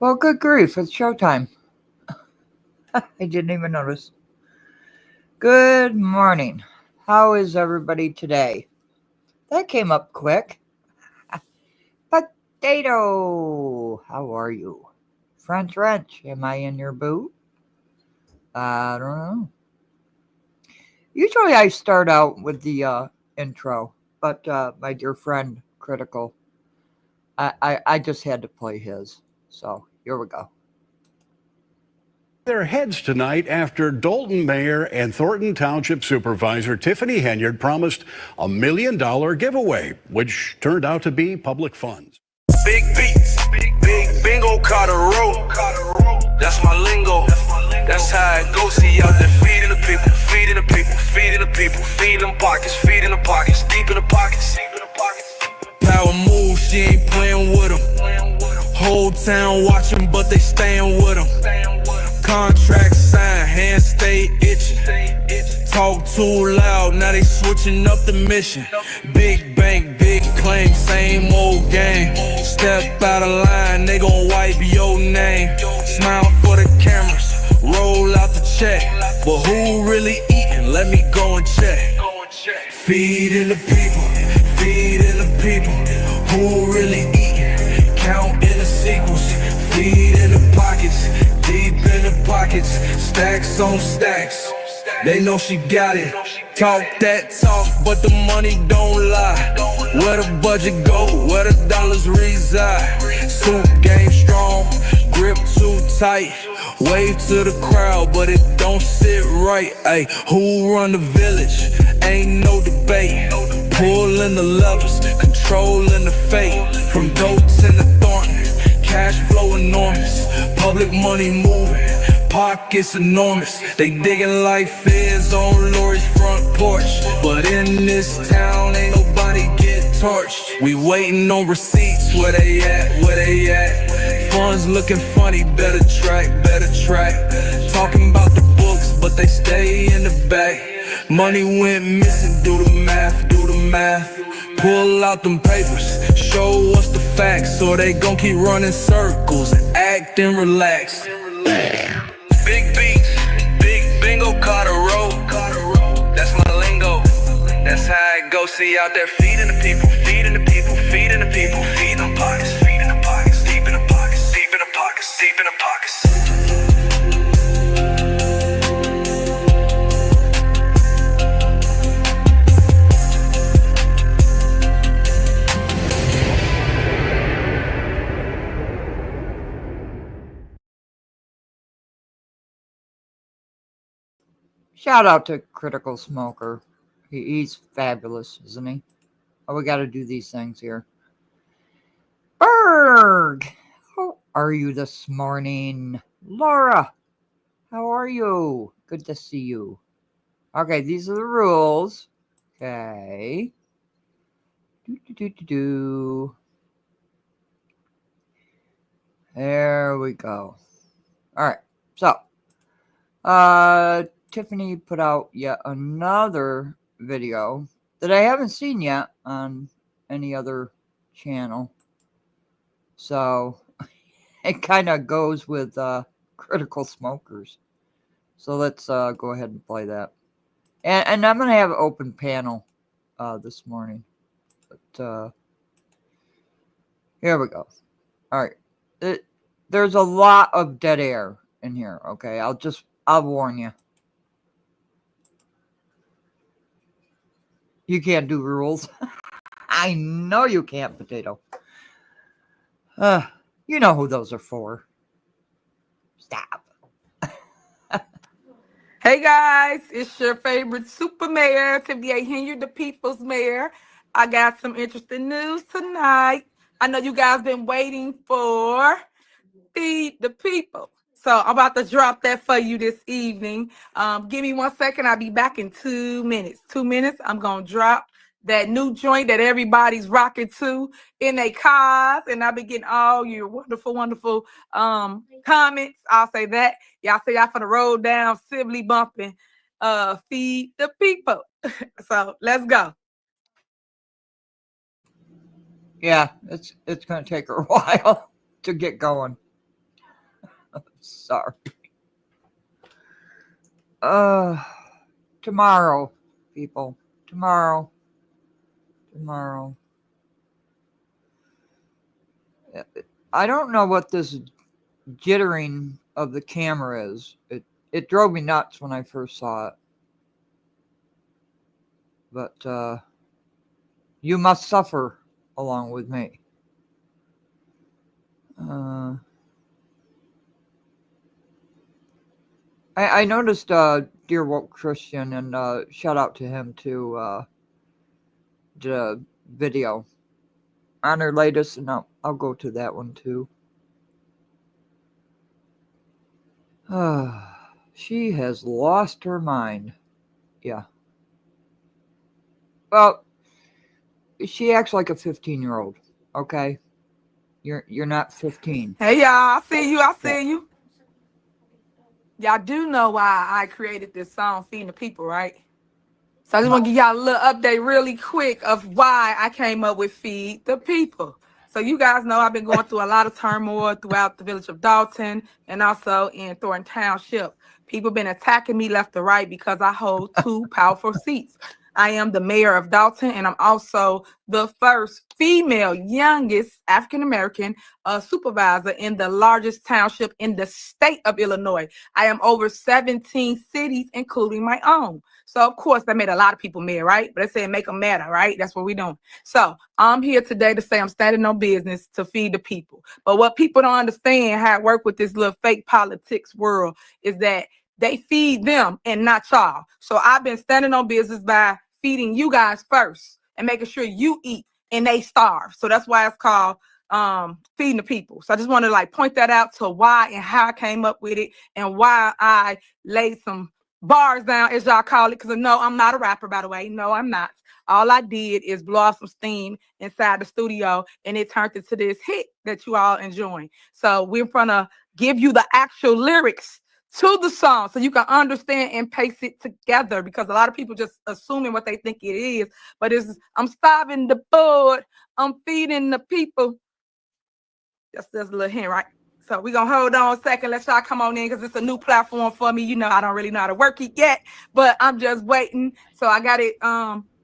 Well, good grief, it's showtime. I didn't even notice. Good morning. How is everybody today? That came up quick. Potato, how are you? French wrench, am I in your boot? I don't know. Usually I start out with the intro, but my dear friend, Critical, I just had to play his. So here we go. Their heads tonight after Dalton Mayor and Thornton Township Supervisor Tiffany Henyard promised a $1 million giveaway, which turned out to be public funds. Big beats, big bingo, caught a rope. That's my lingo. That's how it goes. See out there feeding the people, feeding the people, feeding the people, feeding them pockets, feeding the pockets, deep in the pockets. Power move, she ain't playing with them. Whole town watching, but they staying with them. Contract signed, hands stay itching. Talk too loud, now they switching up the mission. Big bank, big claim, same old game. Step out of line, they gon' wipe your name. Smile for the cameras, roll out the check. But who really eating? Let me go and check. Feeding the people, feeding the people. Who really eating? Counting the sequels, feeding the pockets. Deep in the pockets, stacks on stacks. They know she got it. Talk that talk, but the money don't lie. Where the budget go, where the dollars reside. Suit game strong, grip too tight. Wave to the crowd, but it don't sit right. Ay, who run the village? Ain't no debate. Pulling the levers, controlling the fate. From Dalton to Thornton, cash flow enormous. Public money moving, pockets enormous. They digging like feds on Lori's front porch. But in this town, ain't nobody get torched. We waiting on receipts, where they at, where they at. Funds looking funny, better track, better track. Talking about the books, but they stay in the back. Money went missing, do the math, do the math. Pull out them papers, show us the facts. So they gon' keep running circles and act and relax. Big beats, big bingo, caught a rope. That's my lingo, that's how it goes. See out there feeding the people, feeding the people, feeding the people, feeding them pockets, feeding the pockets, deep in the pockets, deep in the pockets, deep in the pockets. Shout out to Critical Smoker. He's fabulous, isn't he? Oh, we got to do these things here. Berg, how are you this morning? Laura, how are you? Good to see you. Okay, these are the rules. Okay. There we go. All right. So, Tiffany put out yet another video that I haven't seen yet on any other channel. So it kind of goes with Critical Smokers. So let's go ahead and play that. And I'm going to have an open panel this morning. But here we go. All right. There's a lot of dead air in here. Okay. I'll warn you. You can't do rules. I know you can't, Potato. You know who those are for. Stop. Hey guys, it's your favorite super mayor, Tiffany Henyard, the people's mayor. I got some interesting news tonight. I know you guys been waiting for Feed the People. So I'm about to drop that for you this evening. Give me 1 second. I'll be back in 2 minutes. 2 minutes, I'm going to drop that new joint that everybody's rocking to in their cars. And I've been getting all your wonderful, wonderful comments. I'll say that. Y'all say y'all for the road down, civilly bumping, Feed the People. So let's go. Yeah, it's going to take her a while to get going. Sorry. Tomorrow, people. Tomorrow. I don't know what this jittering of the camera is. It drove me nuts when I first saw it. But you must suffer along with me. I noticed Dear Woke Christian, and shout out to him too, the video on her latest, and I'll go to that one too. She has lost her mind. Yeah. Well, she acts like a 15-year-old. Okay, you're not 15. Hey y'all, I see you. Y'all do know why I created this song, Feeding the People, right? So I just want to give y'all a little update really quick of why I came up with Feed the People. So you guys know I've been going through a lot of turmoil throughout the village of Dalton and also in Thornton Township. People been attacking me left and right because I hold two powerful seats. I am the mayor of Dalton, and I'm also the first female, youngest African-American supervisor in the largest township in the state of Illinois. I am over 17 cities, including my own. So, of course, that made a lot of people mad, right? But they said make them matter, right? That's what we're doing. So I'm here today to say I'm standing on business to feed the people. But what people don't understand how it work with this little fake politics world is that they feed them and not y'all. So I've been standing on business by feeding you guys first and making sure you eat and they starve. So that's why it's called feeding the people. So I just want to point that out to why and how I came up with it and why I laid some bars down, as y'all call it, because no, I'm not a rapper, by the way. No, I'm not. All I did is blow off some steam inside the studio, and it turned into this hit that you all enjoying. So we're gonna give you the actual lyrics to the song so you can understand and pace it together, because a lot of people just assuming what they think it is, but it's I'm starving the board, I'm feeding the people. That's a little hint, right? So we're going to hold on a second. Let y'all come on in because it's a new platform for me. You know, I don't really know how to work it yet, but I'm just waiting. So I got it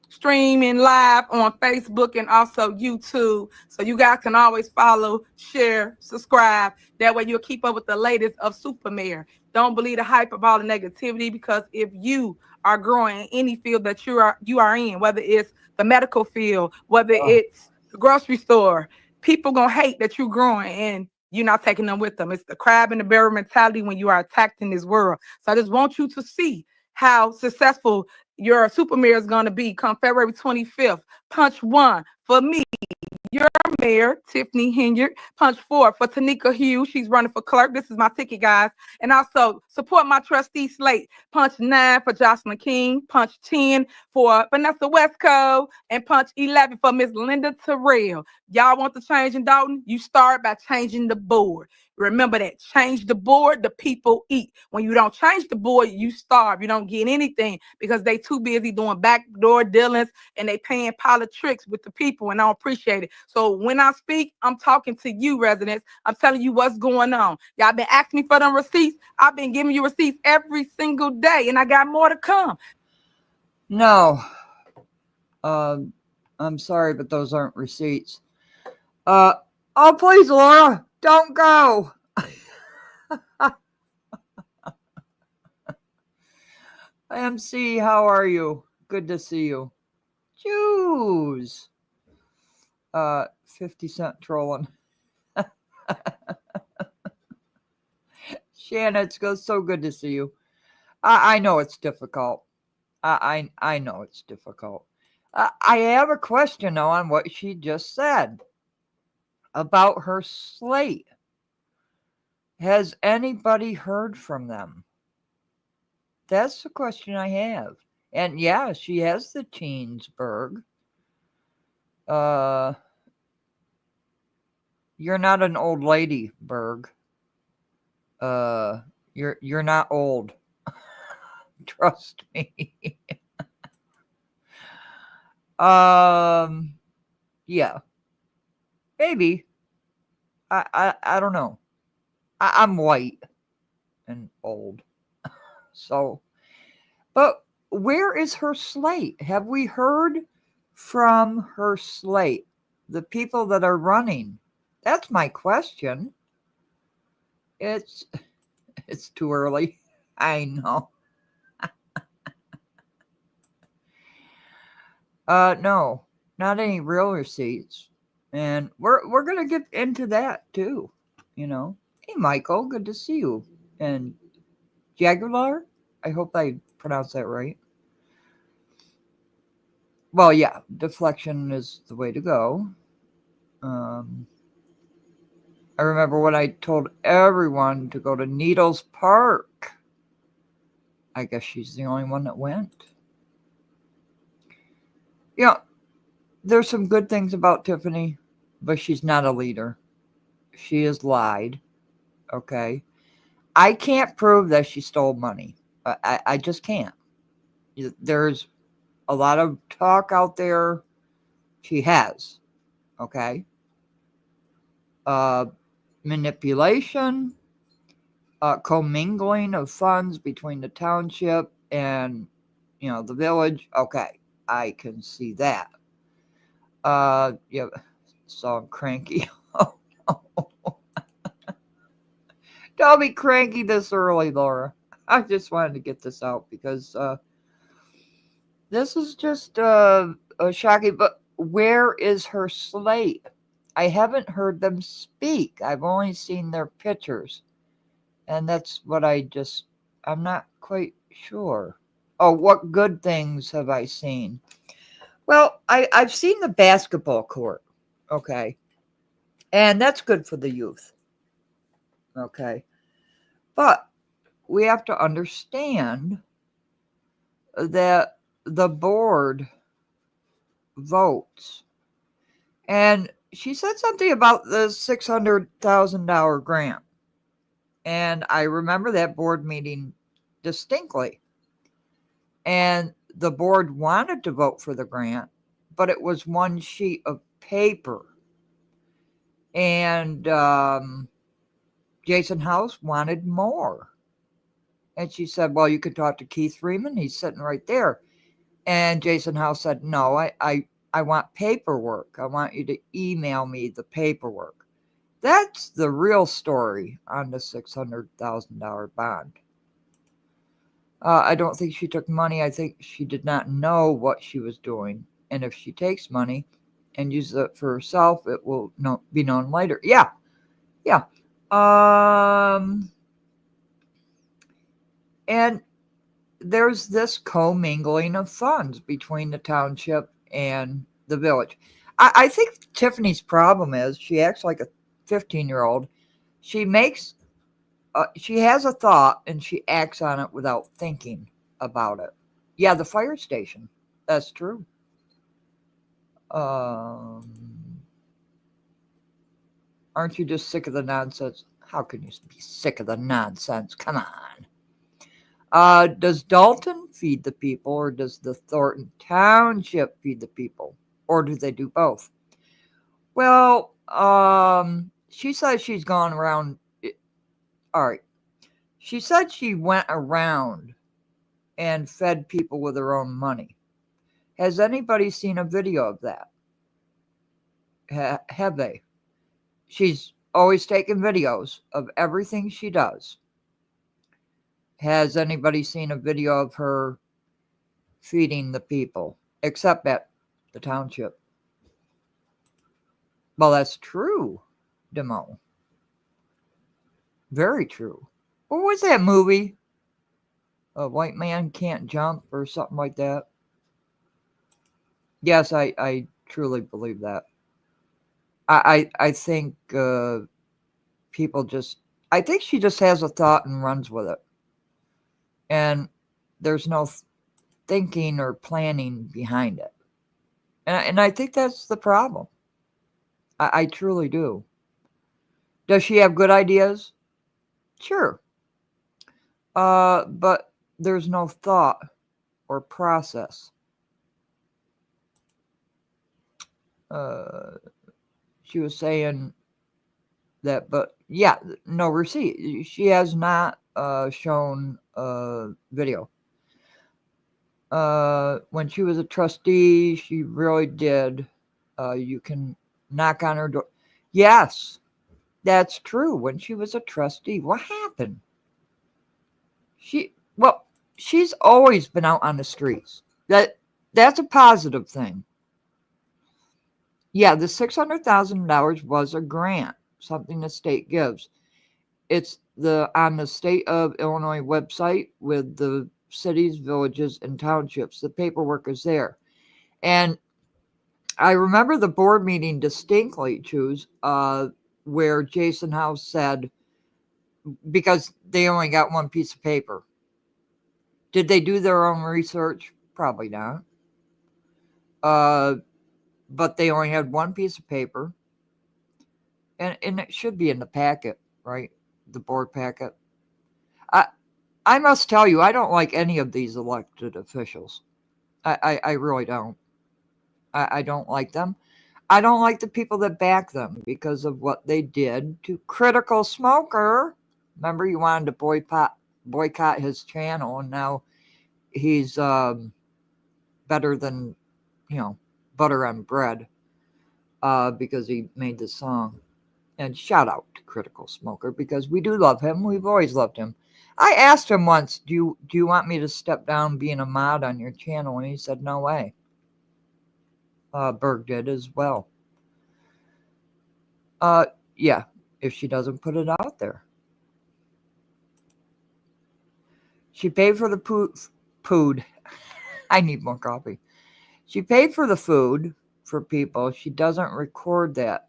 streaming live on Facebook and also YouTube. So you guys can always follow, share, subscribe. That way you'll keep up with the latest of Super Mayor. Don't believe the hype of all the negativity, because if you are growing in any field that you are in, whether it's the medical field, whether it's the grocery store, people gonna hate that you're growing and you're not taking them with them. It's the crab in the barrel mentality when you are attacked in this world. So I just want you to see how successful your super mayor is going to be come February 25th. Punch 1 for me, your mayor, Tiffany Henyard. Punch 4 for Tanika Hughes. She's running for clerk. This is my ticket, guys. And also support my trustee slate. Punch 9 for Jocelyn King. Punch 10 for Vanessa Westco. And punch 11 for Miss Linda Terrell. Y'all want the change in Dalton? You start by changing the board. Remember that. Change the board, the people eat. When you don't change the board, you starve. You don't get anything because they too busy doing backdoor dealings and they paying politics with the people, and I don't appreciate it. So when I speak, I'm talking to you, residents. I'm telling you what's going on. Y'all been asking me for them receipts. I've been giving you receipts every single day, and I got more to come. No. I'm sorry, but those aren't receipts. Oh, please, Laura, don't go. MC, how are you? Good to see you. Jews. 50 Cent trolling. Shannon, it's so good to see you. I know it's difficult. I know it's difficult. I have a question, though, on what she just said about her slate. Has anybody heard from them? That's the question I have. And yeah, she has the Teensburg. You're not an old lady, Berg. You're not old. Trust me. Yeah. Maybe. I don't know. I'm white. and old. So, but where is her slate? Have we heard from her slate? The people that are running? That's my question. It's too early. I know. No, not any real receipts. And we're gonna get into that too. Hey Michael, good to see you. And Jaguar, I hope I pronounced that right. Well, yeah, deflection is the way to go. I remember when I told everyone to go to Needles Park. I guess she's the only one that went. There's some good things about Tiffany, but she's not a leader. She has lied. Okay. I can't prove that she stole money. I just can't. There's a lot of talk out there. She has. Okay. Manipulation, commingling of funds between the township and, the village. Okay. I can see that. Yeah. So I'm cranky. Oh, no. Don't be cranky this early, Laura. I just wanted to get this out because this is just shocking. But where is her slate? I haven't heard them speak. I've only seen their pictures. And that's what I'm not quite sure. Oh, what good things have I seen? Well, I've seen the basketball court. Okay. And that's good for the youth. Okay. But we have to understand that the board votes. And she said something about the $600,000 grant. And I remember that board meeting distinctly. And the board wanted to vote for the grant, but it was one sheet of paper. And Jason House wanted more. And she said, well, you could talk to Keith Freeman. He's sitting right there. And Jason House said, no, I want paperwork. I want you to email me the paperwork. That's the real story on the $600,000 bond. I don't think she took money. I think she did not know what she was doing. And if she takes money and uses it for herself, it will be known later. Yeah. And there's this commingling of funds between the township and the village. I think Tiffany's problem is she acts like a 15-year-old. She has a thought and she acts on it without thinking about it. Yeah, the fire station. That's true. Aren't you just sick of the nonsense? How can you be sick of the nonsense? Come on. Does Dalton feed the people, or does the Thornton Township feed the people? Or do they do both? Well, she says she's gone around. All right. She said she went around and fed people with her own money. Has anybody seen a video of that? Have they? She's always taking videos of everything she does. Has anybody seen a video of her feeding the people, except at the township? Well, that's true, Demo. Very true. What was that movie? A White Man Can't Jump or something like that? Yes, I truly believe that. I think people I think she just has a thought and runs with it. And there's no thinking or planning behind it. And I think that's the problem. I truly do. Does she have good ideas? Sure. But there's no thought or process. She was saying that, but yeah, no receipt. She has not shown video. When she was a trustee, she really did. You can knock on her door. Yes, that's true. When she was a trustee, what happened? Well, she's always been out on the streets. That's a positive thing. Yeah, the $600,000 was a grant, something the state gives. It's on the state of Illinois website with the cities, villages, and townships. The paperwork is there. And I remember the board meeting distinctly, where Jason House said, because they only got one piece of paper. Did they do their own research? Probably not. But they only had one piece of paper. And it should be in the packet, right? The board packet. I must tell you, I don't like any of these elected officials. I really don't. I don't like them. I don't like the people that back them because of what they did to Critical Smoker. Remember, you wanted to boycott his channel, and now he's better than, butter on bread because he made this song. And shout out to Critical Smoker because we do love him. We've always loved him. I asked him once, do you want me to step down being a mod on your channel? And he said, no way. Berg did as well. Yeah, if she doesn't put it out there. She paid for the food. I need more coffee. She paid for the food for people. She doesn't record that.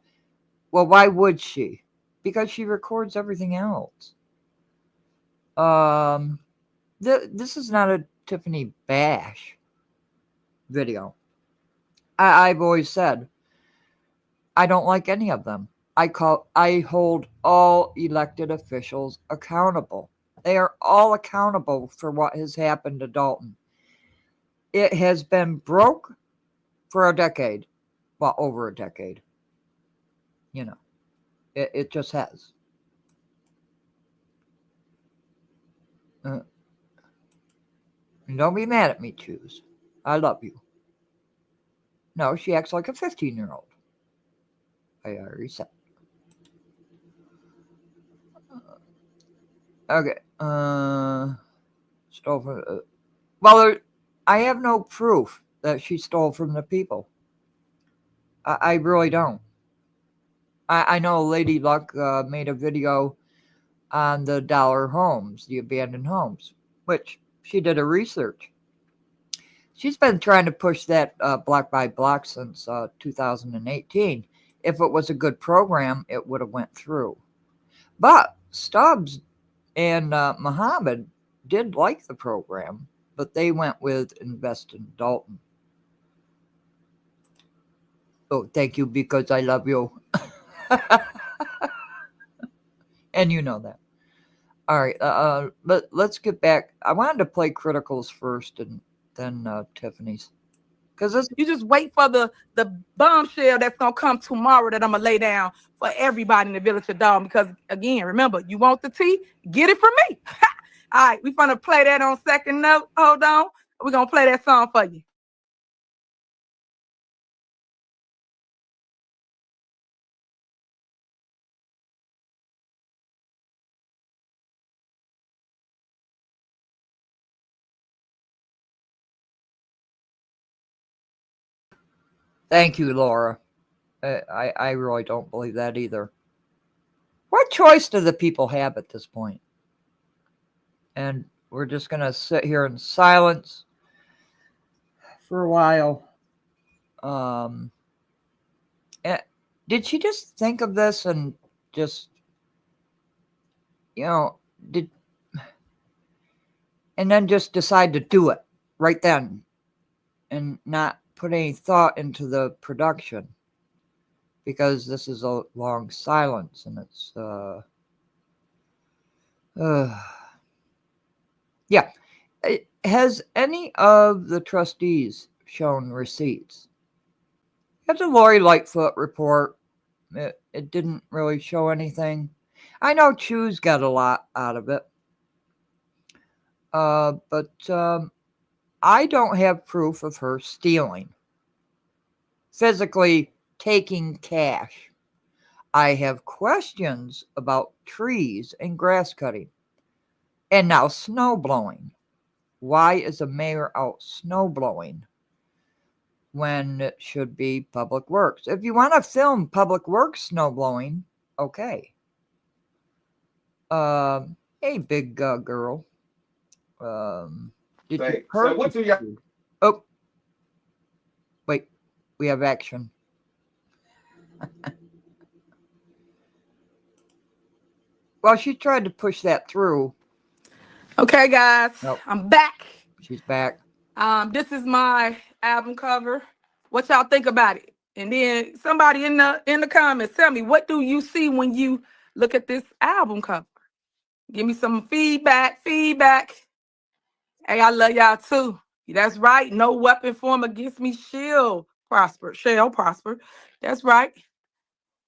Well, why would she? Because she records everything else. This is not a Tiffany bash video. I've always said I don't like any of them. I hold all elected officials accountable. They are all accountable for what has happened to Dalton. It has been broke for a decade. Well, over a decade. It just has. Don't be mad at me, Choose. I love you. No, she acts like a 15-year-old. I already said. Okay. Stole from. Well, I have no proof that she stole from the people. I really don't. I know Lady Luck made a video on the dollar homes, the abandoned homes, which she did a research. She's been trying to push that block by block since 2018. If it was a good program, it would have went through. But Stubbs and Muhammad did like the program, but they went with Invest in Dalton. Oh, thank you, because I love you. And you know that. All right, but let's get back. I wanted to play Criticals first and then Tiffany's. Because you just wait for the bombshell that's going to come tomorrow that I'm going to lay down for everybody in the Village of Dalton. Because, again, remember, you want the tea? Get it from me. All right, we're going to play that on second note. Hold on. We're going to play that song for you. Thank you, Laura. I really don't believe that either. What choice do the people have at this point? And we're just going to sit here in silence for a while. Did she just think of this and just, and then just decide to do it right then and not put any thought into the production? Because this is a long silence and it's yeah. Has any of the trustees shown receipts? Got the Lori Lightfoot report, It didn't really show anything. I know Chew's got a lot out of it. But I don't have proof of her stealing, physically taking cash. I have questions about trees and grass cutting. And now snow blowing. Why is a mayor out snow blowing when it should be public works? If you want to film public works snow blowing, okay. Hey, big girl. Did you purchase what do you? Oh, wait, we have action. Well, she tried to push that through. Okay, guys, Nope. I'm back. She's back. This is my album cover. What y'all think about it? And then somebody in the comments, tell me, what do you see when you look at this album cover? Give me some feedback. Hey, I love y'all too. That's right. No weapon formed against me shall prosper. That's right.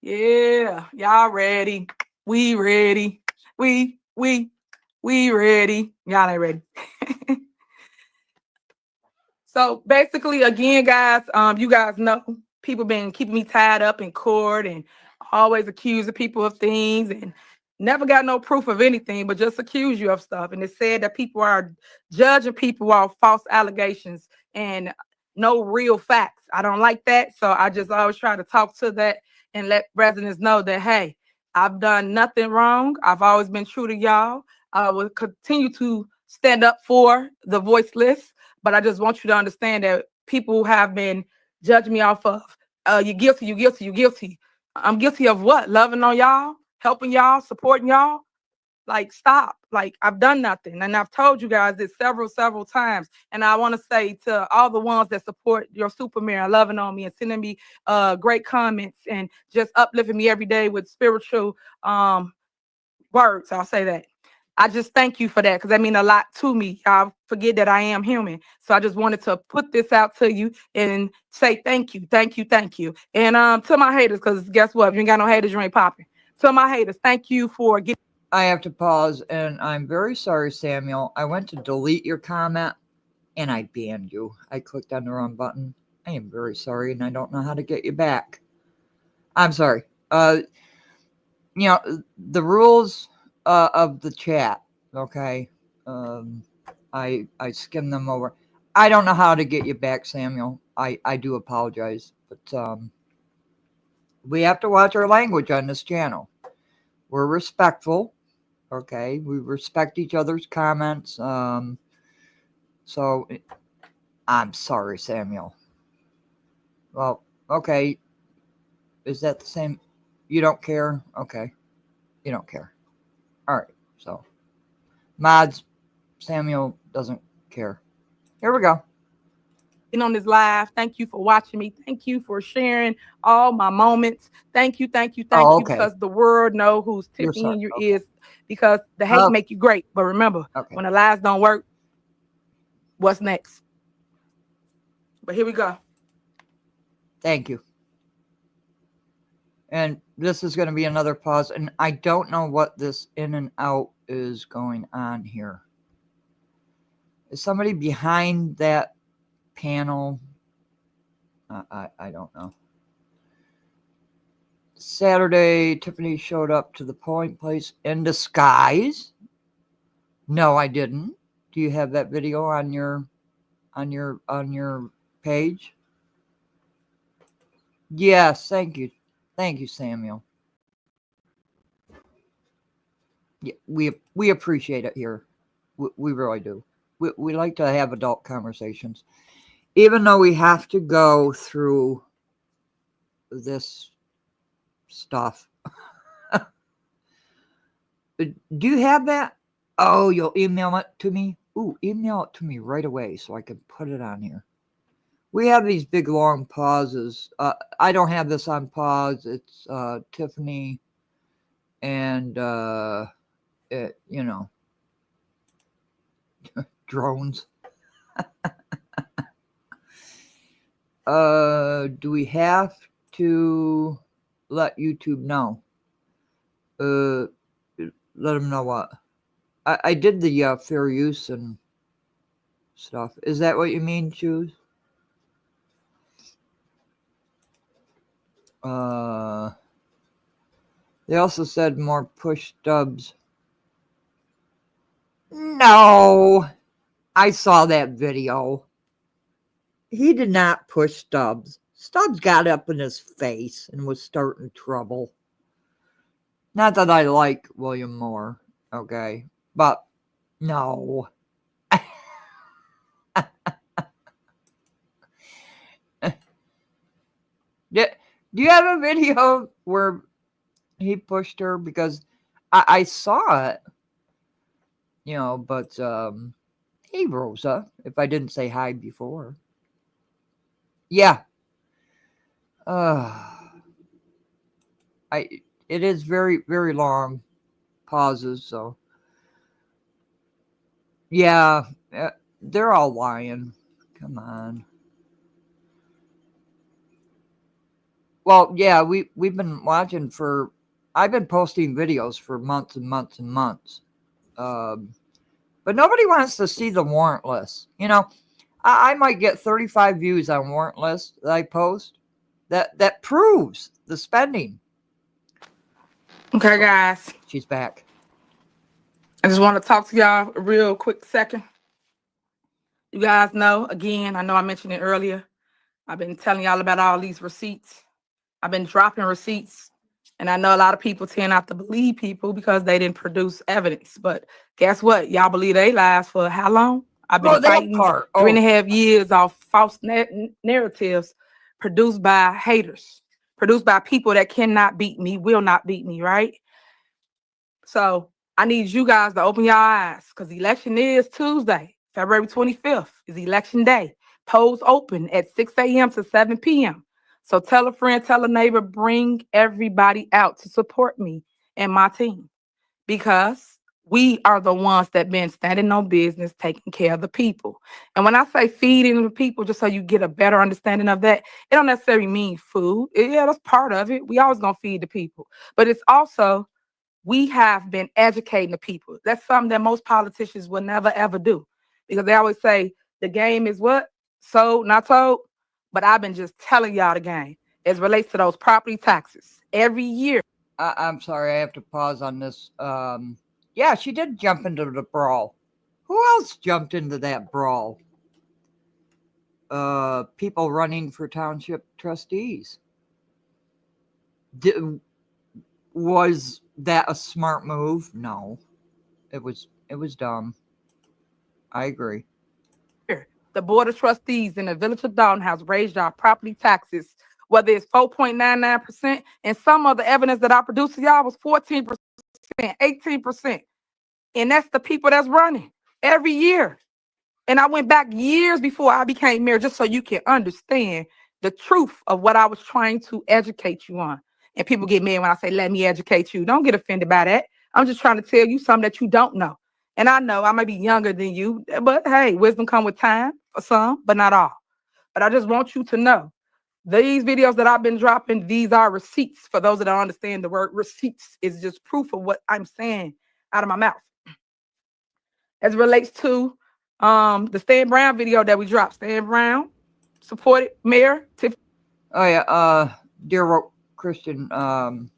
Yeah, y'all ready? We ready. We ready. Y'all ain't ready. So basically, again, guys, you guys know people been keeping me tied up in court and always accusing people of things and never got no proof of anything, but just accuse you of stuff. And it said that people are judging people off false allegations and no real facts. I don't like that. So I just always try to talk to that and let residents know that, hey, I've done nothing wrong. I've always been true to y'all. I will continue to stand up for the voiceless. But I just want you to understand that people have been judging me off of, you're guilty. I'm guilty of what? Loving on y'all, helping y'all, supporting y'all? Like, stop. Like, I've done nothing. And I've told you guys this several times. And I want to say to all the ones that support your super mayor, loving on me and sending me great comments and just uplifting me every day with spiritual words, I'll say that. I just thank you for that because that means a lot to me. Y'all forget that I am human. So I just wanted to put this out to you and say thank you. And to my haters, because guess what? If you ain't got no haters, you ain't popping. To my haters, thank you for getting. I have to pause, and I'm very sorry, Samuel. I went to delete your comment, and I banned you. I clicked on the wrong button. I am very sorry, and I don't know how to get you back. I'm sorry. The rules of the chat, okay? I skimmed them over. I don't know how to get you back, Samuel. I do apologize, but we have to watch our language on this channel. We're respectful, okay? We respect each other's comments. So I'm sorry, Samuel. Well, okay. Is that the same? You don't care? Okay. You don't care. All right. So, mods, Samuel doesn't care. Here we go. On this live. Thank you for watching me. Thank you for sharing all my moments. Thank you, okay. because the world know who's Tiffany Henyard is, because the hate make you great. But remember, when the lies don't work, what's next? But here we go. Thank you. And this is going to be another pause, and I don't know what this in and out is going on here. Is somebody behind that panel? I don't know. Saturday, Tiffany showed up to the polling place in disguise. No, I didn't. Do you have that video on your page? Yes, thank you. Thank you, Samuel. Yeah, we appreciate it here. We really do. We like to have adult conversations. Even though we have to go through this stuff. Do you have that? Oh, you'll email it to me? Ooh, email it to me right away so I can put it on here. We have these big, long pauses. I don't have this on pause. It's Tiffany and, drones. Do we have to let YouTube know. Let them know what. I did the fair use and stuff. Is that what you mean, Choose? They also said more push stubs. No, I saw that video. He did not push Stubbs. Stubbs got up in his face and was starting trouble. Not that I like William Moore, okay? But no. Do you have a video where he pushed her? Because I saw it, you know, but hey, Rosa, if I didn't say hi before. Yeah. It is very, very long pauses, so yeah, they're all lying. Come on. Well, yeah, we've been watching for. I've been posting videos for months and months and months, but nobody wants to see the warrantless. You know, I might get 35 views on warrantless that I post. That proves the spending. Okay, guys. She's back. I just want to talk to y'all a real quick second. You guys know, again, I know I mentioned it earlier. I've been telling y'all about all these receipts. I've been dropping receipts. And I know a lot of people tend not to believe people because they didn't produce evidence. But guess what? Y'all believe they lies for how long? I've been fighting 3.5 years off false narratives produced by haters, produced by people that cannot beat me, will not beat me, right? So I need you guys to open your eyes because the election is Tuesday, February 25th is election day. Polls open at 6 a.m. to 7 p.m. So tell a friend, tell a neighbor, bring everybody out to support me and my team because we are the ones that been standing on business, taking care of the people. And when I say feeding the people, just so you get a better understanding of that, it don't necessarily mean food. Yeah, that's part of it. We always gonna feed the people. But it's also, we have been educating the people. That's something that most politicians will never, ever do because they always say the game is what? Sold, not told. But I've been just telling y'all the game as relates to those property taxes every year. I'm sorry, I have to pause on this. Yeah, she did jump into the brawl. Who else jumped into that brawl? People running for township trustees. Was that a smart move? No, it was dumb. I agree. The Board of Trustees in the Village of Dalton has raised our property taxes, whether it's 4.99%, and some of the evidence that I produced to y'all was 14%, 18%. And that's the people that's running every year. And I went back years before I became mayor just so you can understand the truth of what I was trying to educate you on. And people get mad when I say, let me educate you. Don't get offended by that. I'm just trying to tell you something that you don't know. And I know I might be younger than you, but hey, wisdom comes with time for some, but not all. But I just want you to know these videos that I've been dropping, these are receipts. For those that don't understand the word receipts, is just proof of what I'm saying out of my mouth. As it relates to the Stan Brown video that we dropped. Stan Brown supported Mayor Tiffany. Oh yeah, dear Christian. I'm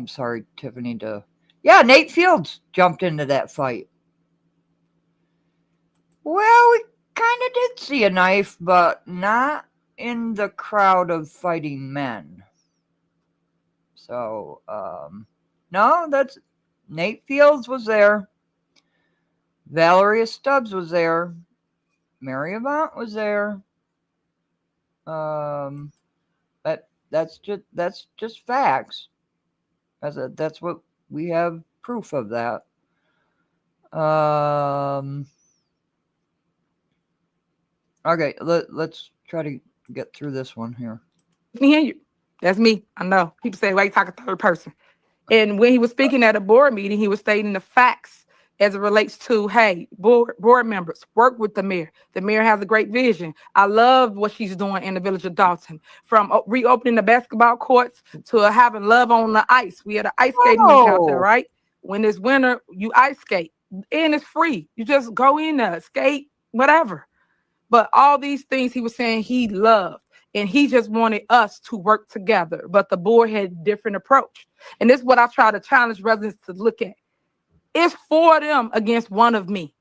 sorry, Tiffany. Yeah, Nate Fields jumped into that fight. Well, we kind of did see a knife, but not in the crowd of fighting men. So, no, that's Nate Fields was there. Valeria Stubbs was there. Mary Avant was there. That's just facts. That's what we have proof of that. Okay, let's try to get through this one here. That's me. I know. People say, why you talking third person? And when he was speaking at a board meeting, he was stating the facts as it relates to, hey, board members, work with the mayor. The mayor has a great vision. I love what she's doing in the village of Dalton, from reopening the basketball courts to having love on the ice. We had an ice skating rink out there, Oh, right? When it's winter, you ice skate and it's free. You just go in there, skate, whatever. But all these things he was saying he loved. And he just wanted us to work together. But the board had a different approach. And this is what I try to challenge residents to look at. It's 4 of them against 1 of me.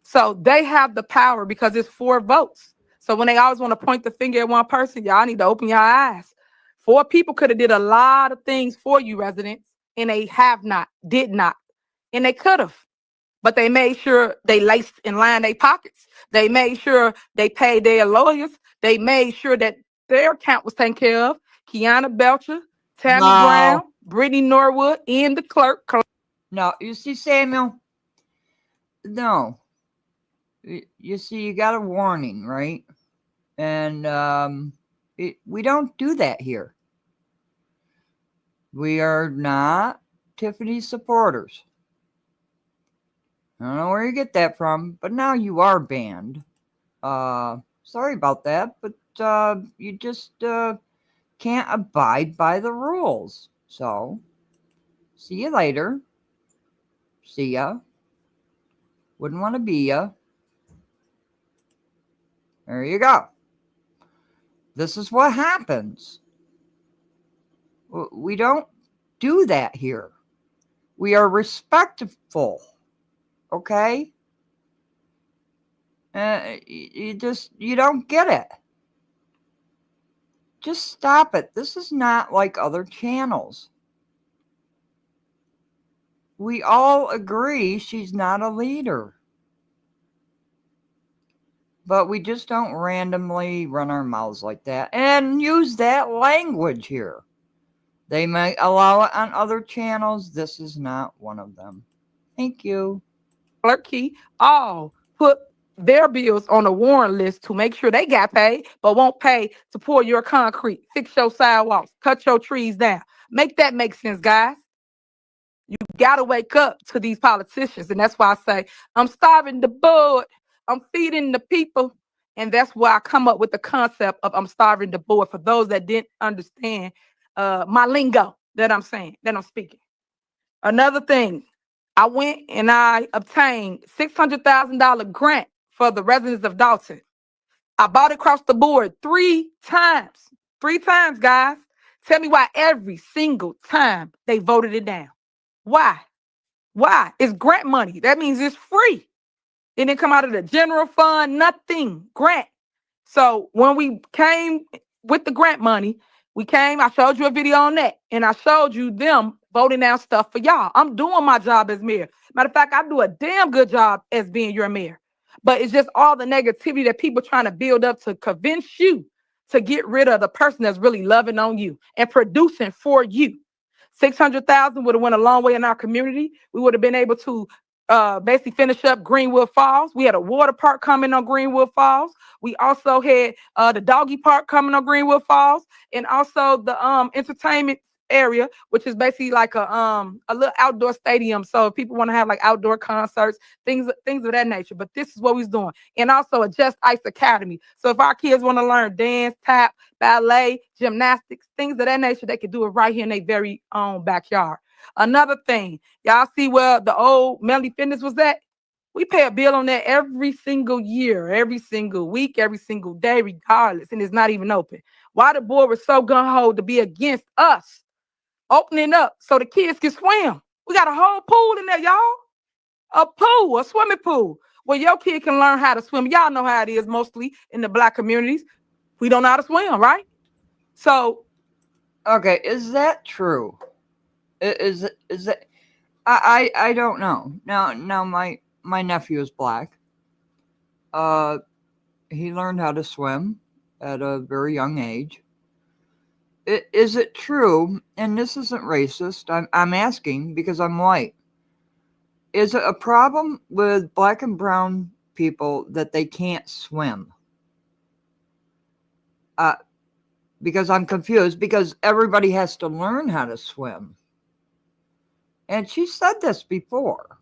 So they have the power because it's 4 votes. So when they always want to point the finger at one person, y'all need to open your eyes. 4 people could have did a lot of things for you, residents, and they have not, did not. And they could have. But they made sure they laced and lined their pockets. They made sure they paid their lawyers. They made sure that their account was taken care of. Kiana Belcher, Tammy Brown, no, Brittany Norwood, and the clerk. no. You see, Samuel? No. You see, you got a warning, right? And we don't do that here. We are not Tiffany supporters. I don't know where you get that from, but now you are banned. Sorry about that, but you just can't abide by the rules. So, see you later. See ya. Wouldn't want to be ya. There you go. This is what happens. We don't do that here. We are respectful. Okay? You don't get it. Just stop it. This is not like other channels. We all agree she's not a leader. But we just don't randomly run our mouths like that and use that language here. They might allow it on other channels. This is not one of them. Thank you. Clerk Key all put their bills on a warrant list to make sure they got paid, but won't pay to pour your concrete, fix your sidewalks, cut your trees down. Make that make sense, guys. You got to wake up to these politicians. And that's why I say, I'm starving the board. I'm feeding the people. And that's why I come up with the concept of I'm starving the board for those that didn't understand my lingo that I'm saying, that I'm speaking. Another thing, I went and I obtained $600,000 grant for the residents of Dalton. I bought it across the board 3 times. 3 times, guys. Tell me why every single time they voted it down. Why? Why? It's grant money. That means it's free. It didn't come out of the general fund, nothing. Grant. So when we came with the grant money, I showed you a video on that, and I showed you them voting down stuff for y'all. I'm doing my job as mayor. Matter of fact, I do a damn good job as being your mayor. But it's just all the negativity that people trying to build up to convince you to get rid of the person that's really loving on you and producing for you. 600,000 would have went a long way in our community. We would have been able to basically finish up Greenwood Falls. We had a water park coming on Greenwood Falls. We also had the doggy park coming on Greenwood Falls, and also the entertainment area, which is basically like a little outdoor stadium. So if people want to have like outdoor concerts, things of that nature. But this is what we're doing. And also a Just Ice Academy. So if our kids want to learn dance, tap, ballet, gymnastics, things of that nature, they can do it right here in their very own backyard. Another thing, y'all see where the old Melly Fitness was at? We pay a bill on that every single year, every single week, every single day, regardless, and it's not even open. Why the board was so gung-ho to be against us opening up so the kids can swim? We got a whole pool in there, y'all. A pool, a swimming pool, where your kid can learn how to swim. Y'all know how it is mostly in the Black communities. We don't know how to swim, right? So, okay, is that true? Is that? I don't know. Now my nephew is Black. He learned how to swim at a very young age. Is it true? And this isn't racist. I'm asking because I'm white. Is it a problem with Black and brown people that they can't swim? Because I'm confused, because everybody has to learn how to swim. And she said this before.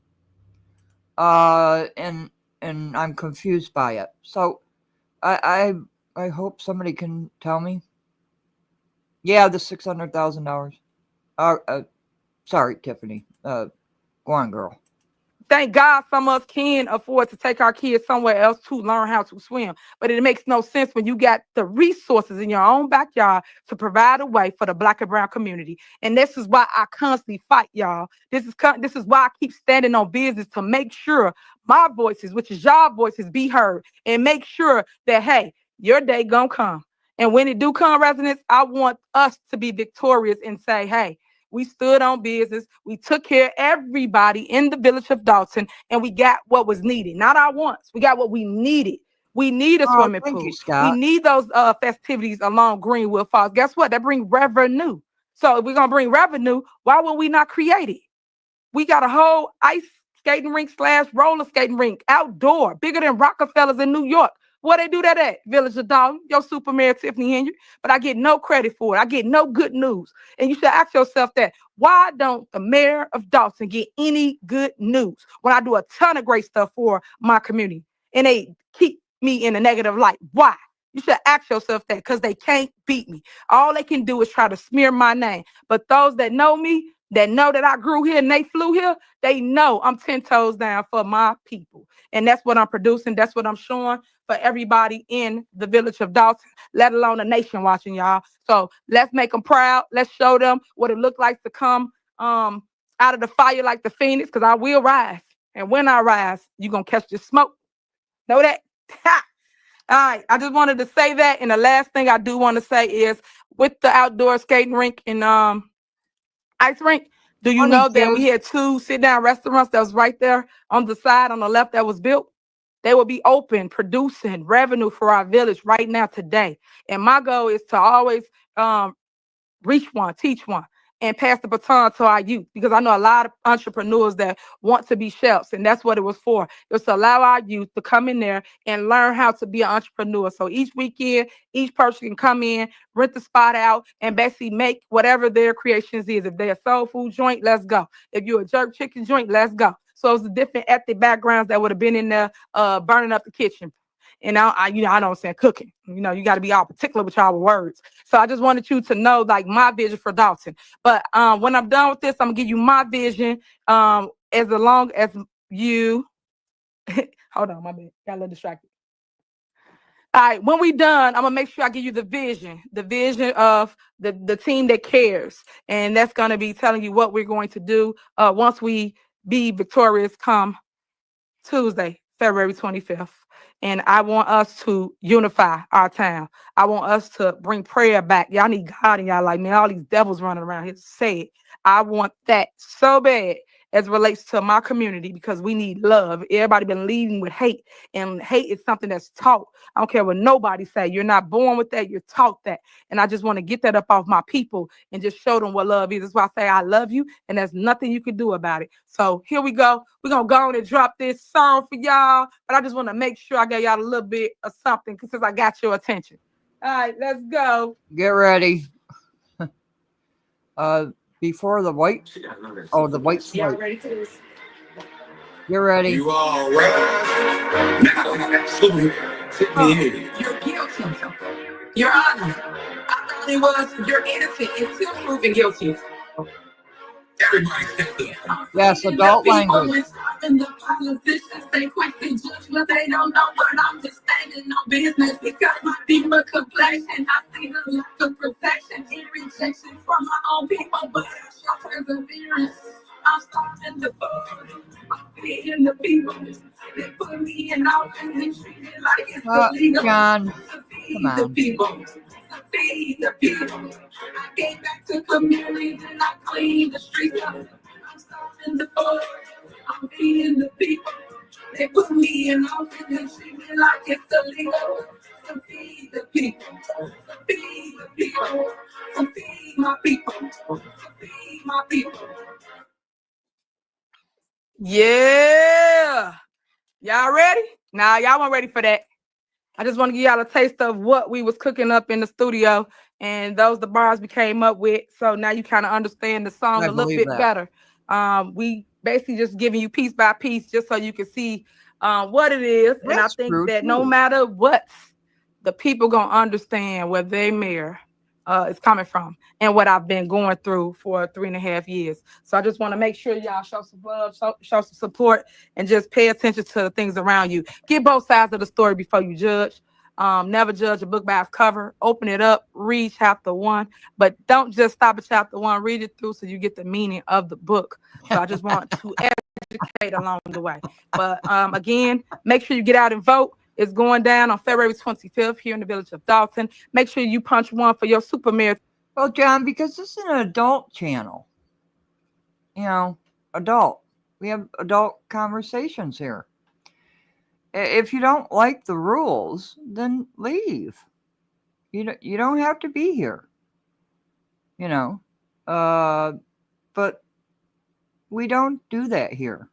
and I'm confused by it. So I hope somebody can tell me. Yeah, the $600,000. Sorry, Tiffany. Go on, girl. Thank God some of us can afford to take our kids somewhere else to learn how to swim. But it makes no sense when you got the resources in your own backyard to provide a way for the Black and brown community. And this is why I constantly fight, y'all. This is why I keep standing on business to make sure my voices, which is y'all voices, be heard, and make sure that, hey, your day gonna come. And when it do come, residents, I want us to be victorious and say, hey, we stood on business. We took care of everybody in the village of Dalton, and we got what was needed. Not our wants. We got what we needed. We need a swimming Thank you, pool. Scott. We need those festivities along Greenwood Falls. Guess what? That bring revenue. So if we're going to bring revenue, why would we not create it? We got a whole ice skating rink / roller skating rink outdoor, bigger than Rockefellers in New York. Where they do that at? Village of Dalton, your super mayor, Tiffany Henyard. But I get no credit for it. I get no good news. And you should ask yourself that. Why don't the mayor of Dalton get any good news when I do a ton of great stuff for my community and they keep me in a negative light? Why? You should ask yourself that, because they can't beat me. All they can do is try to smear my name. But those that know me, that know that I grew here and they flew here, they know I'm 10 toes down for my people. And that's what I'm producing. That's what I'm showing for everybody in the village of Dalton, let alone the nation watching, y'all. So let's make them proud. Let's show them what it looked like to come out of the fire like the phoenix, because I will rise. And when I rise, you're going to catch the smoke. Know that? All right. I just wanted to say that. And the last thing I do want to say is, with the outdoor skating rink and ice rink, do you know that we had 2 sit-down restaurants that was right there on the side on the left that was built? They will be open, producing revenue for our village right now today. And my goal is to always reach one, teach one, and pass the baton to our youth, because I know a lot of entrepreneurs that want to be chefs, and that's what it was for. It was to allow our youth to come in there and learn how to be an entrepreneur. So each weekend, each person can come in, rent the spot out, and basically make whatever their creations is. If they're a soul food joint, let's go. If you're a jerk chicken joint, let's go. So it's the different ethnic backgrounds that would have been in there burning up the kitchen. And I don't understand cooking. You know, you got to be all particular with y'all words. So I just wanted you to know, like, my vision for Dalton. But when I'm done with this, I'm gonna give you my vision. As long as you, hold on, my bad, got a little distracted. All right, when we done, I'm gonna make sure I give you the vision of the team that cares, and that's gonna be telling you what we're going to do once we be victorious come Tuesday, February 25th. And I want us to unify our town. I want us to bring prayer back. Y'all need God in y'all life, man. All these devils running around here. Say it. I want that so bad as it relates to my community, because we need love. Everybody been leading with hate, and hate is something that's taught. I don't care what nobody say. You're not born with that. You're taught that. And I just want to get that up off my people and just show them what love is. That's why I say I love you, and there's nothing you can do about it. So here we go. We're going to go on and drop this song for y'all, but I just want to make sure I gave y'all a little bit of something since I got your attention. All right, let's go. Get ready. Before the white. Oh, the white smoke. Y'all ready for this? Get ready. You all right? Now, absolutely. You're guilty. Your Honor, I thought it was you're innocent and still proven guilty. Everybody step up. Yes, adult language. And the politicians, they quick to judge, but they don't know what I'm just standing on business because my people complexion. I see the lack of protection and rejection for my own people, but I show perseverance. I'm starting to fall. I'm feeding the people. They put me in office and treat it like it's illegal. John, To feed the people. To feed the people. I came back to communities and I cleaned the streets up. I'm starting to fall. I'm feeding the people. They put me in office and treat me like it's illegal. To feed the people. To feed the people. To feed my people. To feed my people. Yeah. Y'all ready? Nah, y'all weren't ready for that. I just want to give y'all a taste of what we was cooking up in the studio, and those the bars we came up with. So now you kind of understand the song a little bit better. We basically just giving you piece by piece just so you can see what it is. And I think that no matter what, the people gonna understand where their mayor is coming from and what I've been going through for 3.5 years. So I just want to make sure y'all show some love, show some support, and just pay attention to the things around you. Get both sides of the story before you judge. Never judge a book by its cover. Open it up, read chapter 1, but don't just stop at chapter 1. Read it through so you get the meaning of the book. So I just want to educate along the way. But again, make sure you get out and vote. It's going down on February 25th here in the village of Dalton. Make sure you punch 1 for your super mayor. Well, John, because this is an adult channel, adult. We have adult conversations here. If you don't like the rules, then leave. You don't have to be here. But we don't do that here.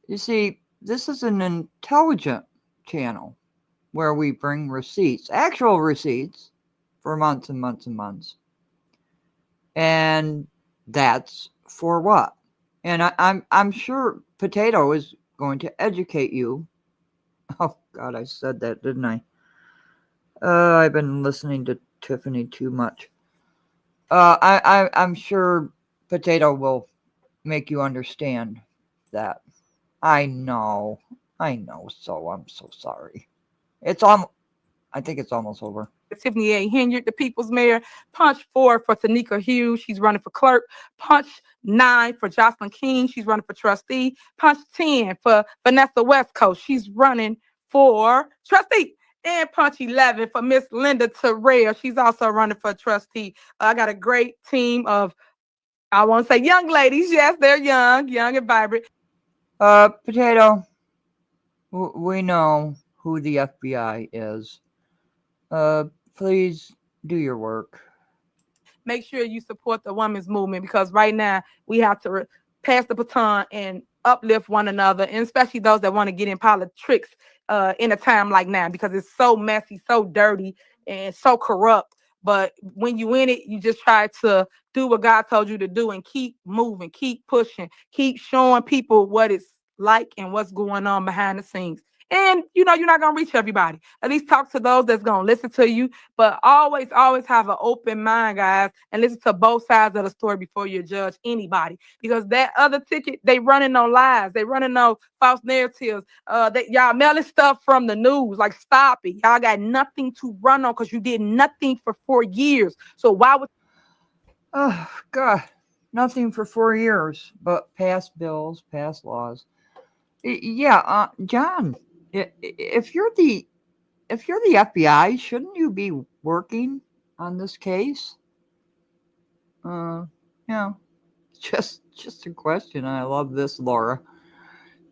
You see, this is an intelligent channel where we bring receipts, actual receipts, for months and months and months. And that's for what? And I'm sure Potato is going to educate you. Oh God, I said that, didn't I? I've been listening to Tiffany too much. I'm sure Potato will make you understand that. I know. So I'm so sorry. I think it's almost over. Tiffany Henyard, the people's mayor. Punch 4 for Tanika Hughes. She's running for clerk. Punch 9 for Jocelyn King. She's running for trustee. Punch 10 for Vanessa West Coast. She's running for trustee. And punch 11 for Miss Linda Terrell. She's also running for trustee. I got a great team of, I want to say young ladies. Yes, they're young and vibrant. Potato, we know who the FBI is. Please do your work. Make sure you support the women's movement, because right now we have to pass the baton and uplift one another, and especially those that want to get in politics in a time like now, because it's so messy, so dirty, and so corrupt. But when you in it, you just try to do what God told you to do and keep moving, keep pushing, keep showing people what it's like and what's going on behind the scenes. And you're not gonna reach everybody. At least talk to those that's gonna listen to you. But always have an open mind, guys, and listen to both sides of the story before you judge anybody. Because that other ticket, they running on lies, they running on false narratives. Y'all mailing stuff from the news. Like, stop it. Y'all got nothing to run on because you did nothing for 4 years. So why would? Oh God, nothing for 4 years but pass bills, pass laws. Yeah, John. If you're the FBI, shouldn't you be working on this case? Just a question. I love this, Laura.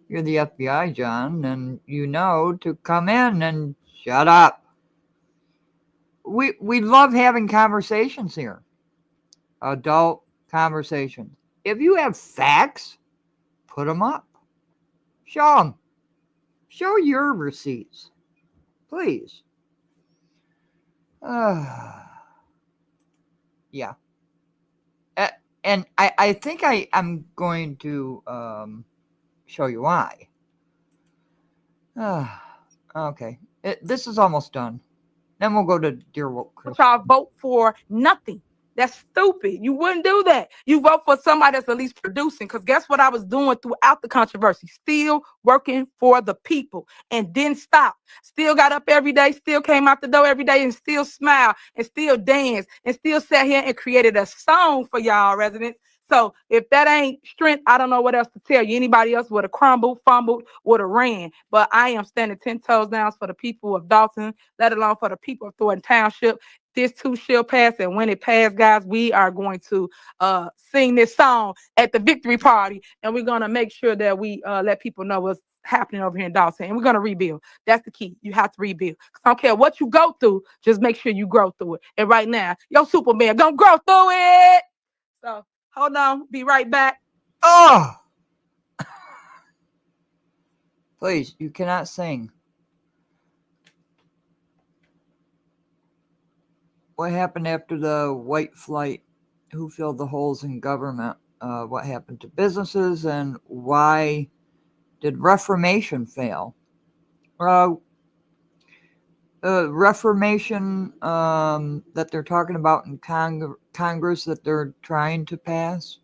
You're the FBI, John, and to come in and shut up. We love having conversations here. Adult conversations. If you have facts, put them up. Show them. Show your receipts, please. Yeah. And I think I'm going to show you why. Okay. This is almost done. Then we'll go to Dear Woke Christian. Y'all vote for nothing. That's stupid. You wouldn't do that. You vote for somebody that's at least producing. Because guess what I was doing throughout the controversy? Still working for the people and didn't stop. Still got up every day, still came out the door every day, and still smiled and still danced and still sat here and created a song for y'all residents. So if that ain't strength, I don't know what else to tell you. Anybody else would have crumbled, fumbled, would have ran. But I am standing 10 toes down for the people of Dalton, let alone for the people of Thornton Township. This too shall pass, and when it passes, guys, we are going to sing this song at the victory party, and we're going to make sure that we let people know what's happening over here in Dalton, and we're going to rebuild. That's the key. You have to rebuild. I don't care what you go through, just make sure you grow through it. And right now, your Superman gonna grow through it. So hold on, be right back. Oh, please, you cannot sing. What happened after the white flight? Who filled the holes in government? what happened to businesses, and why did Reformation fail? Reformation that they're talking about in Congress that they're trying to pass,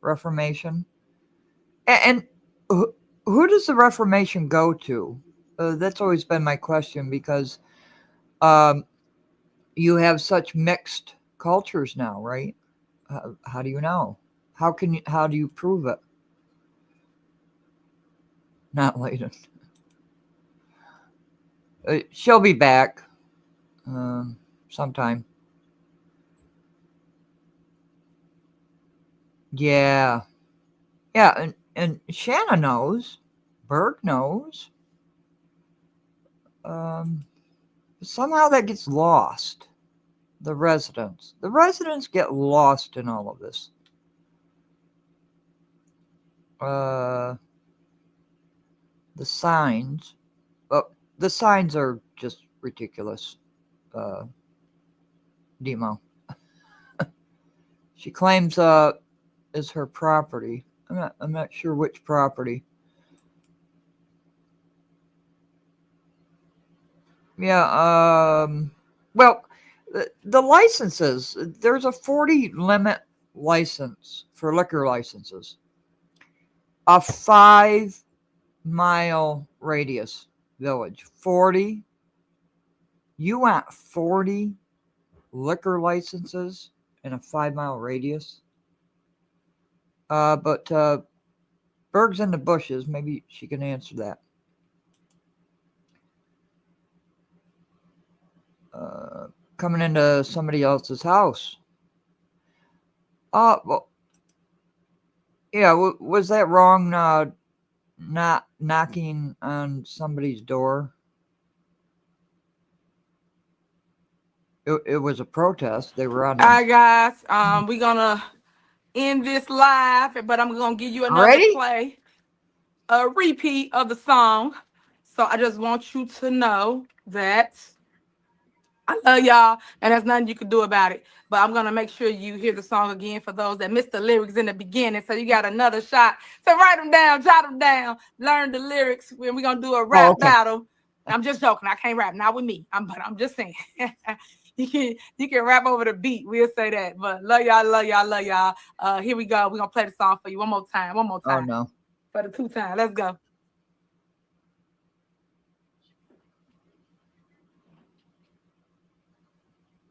Reformation. And who does the Reformation go to? That's always been my question, because you have such mixed cultures now, right? How do you know? How do you prove it? Not Layden. She'll be back sometime. Yeah. Yeah, and Shanna knows. Berg knows. Somehow that gets lost. The residents get lost in all of this. The signs. Well, the signs are just ridiculous. Demo. She claims is her property. I'm not sure which property. Yeah. Well, the licenses. There's a 40 limit license for liquor licenses. A 5-mile radius village. 40. You want 40 liquor licenses in a 5-mile radius? But Berg's in the bushes. Maybe she can answer that. Coming into somebody else's house. Well, yeah, was that wrong, not knocking on somebody's door? It was a protest. They were on. All right, guys. We're gonna end this live, but I'm gonna give you another Ready? play, a repeat of the song. So I just want you to know that I love y'all, and there's nothing you can do about it. But I'm gonna make sure you hear the song again for those that missed the lyrics in the beginning. So you got another shot. So write them down, jot them down, learn the lyrics. When we're gonna do a rap battle. I'm just joking. I can't rap, not with me. But I'm just saying. You can rap over the beat. We'll say that. But love y'all, love y'all, love y'all. Here we go. We're gonna play the song for you one more time. Oh no. For the 2 times. Let's go.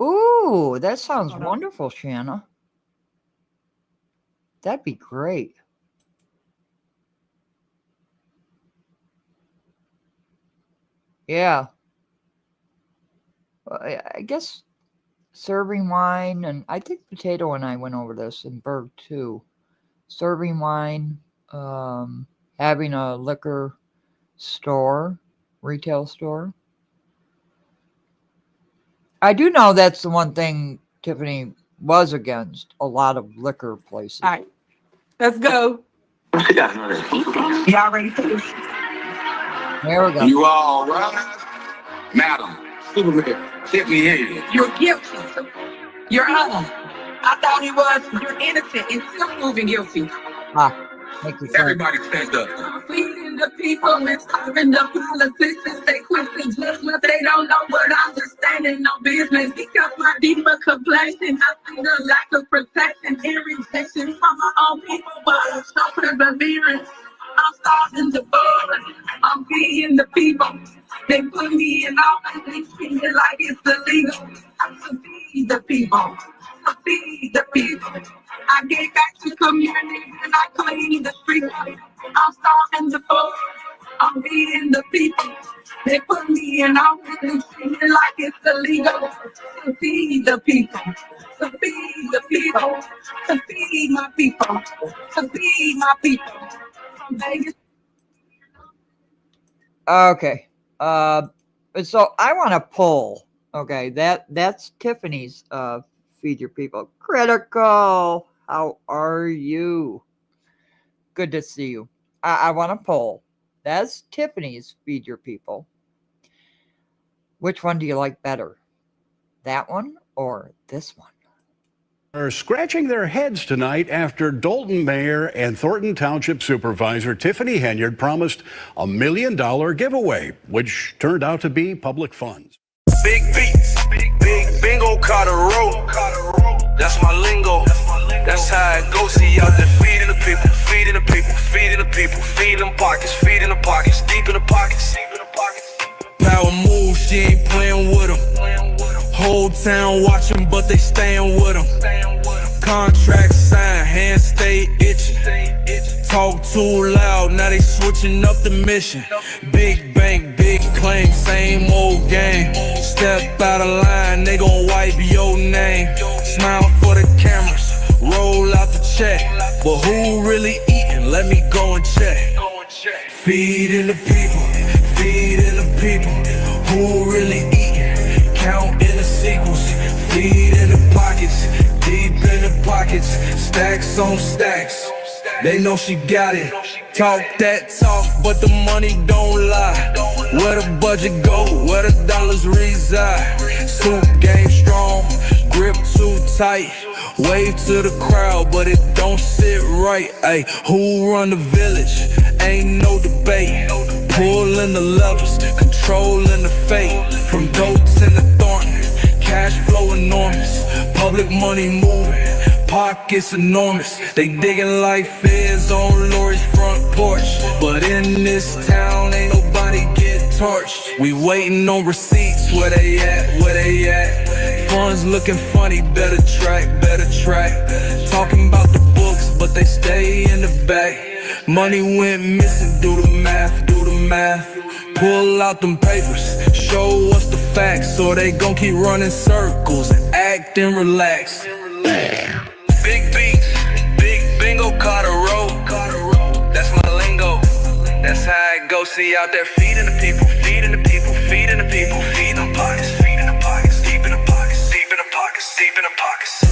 Ooh, that sounds wonderful, Shanna. That'd be great. Yeah. Well, I guess serving wine, and I think Potato and I went over this, and Berg too. Serving wine, having a liquor store, retail store. I do know that's the one thing Tiffany was against, a lot of liquor places. All right, let's go. Y'all ready for this? There we go. You all right? Madam, Superman, Tiffany Henyard. You're guilty. You're Honor. I thought he was. You're innocent and still proving guilty. Thank you. Everybody stand up. Feeding the people and starving the politicians. They quick to judge what they don't know, but I'm just standing on business because my deeper complacent. I see the lack of protection and rejection from my own people, but I'm so perseverance. I'm starving the board. I'm feeding the people. They put me in office. They treat me like it's illegal. I'm to feed the people. To feed the people. I get back to communities and I clean the streets. I'm starving the poor. I'm feeding the people. They put me in office and treat me like it's illegal. To feed the people. To feed the people. To feed my people. To feed my people. From Vegas. Okay. So I want to pull. Okay, that's Tiffany's Feed Your People. Critical. How are you? Good to see you. I want to poll. That's Tiffany's Feed Your People. Which one do you like better? That one or this one? are scratching their heads tonight after Dalton Mayor and Thornton Township Supervisor Tiffany Henyard promised a $1 million giveaway, which turned out to be public funds. Big beats, big bingo caught a roll. That's my lingo. That's how it goes. See out there feeding the people, feeding the people, feeding the people, feeding them pockets, feeding the pockets, deep in the pockets. Power move, she ain't playing with them. Whole town watching, but they staying with them. Contract signed, hands stay itching. Talk too loud, now they switching up the mission. Big bank, big claim, same old game. Step out of line, they gon' wipe your name. Smile for the cameras, roll out the check. But who really eating? Let me go and check. Feeding the people, feeding the people. Who really eating? Counting the sequels, feeding the pockets, deep in the pockets, stacks on stacks. They know she got it. Talk that talk, but the money don't lie. Where the budget go, where the dollars reside. Suit game strong, grip too tight. Wave to the crowd, but it don't sit right. Ay, who run the village? Ain't no debate. Pulling the levers, controlling the fate. From Dalton to Thornton, cash flow enormous. Public money moving, pockets enormous. They digging like feds on Lori's front porch. But in this town, ain't nobody get torched. We waiting on receipts, where they at, where they at. Funds looking funny, better track, better track. Talking about the books, but they stay in the back. Money went missing, do the math, do the math. Pull out them papers, show us the facts. Or they gon' keep running circles and act and relax. Big beats, big bingo, caught a roll. That's my lingo, that's how it goes. See out there feeding the people, feeding the people, feeding the people, feeding them pockets, feeding the pockets, deep in the pockets, deep in the pockets, deep in the pockets.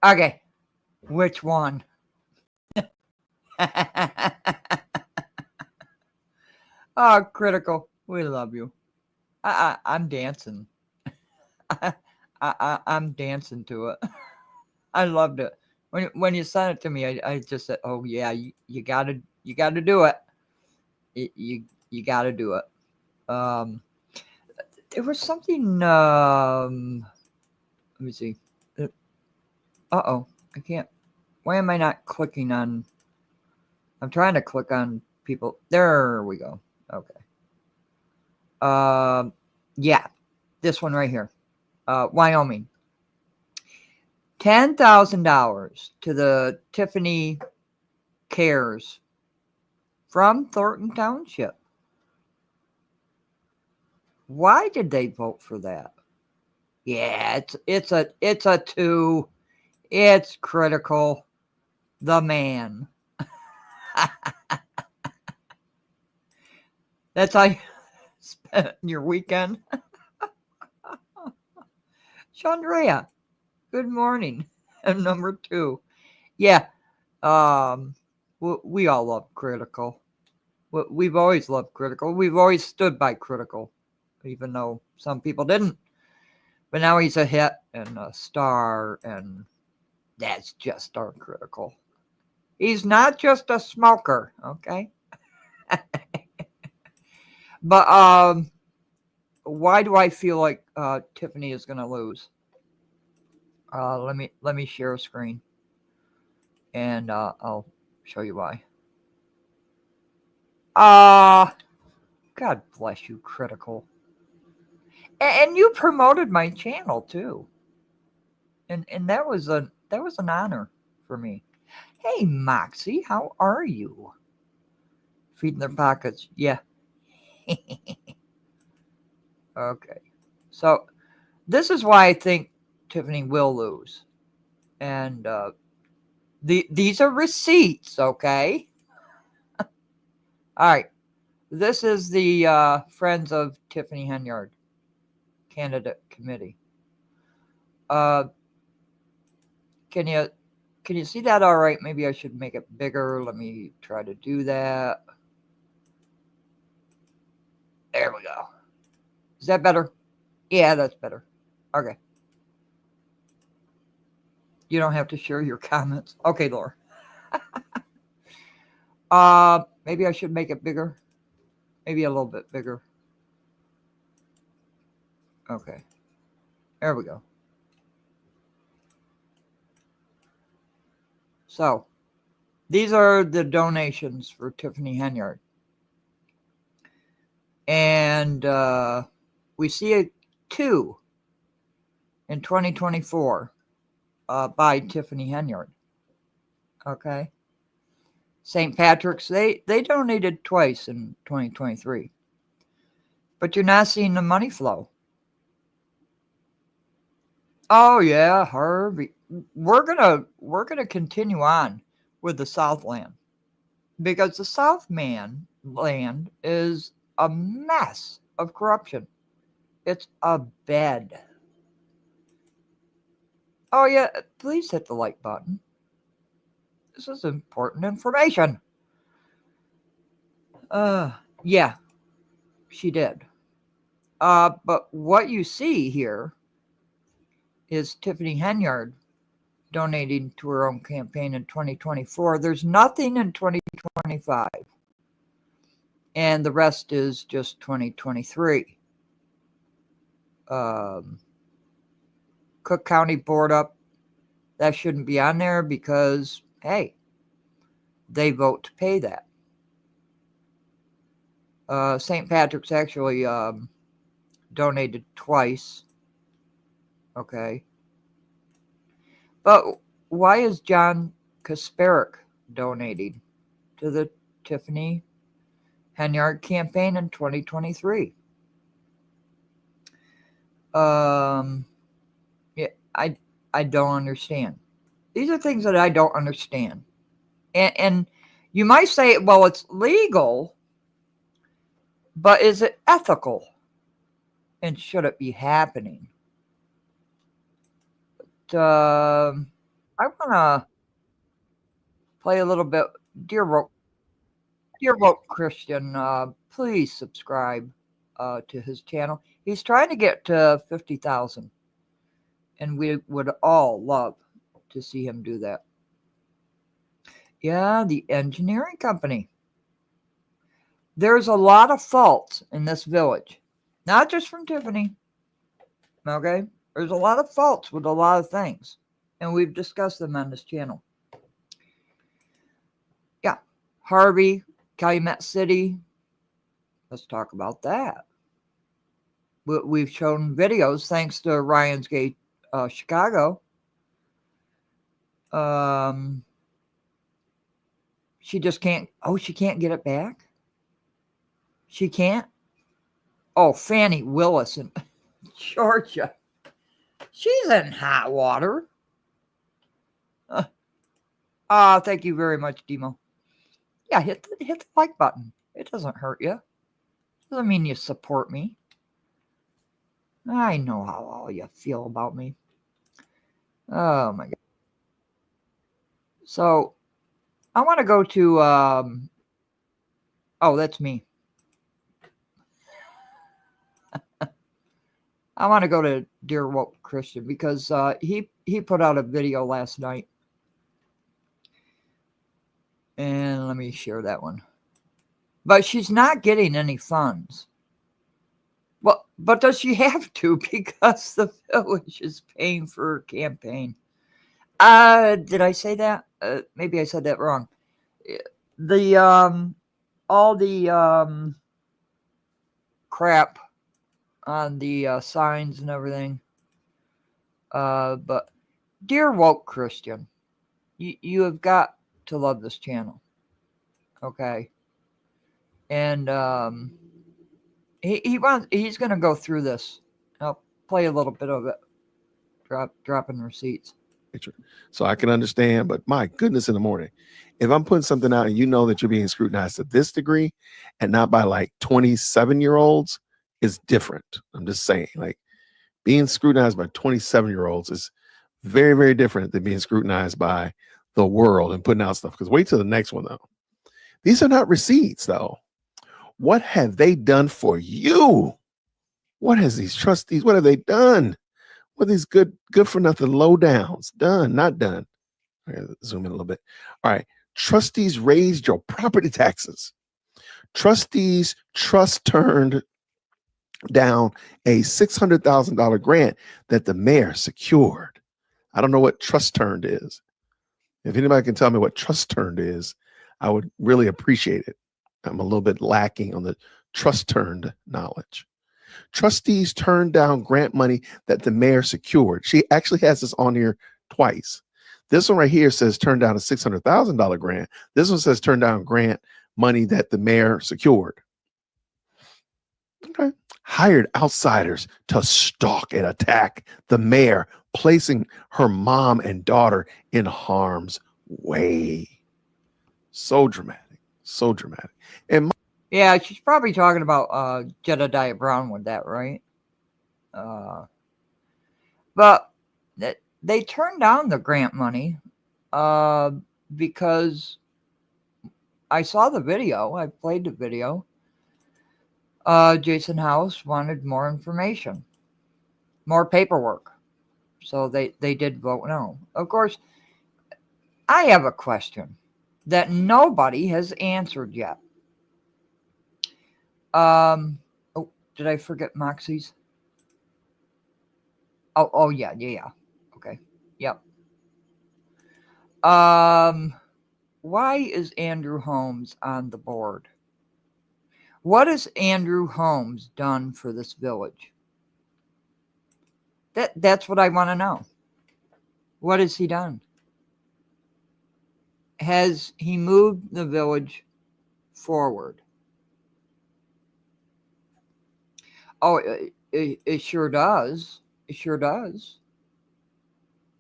Okay, which one? Oh, Critical, we love you. I'm dancing. I'm dancing to it. I loved it. When you sent it to me, I just said, "Oh yeah, you gotta do it. You gotta do it." There was something. Let me see. Uh-oh, I can't. Why am I not clicking on? I'm trying to click on people. There we go. Okay. Yeah, this one right here. Wyoming. $10,000 to the Tiffany Cares from Thornton Township. Why did they vote for that? Yeah, it's a 2. It's Critical, the man. That's how you spent your weekend. Chandrea, good morning. And number 2. Yeah, we all love Critical. We've always loved Critical. We've always stood by Critical, even though some people didn't. But now he's a hit and a star, and that's just our Critical. He's not just a smoker, okay? But why do I feel like Tiffany is going to lose? Let me share a screen, and I'll show you why. God bless you, Critical. And you promoted my channel too, and that was an honor for me. Hey, Moxie, how are you? Feeding their pockets, yeah. Okay, so this is why I think Tiffany will lose, and these are receipts, okay? All right, this is the Friends of Tiffany Henyard committee. Can you see that all right? Maybe I should make it bigger. Let me try to do that. There we go. Is that better? Yeah, that's better. Okay. You don't have to share your comments. Okay, Laura. Maybe I should make it bigger. Maybe a little bit bigger. Okay. There we go. So, these are the donations for Tiffany Henyard. And we see 2 in 2024 by Tiffany Henyard. Okay. St. Patrick's, they donated twice in 2023. But you're not seeing the money flow. Oh yeah, Harvey. We're gonna continue on with the Southland, because the Southland is a mess of corruption. It's a bed. Oh yeah, please hit the like button. This is important information. Yeah, she did. But what you see here is Tiffany Henyard donating to her own campaign in 2024. There's nothing in 2025. And the rest is just 2023. Cook County Board Up, that shouldn't be on there because, hey, they vote to pay that. St. Patrick's actually donated twice. Okay. But why is John Kasparek donating to the Tiffany Henyard campaign in 2023? Yeah, I don't understand. These are things that I don't understand. And you might say, well, it's legal, but is it ethical? And should it be happening? But, I want to play a little bit. Dear Woke Christian, please subscribe to his channel. He's trying to get to 50,000. And we would all love to see him do that. Yeah, the engineering company. There's a lot of faults in this village. Not just from Tiffany. Okay? There's a lot of faults with a lot of things. And we've discussed them on this channel. Yeah. Harvey, Calumet City. Let's talk about that. We've shown videos thanks to Ryan's Gate Chicago. She just can't. Oh, she can't get it back? She can't? Oh, Fannie Willis in Georgia. She's in hot water. Thank you very much, Demo. Yeah, hit the like button. It doesn't hurt you. Doesn't mean you support me. I know how all you feel about me. Oh my God. So I want to go to oh, that's me. I want to go to Dear Woke Christian because he put out a video last night. And let me share that one. But she's not getting any funds. Well, but does she have to? Because the village is paying for her campaign. Did I say that? Maybe I said that wrong. The all the crap on the signs and everything. But Dear Woke Christian, you have got to love this channel. Okay. And he's gonna go through this. I'll play a little bit of it. Dropping receipts. So I can understand, but my goodness, in the morning, if I'm putting something out and you know that you're being scrutinized to this degree and not by like 27-year-olds, is different. I'm just saying, like, Being scrutinized by 27-year-olds is very, very different than being scrutinized by the world and putting out stuff. Because wait till the next one, though. These are not receipts, though. What have they done for you? What has these trustees, what have they done? What are these good for nothing lowdowns? Done, not done. I gotta zoom in a little bit. All right. Trustees raised your property taxes. Trustees turned down a $600,000 grant that the mayor secured. I don't know what trust turned is. If anybody can tell me what trust turned is, I would really appreciate it. I'm a little bit lacking on the trust turned knowledge. Trustees turned down grant money that the mayor secured. She actually has this on here twice. This one right here says turn down a $600,000 grant. This one says turn down grant money that the mayor secured. Okay. Hired outsiders to stalk and attack the mayor, placing her mom and daughter in harm's way. So dramatic, so dramatic. And yeah, she's probably talking about Jedediah Brown with that, right? But they turned down the grant money because I saw the video. I played the video. Jason House wanted more information, more paperwork. So they did vote no. Of course, I have a question that nobody has answered yet. Oh, did I forget Moxie's? Oh yeah. Okay. Yep. Why is Andrew Holmes on the board? What has Andrew Holmes done for this village? That's what I want to know. What has he done? Has he moved the village forward? Oh, it sure does. It sure does.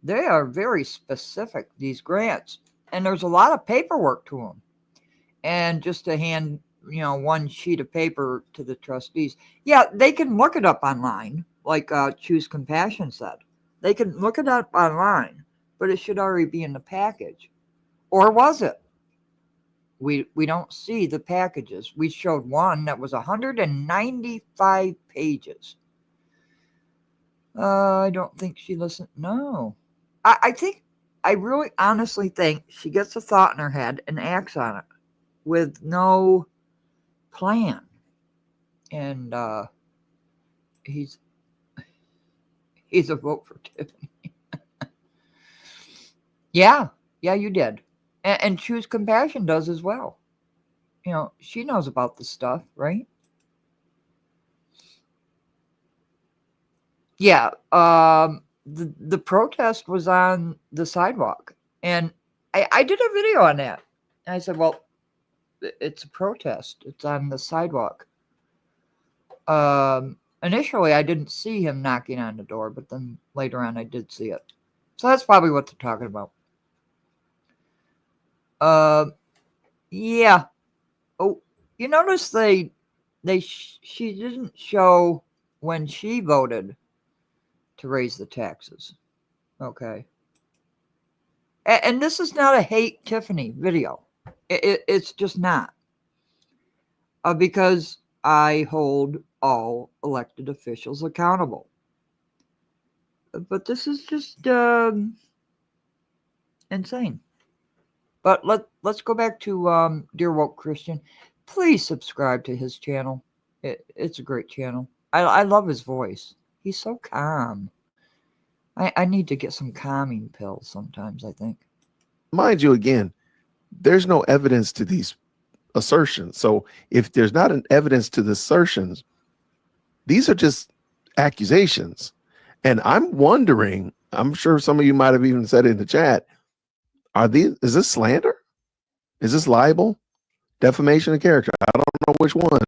They are very specific, these grants. And there's a lot of paperwork to them. And just to hand, one sheet of paper to the trustees. Yeah, they can look it up online, like Choose Compassion said. They can look it up online, but it should already be in the package. Or was it? We don't see the packages. We showed one that was 195 pages. I don't think she listened. No. I really honestly think she gets a thought in her head and acts on it with no plan. And he's a vote for Tiffany. Yeah, you did. And Choose Compassion does as well. She knows about the stuff, right? Yeah, the protest was on the sidewalk. And I did a video on that. And I said, well, it's a protest. It's on the sidewalk. Initially, I didn't see him knocking on the door, but then later on, I did see it. So that's probably what they're talking about. Yeah. Oh, you notice she didn't show when she voted to raise the taxes. Okay. And this is not a hate Tiffany video. It's just not. Because I hold all elected officials accountable. But this is just insane. But let's go back to Dear Woke Christian. Please subscribe to his channel. It's a great channel. I love his voice. He's so calm. I need to get some calming pills sometimes, I think. Mind you, again, there's no evidence to these assertions. So if there's not an evidence to the assertions, these are just accusations. And I'm wondering, I'm sure some of you might have even said it in the chat, is this slander? Is this libel? Defamation of character? I don't know which one,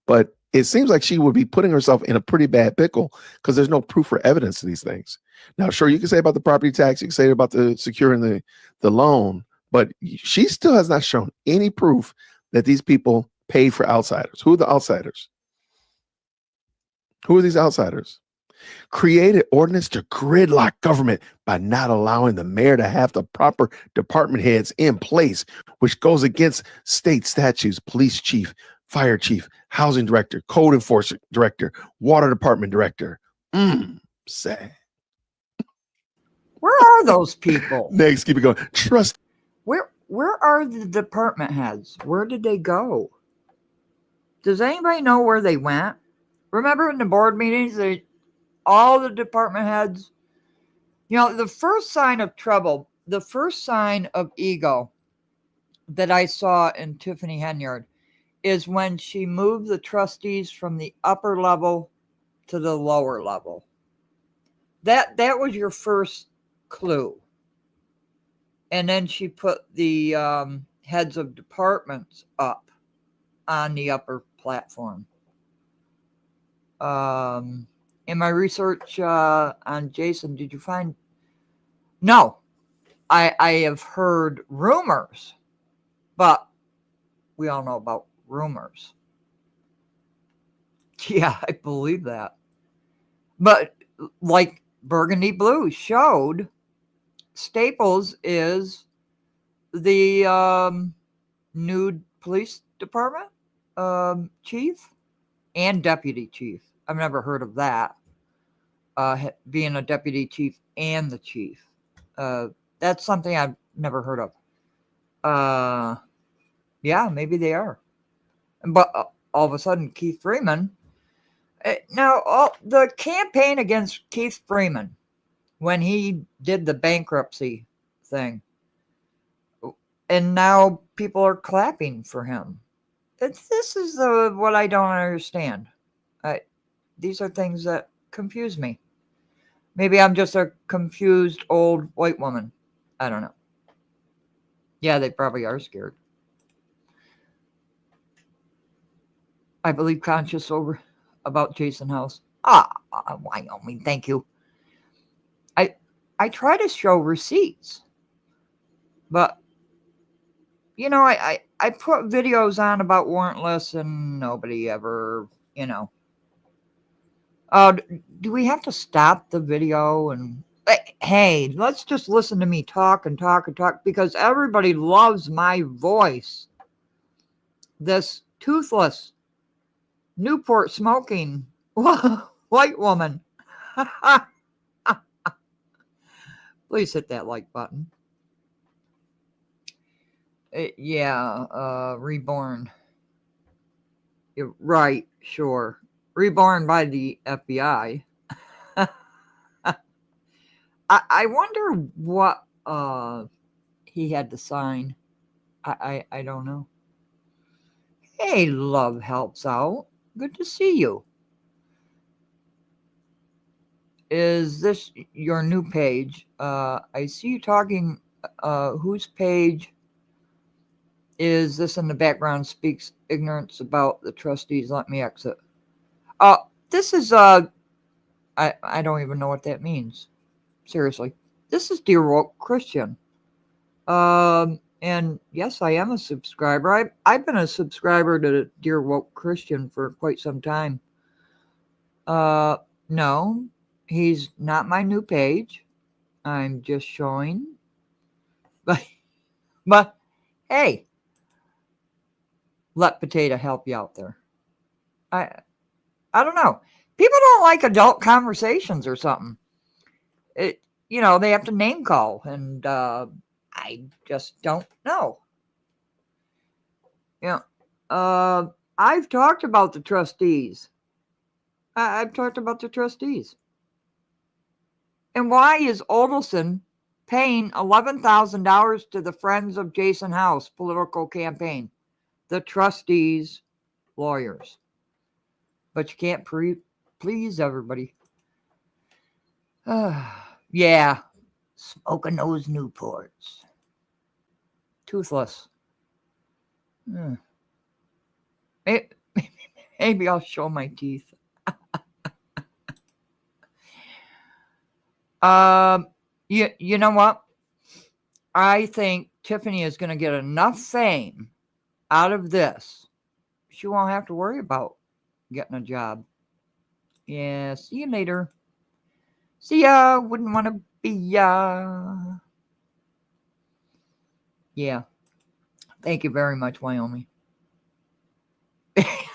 but it seems like she would be putting herself in a pretty bad pickle because there's no proof or evidence to these things. Now, sure, you can say about the property tax, you can say about the securing the loan, but she still has not shown any proof that these people paid for outsiders. Who are the outsiders? Who are these outsiders? created ordinance to gridlock government by not allowing the mayor to have the proper department heads in place, which goes against state statutes, police chief, fire chief, housing director, code enforcement director, water department director. Sad. Where are those people? Next, keep it going. Trust. Where are the department heads? Where did they go? Does anybody know where they went? Remember in the board meetings, all the department heads, the first sign of trouble, the first sign of ego that I saw in Tiffany Henyard is when she moved the trustees from the upper level to the lower level. That was your first clue. And then she put the heads of departments up on the upper platform. In my research on Jason, did you find? No, I have heard rumors, but we all know about rumors. Yeah, I believe that. But like Burgundy Blue showed, Staples is the new police department chief and deputy chief. I've never heard of that. Being a deputy chief and the chief. That's something I've never heard of. Yeah, maybe they are. But all of a sudden, Keith Freeman. Now, the campaign against Keith Freeman, when he did the bankruptcy thing, and now people are clapping for him. This is what I don't understand. These are things that confuse me. Maybe I'm just a confused old white woman. I don't know. Yeah, they probably are scared. I believe conscious over about Jason House. Wyoming, thank you. I try to show receipts, but I put videos on about warrantless and nobody ever, do we have to stop the video and hey, let's just listen to me talk and talk and talk, because everybody loves my voice. This toothless Newport smoking white woman. Please hit that like button. Reborn. You're right, sure. Reborn by the FBI. I wonder what he had to sign. I don't know. Hey, Love Helps Out. Good to see you. Is this your new page? I see you talking. Whose page is this in the background? Speaks ignorance about the trustees. Let me exit. This is I don't even know what that means. Seriously. This is Dear Woke Christian. And yes, I am a subscriber. I've been a subscriber to Dear Woke Christian for quite some time. No, he's not my new page. I'm just showing. But hey, let Potato help you out there. I don't know. People don't like adult conversations or something. They have to name call, and I just don't know. I've talked about the trustees. I've talked about the trustees. And why is Oldelson paying $11,000 to the Friends of Jason House political campaign? The trustees' lawyers. But you can't please everybody. Yeah. Smoking those Newports. Toothless. Maybe I'll show my teeth. You know what? I think Tiffany is going to get enough fame out of this. She won't have to worry about getting a job. Yeah, see you later. See ya. Wouldn't want to be ya. Yeah. Thank you very much, Wyoming.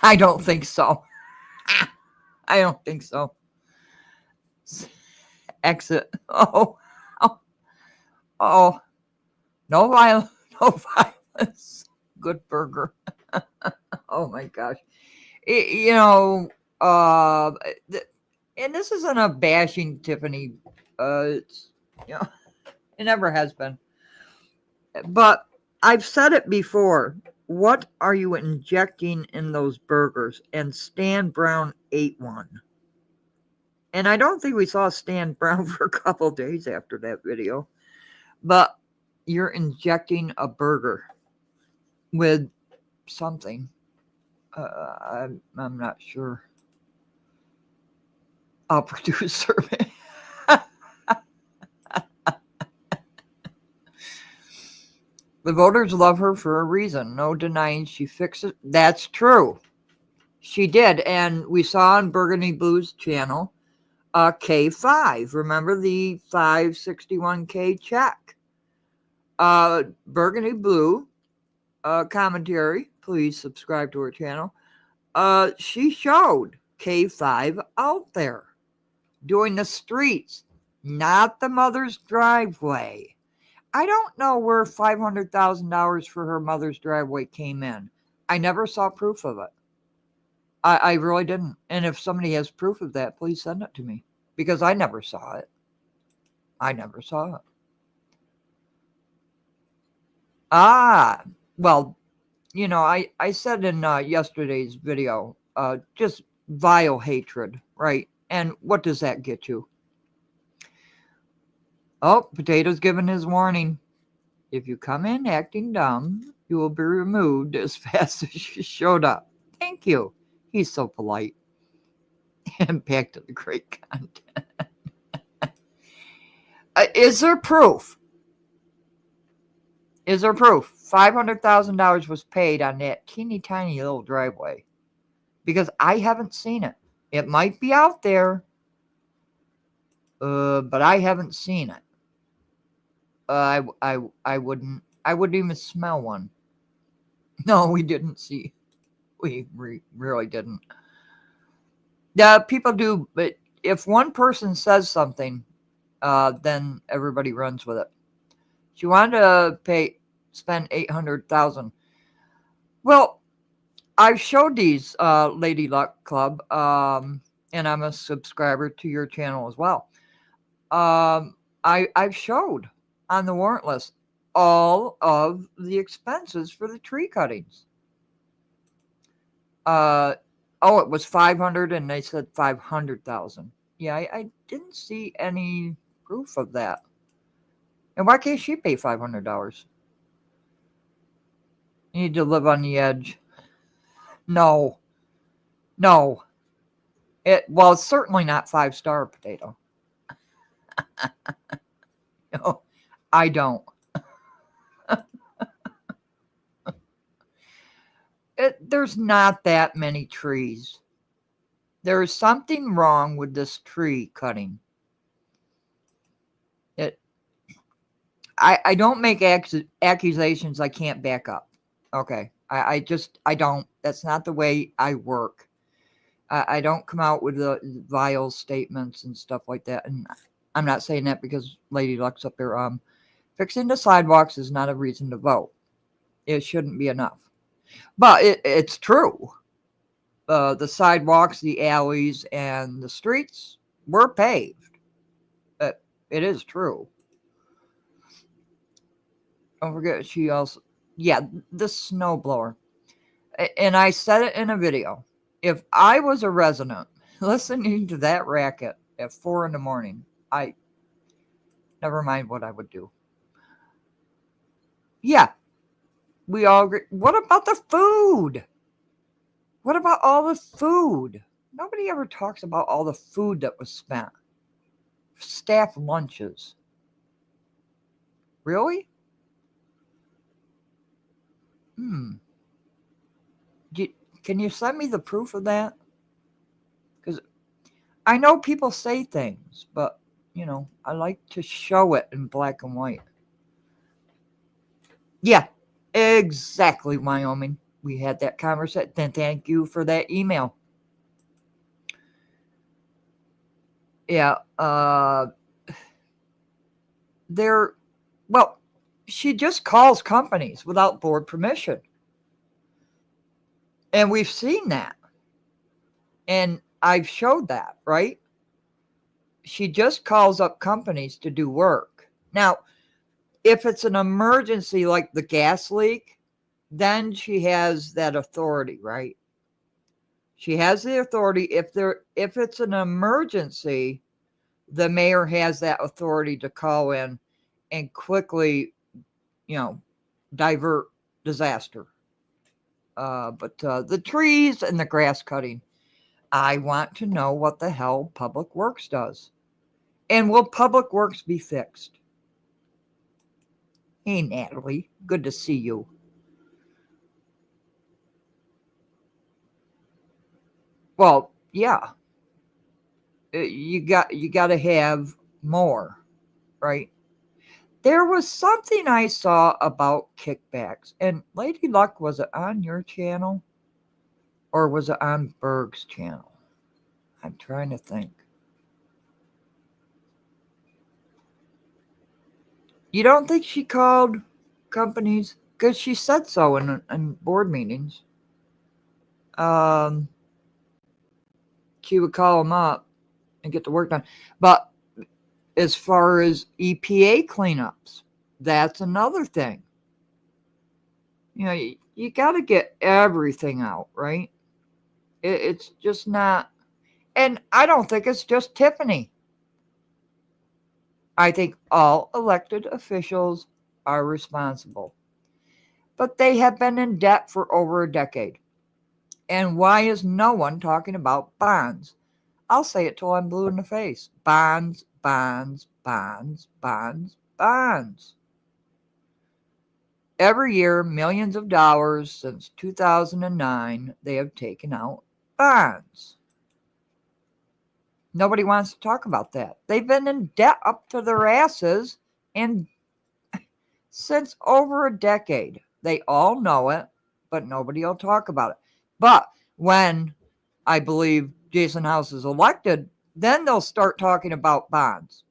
I don't think so. I don't think so. Exit. Oh. No violence. No violence. Good burger. Oh my gosh. You know, and this isn't a bashing Tiffany. It's, it never has been. But I've said it before. What are you injecting in those burgers? And Stan Brown ate one. And I don't think we saw Stan Brown for a couple days after that video. But you're injecting a burger with something. I'm not sure. I'll produce a survey. The voters love her for a reason. No denying she fixed it. That's true. She did. And we saw on Burgundy Blue's channel K5. Remember the 561K check? Burgundy Blue commentary. Please subscribe to her channel. She showed K5 out there doing the streets, not the mother's driveway. I don't know where $500,000 for her mother's driveway came in. I never saw proof of it. I really didn't. And if somebody has proof of that, please send it to me, because I never saw it. I never saw it. Well, I said in yesterday's video, just vile hatred, right? And what does that get you? Oh, Potato's given his warning. If you come in acting dumb, you will be removed as fast as you showed up. Thank you. He's so polite. And back to the great content. Is there proof? Is there proof? $500,000 was paid on that teeny tiny little driveway. Because I haven't seen it. It might be out there. But I haven't seen it. I wouldn't even smell one. No, we didn't see. We really didn't. Yeah, people do, but if one person says something, then everybody runs with it. She wanted to spend $800,000. Well, I've showed these, Lady Luck Club, and I'm a subscriber to your channel as well. I've showed on the warrant list all of the expenses for the tree cuttings. It was 500, and they said 500,000. Yeah, I didn't see any proof of that. And why can't she pay $500? You need to live on the edge. No. It's certainly not 5-star Potato. No, I don't. There's not that many trees. There is something wrong with this tree cutting. I don't make accusations I can't back up. Okay. I don't. That's not the way I work. I don't come out with the vile statements and stuff like that. And I'm not saying that because Lady Luck's up there. Fixing the sidewalks is not a reason to vote. It shouldn't be enough. But it's true. The sidewalks, the alleys, and the streets were paved. It is true. Don't forget, she also... Yeah, the snowblower. And I said it in a video. If I was a resident listening to that racket at 4 a.m, never mind what I would do. Yeah, we all agree. What about the food? What about all the food? Nobody ever talks about all the food that was spent. Staff lunches. Really? Can you send me the proof of that? Because I know people say things, but you know, I like to show it in black and white. Yeah, exactly, Wyoming. We had that conversation. Thank you for that email. Yeah, well, she just calls companies without board permission. And we've seen that. And I've showed that, right? She just calls up companies to do work. Now, if it's an emergency like the gas leak, then she has that authority, right? She has the authority. If it's an emergency, the mayor has that authority to call in and quickly, you know, divert disaster. But the trees and the grass cutting, I want to know what the hell Public Works does. And will Public Works be fixed? Hey, Natalie, good to see you. Well, yeah. You got to have more, right? There was something I saw about kickbacks. And Lady Luck, was it on your channel? Or was it on Berg's channel? I'm trying to think. You don't think she called companies? Because she said so in board meetings. She would call them up and get the work done. But as far as EPA cleanups, that's another thing. You know, you got to get everything out, right? It's just not. And I don't think it's just Tiffany. I think all elected officials are responsible. But they have been in debt for over a decade. And why is no one talking about bonds? I'll say it till I'm blue in the face. Bonds, bonds, bonds, bonds, bonds. Every year, millions of dollars since 2009, they have taken out bonds. Nobody wants to talk about that. They've been in debt up to their asses and since over a decade. They all know it, but nobody will talk about it. But when I believe Jason House is elected, then they'll start talking about bonds.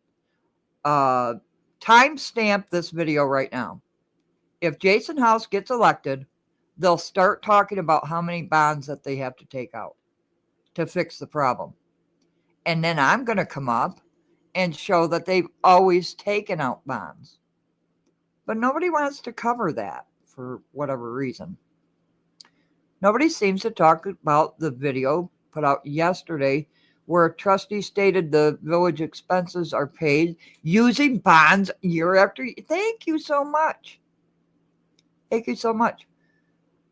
Timestamp this video right now. If Jason House gets elected, they'll start talking about how many bonds that they have to take out to fix the problem. And then I'm going to come up and show that they've always taken out bonds. But nobody wants to cover that for whatever reason. Nobody seems to talk about the video put out yesterday where a trustee stated the village expenses are paid using bonds year after year. Thank you so much. Thank you so much.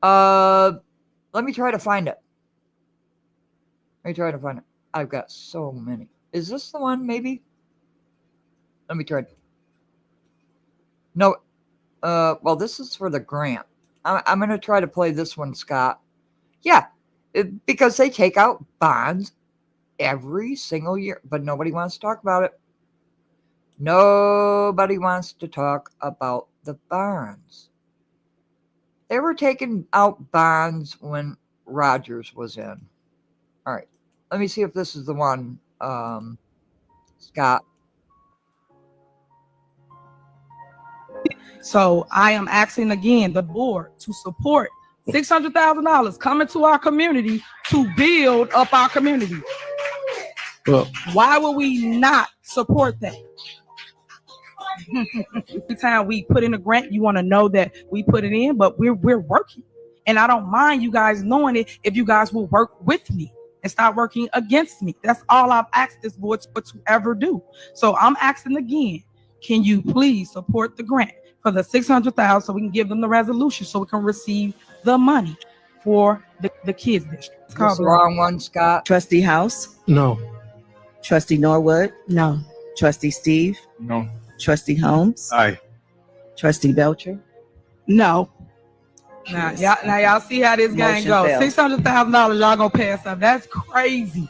Let me try to find it. I've got so many. Is this the one, maybe? Let me try. No. Well, this is for the grant. I'm going to try to play this one, Scott. Yeah, because they take out bonds every single year, but nobody wants to talk about it. Nobody wants to talk about the bonds. They were taking out bonds when Rogers was in. All right, let me see if this is the one, Scott. So I am asking again the board to support $600,000 coming to our community to build up our community. Well, why would we not support that? Every time we put in a grant, you want to know that we put it in, but we're working. And I don't mind you guys knowing it if you guys will work with me and start working against me. That's all I've asked this board to ever do. So I'm asking again, can you please support the grant for the $600,000 so we can give them the resolution so we can receive the money for the kids district? It's the wrong one, Scott. Trustee House? no. Trustee Norwood? No. Trustee Steve? No. Trustee Holmes? Aye. Trustee Belcher? No. Now y'all see how this game Motion goes. failed. $600,000 y'all gonna pass up. That's crazy.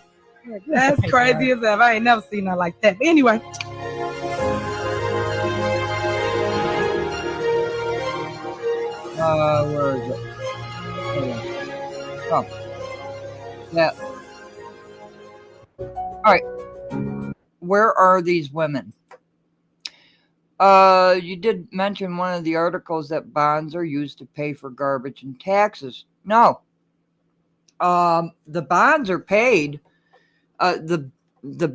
That's crazy as hell. I ain't never seen nothing like that. But anyway, Where is it? Oh, yeah. All right. Where are these women? You did mention one of the articles that bonds are used to pay for garbage and taxes. No. The bonds are paid. The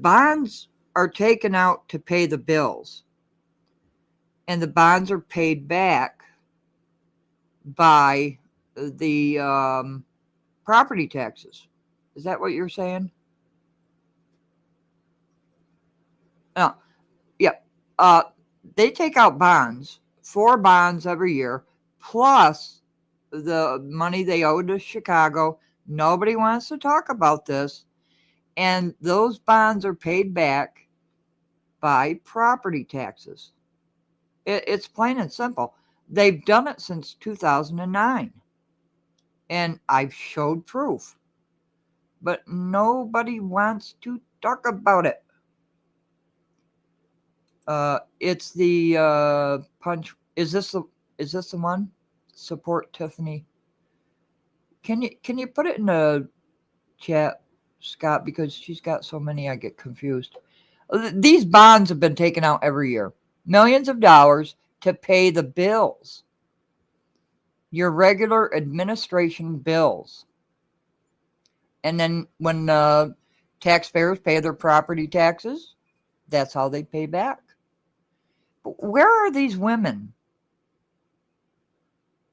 bonds are taken out to pay the bills, and the bonds are paid back by the property taxes. Is that what you're saying? No. Yep. They take out bonds, 4 bonds every year, plus the money they owe to Chicago. Nobody wants to talk about this. And those bonds are paid back by property taxes. It's plain and simple. They've done it since 2009. And I've showed proof. But nobody wants to talk about it. It's the punch. Is this the one? Support Tiffany. Can you put it in the chat, Scott? Because she's got so many, I get confused. These bonds have been taken out every year, millions of dollars to pay the bills, your regular administration bills, and then when taxpayers pay their property taxes, that's how they pay back. But where are these women?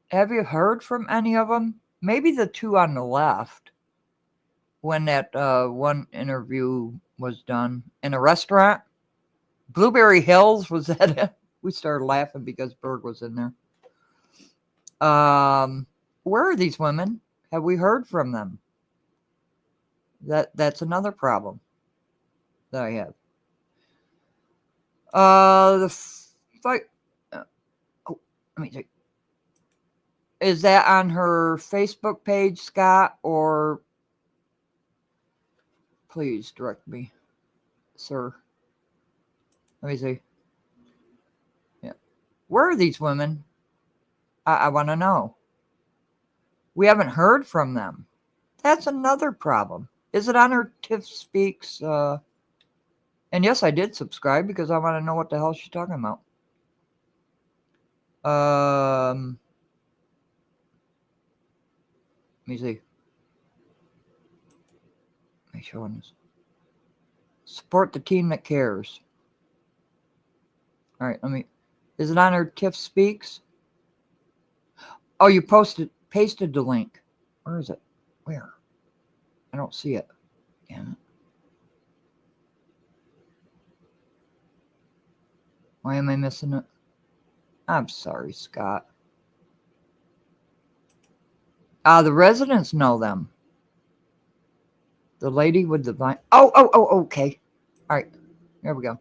Have you heard from any of them? Maybe the 2 on the left when that one interview was done in a restaurant. Blueberry Hills, was that it? We started laughing because Berg was in there. Where are these women? Have we heard from them? That's another problem that I have. The fight. Let me see. Is that on her Facebook page, Scott? Or please direct me, sir. Let me see. Yeah. Where are these women? I want to know. We haven't heard from them. That's another problem. Is it on her Tiff Speaks? And yes, I did subscribe because I want to know what the hell she's talking about. Let me see. Make sure on this. Support the team that cares. All right, is it on her Tiff Speaks? Oh, you pasted the link. Where is it? Where? I don't see it. Damn it. Why am I missing it? I'm sorry, Scott. The residents know them. The lady with the vine. Oh, okay. All right. Here we go.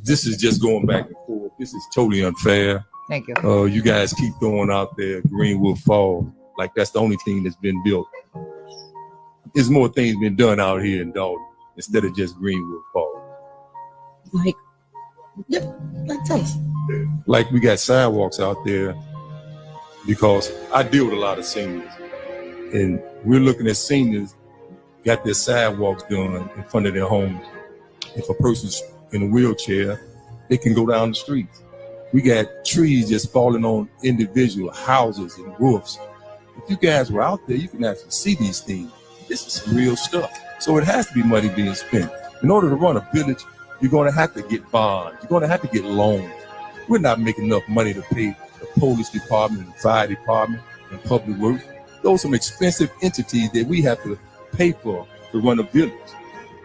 This is just going back and forth. This is totally unfair. Thank you. You guys keep throwing out there Greenwood Falls like that's the only thing that's been built. There's more things been done out here in Dalton instead of just Greenwood Falls. Like this. Like we got sidewalks out there because I deal with a lot of seniors, and we're looking at seniors got their sidewalks done in front of their homes. If a person's in a wheelchair, they can go down the streets. We got trees just falling on individual houses and roofs. If you guys were out there, you can actually see these things. This is real stuff. So it has to be money being spent. In order to run a village, you're going to have to get bonds. You're going to have to get loans. We're not making enough money to pay the police department and fire department and public works. Those are some expensive entities that we have to pay for to run a village.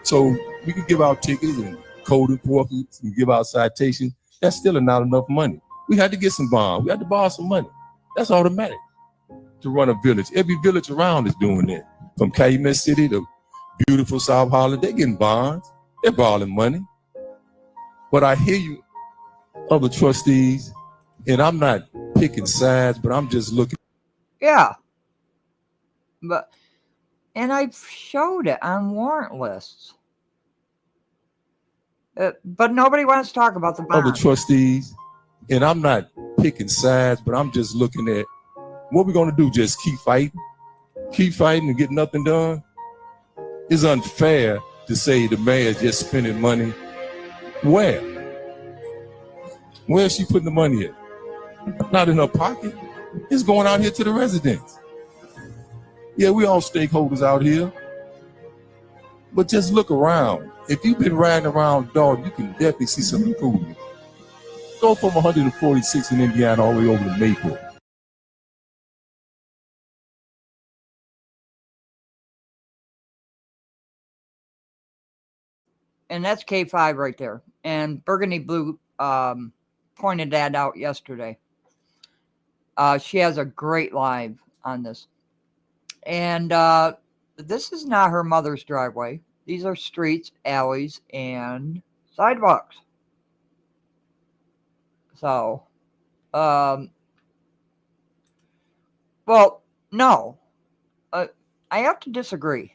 So we can give out tickets and code enforcement and give out citations. That's still not enough money. We had to get some bonds. We had to borrow some money. That's automatic to run a village. Every village around is doing that. From Calumet City to beautiful South Holland, they're getting bonds. They're borrowing money. But I hear you, other trustees, and I'm not picking sides, but I'm just looking. Yeah. And I showed it on warrant lists. But nobody wants to talk about the bond. Other trustees, and I'm not picking picking sides, but I'm just looking at what we're going to do. Just keep fighting and get nothing done. It's unfair to say the mayor's just spending money. Where is she putting the money at? Not in her pocket. It's going out here to the residents. Yeah, we all stakeholders out here. But just look around. If you've been riding around Dalton, you can definitely see some improvement. Go from 146 in Indiana all the way over to Maple. And that's K5 right there. And Burgundy Blue pointed that out yesterday. She has a great live on this. And this is not her mother's driveway. These are streets, alleys, and sidewalks. So, well, no. I have to disagree.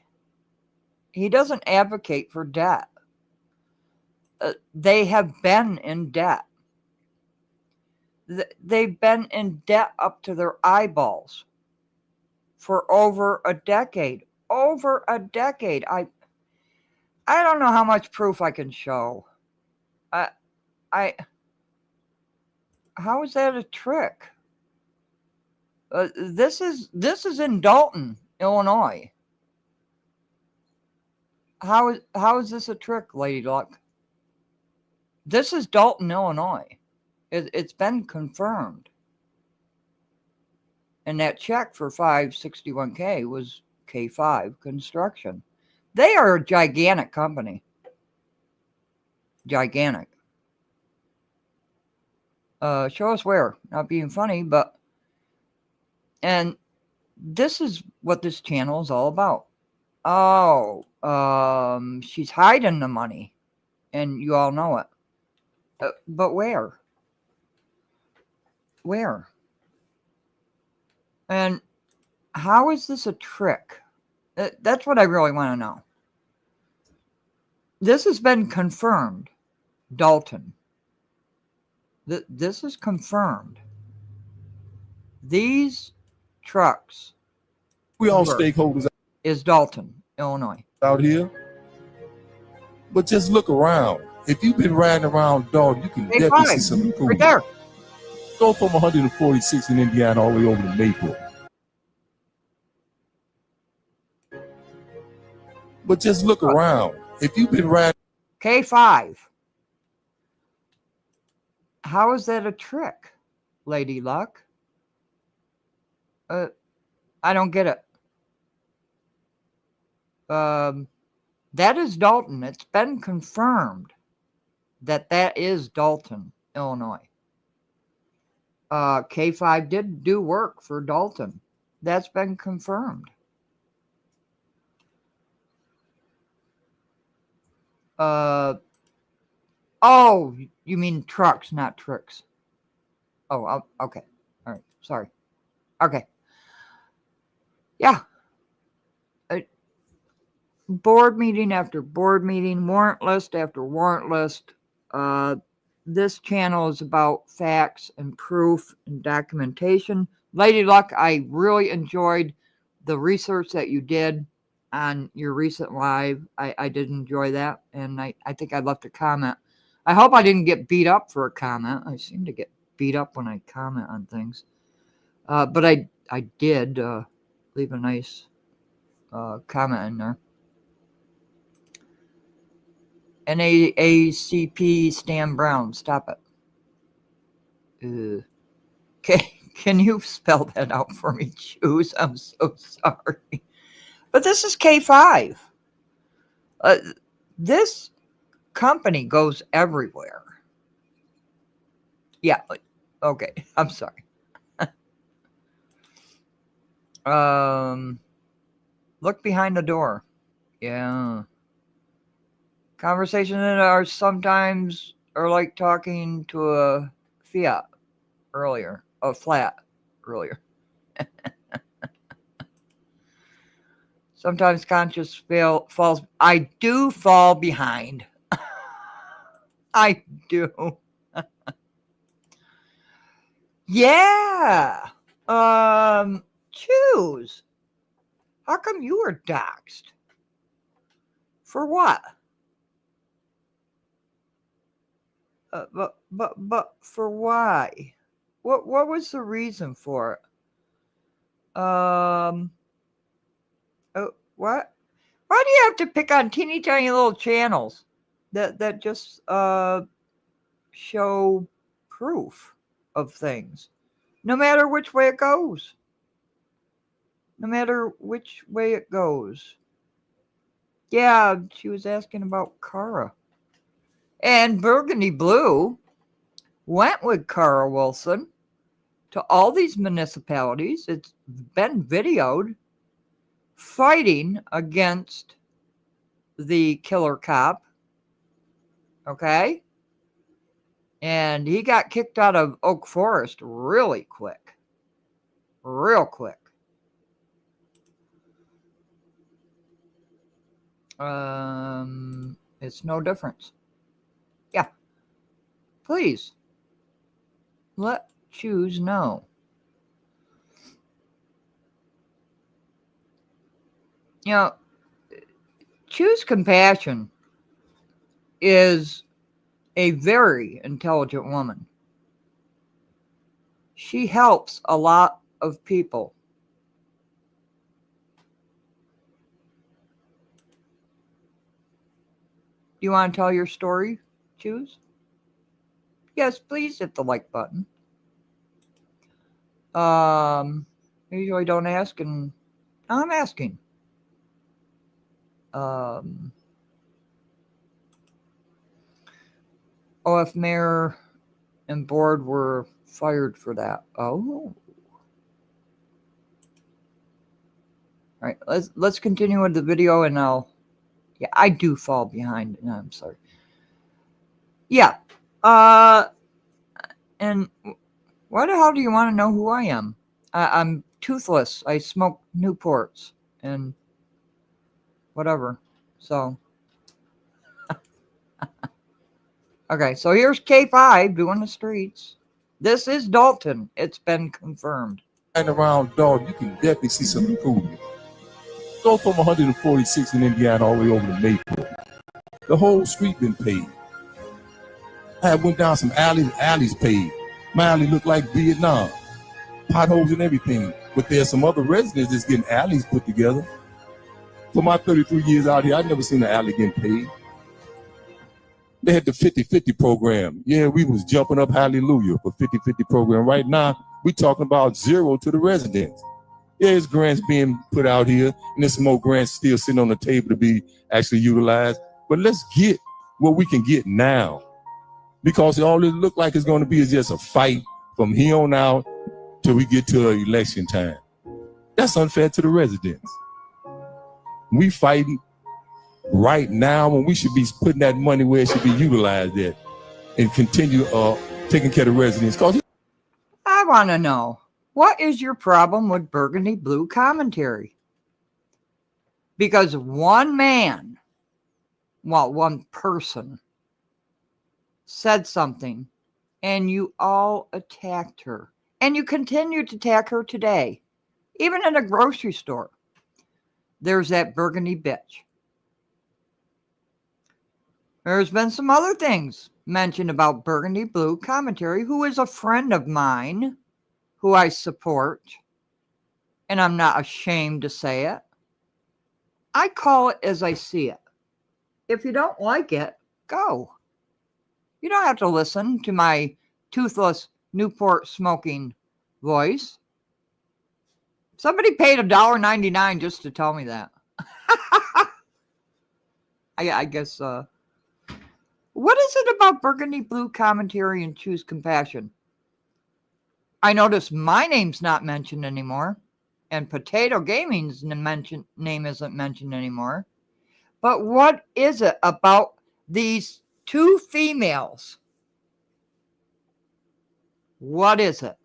He doesn't advocate for debt. They have been in debt. They've been in debt up to their eyeballs for over a decade. Over a decade. I don't know how much proof I can show. How is that a trick? This is in Dalton, Illinois. How is this a trick, Lady Luck? This is Dalton, Illinois. It's been confirmed. And that check for $561K was K5 Construction. They are a gigantic company. Gigantic. Show us where. Not being funny, but... And this is what this channel is all about. Oh, she's hiding the money. And you all know it. But where? Where? And how is this a trick? That's what I really want to know. This has been confirmed. Dalton. This is confirmed. These trucks. We all stakeholders is Dalton, Illinois. Out here. But just look around. If you've been riding around Dalton, you can definitely see some improvement. Right there. Go from 146 in Indiana all the way over to Maple. But just look around. If you've been riding K5. How is that a trick, Lady Luck? I don't get it. That is Dalton. It's been confirmed that is Dalton, Illinois. K5 did do work for Dalton. That's been confirmed. Oh, you mean trucks, not tricks. Oh, okay. All right. Sorry. Okay. Yeah. Board meeting after board meeting, warrant list after warrant list. This channel is about facts and proof and documentation. Lady Luck, I really enjoyed the research that you did on your recent live. I did enjoy that, and I think I left a comment. I hope I didn't get beat up for a comment. I seem to get beat up when I comment on things. But I did leave a nice comment in there. NAACP Stan Brown, stop it. Can you spell that out for me, Choose? I'm so sorry. But this is K5. This company goes everywhere. Yeah, okay, I'm sorry. Look behind the door. Yeah. Conversations are sometimes like talking to a flat earlier. Sometimes conscious falls. I do fall behind. I do. Yeah. Choose. How come you were doxxed? For what? But for why? What was the reason for it? Oh, what? Why do you have to pick on teeny tiny little channels that just show proof of things, no matter which way it goes? No matter which way it goes. Yeah, she was asking about Cara. And Burgundy Blue went with Cara Wilson to all these municipalities. It's been videoed fighting against the killer cop. Okay? And he got kicked out of Oak Forest really quick. Real quick. It's no difference. Yeah. Please. Let Choose know. You know, Choose Compassion is a very intelligent woman. She helps a lot of people. Do you want to tell your story, Choose? Yes, please hit the like button. Usually don't ask, and I'm asking. If mayor and board were fired for that. Oh. All right, let's continue with the video, and I do fall behind. No, I'm sorry. Yeah. And why the hell do you want to know who I am? I'm toothless. I smoke Newports and whatever. So. Okay, so here's K5 doing the streets. This is Dalton. It's been confirmed. And around dog, you can definitely see some improvement. Go from 146 in Indiana all the way over to Maple. The whole street been paved. I went down some alleys paved. My alley looked like Vietnam. Potholes and everything. But there's some other residents that's getting alleys put together. For my 33 years out here, I've never seen an alley getting paved. They had the 50-50 program. Yeah, we was jumping up hallelujah for 50-50 program. Right now, we talking about zero to the residents. Yeah, there's grants being put out here, and there's some more grants still sitting on the table to be actually utilized. But let's get what we can get now. Because all it look like it's going to be is just a fight from here on out till we get to election time. That's unfair to the residents. We fighting right now when we should be putting that money where it should be utilized at and continue taking care of the residents. I want to know, what is your problem with Burgundy Blue commentary? Because one person said something and you all attacked her. And you continue to attack her today. Even in a grocery store, there's that Burgundy bitch. There's been some other things mentioned about Burgundy Blue commentary, who is a friend of mine, who I support, and I'm not ashamed to say it. I call it as I see it. If you don't like it, go. You don't have to listen to my toothless Newport smoking voice. Somebody paid $1.99 just to tell me that. I guess... What is it about Burgundy Blue commentary and Choose Compassion? I notice my name's not mentioned anymore, and Potato Gaming's name isn't mentioned anymore. But what is it about these two females? What is it?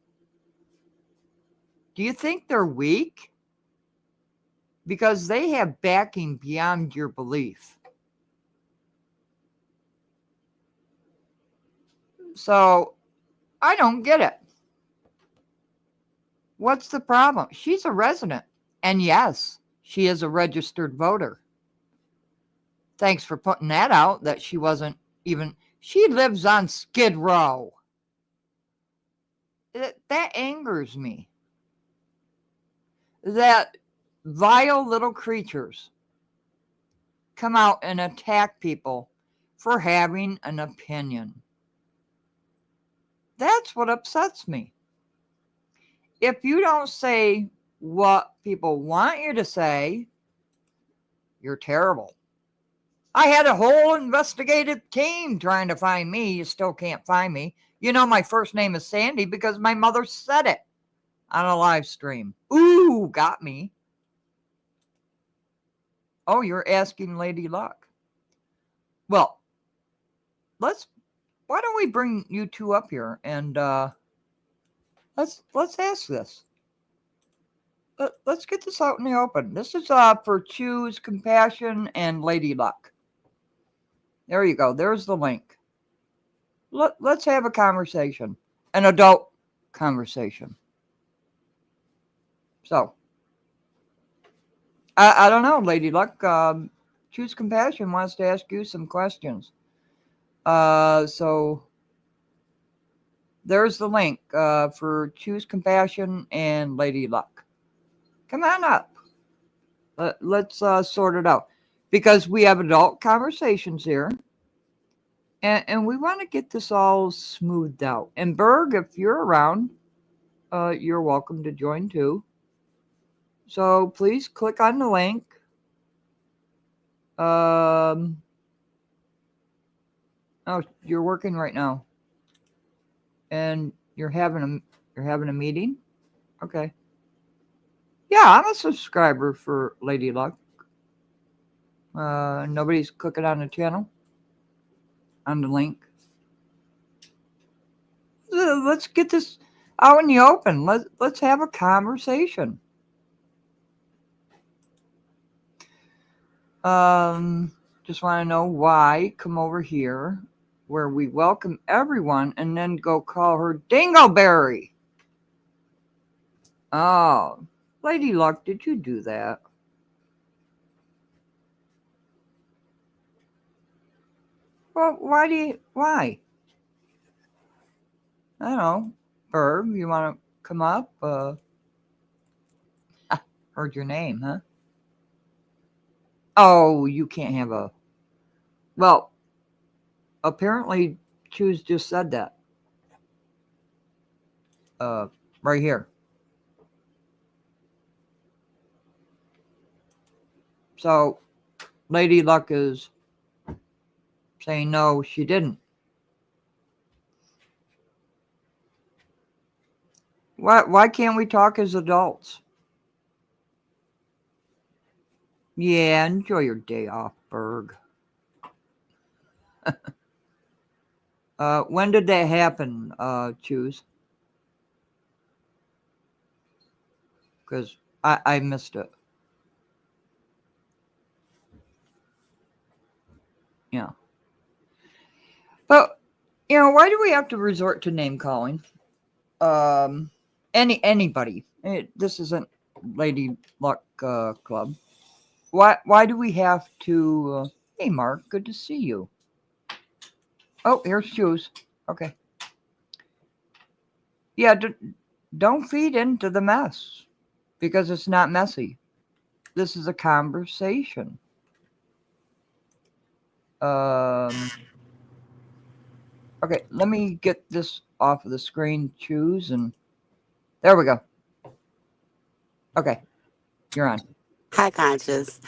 Do you think they're weak? Because they have backing beyond your belief. So, I don't get it. What's the problem? She's a resident. And yes, she is a registered voter. Thanks for putting that out, that she wasn't even, she lives on Skid Row. That angers me. That vile little creatures come out and attack people for having an opinion. That's what upsets me. If you don't say what people want you to say, you're terrible. I had a whole investigative team trying to find me. You still can't find me. You know, my first name is Sandy because my mother said it on a live stream. Ooh, got me. Oh, you're asking Lady Luck. Well, why don't we bring you two up here and let's ask this. Let's get this out in the open. This is for Choose Compassion and Lady Luck. There you go. There's the link. Let's have a conversation, an adult conversation. So, I don't know, Lady Luck. Choose Compassion wants to ask you some questions. So there's the link for Choose Compassion and Lady Luck. Come on up. Let's sort it out, because we have adult conversations here, and we want to get this all smoothed out. And Berg, if you're around, you're welcome to join too. So please click on the link. Oh, you're working right now, and you're having a meeting. Okay. Yeah, I'm a subscriber for Lady Luck. Nobody's clicking on the channel, on the link. Let's get this out in the open. Let's have a conversation. Just want to know why. Come over here where we welcome everyone and then go call her Dingleberry. Oh, Lady Luck, did you do that? Well, why? I don't know. Herb, you want to come up? Heard your name, huh? Oh, you can't have a... Well, apparently Choose just said that. Right here. So, Lady Luck is saying no, she didn't. Why can't we talk as adults? Yeah, enjoy your day off, Berg. When did that happen, Choose? Because I missed it. Yeah. But, why do we have to resort to name calling? Anybody. This isn't Lady Luck Club. Why do we have to... hey, Mark, good to see you. Oh, here's Choose. Okay. Yeah, don't feed into the mess, because it's not messy. This is a conversation. Okay, let me get this off of the screen, Choose, and there we go. Okay, you're on. Hi, Conscious.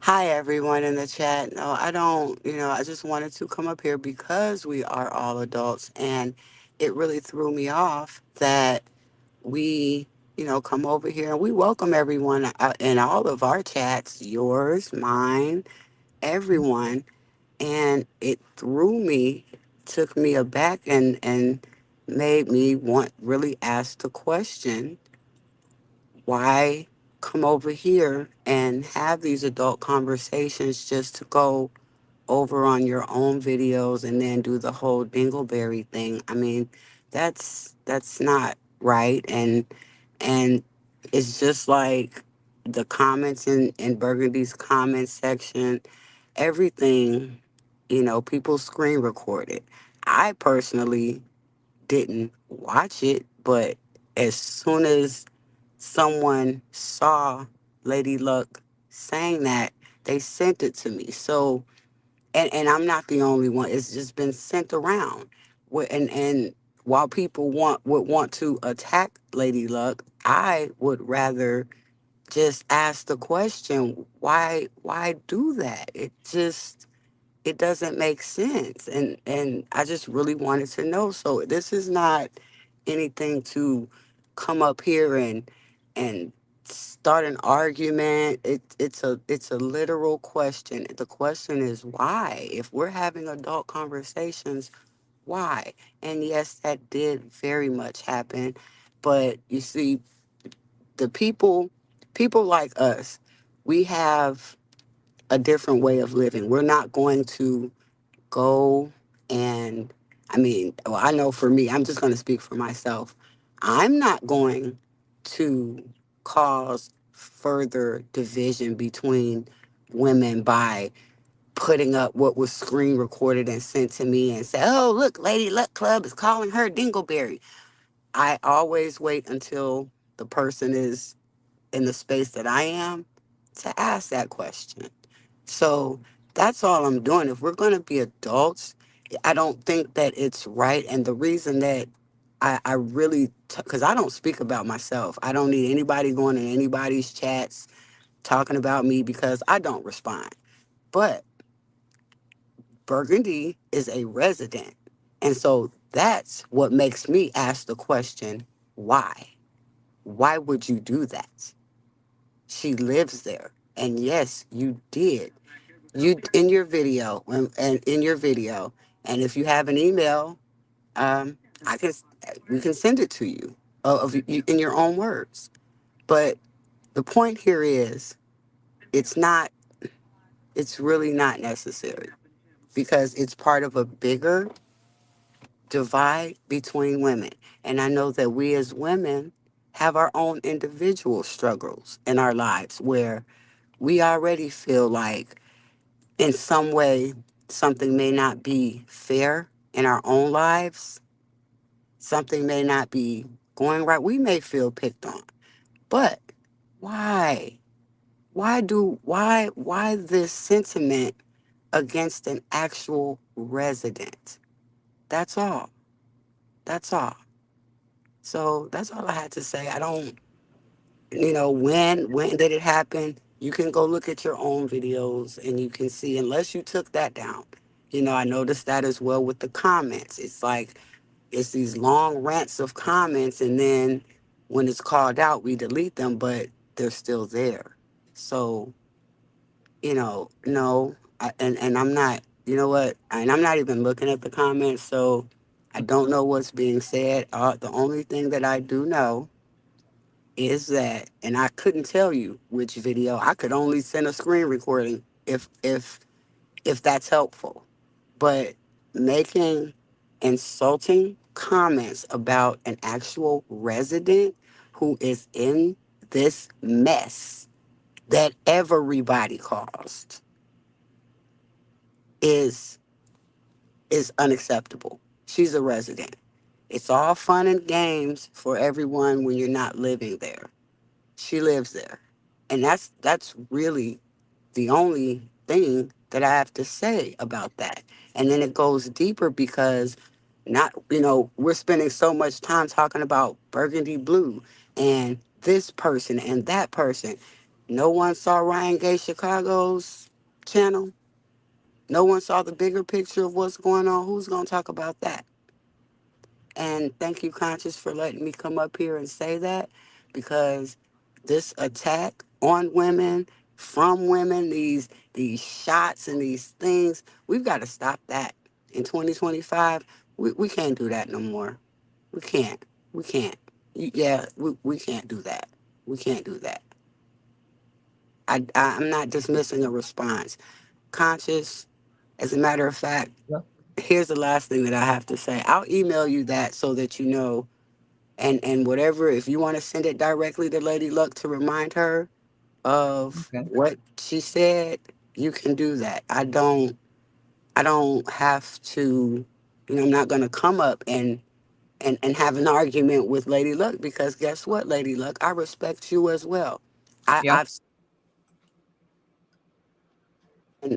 Hi, everyone in the chat. No, I don't, I just wanted to come up here because we are all adults, and it really threw me off that we, come over here and we welcome everyone in all of our chats, yours, mine, everyone. And it threw me, took me aback, and made me really ask the question, why come over here and have these adult conversations just to go over on your own videos and then do the whole dingleberry thing? I mean, that's not right. And And it's just like the comments in Burgundy's comment section, everything, people screen record it. I personally didn't watch it, but as soon as someone saw Lady Luck saying that, they sent it to me. So, and I'm not the only one. It's just been sent around. And while people would want to attack Lady Luck, I would rather just ask the question, why do that? It doesn't make sense. And I just really wanted to know. So this is not anything to come up here and start an argument. It's a literal question. The question is why? If we're having adult conversations, why? And yes, that did very much happen. But you see, the people like us, we have a different way of living. We're not going to go and, I mean, well, I know for me, I'm just going to speak for myself. I'm not going to cause further division between women by putting up what was screen recorded and sent to me and say, oh, look, Lady Luck Club is calling her Dingleberry. I always wait until the person is in the space that I am to ask that question. So that's all I'm doing. If we're going to be adults, I don't think that it's right. And the reason that I really, because I don't speak about myself, I don't need anybody going in anybody's chats talking about me because I don't respond. But Burgundy is a resident. And so that's what makes me ask the question, why? Why would you do that? She lives there. And yes, you did. You in your video and in your video. And if you have an email, um, I can we can send it to you in your own words. But the point here is it's not it's really not necessary because it's part of a bigger divide between women. And I know that we as women have our own individual struggles in our lives where we already feel like in some way something may not be fair in our own lives. Something may not be going right. We may feel picked on. But why? Why this sentiment against an actual resident? That's all. That's all. So that's all I had to say. I don't, when did it happen? You can go look at your own videos and you can see, unless you took that down. I noticed that as well with the comments. It's like, it's these long rants of comments, and then when it's called out, we delete them, but they're still there. So, no, and I'm not, you know what? And I'm not even looking at the comments, so I don't know what's being said. The only thing that I do know is that, and I couldn't tell you which video. I could only send a screen recording if that's helpful. But making insulting comments about an actual resident who is in this mess that everybody caused is unacceptable. She's a resident. It's all fun and games for everyone when you're not living there. She lives there. And that's really the only thing that I have to say about that. And then it goes deeper because we're spending so much time talking about Burgundy Blue and this person and that person. No one saw Ryan Gay Chicago's channel. No one saw the bigger picture of what's going on. Who's going to talk about that? And thank you, Conscious, for letting me come up here and say that, because this attack on women, from women, these shots and these things, we've got to stop that. In 2025, we can't do that no more. We can't. We can't. Yeah, we can't do that. We can't do that. I'm not dismissing a response. Conscious, as a matter of fact, Yeah. here's the last thing that I have to say. I'll email you that so that you know And whatever, if you want to send it directly to Lady Luck to remind her of Okay. what she said, you can do that. I don't have to, I'm not gonna come up and have an argument with Lady Luck, because guess what, Lady Luck? I respect you as well. I, Yeah. I've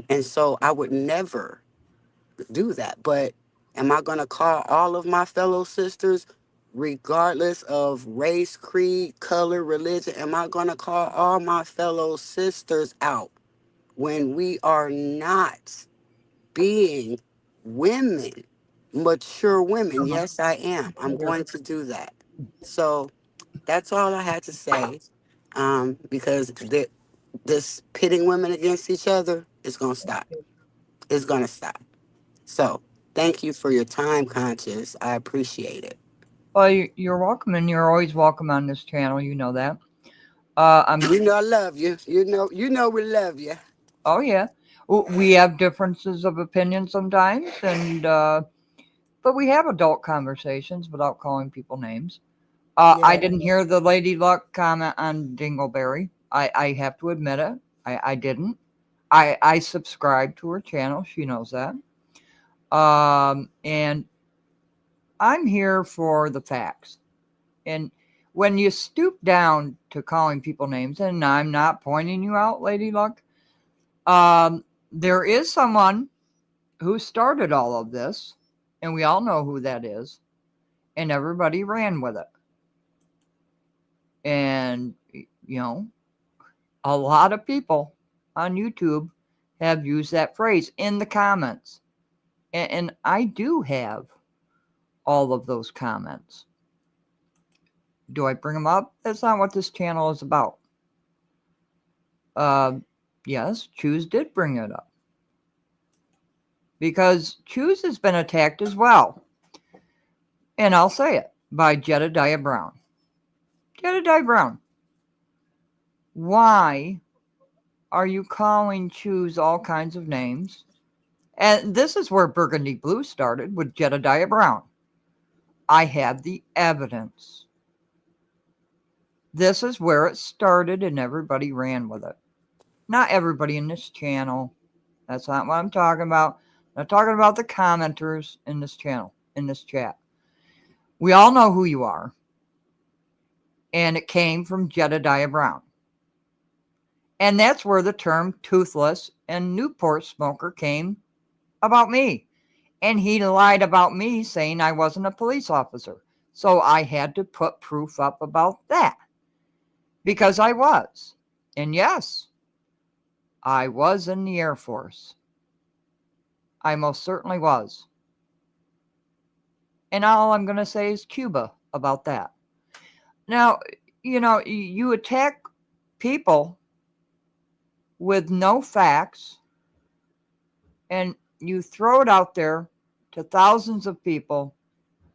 and so I would never do that. But am I gonna call all of my fellow sisters, regardless of race, creed, color, religion? Am I gonna call all my fellow sisters out when we are not being women, mature women? Uh-huh. Yes, I am. I'm Here. going to do that. So that's all I had to say. Because this pitting women against each other is gonna stop. It's gonna stop. So thank you for your time, Conscious. I appreciate it. Well, you're welcome, and you're always welcome on this channel. You know that. I'm. You know I love you. You know we love you. Oh yeah. We have differences of opinion sometimes, and but we have adult conversations without calling people names. I Yeah. didn't hear the Lady Luck comment on Dingleberry. I have to admit it. I didn't. I subscribe to her channel. She knows that. And I'm here for the facts. And when you stoop down to calling people names, and I'm not pointing you out, Lady Luck, there is someone who started all of this, and we all know who that is, and everybody ran with it. And, a lot of people on YouTube have used that phrase in the comments. And I do have all of those comments. Do I bring them up? That's not what this channel is about. Yes, Choose did bring it up. Because Choose has been attacked as well. And I'll say it, by Jedediah Brown. Jedediah Brown, why are you calling Choose all kinds of names? And this is where Burgundy Blue started, with Jedediah Brown. I have the evidence. This is where it started, and everybody ran with it. Not everybody in this channel. That's not what I'm talking about. I'm not talking about the commenters in this channel, in this chat. We all know who you are. And it came from Jedediah Brown. And that's where the term toothless and Newport smoker came about me. And he lied about me, saying I wasn't a police officer. So I had to put proof up about that. Because I was. And yes, I was in the Air Force. I most certainly was. And all I'm going to say is Cuba about that. Now, you attack people with no facts, and you throw it out there to thousands of people,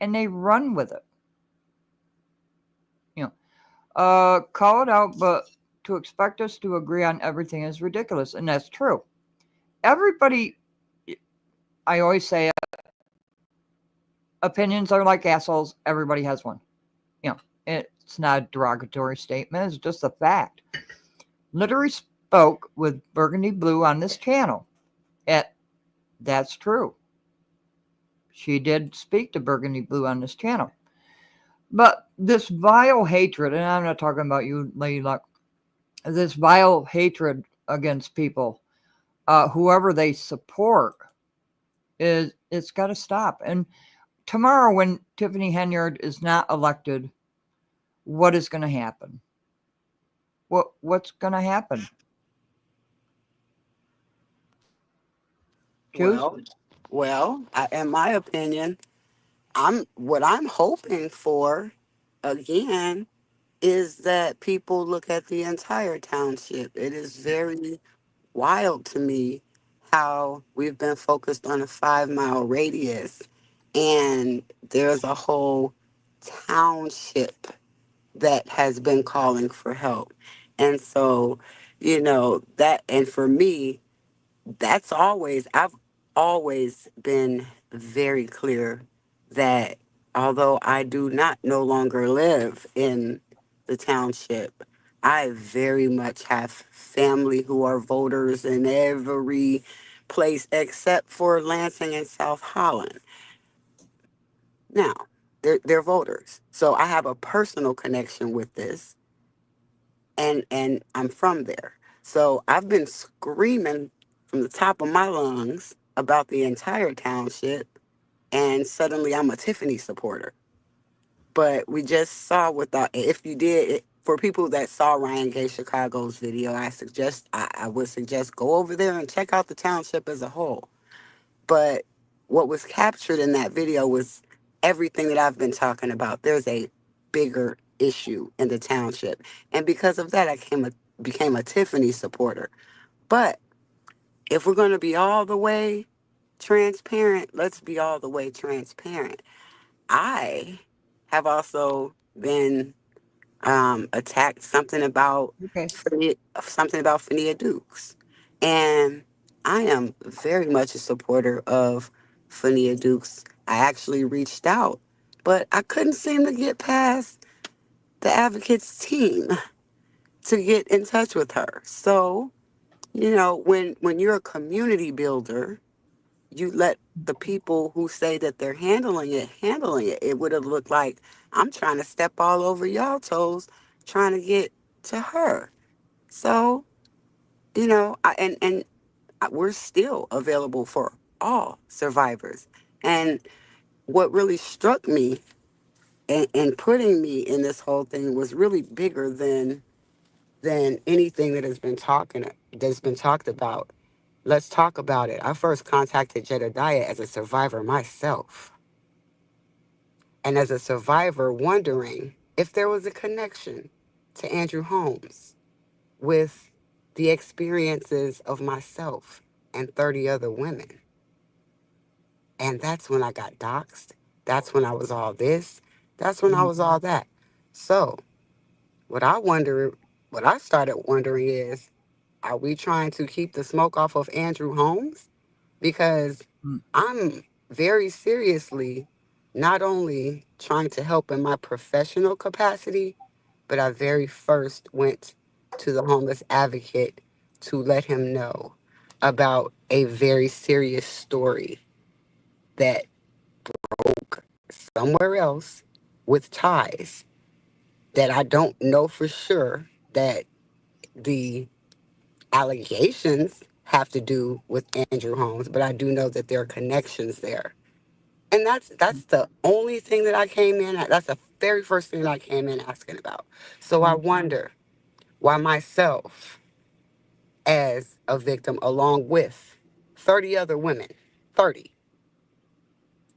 and they run with it. Call it out, but to expect us to agree on everything is ridiculous, and that's true. Everybody, I always say, opinions are like assholes. Everybody has one. It's not a derogatory statement. It's just a fact. Literally spoke with Burgundy Blue on this channel. That's true. She did speak to Burgundy Blue on this channel. But this vile hatred, and I'm not talking about you, Lady Luck, this vile hatred against people, whoever they support, it's got to stop. And tomorrow, when Tiffany Henyard is not elected, what is going to happen? What's going to happen? Choose? In my opinion, what I'm hoping for, again, is that people look at the entire township. It is very wild to me how we've been focused on a 5 mile radius, and there's a whole township that has been calling for help. And so, and for me, I've always been very clear that although I do not no longer live in the township, I very much have family who are voters in every place except for Lansing and South Holland. Now, they're voters. So I have a personal connection with this, and I'm from there. So I've been screaming from the top of my lungs about the entire township, and suddenly I'm a Tiffany supporter. But we just saw with the, if you did, for people that saw Ryan Gay Chicago's video, I would suggest go over there and check out the township as a whole. But what was captured in that video was everything that I've been talking about. There's a bigger issue in the township. And because of that, became a Tiffany supporter. But if we're going to be all the way transparent, let's be all the way transparent. I have also been attacked Okay. Something about Fania Dukes, and I am very much a supporter of Fania Dukes. I actually reached out, but I couldn't seem to get past the advocates team to get in touch with her. So, when you're a community builder, you let the people who say that they're handling it. It would have looked like I'm trying to step all over y'all toes, trying to get to her. So, we're still available for all survivors. And what really struck me and putting me in this whole thing was really bigger than anything that's been talked about. Let's talk about it. I first contacted Jedediah as a survivor myself. And as a survivor, wondering if there was a connection to Andrew Holmes with the experiences of myself and 30 other women. And that's when I got doxxed. That's when I was all this. That's when I was all that. So what I wonder, what I started wondering is, are we trying to keep the smoke off of Andrew Holmes? Because Mm. I'm very seriously not only trying to help in my professional capacity, but I very first went to the homeless advocate to let him know about a very serious story that broke somewhere else with ties that I don't know for sure that the allegations have to do with Andrew Holmes, but I do know that there are connections there. And that's the only thing that I came in at. That's the very first thing that I came in asking about. So I wonder why myself, as a victim, along with 30 other women, 30,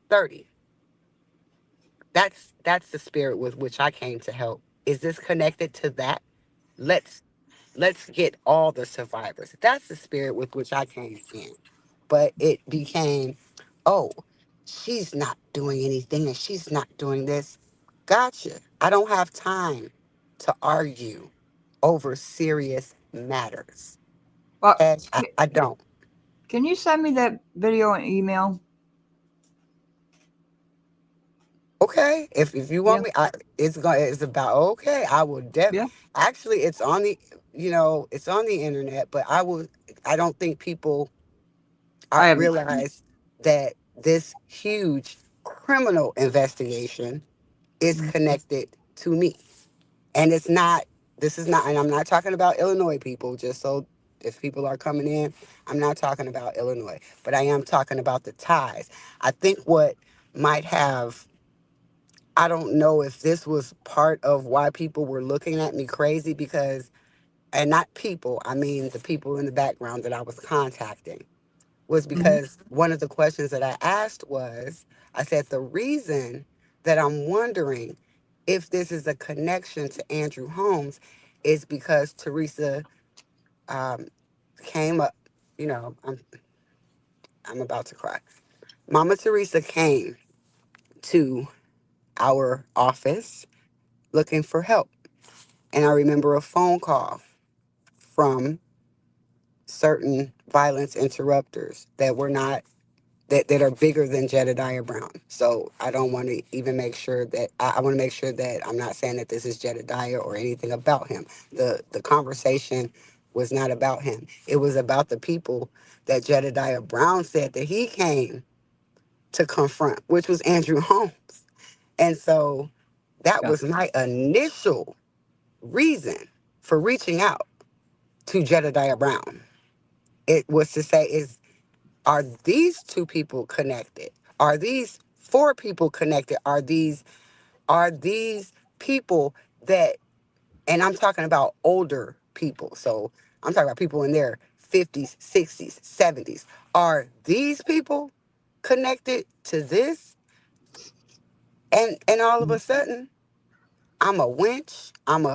30. That's the spirit with which I came to help. Is this connected to that? Let's let's get all the survivors. That's the spirit with which I came in. But it became, oh, she's not doing anything and she's not doing this. Gotcha. I don't have time to argue over serious matters. Well, And I don't. can you send me that video and email? Okay, if you Yeah. want me, it's about okay. I will Yeah. actually it's on the it's on the internet, but I don't think people I haven't seen it. realize that this huge criminal investigation is Mm. connected to me. And this is not, and I'm not talking about Illinois people, just so if people are coming in, I'm not talking about Illinois, but I am talking about the ties. I think what might have, I don't know if this was part of why people were looking at me crazy because, and not people, I mean the people in the background that I was contacting was Mhm. because one of the questions that I asked was, I said, the reason that I'm wondering if this is a connection to Andrew Holmes is because Teresa um, came up, I'm about to cry. Mama Teresa came to our office looking for help. And I remember a phone call from certain violence interrupters that were not that are bigger than Jedediah Brown. So I don't want to even make sure that I want to make sure that I'm not saying that this is Jedediah or anything about him. The conversation was not about him. It was about the people that Jedediah Brown said that he came to confront, which was Andrew Holmes. And so that Yeah. was my initial reason for reaching out to Jedediah Brown. It was to say, are these two people connected? Are these four people connected? Are these people that, and I'm talking about older people. So I'm talking about people in their 50s, 60s, 70s. Are these people connected to this? And all of a sudden, I'm a winch. I'm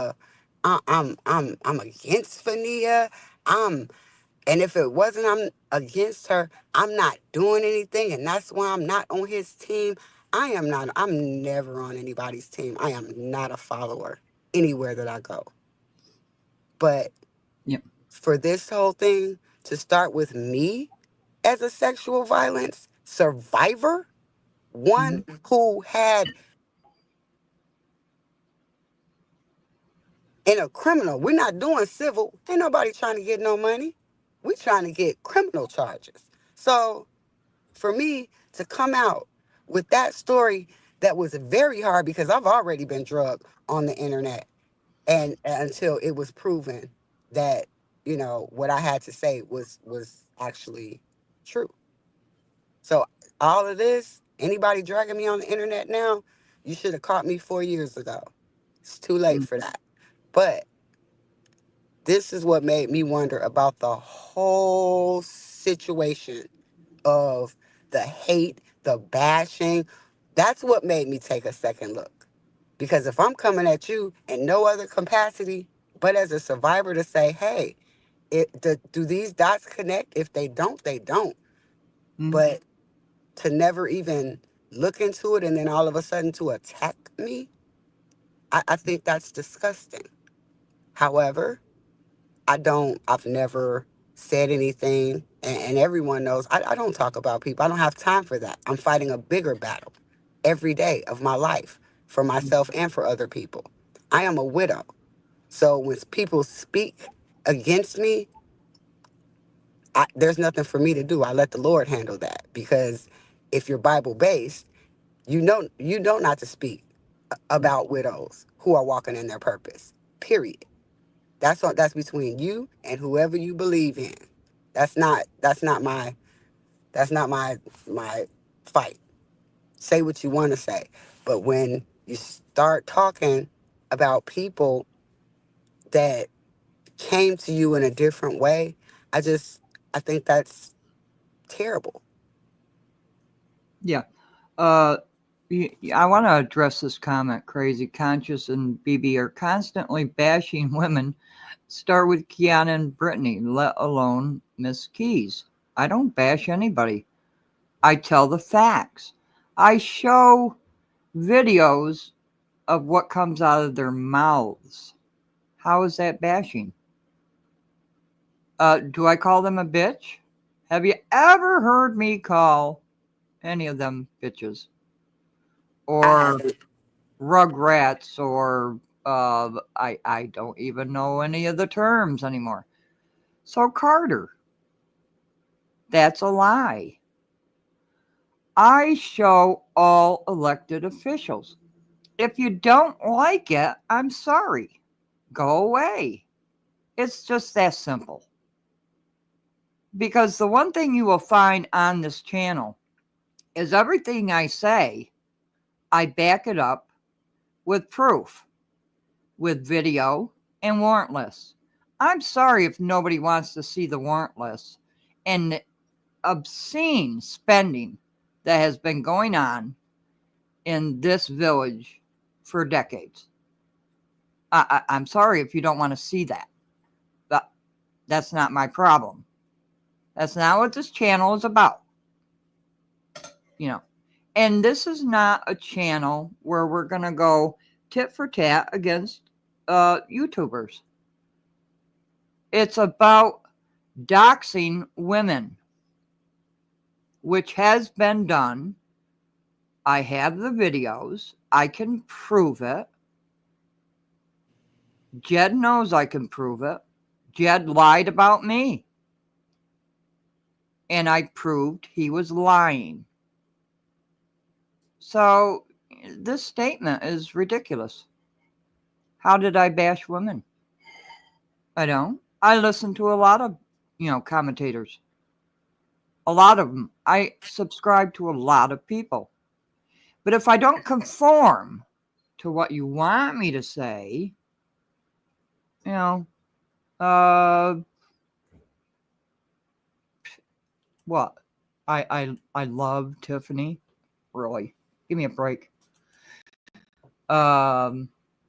against Fania. I'm And if it wasn't I'm against her, I'm not doing anything, and that's why I'm not on his team. I'm never on anybody's team. I am not a follower anywhere that I go. But Yeah. for this whole thing to start with me as a sexual violence survivor, one who had in a criminal, we're not doing civil. Ain't nobody trying to get no money. We trying to get criminal charges. So for me to come out with that story that was very hard because I've already been drugged on the internet and until it was proven that, what I had to say was actually true. So all of this, anybody dragging me on the internet now, you should have caught me 4 years ago. It's too late for that. But this is what made me wonder about the whole situation of the hate, the bashing. That's what made me take a second look. Because if I'm coming at you in no other capacity, but as a survivor to say, hey, do these dots connect? If they don't, they don't. But to never even look into it and then all of a sudden to attack me, I think that's disgusting. However, I've never said anything, and everyone knows I don't talk about people. I don't have time for that. I'm fighting a bigger battle every day of my life for myself and for other people. I am a widow. So when people speak against me, there's nothing for me to do. I let the Lord handle that because if you're Bible based, you know not to speak about widows who are walking in their purpose. Period. That's between you and whoever you believe in. That's not my fight. Say what you want to say. But when you start talking about people that came to you in a different way, I think that's terrible. Yeah. Uh, I want to address this comment. Crazy Conscious and BB are constantly bashing women. Start with Kiana and Brittany, let alone Miss Keys. I don't bash anybody. I tell the facts. I show videos of what comes out of their mouths. How is that bashing? Do I call them a bitch? Have you ever heard me call any of them bitches? I Or haven't. rugrats, or I don't even know any of the terms anymore. So Carter, that's a lie. I show all elected officials. If you don't like it, I'm sorry. Go away. It's just that simple. Because the one thing you will find on this channel is everything I say, I back it up with proof, with video and warrantless. I'm sorry if nobody wants to see the warrantless and the obscene spending that has been going on in this village for decades. I'm sorry if you don't want to see that. But that's not my problem. That's not what this channel is about. And this is not a channel where we're going to go tit for tat against YouTubers. It's about doxing women. which has been done. I have the videos. I can prove it. Jed knows I can prove it. Jed lied about me. And I proved he was lying. So this statement is ridiculous. How did I bash women? I don't. I listen to a lot of, commentators. A lot of them. I subscribe to a lot of people. But if I don't conform to what you want me to say, what? I love Tiffany. Really. Give me a break.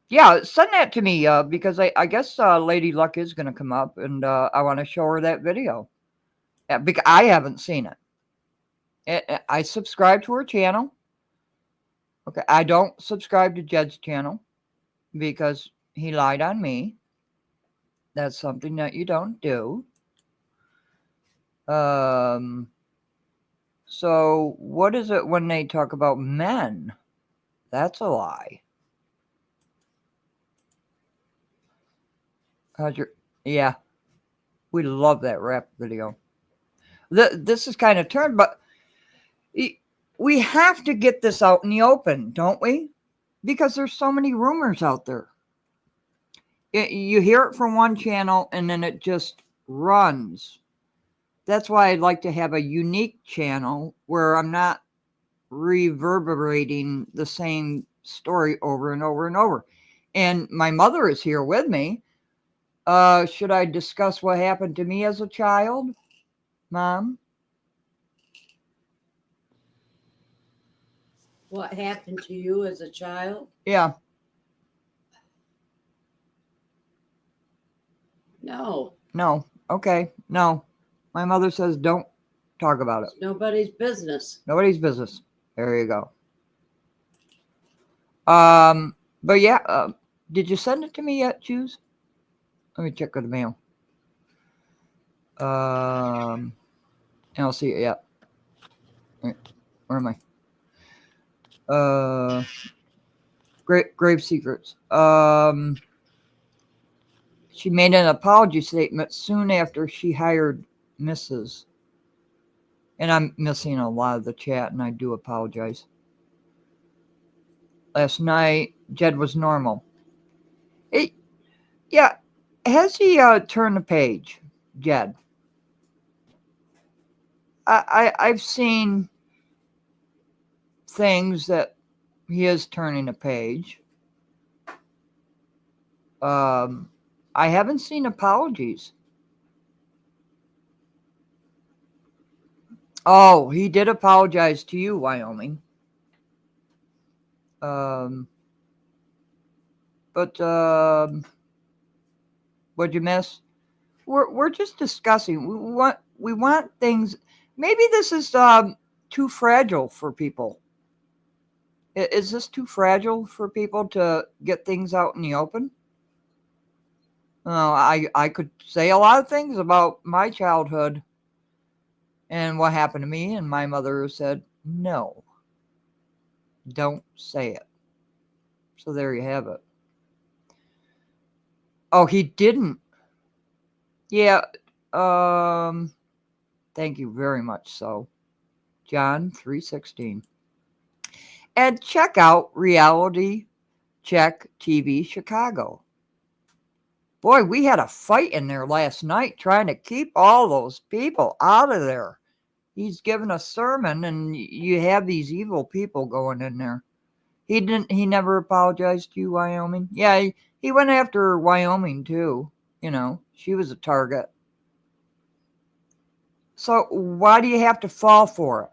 Yeah, send that to me because I guess Lady Luck is going to come up and I want to show her that video. Yeah, because I haven't seen it. I subscribe to her channel. Okay, I don't subscribe to Jed's channel because he lied on me. That's something that you don't do. So what is it when they talk about men? That's a lie. Yeah, we love that rap video. This is kind of turned, but we have to get this out in the open, don't we? Because there's so many rumors out there. You hear it from one channel and then it just runs. That's why I'd like to have a unique channel where I'm not reverberating the same story over and over and over. And my mother is here with me. Should I discuss what happened to me as a child, Mom? What happened to you as a child? Yeah. No. No. Okay. No. My mother says don't talk about it. It's nobody's business. Nobody's business. There you go. But yeah, did you send it to me yet, Choose? Let me check with the mail. I don't see it yet. Where am I? Grave Secrets. She made an apology statement soon after she hired Mrs. And I'm missing a lot of the chat, and I do apologize. Last night, Jed was normal. Yeah, has he turned the page, Jed? I've seen things that he is turning a page. I haven't seen apologies. Oh, he did apologize to you, Wyoming. But what'd you miss? We're just discussing. We want things. Maybe this is too fragile for people. Is this too fragile for people to get things out in the open? I could say a lot of things about my childhood and what happened to me, and my mother said, no, don't say it. So there you have it. Oh, he didn't. Yeah. Thank you very much. So, John 3:16. And check out Reality Check TV Chicago. Boy, we had a fight in there last night trying to keep all those people out of there. He's giving a sermon and you have these evil people going in there. He never apologized to you, Wyoming? Yeah, he went after Wyoming too. She was a target. So why do you have to fall for it?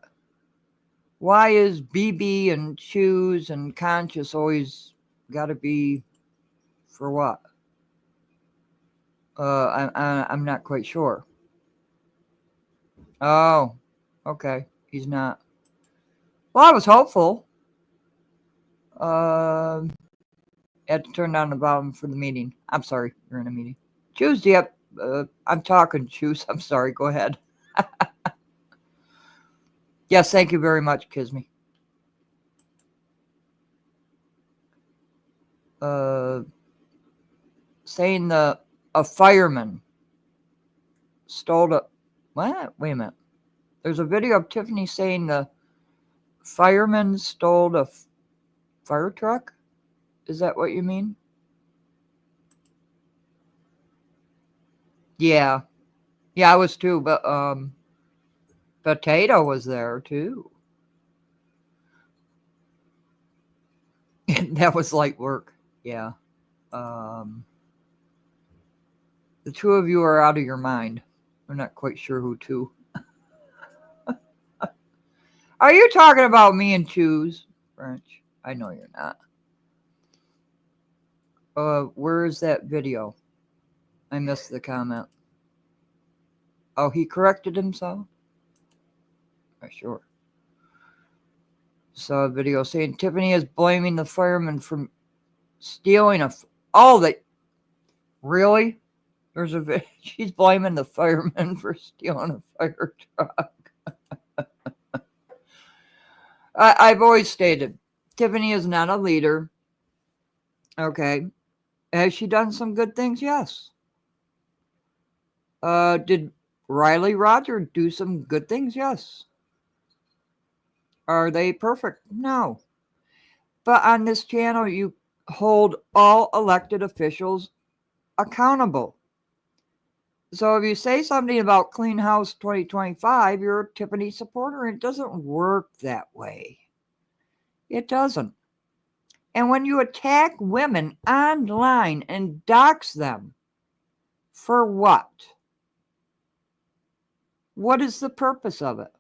Why is BB and Choose and Conscious always got to be for what? I'm not quite sure. Oh, okay. He's not. Well, I was hopeful. Had to turn down the volume for the meeting. I'm sorry, you're in a meeting. Choose, yep. I'm talking, Choose. I'm sorry. Go ahead. Yes, thank you very much, Kisme. Saying a fireman stole a what? Wait a minute. There's a video of Tiffany saying the fireman stole a fire truck. Is that what you mean? Yeah. Yeah, I was too, but Potato was there too. That was light work. Yeah. The two of you are out of your mind. I'm not quite sure who to. Are you talking about me and Choose, French? I know you're not. Where is that video? I missed the comment. Oh, he corrected himself? Sure. Saw a video saying Tiffany is blaming the fireman for stealing really? There's a she's blaming the fireman for stealing a fire truck. I've always stated Tiffany is not a leader. Okay. Has she done some good things? Yes. Did Riley Roger do some good things? Yes. Are they perfect? No. But on this channel, you hold all elected officials accountable. So if you say something about Clean House 2025, you're a Tiffany supporter. It doesn't work that way. It doesn't. And when you attack women online and dox them, for what? What is the purpose of it?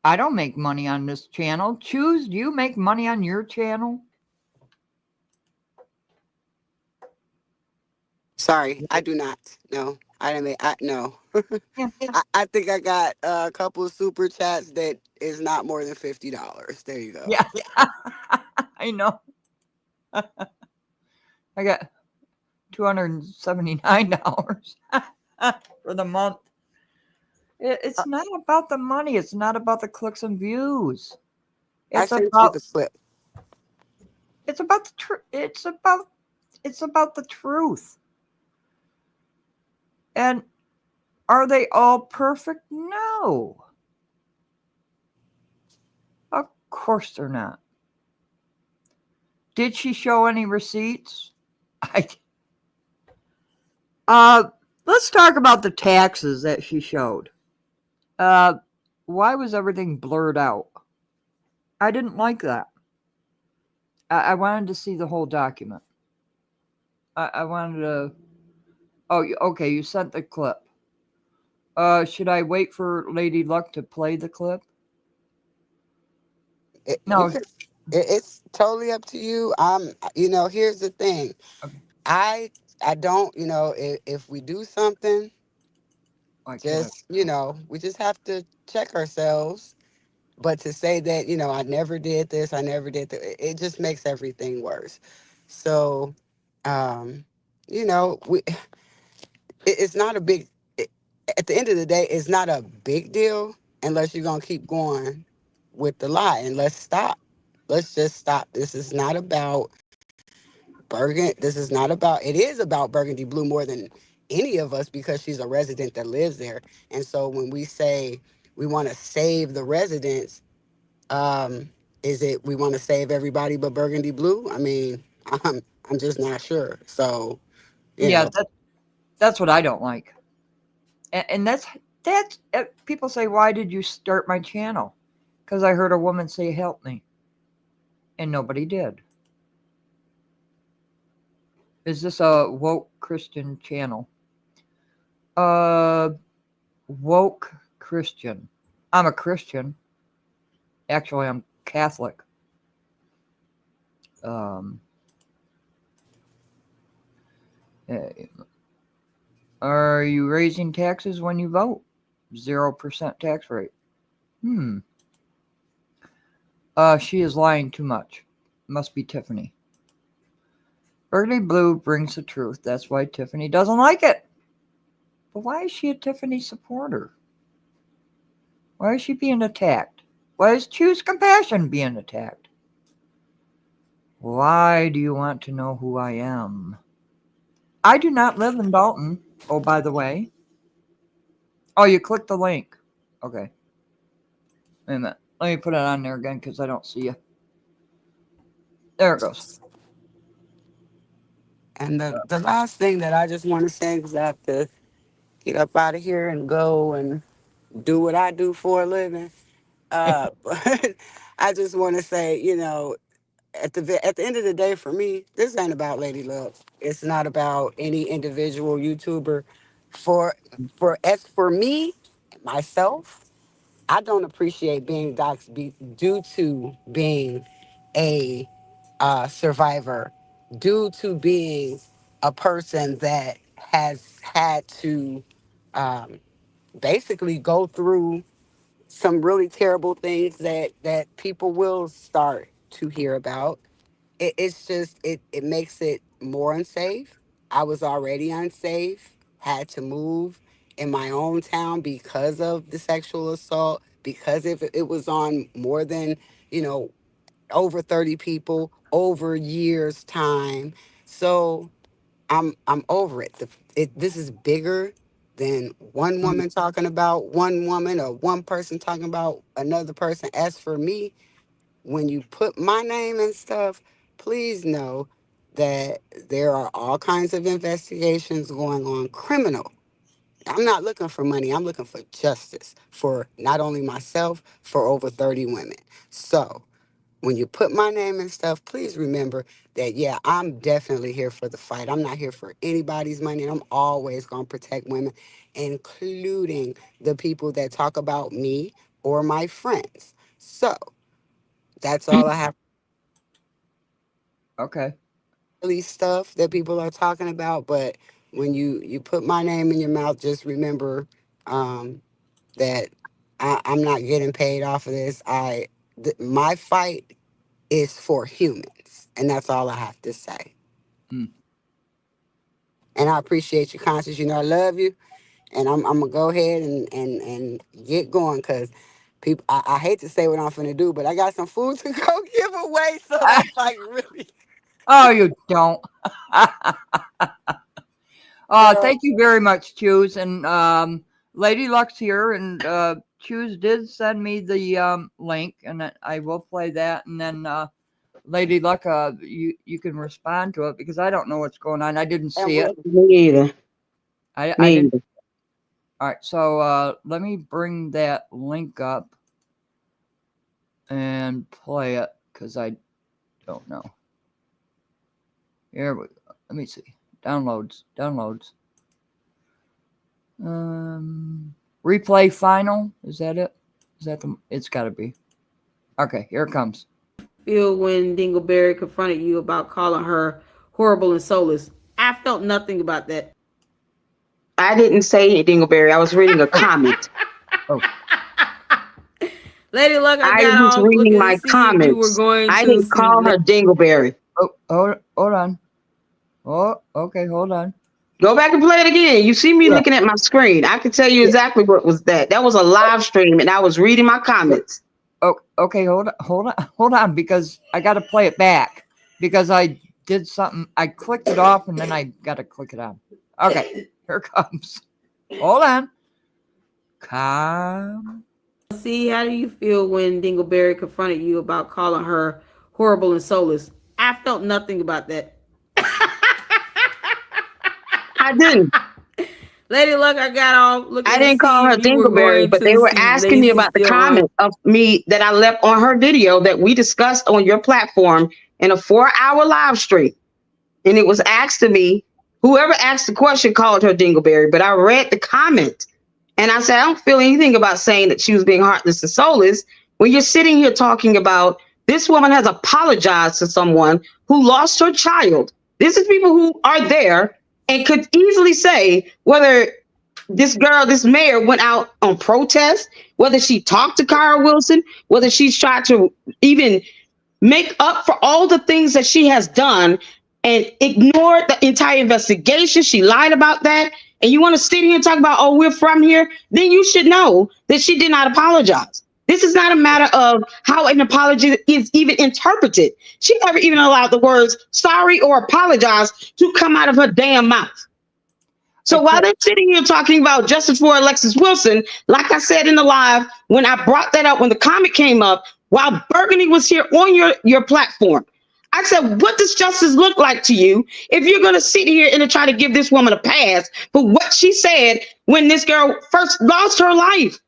I don't make money on this channel. Choose, do you make money on your channel? Sorry, I do not. No, I didn't make. No. Yeah. I think I got a couple of super chats that is not more than $50. There you go. Yeah. I know. I got $279 for the month. It's not about the money. It's not about the clicks and views. I It's sent you about the clip. it's about the truth. It's about the truth. And are they all perfect? No. Of course they're not. Did she show any receipts? Let's talk about the taxes that she showed. Why was everything blurred out? I didn't like that. I wanted to see the whole document. I wanted to. Oh, okay. You sent the clip. Should I wait for Lady Luck to play the clip? No. It's totally up to you. Here's the thing. Okay. I don't, if we do something, just, we just have to check ourselves. But to say that, I never did this, I never did that, it just makes everything worse. So, it's not a big, at the end of the day, it's not a big deal unless you're going to keep going with the lie. And let's stop. Let's just stop. This is not about it is about Burgundy Blue more than any of us because she's a resident that lives there. And so when we say we want to save the residents, is it we want to save everybody but Burgundy Blue? I mean, I'm just not sure. So, Yeah, that's what I don't like. And that's people say, why did you start my channel? Because I heard a woman say, help me. And nobody did. Is this a woke Christian channel? Woke Christian. I'm a Christian. Actually, I'm Catholic. Are you raising taxes when you vote? 0% tax rate. She is lying too much. Must be Tiffany. Burgundy Blue brings the truth. That's why Tiffany doesn't like it. But why is she a Tiffany supporter? Why is she being attacked? Why is Choose Compassion being attacked? Why do you want to know who I am? I do not live in Dalton. Oh, by the way. Oh, you clicked the link. Okay. Wait a minute. Let me put it on there again because I don't see you. There it goes. And the last thing that I just want to say, because I have to get up out of here and go and do what I do for a living. But I just want to say, you know, at the end of the day, for me, this ain't about Lady Luck. It's not about any individual YouTuber. As for me, myself, I don't appreciate being doxxed due to being a survivor, due to being a person that has had to basically go through some really terrible things that people will start to hear about. It's just it makes it more unsafe. I was already unsafe, had to move in my own town because of the sexual assault, because if it was on more than, you know, over 30 people over years time. So I'm over it. This is bigger than one woman talking about one woman or one person talking about another person. As for me, when you put my name and stuff, please know that there are all kinds of investigations going on, criminal. I'm not looking for money. I'm looking for justice for not only myself, for over 30 women. So when you put my name and stuff, please remember that, yeah, I'm definitely here for the fight. I'm not here for anybody's money. And I'm always going to protect women, including the people that talk about me or my friends. So that's all I have. Okay. Really stuff that people are talking about. But when you put my name in your mouth, just remember that I'm not getting paid off of this. My fight is for humans. And that's all I have to say. Mm. And I appreciate your conscience. You know, I love you. And I'm going to go ahead and get going because people, I hate to say what I'm finna do, but I got some food to go give away. So that's like really. Oh, you don't. Girl, Thank you very much, Choose. And Lady Luck's here, and Choose did send me the link, and I will play that. And then Lady Luck, you can respond to it because I don't know what's going on. I didn't see it. Me either. I Me didn't. either. All right, so let me bring that link up and play it because I don't know. Here we go. Let me see. Downloads. Replay final. Is that it? Is that the? It's got to be. Okay, here it comes. Feel when Dingleberry confronted you about calling her horrible and soulless. I felt nothing about that. I didn't say Dingleberry. I was reading a comment. Oh. Lady Luck, I was reading my comments. I didn't call her Dingleberry. Oh, hold on. Oh, okay, hold on. Go back and play it again. You see me looking at my screen. I can tell you exactly what was that. That was a live stream, and I was reading my comments. Oh, okay, hold on, because I got to play it back because I did something. I clicked it off, and then I got to click it on. Okay, here it comes. Hold on. Calm. See, how do you feel when Dingleberry confronted you about calling her horrible and soulless? I felt nothing about that. I didn't. Lady Luck, I got all looking. I didn't call her Dingleberry, but they were asking me about the comment of me that I left on her video that we discussed on your platform in a 4-hour live stream. And it was asked to me, whoever asked the question called her Dingleberry, but I read the comment and I said, I don't feel anything about saying that she was being heartless and soulless when you're sitting here talking about this woman has apologized to someone who lost her child. This is people who are there and could easily say whether this mayor went out on protest, whether she talked to Kara Wilson, whether she's tried to even make up for all the things that she has done and ignored the entire investigation. She lied about that. and you want to sit here and talk about, oh, we're from here, then you should know that she did not apologize. This is not a matter of how an apology is even interpreted. She never even allowed the words sorry or apologize to come out of her damn mouth. So while they're sitting here talking about justice for Alexis Wilson, like I said in the live, when I brought that up, when the comment came up, while Burgundy was here on your platform, I said, what does justice look like to you if you're going to sit here and try to give this woman a pass for what she said when this girl first lost her life?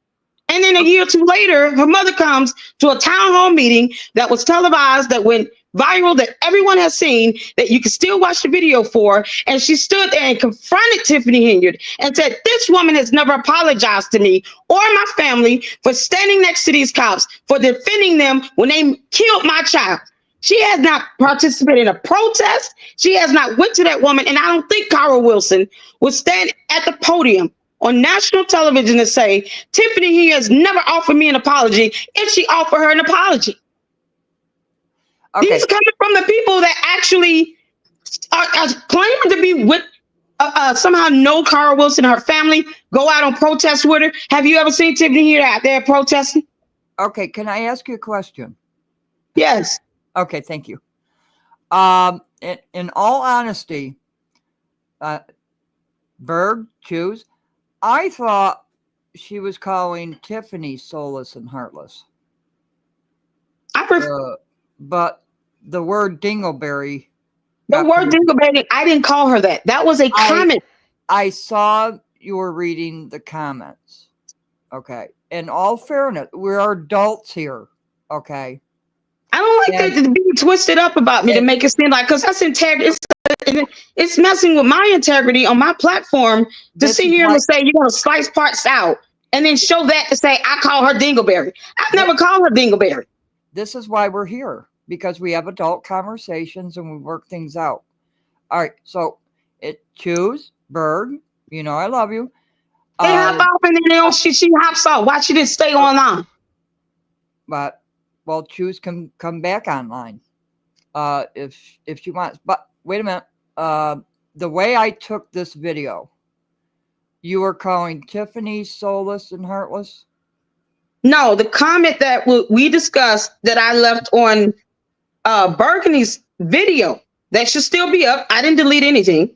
And then a year or two later, her mother comes to a town hall meeting that was televised, that went viral, that everyone has seen, that you can still watch the video for. And she stood there and confronted Tiffany Henyard and said, this woman has never apologized to me or my family for standing next to these cops, for defending them when they killed my child. She has not participated in a protest. She has not went to that woman. And I don't think Carl Wilson would stand at the podium on national television to say, Tiffany, he has never offered me an apology if she offered her an apology. Okay. These are coming from the people that actually are claiming to be with, somehow know Carl Wilson and her family, go out on protests with her. Have you ever seen Tiffany here out there protesting? Okay, can I ask you a question? Yes. Okay, thank you. In all honesty, Berg, choose. I thought she was calling Tiffany soulless and heartless. But the word dingleberry. The word dingleberry, I didn't call her that. That was a comment. I saw you were reading the comments. Okay. In all fairness, we're adults here. Okay. I don't like that to be twisted up about me to make it seem like, because that's integrity. It's messing with my integrity on my platform to sit here and say you're going to slice parts out and then show that to say I call her dingleberry. I've never called her dingleberry. This is why we're here, because we have adult conversations and we work things out. All right. So choose Berg. You know, I love you. They hop off and then she hops off. Why she didn't stay online? But well, choose can come back online if she wants. But wait a minute. The way I took this video, you were calling Tiffany soulless and heartless? No, the comment that we discussed that I left on Burgundy's video, that should still be up. I didn't delete anything.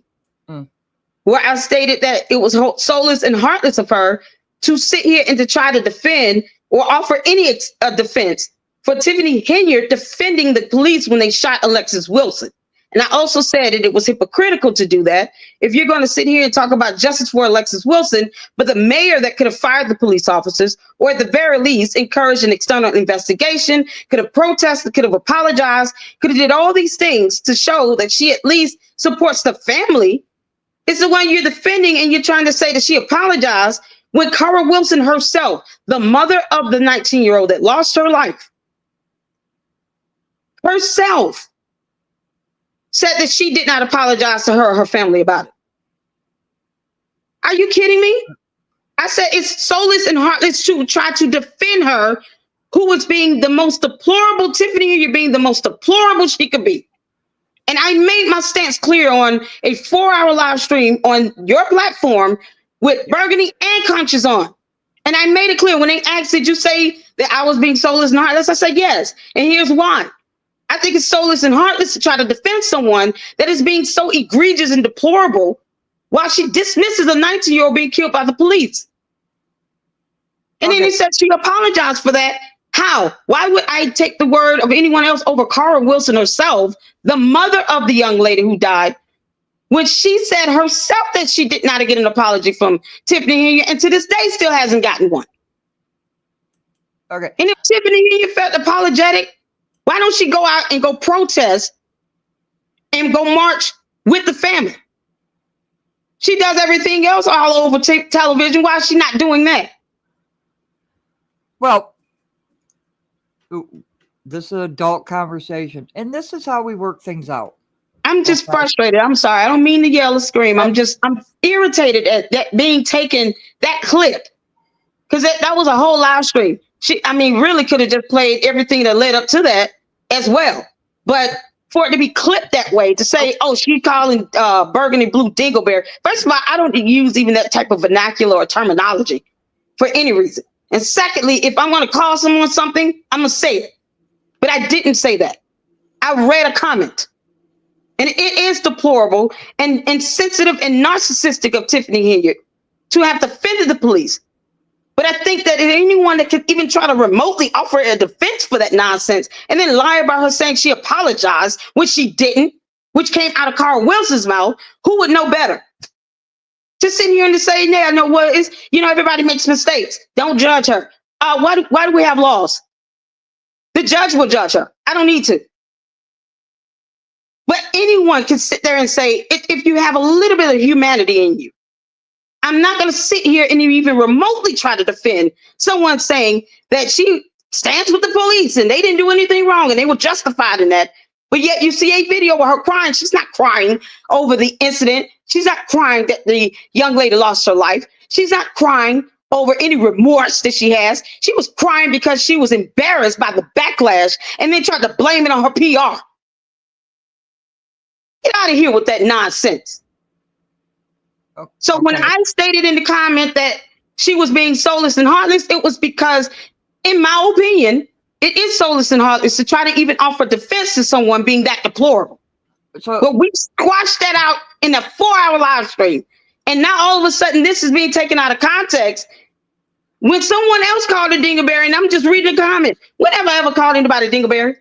Where I stated that it was soulless and heartless of her to sit here and to try to defend or offer any defense for Tiffany Henyard defending the police when they shot Alexis Wilson. And I also said that it was hypocritical to do that. If you're going to sit here and talk about justice for Alexis Wilson, but the mayor that could have fired the police officers, or at the very least encouraged an external investigation, could have protested, could have apologized, could have did all these things to show that she at least supports the family, it's the one you're defending, and you're trying to say that she apologized when Cara Wilson herself, the mother of the 19-year-old that lost her life, herself said that she did not apologize to her or her family about it. Are you kidding me? I said it's soulless and heartless to try to defend her, who was being the most deplorable. Tiffany, you're being the most deplorable she could be. And I made my stance clear on a 4-hour live stream on your platform with Burgundy and Conscious on. And I made it clear when they asked, did you say that I was being soulless and heartless? I said yes. And here's why. I think it's soulless and heartless to try to defend someone that is being so egregious and deplorable while she dismisses a 19-year-old being killed by the police. And then he said she apologized for that. How? Why would I take the word of anyone else over Cara Wilson herself, the mother of the young lady who died, when she said herself that she did not get an apology from Tiffany Henyard, and to this day still hasn't gotten one? Okay. And if Tiffany Henyard felt apologetic, why don't she go out and go protest and go march with the family? She does everything else all over television. Why is she not doing that? Well, this is an adult conversation, and this is how we work things out. I'm just frustrated. I'm sorry. I don't mean to yell or scream. I'm irritated at that being taken, that clip, because that was a whole live stream. She, really could have just played everything that led up to that as well. But for it to be clipped that way, to say, oh, she's calling burgundy blue dingleberry. First of all, I don't use even that type of vernacular or terminology for any reason. And secondly, if I'm going to call someone something, I'm going to say it. But I didn't say that. I read a comment. And it is deplorable and sensitive and narcissistic of Tiffany Henyard to have defended the police. But I think that anyone that could even try to remotely offer a defense for that nonsense and then lie about her saying she apologized, which she didn't, which came out of Carl Wilson's mouth, who would know better? To sit here and to say, yeah, I know what is, everybody makes mistakes. Don't judge her. Why do we have laws? The judge will judge her. I don't need to. But anyone can sit there and say, if you have a little bit of humanity in you, I'm not going to sit here and even remotely try to defend someone saying that she stands with the police and they didn't do anything wrong and they were justified in that. But yet you see a video of her crying. She's not crying over the incident. She's not crying that the young lady lost her life. She's not crying over any remorse that she has. She was crying because she was embarrassed by the backlash and then tried to blame it on her PR. Get out of here with that nonsense. So when I stated in the comment that she was being soulless and heartless, it was because, in my opinion, it is soulless and heartless to try to even offer defense to someone being that deplorable. But we squashed that out in a 4-hour live stream. And now all of a sudden this is being taken out of context. When someone else called her dingleberry, and I'm just reading the comment, we never ever called anybody dingleberry.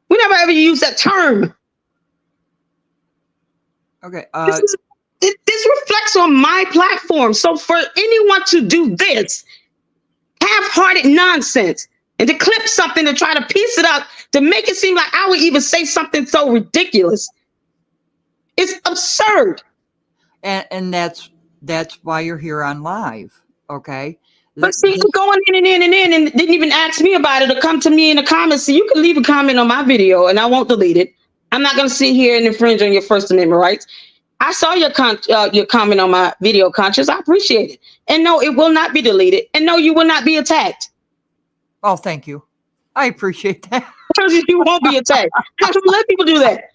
We never ever used that term. Okay. This reflects on my platform. So for anyone to do this half-hearted nonsense and to clip something to try to piece it up to make it seem like I would even say something so ridiculous, it's absurd. And that's why you're here on live. Okay. But see, you're going in and didn't even ask me about it or come to me in the comments. So you can leave a comment on my video and I won't delete it. I'm not going to sit here and infringe on your First Amendment rights. I saw your comment on my video, Conscious. I appreciate it. And no, it will not be deleted. And no, you will not be attacked. Oh, thank you. I appreciate that. You won't be attacked. I don't let people do that.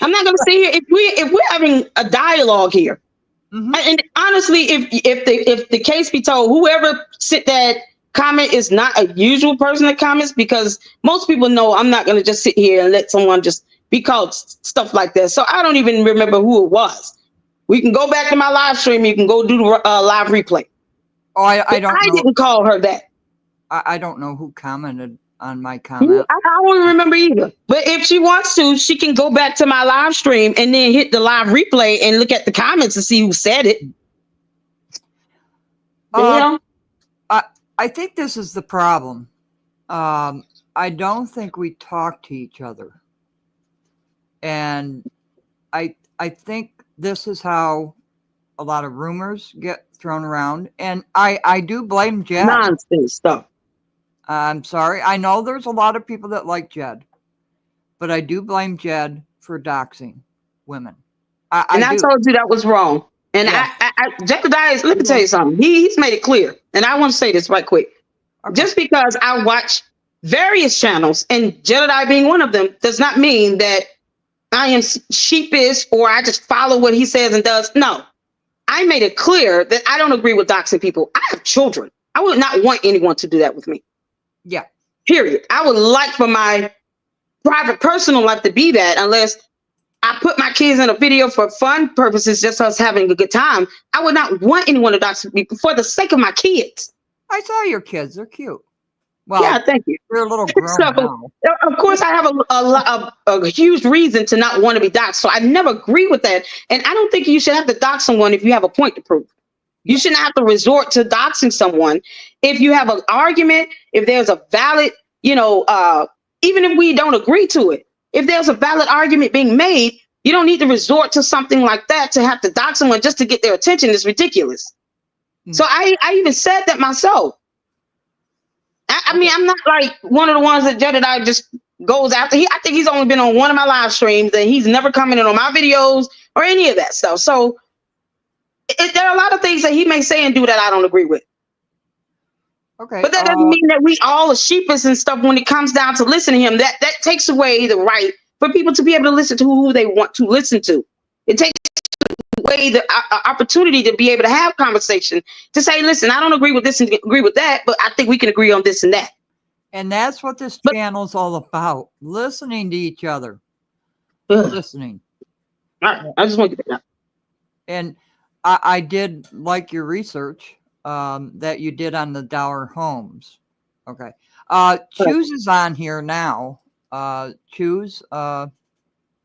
I'm not going to sit here. If we're having a dialogue here, and honestly, if the case be told, whoever sent that comment is not a usual person that comments, because most people know I'm not going to just sit here and let someone just be called stuff like that. So I don't even remember who it was. We can go back to my live stream. You can go do the live replay. Oh, I don't know. I didn't call her that. I don't know who commented on my comment. I don't remember either. But if she wants to, she can go back to my live stream and then hit the live replay and look at the comments and see who said it. I think this is the problem. I don't think we talk to each other. And I think this is how a lot of rumors get thrown around. And I do blame Jed. Nonsense stuff. I'm sorry. I know there's a lot of people that like Jed, but I do blame Jed for doxing women. I told you that was wrong. And yeah. Jedediah, let me tell you something. He's made it clear. And I want to say this right quick. Okay. Just because I watch various channels, and Jedediah being one of them, does not mean that I am sheepish or I just follow what he says and does. No, I made it clear that I don't agree with doxing people. I have children. I would not want anyone to do that with me. Yeah. Period. I would like for my private personal life to be that, unless I put my kids in a video for fun purposes, just us having a good time. I would not want anyone to dox me for the sake of my kids. I saw your kids. They're cute. Well, yeah, thank you. They're a little grown now. Of course, I have a huge reason to not want to be doxxed. So I never agree with that. And I don't think you should have to dox someone if you have a point to prove. You shouldn't have to resort to doxing someone if you have an argument, if there's a valid, even if we don't agree to it, if there's a valid argument being made, you don't need to resort to something like that to have to dox someone just to get their attention. It's ridiculous. Mm-hmm. So I even said that myself. I mean, I'm not like one of the ones that Jedediah just goes after. I think he's only been on one of my live streams and he's never commented on my videos or any of that stuff. So there are a lot of things that he may say and do that I don't agree with. Okay. But that doesn't mean that we all are sheepish and stuff when it comes down to listening to him. That takes away the right for people to be able to listen to who they want to listen to. It takes away the opportunity to be able to have conversation, to say, listen, I don't agree with this and agree with that, but I think we can agree on this and that. And that's what this But channel's all about. Listening to each other. ugh, Listening. I just want to get that. And I did like your research that you did on the Dower homes. Okay. Choose is on here now. Choose,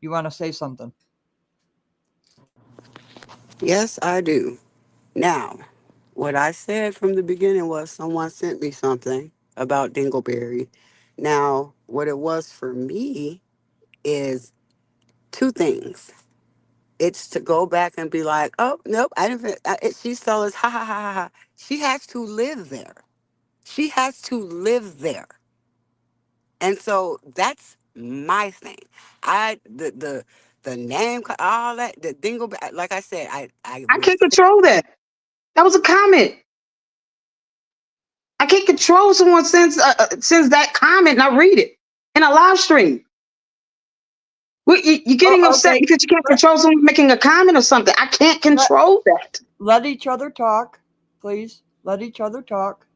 you want to say something? Yes, I do. Now, what I said from the beginning was someone sent me something about Dingleberry. Now, what it was for me is two things. It's to go back and be like, oh, nope, I didn't, she stole us, ha, ha, ha, ha, ha. She has to live there. She has to live there. And so that's my thing. The name, all that, the Dingleberry, like I said, I I would can't control that. That was a comment. I can't control someone sends that comment and I read it in a live stream. You're getting upset Okay. because you can't control someone making a comment or something. I can't control that. Let each other talk, please. Let each other talk.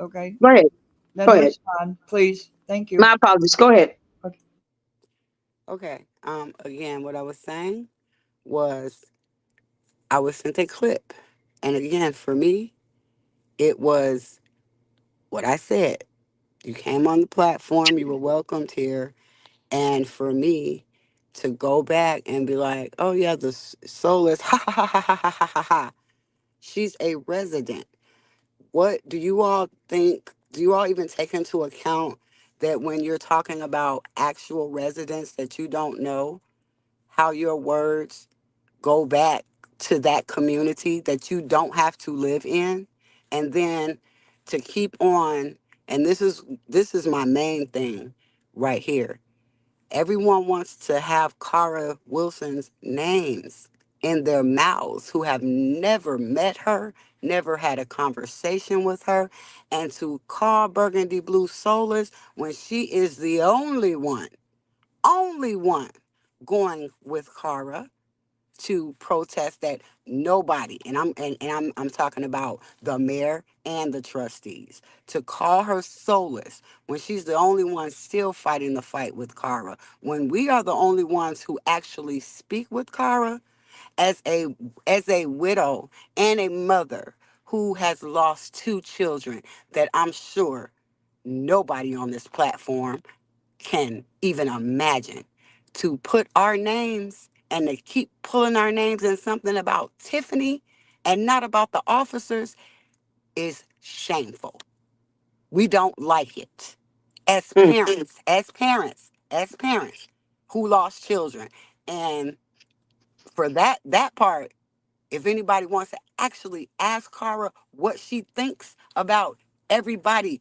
Okay. Go ahead. Then Go ahead. respond, please. Thank you. My apologies. Go ahead. Okay. Again, what I was saying was I was sent a clip. And again, for me, it was what I said. You came on the platform, you were welcomed here. And for me to go back and be like, oh, yeah, the soulless, ha, ha, ha, ha, ha, ha, ha, ha, ha. She's a resident. What do you all think? Do you all even take into account that when you're talking about actual residents that you don't know, how your words go back to that community that you don't have to live in? And then to keep on, and this is my main thing right here. Everyone wants to have Cara Wilson's names in their mouths who have never met her, never had a conversation with her, and to call Burgundy Blue soulless when she is the only one going with Cara to protest that nobody, and I'm talking about the mayor and the trustees, to call her soulless when she's the only one still fighting the fight with Cara, when we are the only ones who actually speak with Cara as a widow and a mother who has lost two children that I'm sure nobody on this platform can even imagine. To put our names and to keep pulling our names in something about Tiffany and not about the officers is shameful. We don't like it as Mm. parents who lost children. And for that part, if anybody wants to actually ask Cara what she thinks about everybody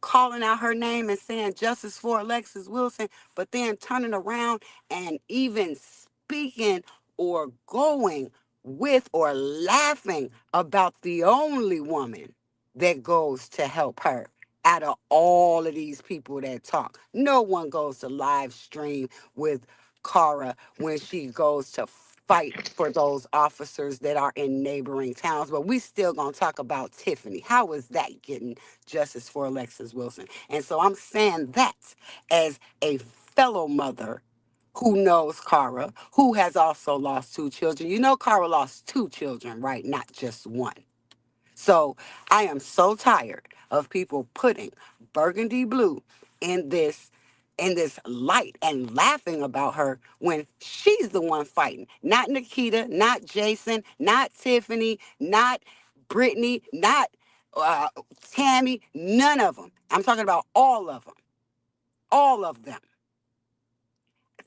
calling out her name and saying justice for Alexis Wilson, but then turning around and even speaking or going with or laughing about the only woman that goes to help her out of all of these people that talk. No one goes to live stream with Cara when she goes to fight for those officers that are in neighboring towns, but we still gonna talk about Tiffany. How is that getting justice for Alexis Wilson? And so I'm saying that as a fellow mother who knows Cara, who has also lost two children. You know, Cara lost two children, right? Not just one. So I am so tired of people putting Burgundy Blue in this light and laughing about her when she's the one fighting. Not Nikita, not Jason, not Tiffany, not Brittany, not Tammy, none of them. I'm talking about all of them. All of them.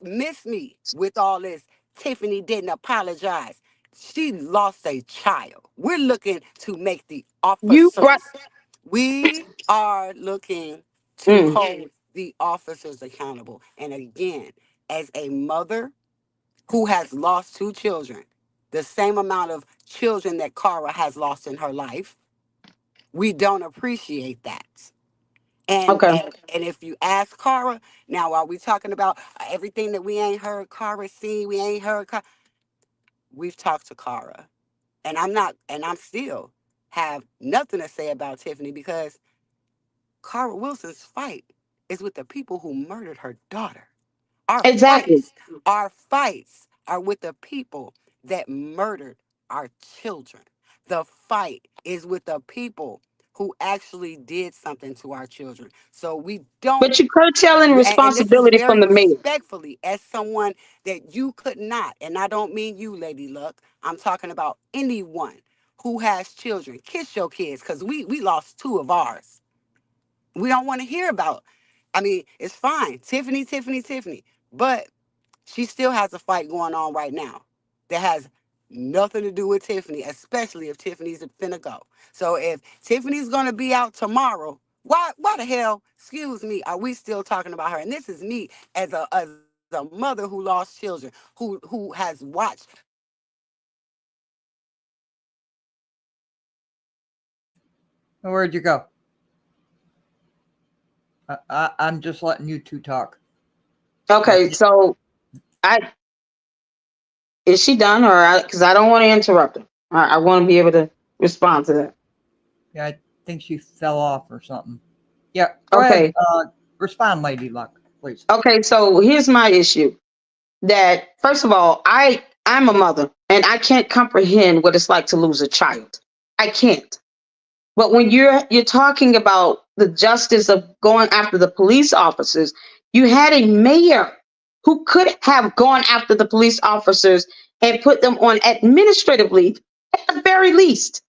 Miss me with all this. Tiffany didn't apologize. She lost a child. We're looking to make the You officers. right. We are looking to Mm. hold the officers accountable. And again, as a mother who has lost two children, the same amount of children that Cara has lost in her life, we don't appreciate that. And, Okay. and if you ask Cara, now are we talking about everything that we ain't heard Cara seen, we ain't heard Cara? We've talked to Cara. And I'm still have nothing to say about Tiffany because Cara Wilson's fight is with the people who murdered her daughter. Our Exactly. fights, our fights are with the people that murdered our children. The fight is with the people who actually did something to our children. So we don't, But you're curtailing and this is responsibility from very the mayor. respectfully, as someone that you could not, and I don't mean you, Lady Luck, I'm talking about anyone who has children. Kiss your kids, because we lost 2 of ours. We don't want to hear about. I mean, it's fine. Tiffany. But she still has a fight going on right now that has nothing to do with Tiffany, especially if Tiffany's finna go. So if Tiffany's gonna be out tomorrow, why the hell, excuse me, are we still talking about her? And this is me as a mother who lost children, who has watched. Where'd you go? I'm just letting you two talk. Okay, so is she done, or because I don't want to interrupt her. I want to be able to respond to that. Yeah, I think she fell off or something. Yeah, go Okay. ahead. Respond, Lady Luck, please. Okay, so here's my issue. That first of all, I'm a mother and I can't comprehend what it's like to lose a child. I can't. But when you're talking about the justice of going after the police officers, you had a mayor who could have gone after the police officers and put them on administrative leave at the very least,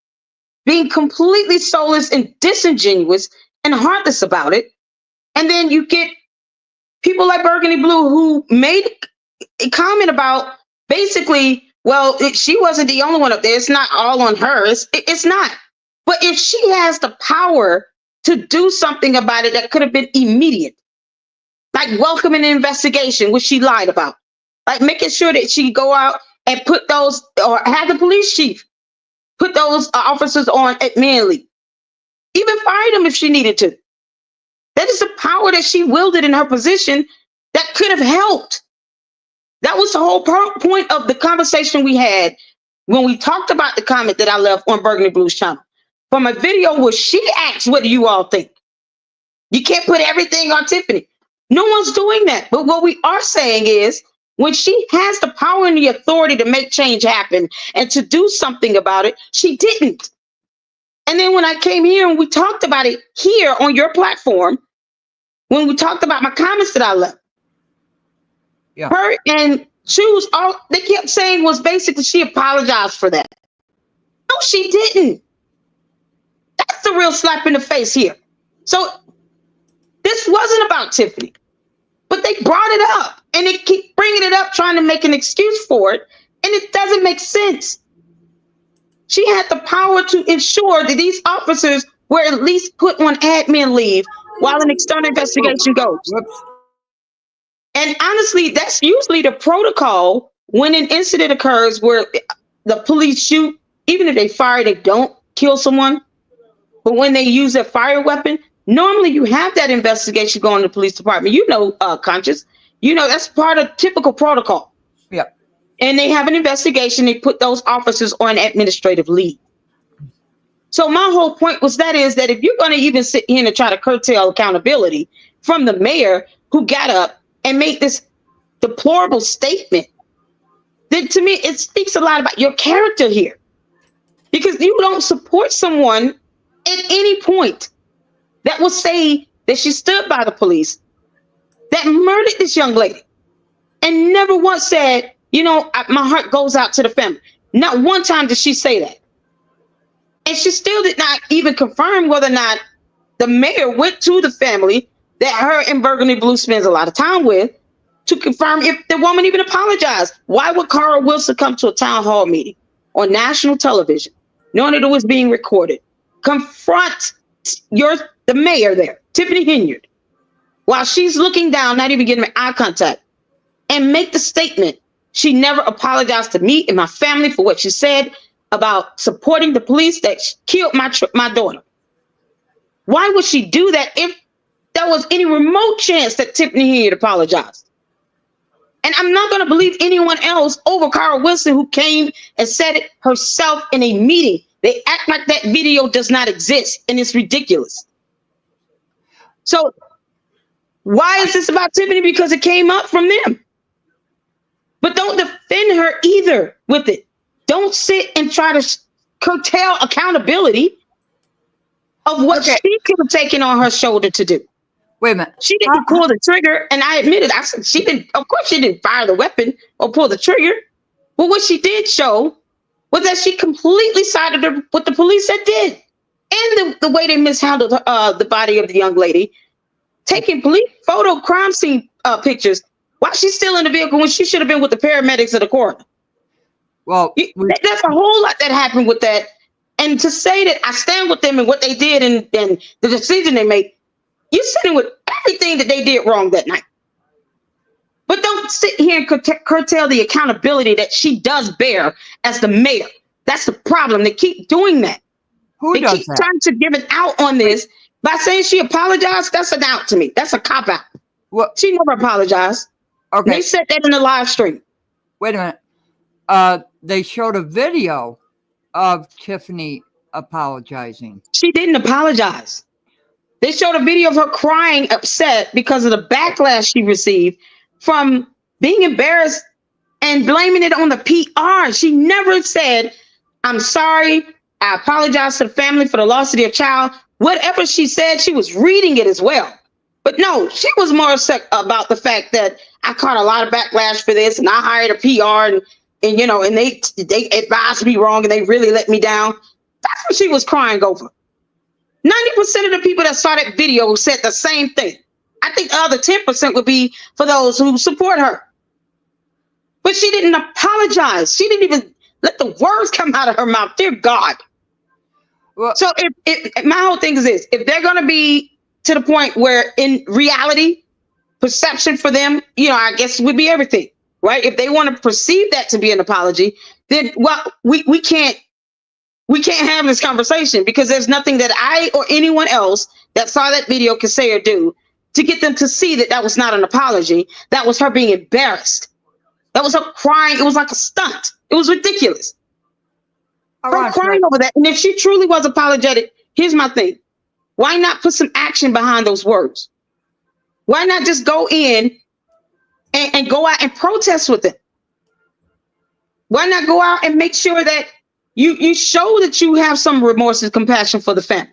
being completely soulless and disingenuous and heartless about it. And then you get people like Burgundy Blue who made a comment about basically, well, she wasn't the only one up there. It's not all on her. It's not. But if she has the power to do something about it that could have been immediate, like welcoming an investigation, which she lied about, like making sure that she go out and put those, or have the police chief put those officers on admin leave, even fired them if she needed to. That is the power that she wielded in her position that could have helped. That was the whole point of the conversation we had when we talked about the comment that I left on Burgundy Blue's channel. From a video where she asked, what do you all think? You can't put everything on Tiffany. No one's doing that. But what we are saying is, when she has the power and the authority to make change happen and to do something about it, she didn't. And then when I came here and we talked about it here on your platform, when we talked about my comments that I left, Yeah. her and Choose, all they kept saying was basically she apologized for that. No, she didn't. That's the real slap in the face here. So this wasn't about Tiffany, but they brought it up and they keep bringing it up, trying to make an excuse for it. And it doesn't make sense. She had the power to ensure that these officers were at least put on admin leave while an external investigation goes. Whoops. And honestly, that's usually the protocol when an incident occurs where the police shoot, even if they fire, they don't kill someone. But when they use a fire weapon, normally you have that investigation going to the police department. You know, Conscious, you know, that's part of typical protocol. Yeah. And they have an investigation. They put those officers on administrative leave. So my whole point was that if you're going to even sit here and try to curtail accountability from the mayor who got up and made this deplorable statement, then to me, it speaks a lot about your character here. Because you don't support someone at any point that will say that she stood by the police that murdered this young lady and never once said, you know, my heart goes out to the family. Not one time did she say that. And she still did not even confirm whether or not the mayor went to the family that her and Burgundy Blue spends a lot of time with to confirm if the woman even apologized. Why would Cara Wilson come to a town hall meeting on national television, knowing that it was being recorded, confront the mayor there, Tiffany Henyard, while she's looking down, not even getting eye contact, and make the statement, she never apologized to me and my family for what she said about supporting the police that killed my daughter? Why would she do that if there was any remote chance that Tiffany Henyard apologized. And I'm not going to believe anyone else over Carl Wilson, who came and said it herself in a meeting. They act like that video does not exist, and it's ridiculous. So why is this about Tiffany? Because it came up from them. But don't defend her either with it. Don't sit and try to curtail accountability of what she could have taken on her shoulder to do. Wait a minute. She didn't pull the trigger, and I admitted, I said she didn't. Of course, she didn't fire the weapon or pull the trigger. But what she did show was that she completely sided with the police that did, and the way they mishandled the body of the young lady, taking police photo crime scene pictures while she's still in the vehicle when she should have been with the paramedics or the coroner. Well, that's a whole lot that happened with that. And to say that I stand with them and what they did and the decision they made, you're sitting with everything that they did wrong that night. But don't sit here and curtail the accountability that she does bear as the mayor. That's the problem. They keep doing that. They keep trying to give an out on this by saying she apologized. That's an out to me. That's a cop out. Well, she never apologized. Okay. They said that in the live stream. Wait a minute. They showed a video of Tiffany apologizing. She didn't apologize. They showed a video of her crying, upset because of the backlash she received from being embarrassed and blaming it on the PR. She never said, I'm sorry, I apologize to the family for the loss of their child. Whatever she said, she was reading it as well. But no, she was more upset about the fact that I caught a lot of backlash for this, and I hired a PR, and you know, and they advised me wrong, and they really let me down. That's what she was crying over. 90% of the people that saw that video said the same thing. I think the other 10% would be for those who support her. But she didn't apologize. She didn't even let the words come out of her mouth. Dear God. Well, so if my whole thing is this, if they're going to be to the point where in reality, perception for them, you know, I guess would be everything, right? If they want to perceive that to be an apology, then well, we can't have this conversation because there's nothing that I or anyone else that saw that video could say or do to get them to see that that was not an apology. That was her being embarrassed. That was her crying. It was like a stunt. It was ridiculous. Her crying over that. And if she truly was apologetic, here's my thing. Why not put some action behind those words? Why not just go in and go out and protest with it? Why not go out and make sure that you show that you have some remorse and compassion for the family?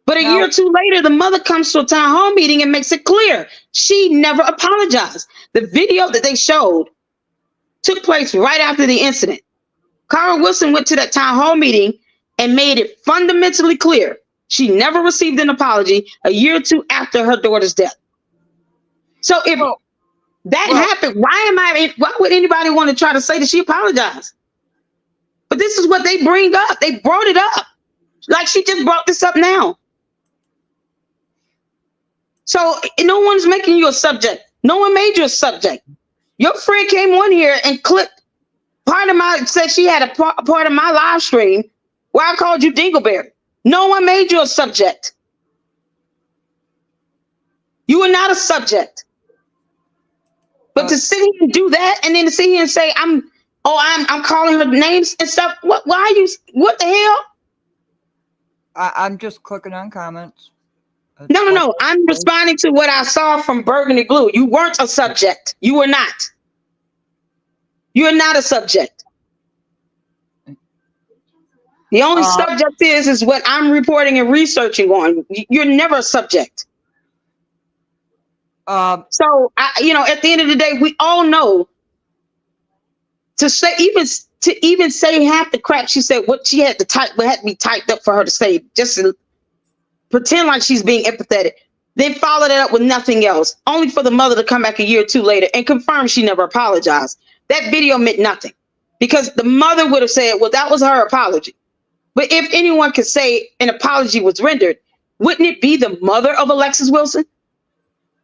But a year or two later, the mother comes to a town hall meeting and makes it clear she never apologized. The video that they showed took place right after the incident. Carl Wilson went to that town hall meeting and made it fundamentally clear she never received an apology a year or two after her daughter's death. So if that happened, why would anybody want to try to say that she apologized? But this is what they bring up. They brought it up. Like she just brought this up now. So no one's making you a subject. No one made you a subject. Your friend came on here and clipped said she had a part of my live stream where I called you Dingleberry. No one made you a subject. You are not a subject. But to sit here and do that and then to sit here and say, I'm calling her names and stuff. What the hell? I'm just clicking on comments. No. I'm responding to what I saw from Burgundy Glue. You weren't a subject. You were not. You're not a subject. The only subject is what I'm reporting and researching on. You're never a subject. So at the end of the day, we all know to even say half the crap she said, what she had to had to be typed up for her to say, just to pretend like she's being empathetic, then follow that up with nothing else, only for the mother to come back a year or two later and confirm she never apologized. That video meant nothing because the mother would have said, well, that was her apology. But if anyone could say an apology was rendered, wouldn't it be the mother of Alexis Wilson?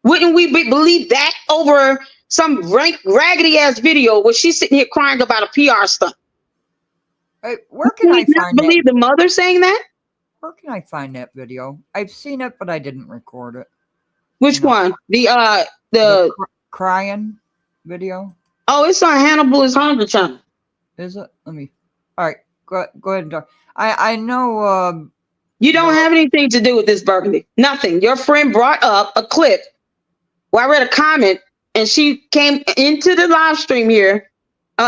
Wouldn't we believe that over some raggedy ass video where she's sitting here crying about a PR stunt? Where can I find believe the mother saying that? Where can I find that video? I've seen it, but I didn't record it. Which one? The crying video. Oh, it's on Hannibal is Hungry channel. Is it? Let me. All right, go ahead and talk. I know. You don't have anything to do with this, Burgundy. Nothing. Your friend brought up a clip where I read a comment, and she came into the live stream here,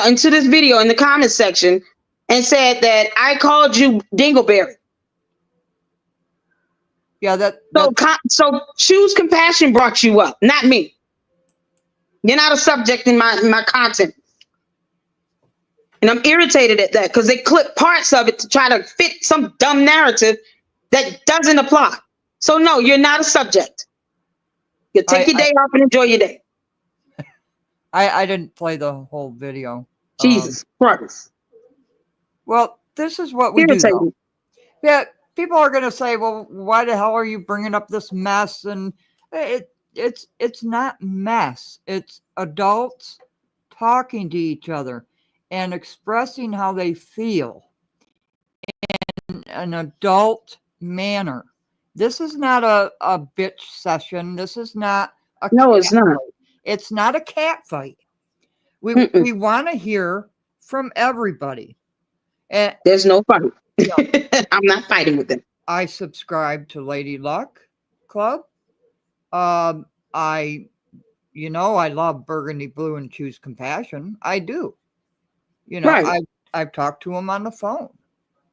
into this video in the comment section, and said that I called you Dingleberry. Yeah, so Choose Compassion brought you up, not me. You're not a subject in my content. And I'm irritated at that because they clip parts of it to try to fit some dumb narrative that doesn't apply. So no, you're not a subject. You take your day off and enjoy your day. I didn't play the whole video. Jesus Christ. Well, this is what we do. Though. Yeah, people are going to say, well, why the hell are you bringing up this mess? And it's not mess. It's adults talking to each other and expressing how they feel in an adult manner. This is not a bitch session. This is not a it's not. It's not a cat fight. We want to hear from everybody. And there's no fight. I'm not fighting with them. I subscribe to Lady Luck Club. I love Burgundy Blue and Choose Compassion. I do. I've talked to him on the phone.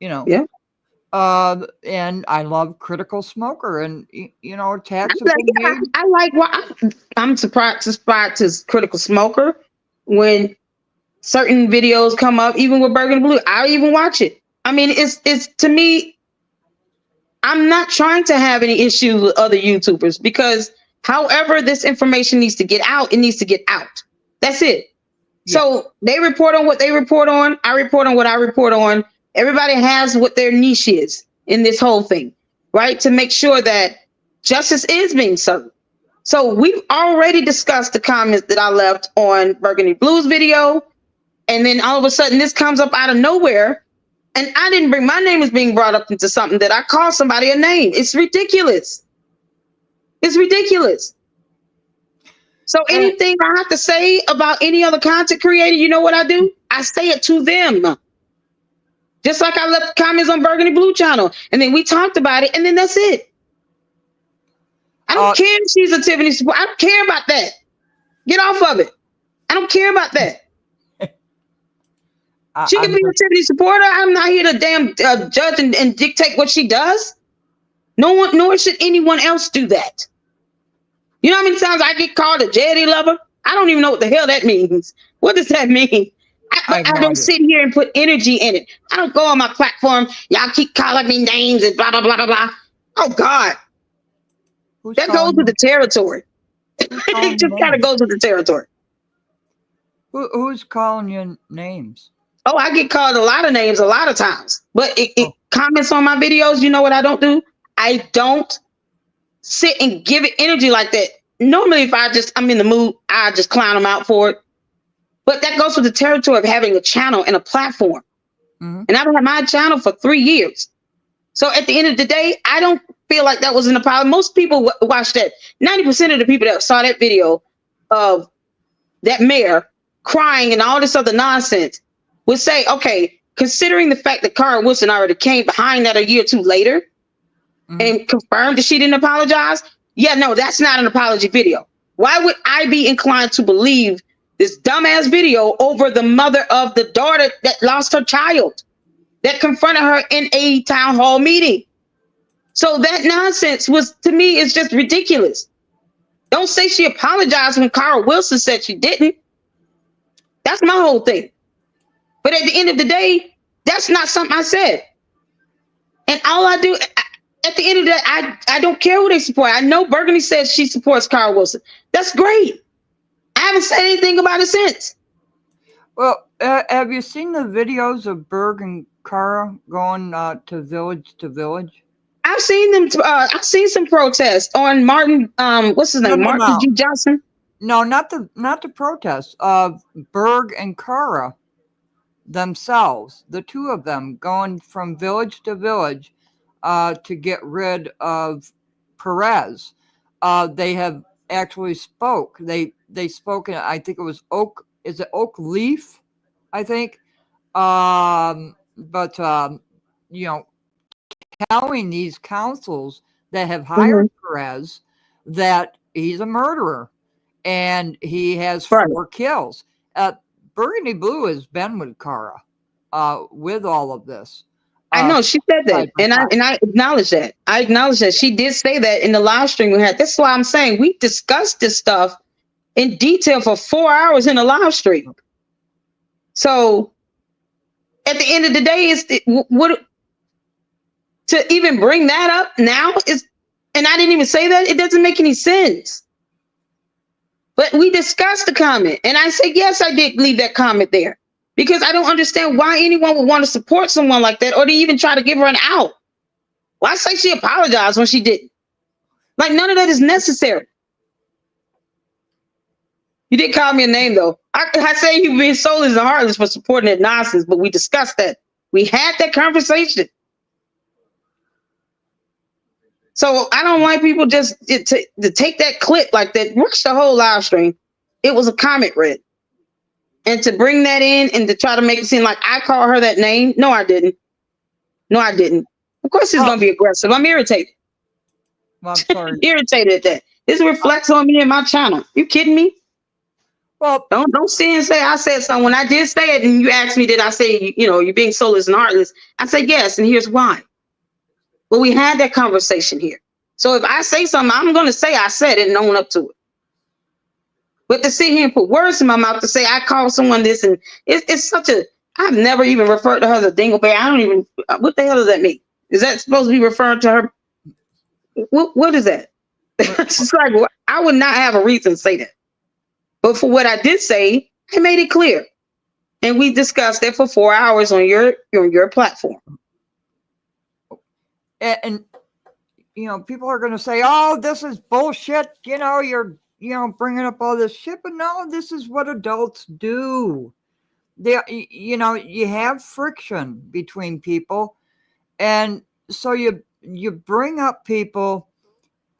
Yeah. And I love Critical Smoker, and attacks. I like what I'm surprised to Critical Smoker when certain videos come up, even with Burgundy Blue. I even watch it. I mean, it's to me. I'm not trying to have any issues with other YouTubers because, however, this information needs to get out. It needs to get out. That's it. Yeah. So they report on what they report on. I report on what I report on. Everybody has what their niche is in this whole thing, right? To make sure that justice is being served. So we've already discussed the comments that I left on Burgundy Blue's video. And then all of a sudden this comes up out of nowhere. And I didn't bring, my name is being brought up into something that I call somebody a name. It's ridiculous. It's ridiculous. So anything I have to say about any other content creator, you know what I do? I say it to them. Just like I left comments on Burgundy Blue channel. And then we talked about it. And then that's it. I don't care if she's a Tiffany supporter. I don't care about that. Get off of it. I don't care about that. She can be a Tiffany supporter. I'm not here to damn judge and dictate what she does. No one, nor should anyone else do that. You know how many times I get called a Jetty lover? I don't even know what the hell that means. What does that mean? I don't sit here and put energy in it. I don't go on my platform. Y'all keep calling me names and blah, blah, blah, blah, blah. Oh, God. That goes with the territory. It just kind of goes with the territory. Who's calling you names? Oh, I get called a lot of names a lot of times. But it comments on my videos, you know what I don't do? I don't sit and give it energy like that. Normally, if I'm in the mood, I just clown them out for it. But that goes with the territory of having a channel and a platform. Mm-hmm. And I've had my channel for 3 years. So at the end of the day, I don't feel like that was an apology. Most people watch that. 90% of the people that saw that video of that mayor crying and all this other nonsense would say, okay, considering the fact that Cara Wilson already came behind that a year or two later and confirmed that she didn't apologize. Yeah, no, that's not an apology video. Why would I be inclined to believe this dumbass video over the mother of the daughter that lost her child, that confronted her in a town hall meeting? So that nonsense was, to me, is just ridiculous. Don't say she apologized when Cara Wilson said she didn't. That's my whole thing. But at the end of the day, that's not something I said. And all I do, at the end of the day, I don't care who they support. I know Burgundy says she supports Cara Wilson. That's great. I haven't said anything about it since. Well, have you seen the videos of Berg and Cara going to village? I've seen them. I've seen some protests on Martin. What's his name? Martin G. Johnson. No, not the protests. Berg and Cara themselves, the two of them going from village to village to get rid of Perez. they have actually spoke. They spoke in, I think it was Oak. Is it Oak Leaf? I think. But you know, telling these councils that have hired Perez that he's a murderer and he has 4 kills. Burgundy Blue has been with Cara with all of this. I know she said that, and I acknowledge that. I acknowledge that she did say that in the live stream we had. That's why I'm saying we discussed this stuff in detail for 4 hours in the live stream. So at the end of the day, what to even bring that up now is, and I didn't even say that, it doesn't make any sense. But we discussed the comment, and I said yes, I did leave that comment there because I don't understand why anyone would want to support someone like that, or to even try to give her an out. Why say she apologized when she didn't? Like, none of that is necessary. You did call me a name, though. I say you being soulless and heartless for supporting that nonsense, but we discussed that. We had that conversation. So I don't like people just to take that clip like that. Watch the whole live stream. It was a comment read. And to bring that in and to try to make it seem like I called her that name. No, I didn't. No, I didn't. Of course it's going to be aggressive. I'm irritated. Well, I'm sorry. Irritated at that. This reflects on me and my channel. You kidding me? Well, don't sit and say I said something. When I did say it and you asked me, did I say, you're being soulless and heartless? I said yes, and here's why. Well, we had that conversation here. So if I say something, I'm going to say I said it and own up to it. But to sit here and put words in my mouth to say I called someone this, and it's such a, I've never even referred to her as a dingleberry. I don't even, what the hell does that mean? Is that supposed to be referring to her? What is that? It's just like, I would not have a reason to say that. But for what I did say, I made it clear. And we discussed it for 4 hours on your platform. And people are going to say, oh, this is bullshit. You're, bringing up all this shit. But no, this is what adults do. You have friction between people. And so you bring up people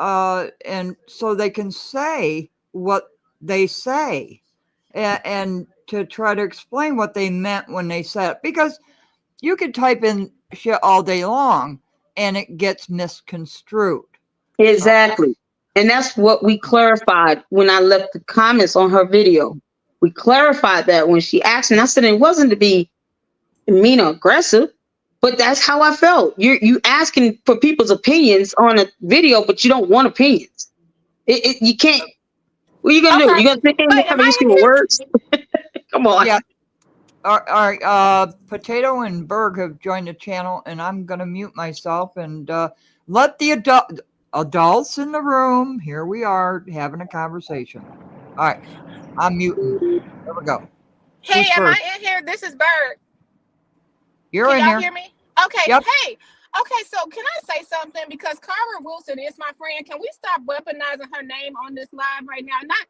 and so they can say what they say and to try to explain what they meant when they said it. Because you could type in shit all day long and it gets misconstrued. Exactly. And that's what we clarified when I left the comments on her video. We clarified that when she asked, and I said it wasn't to be mean or aggressive, but that's how I felt. You asking for people's opinions on a video, but you don't want opinions. You can't. What are you gonna do? You gonna think they have any words? Come on. Yeah. All right. Potato and Berg have joined the channel, and I'm gonna mute myself and let the adults in the room. Here we are having a conversation. All right. I'm muting. There we go. Hey, am I in here? This is Berg. You're in here. Can y'all hear me? Okay. Yep. Hey. Okay, so can I say something? Because Cara Wilson is my friend. Can we stop weaponizing her name on this live right now? Not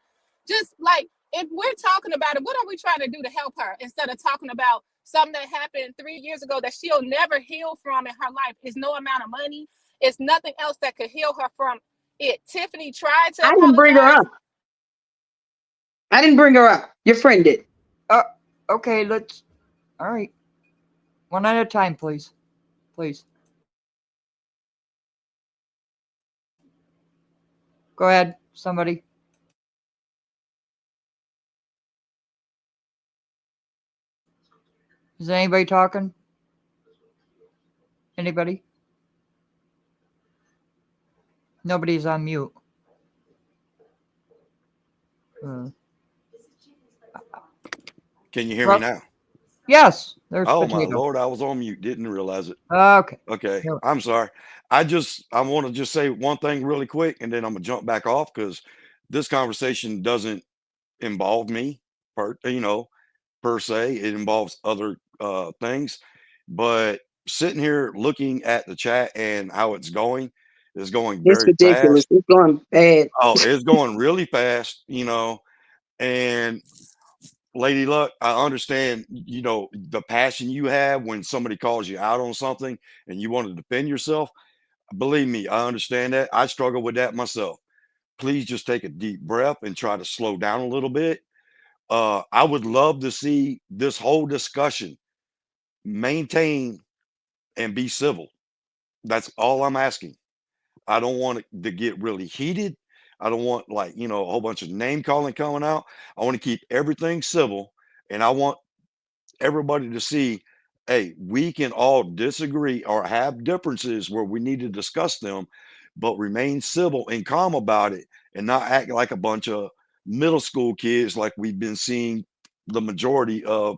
just like, if we're talking about it, what are we trying to do to help her instead of talking about something that happened 3 years ago that she'll never heal from in her life? It's no amount of money. It's nothing else that could heal her from it. Tiffany tried to I didn't bring her up. I didn't bring her up. Your friend did. Okay, all right. One at a time, please. Please. Go ahead, somebody. Is anybody talking? Anybody? Nobody's on mute. Can you hear me now? Yes. There's oh Potato. My Lord, I was on mute. Didn't realize it. Okay. I'm sorry. I want to just say one thing really quick, and then I'm gonna jump back off because this conversation doesn't involve me per se. It involves other things. But sitting here looking at the chat and how it's going It's very ridiculous. fast. It's going bad. Oh, it's going really fast, and Lady Luck, I understand, the passion you have when somebody calls you out on something and you want to defend yourself. Believe me, I understand that. I struggle with that myself. please just take a deep breath and try to slow down a little bit. I would love to see this whole discussion maintain and be civil. That's all I'm asking. I don't want it to get really heated. I don't want, like, a whole bunch of name calling coming out. I want to keep everything civil, and I want everybody to see, hey, we can all disagree or have differences where we need to discuss them, but remain civil and calm about it and not act like a bunch of middle school kids like we've been seeing the majority of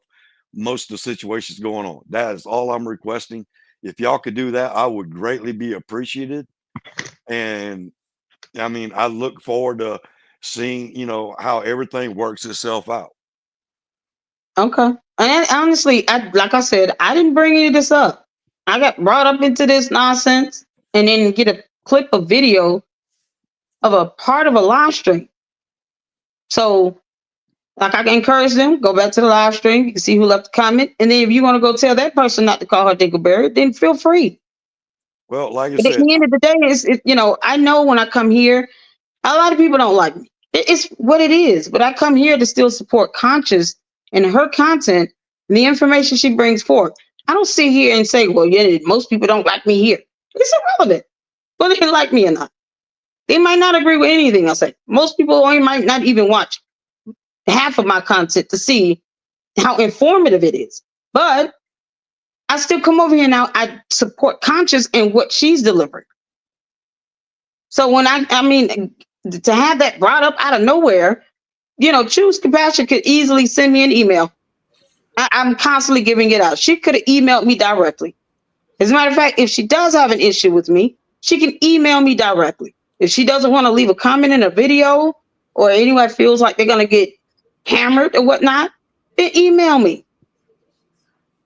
most of the situations going on. That is all I'm requesting. If y'all could do that, I would greatly be appreciated. And I mean, I look forward to seeing, how everything works itself out. Okay. And honestly, like I said, I didn't bring any of this up. I got brought up into this nonsense and then get a clip of video of a part of a live stream. So, like, I can encourage them, go back to the live stream. You can see who left the comment. And then if you want to go tell that person not to call her Dingleberry, then feel free. Well, like I But at said, the end of the day, I know when I come here, a lot of people don't like me. It's what it is. But I come here to still support Conscious and her content and the information she brings forth. I don't sit here and say, well, yeah, most people don't like me here. It's irrelevant whether they like me or not. They might not agree with anything I say. Most people might not even watch half of my content to see how informative it is. But I still come over here now. I support Conscious and what she's delivering. So when I mean, to have that brought up out of nowhere, Choose Compassion could easily send me an email. I'm constantly giving it out. She could have emailed me directly. As a matter of fact, if she does have an issue with me, she can email me directly. If she doesn't want to leave a comment in a video or anyone feels like they're going to get hammered or whatnot, then email me.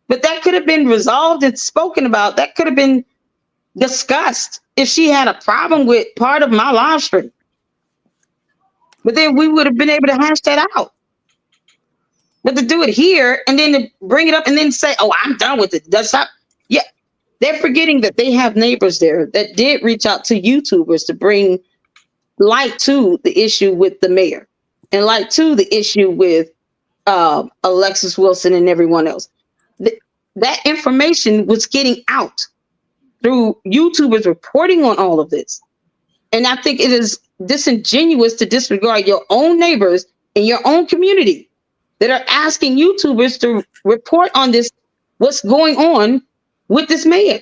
But that could have been resolved and spoken about. That could have been discussed if she had a problem with part of my live stream. But then we would have been able to hash that out. But to do it here and then to bring it up and then say, oh, I'm done with it. That's not, yeah. They're forgetting that they have neighbors there that did reach out to YouTubers to bring light to the issue with the mayor and light to the issue with Alexis Wilson and everyone else. That information was getting out through YouTubers reporting on all of this. And I think it is disingenuous to disregard your own neighbors in your own community that are asking YouTubers to report on this, what's going on with this mayor.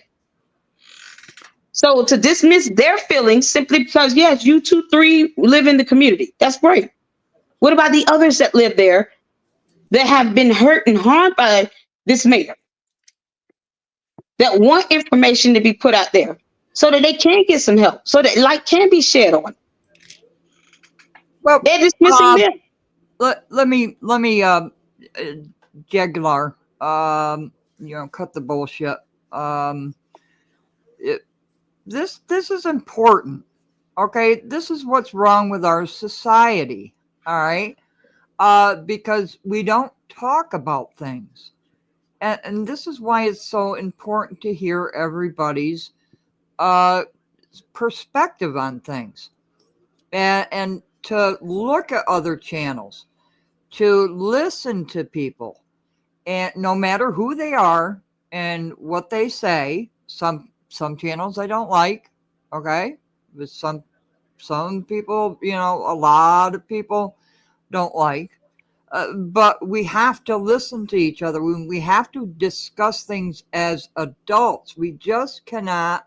So to dismiss their feelings simply because, yes, you 2-3 live in the community. That's great. What about the others that live there that have been hurt and harmed by this mayor? That want information to be put out there so that they can get some help, so that light can be shed on. Well, they're dismissing them. Let me Jaglar, cut the bullshit. This is important. Okay, this is what's wrong with our society. All right, because we don't talk about things, and this is why it's so important to hear everybody's perspective on things, and to look at other channels, to listen to people, and no matter who they are and what they say. Some channels I don't like, okay? But some people, a lot of people don't like. But we have to listen to each other. We have to discuss things as adults. We just cannot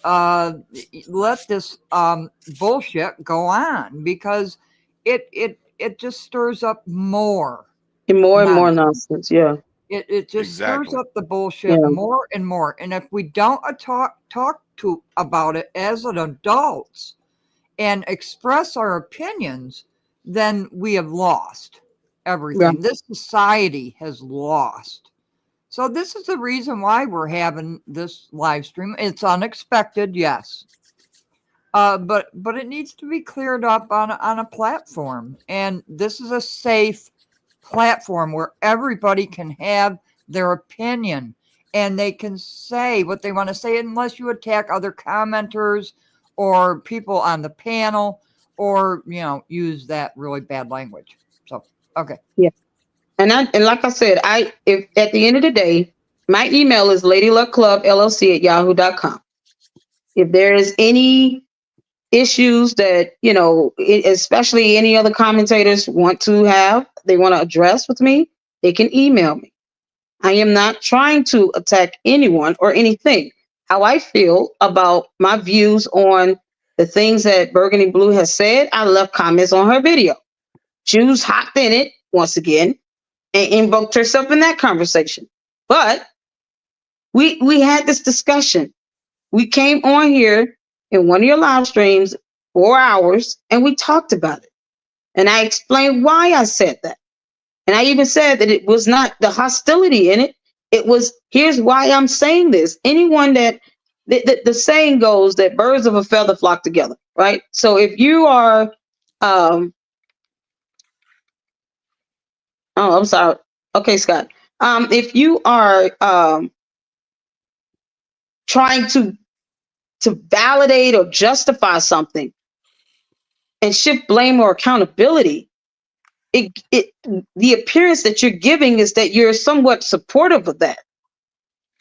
let this bullshit go on, because it just stirs up more and more nonsense. Yeah. It just stirs Exactly. up the bullshit more and more. And if we don't talk about it as an adults and express our opinions, then we have lost everything. Yeah. This society has lost. So this is the reason why we're having this live stream. It's unexpected, yes. But it needs to be cleared up on a platform. And this is a safe platform where everybody can have their opinion and they can say what they want to say, unless you attack other commenters or people on the panel or, you know, use that really bad language. So, okay. Yeah. And like I said, if at the end of the day, my email is ladyluckclubllc@yahoo.com. If there is any issues that, especially any other commentators want to address with me, they can email me. I am not trying to attack anyone or anything. How I feel about my views on the things that Burgundy Blue has said, I left comments on her video. Jews hopped in it once again and invoked herself in that conversation. But we had this discussion. We came on here in one of your live streams, 4 hours, and we talked about it. And I explained why I said that. And I even said that it was not the hostility in it. It was, here's why I'm saying this. Anyone that, the saying goes that birds of a feather flock together, right? So if you are, oh, I'm sorry. Okay, Scott. If you are trying to validate or justify something and shift blame or accountability, the appearance that you're giving is that you're somewhat supportive of that.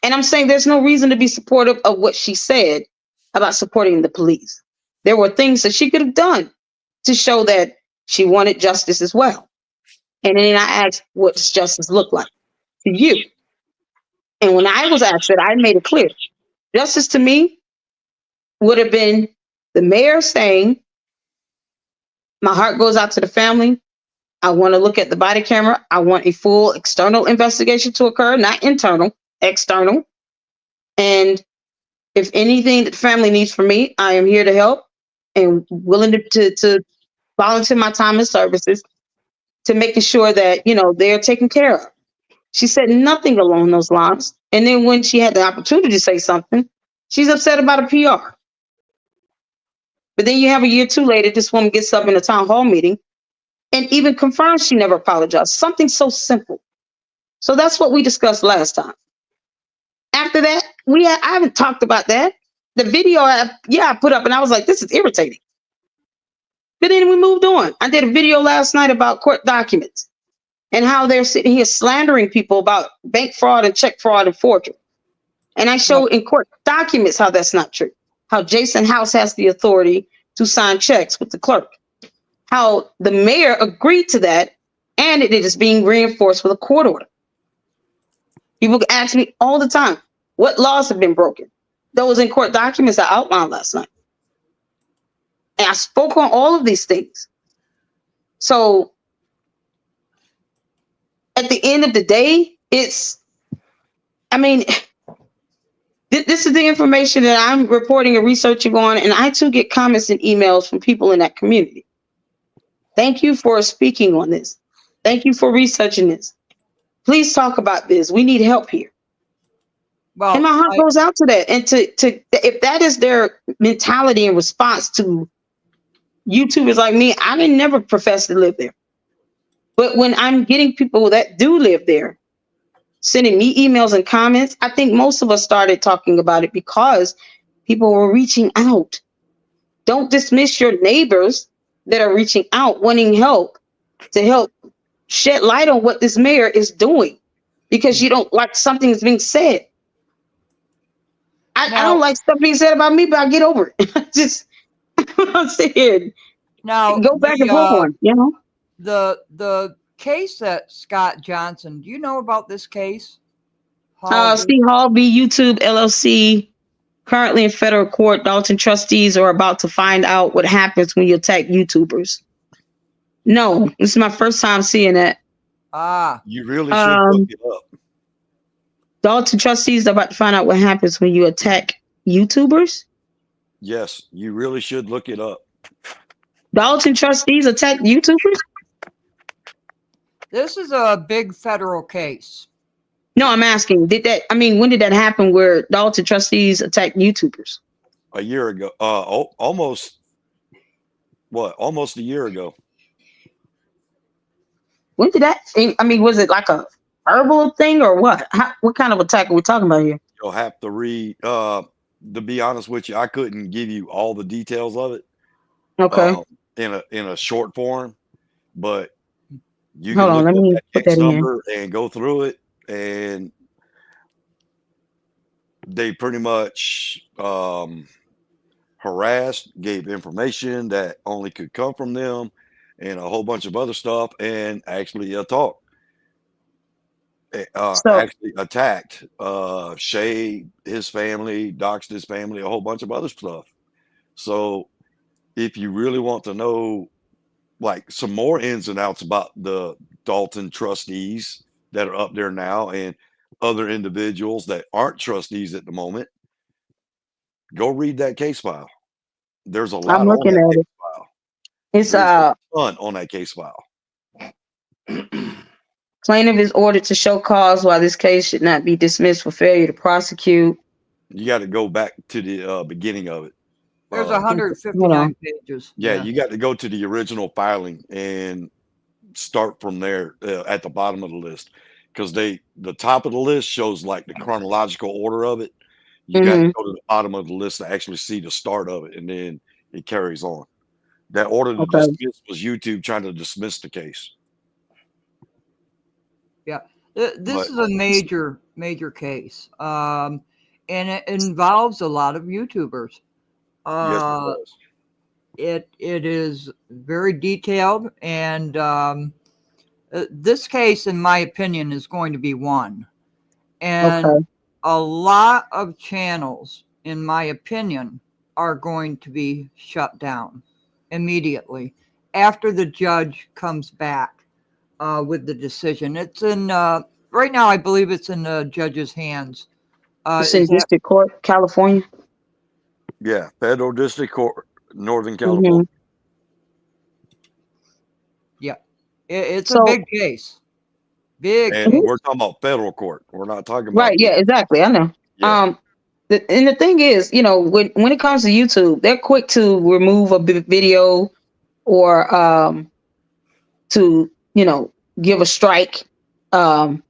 And I'm saying there's no reason to be supportive of what she said about supporting the police. There were things that she could have done to show that she wanted justice as well. And then I asked, what does justice look like to you? And when I was asked that, I made it clear. Justice to me would have been the mayor saying, my heart goes out to the family. I want to look at the body camera. I want a full external investigation to occur, not internal, external. And if anything that the family needs from me, I am here to help and willing to volunteer my time and services to making sure that, they're taken care of. She said nothing along those lines. And then when she had the opportunity to say something, she's upset about a PR. But then you have a year or two later, this woman gets up in a town hall meeting and even confirms she never apologized. Something so simple. So that's what we discussed last time. After that, I haven't talked about that. The video, I put up and I was like, this is irritating. But then we moved on. I did a video last night about court documents and how they're sitting here slandering people about bank fraud and check fraud and forgery. And I showed in court documents how that's not true. How Jason House has the authority to sign checks with the clerk. How the mayor agreed to that, and it is being reinforced with a court order. People ask me all the time, what laws have been broken? Those in court documents I outlined last night. And I spoke on all of these things. So at the end of the day, this is the information that I'm reporting and researching on, and I too get comments and emails from people in that community. Thank you for speaking on this. Thank you for researching this. Please talk about this. We need help here. Well, and my heart goes out to that. And to if that is their mentality in response to YouTubers like me, I didn't never profess to live there. But when I'm getting people that do live there, sending me emails and comments, I think most of us started talking about it because people were reaching out. Don't dismiss your neighbors that are reaching out, wanting help to help shed light on what this mayor is doing because you don't like something that's being said. I don't like stuff being said about me, but I get over it. I'm saying, now go back and forth, The case that Scott Johnson, do you know about this case? Steve Halby, YouTube LLC, currently in federal court. Dalton trustees are about to find out what happens when you attack YouTubers. No, this is my first time seeing that. You really should look it up. Dalton trustees are about to find out what happens when you attack YouTubers. Yes, you really should look it up. Dalton trustees attack YouTubers? This is a big federal case. No, I'm asking, when did that happen where Dalton trustees attacked YouTubers? A year ago. Almost a year ago. When did that, was it like a verbal thing or what? What kind of attack are we talking about here? You'll have to read, to be honest with you, I couldn't give you all the details of it. Okay. in a short form, but you Hold can on, look let up me that put case that in. number and go through it, and they pretty much harassed, gave information that only could come from them, and a whole bunch of other stuff, and actually So actually attacked Shay, his family, doxed his family, a whole bunch of other stuff. So if you really want to know like some more ins and outs about the Dalton trustees that are up there now and other individuals that aren't trustees at the moment, go read that case file. There's a I'm lot on looking that at case it. file. It's There's a ton on that case file. plaintiff is ordered to show cause why this case should not be dismissed for failure to prosecute. You got to go back to the beginning of it. There's Hold 159 on. pages. Yeah, you got to go to the original filing and start from there at the bottom of the list, because the top of the list shows like the chronological order of it. You got to Mhm. go to the bottom of the list to actually see the start of it, and then it carries on. That order to Okay. dismiss was YouTube trying to dismiss the case. Yeah, this But is a major case, and it involves a lot of YouTubers. yes, it Uh, does. it is very detailed, and this case, in my opinion, is going to be won. And Okay. a lot of channels, in my opinion, are going to be shut down immediately after the judge comes back with the decision. It's in right now. I believe it's in the judge's hands. It's in Is that District Court, California. Yeah, Federal District Court, Northern California. Mhm. yeah? It's a So big case. Big And case. we're talking about federal court. We're not talking right, about yeah, exactly. I know. yeah. And the thing is, when it comes to YouTube, they're quick to remove a video or to give a strike. Um,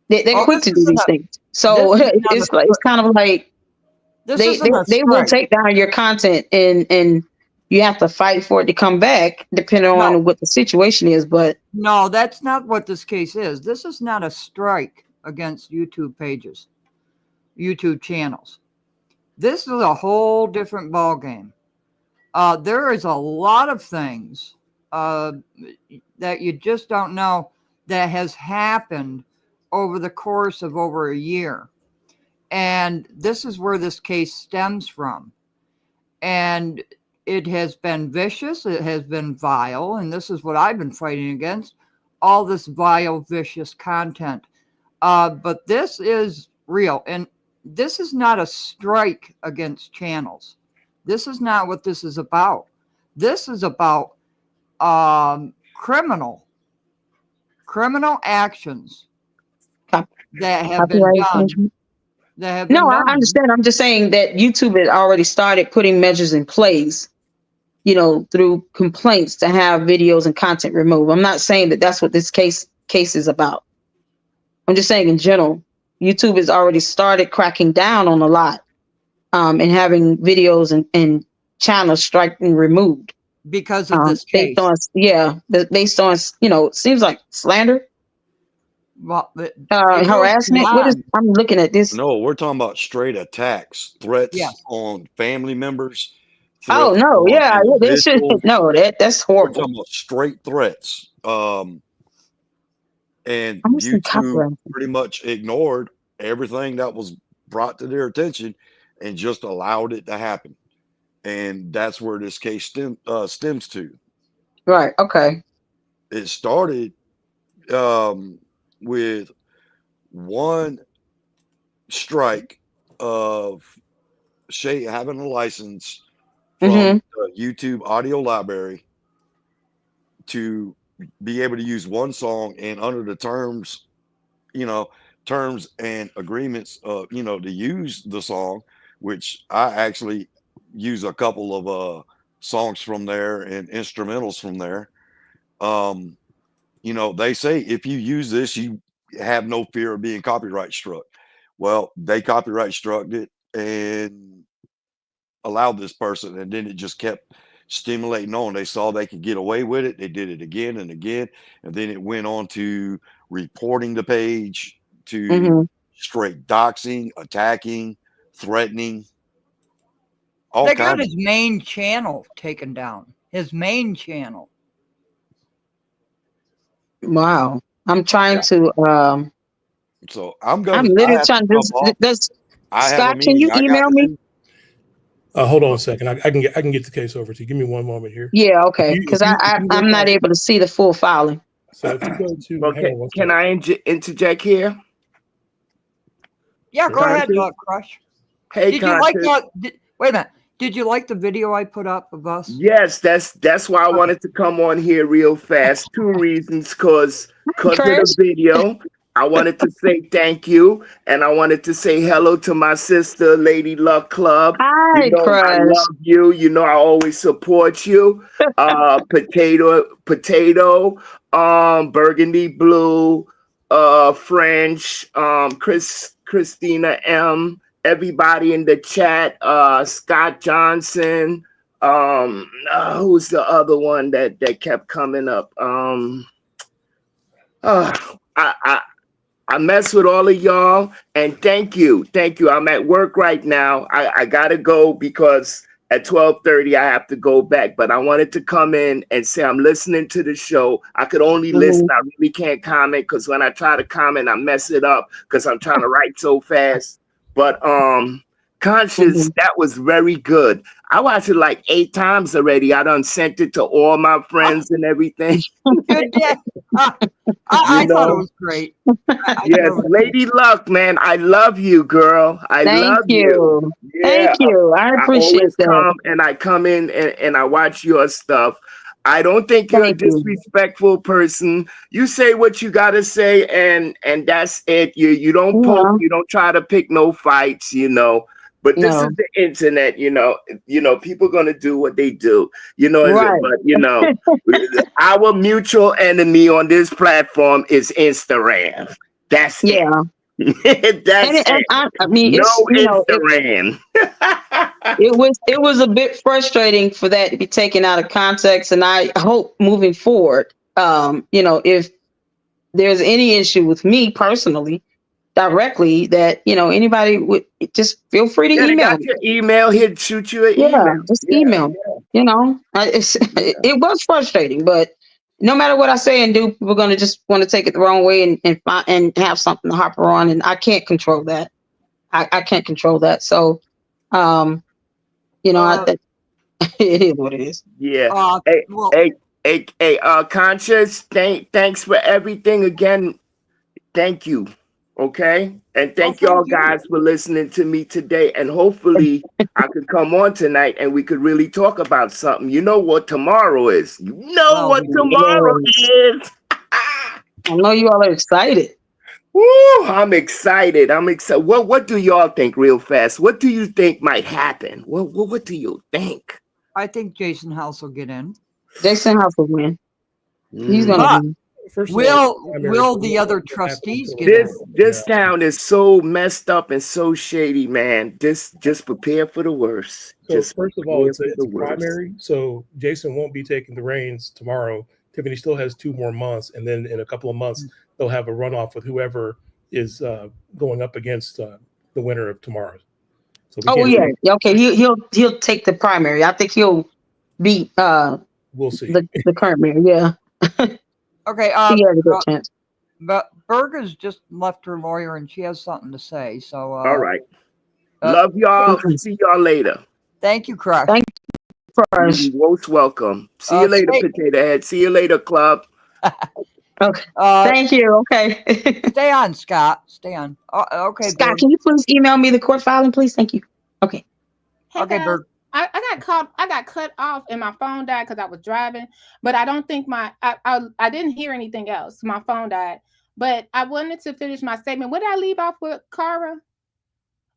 they're Oh, quick to do these things. this So is not a it's kind of like this they, they isn't a they will strike. take down your content, and you have to fight for it to come back depending No, on what the situation is. But no, that's not what this case is. This is not a strike against YouTube pages, YouTube channels. This is a whole different ballgame. There is a lot of things that you just don't know that has happened over the course of over a year. And this is where this case stems from. And it has been vicious, it has been vile, and this is what I've been fighting against, all this vile, vicious content. But this is real, and this is not a strike against channels. This is not what this is about. This is about criminal actions that have been copyright done. infringement. That have No, been I done. understand. I'm just saying that YouTube had already started putting measures in place, through complaints to have videos and content removed. I'm not saying that that's what this case is about. I'm just saying in general, YouTube has already started cracking down on a lot, and having videos and channels struck and removed. Because of this Based case. on based on it seems like slander, Well, it goes harassment. What is? beyond. I'm looking at this. No, we're talking about straight attacks, threats Yes. on family members, Oh threats no, on yeah, they should individuals. no. That's We're horrible. talking about straight threats. And I'm just YouTube copyright. pretty much ignored everything that was brought to their attention and just allowed it to happen. And that's where this case stems to. Right. Okay. It started with one strike of Shay having a license from the YouTube audio library to be able to use one song, and under the terms and agreements to use the song, which I actually use a couple of songs from there and instrumentals from there. They say if you use this, you have no fear of being copyright struck. Well, they copyright struck it and allowed this person, and then it just kept stimulating on. They saw they could get away with it. They did it again and again. And then it went on to reporting the page, to straight doxing, attacking, threatening. All They got kinds. his main channel taken down. His main channel. Wow. I'm trying to So I'm literally trying to does I have a Scott, can meeting you I got email to me? do. Hold on a second. I can get the case over to you. Give me one moment here. Yeah, okay. If Because you look I'm not at- able to see the full filing. So if you go to, Well, hang on one can second. I interject here? Yeah, go ahead, Crush. Hey, Did you like Conscious. that? Wait a minute. Did you like the video I put up of us? Yes, that's why I wanted to come on here real fast. Two reasons, cause of the video. I wanted to say thank you, and I wanted to say hello to my sister, Lady Luck Club. Hi, You know, I Crush. love you. You know, I always support you. Potato, Burgundy Blue, French, Christina M. Everybody in the chat, Scott Johnson. Who's the other one that kept coming up? I mess with all of y'all, and thank you. I'm at work right now. I gotta go because at 12:30 I have to go back. But I wanted to come in and say I'm listening to the show. I could only listen. I really can't comment because when I try to comment, I mess it up because I'm trying to write so fast. But Conscious, that was very good. I watched it like 8 times already. I done sent it to all my friends and everything. You did. I thought it was great. Yes, Lady Luck, man. I love you, girl. I Thank love you. Yeah, Thank you. I appreciate always that. come and I come in and I watch your stuff. I don't think you're a disrespectful person. You say what you gotta say, and that's it. You don't poke, you don't try to pick no fights, you know. But this is the internet, you know. People gonna do what they do, you know. Right. But you know, our mutual enemy on this platform is Instagram. That's it. That's it. I mean, no it's Instagram. it was a bit frustrating for that to be taken out of context, and I hope moving forward, if there's any issue with me personally, directly, that anybody would just feel free to email. Got your email. He'd shoot you an email. Just email. It was frustrating, but no matter what I say and do, people are gonna just want to take it the wrong way and have something to harp on, and I can't control that. I can't control that. So, it is what it is. Yeah. Hey, Conscious. Thanks for everything again. Thank you. Okay. And thank y'all guys for listening to me today. And hopefully I could come on tonight and we could really talk about something. You know what tomorrow is. You know what tomorrow is. I know you all are excited. Woo, I'm excited. What do y'all think, real fast? What do you think might happen? What do you think? I think Jason House will get in. Jason House will win. He's gonna win. Will the other trustees get in? This town is so messed up and so shady, man. Just prepare for the worst. So first of all, it's a primary. So Jason won't be taking the reins tomorrow. Tiffany still has 2 more months, and then in a couple of months they'll have a runoff with whoever is going up against the winner of tomorrow. So okay. He'll take the primary. I think he'll beat we'll see the current mayor. Yeah. Okay. He has a good chance. But Berga's just left her lawyer and she has something to say. So all right. Love y'all. See y'all later. Thank you, Crush. Thank you, Crush. You're most welcome. See you later, Potato Head. See you later, Club. Okay. Thank you. Okay. Stay on, Scott. Stay on. Okay, Scott, Berg. can you please email me the court filing, please? Thank you. Okay. Okay, Berg. I got cut off and my phone died because I was driving, but I don't think I didn't hear anything else. My phone died, but I wanted to finish my statement. What did I leave off with, Cara?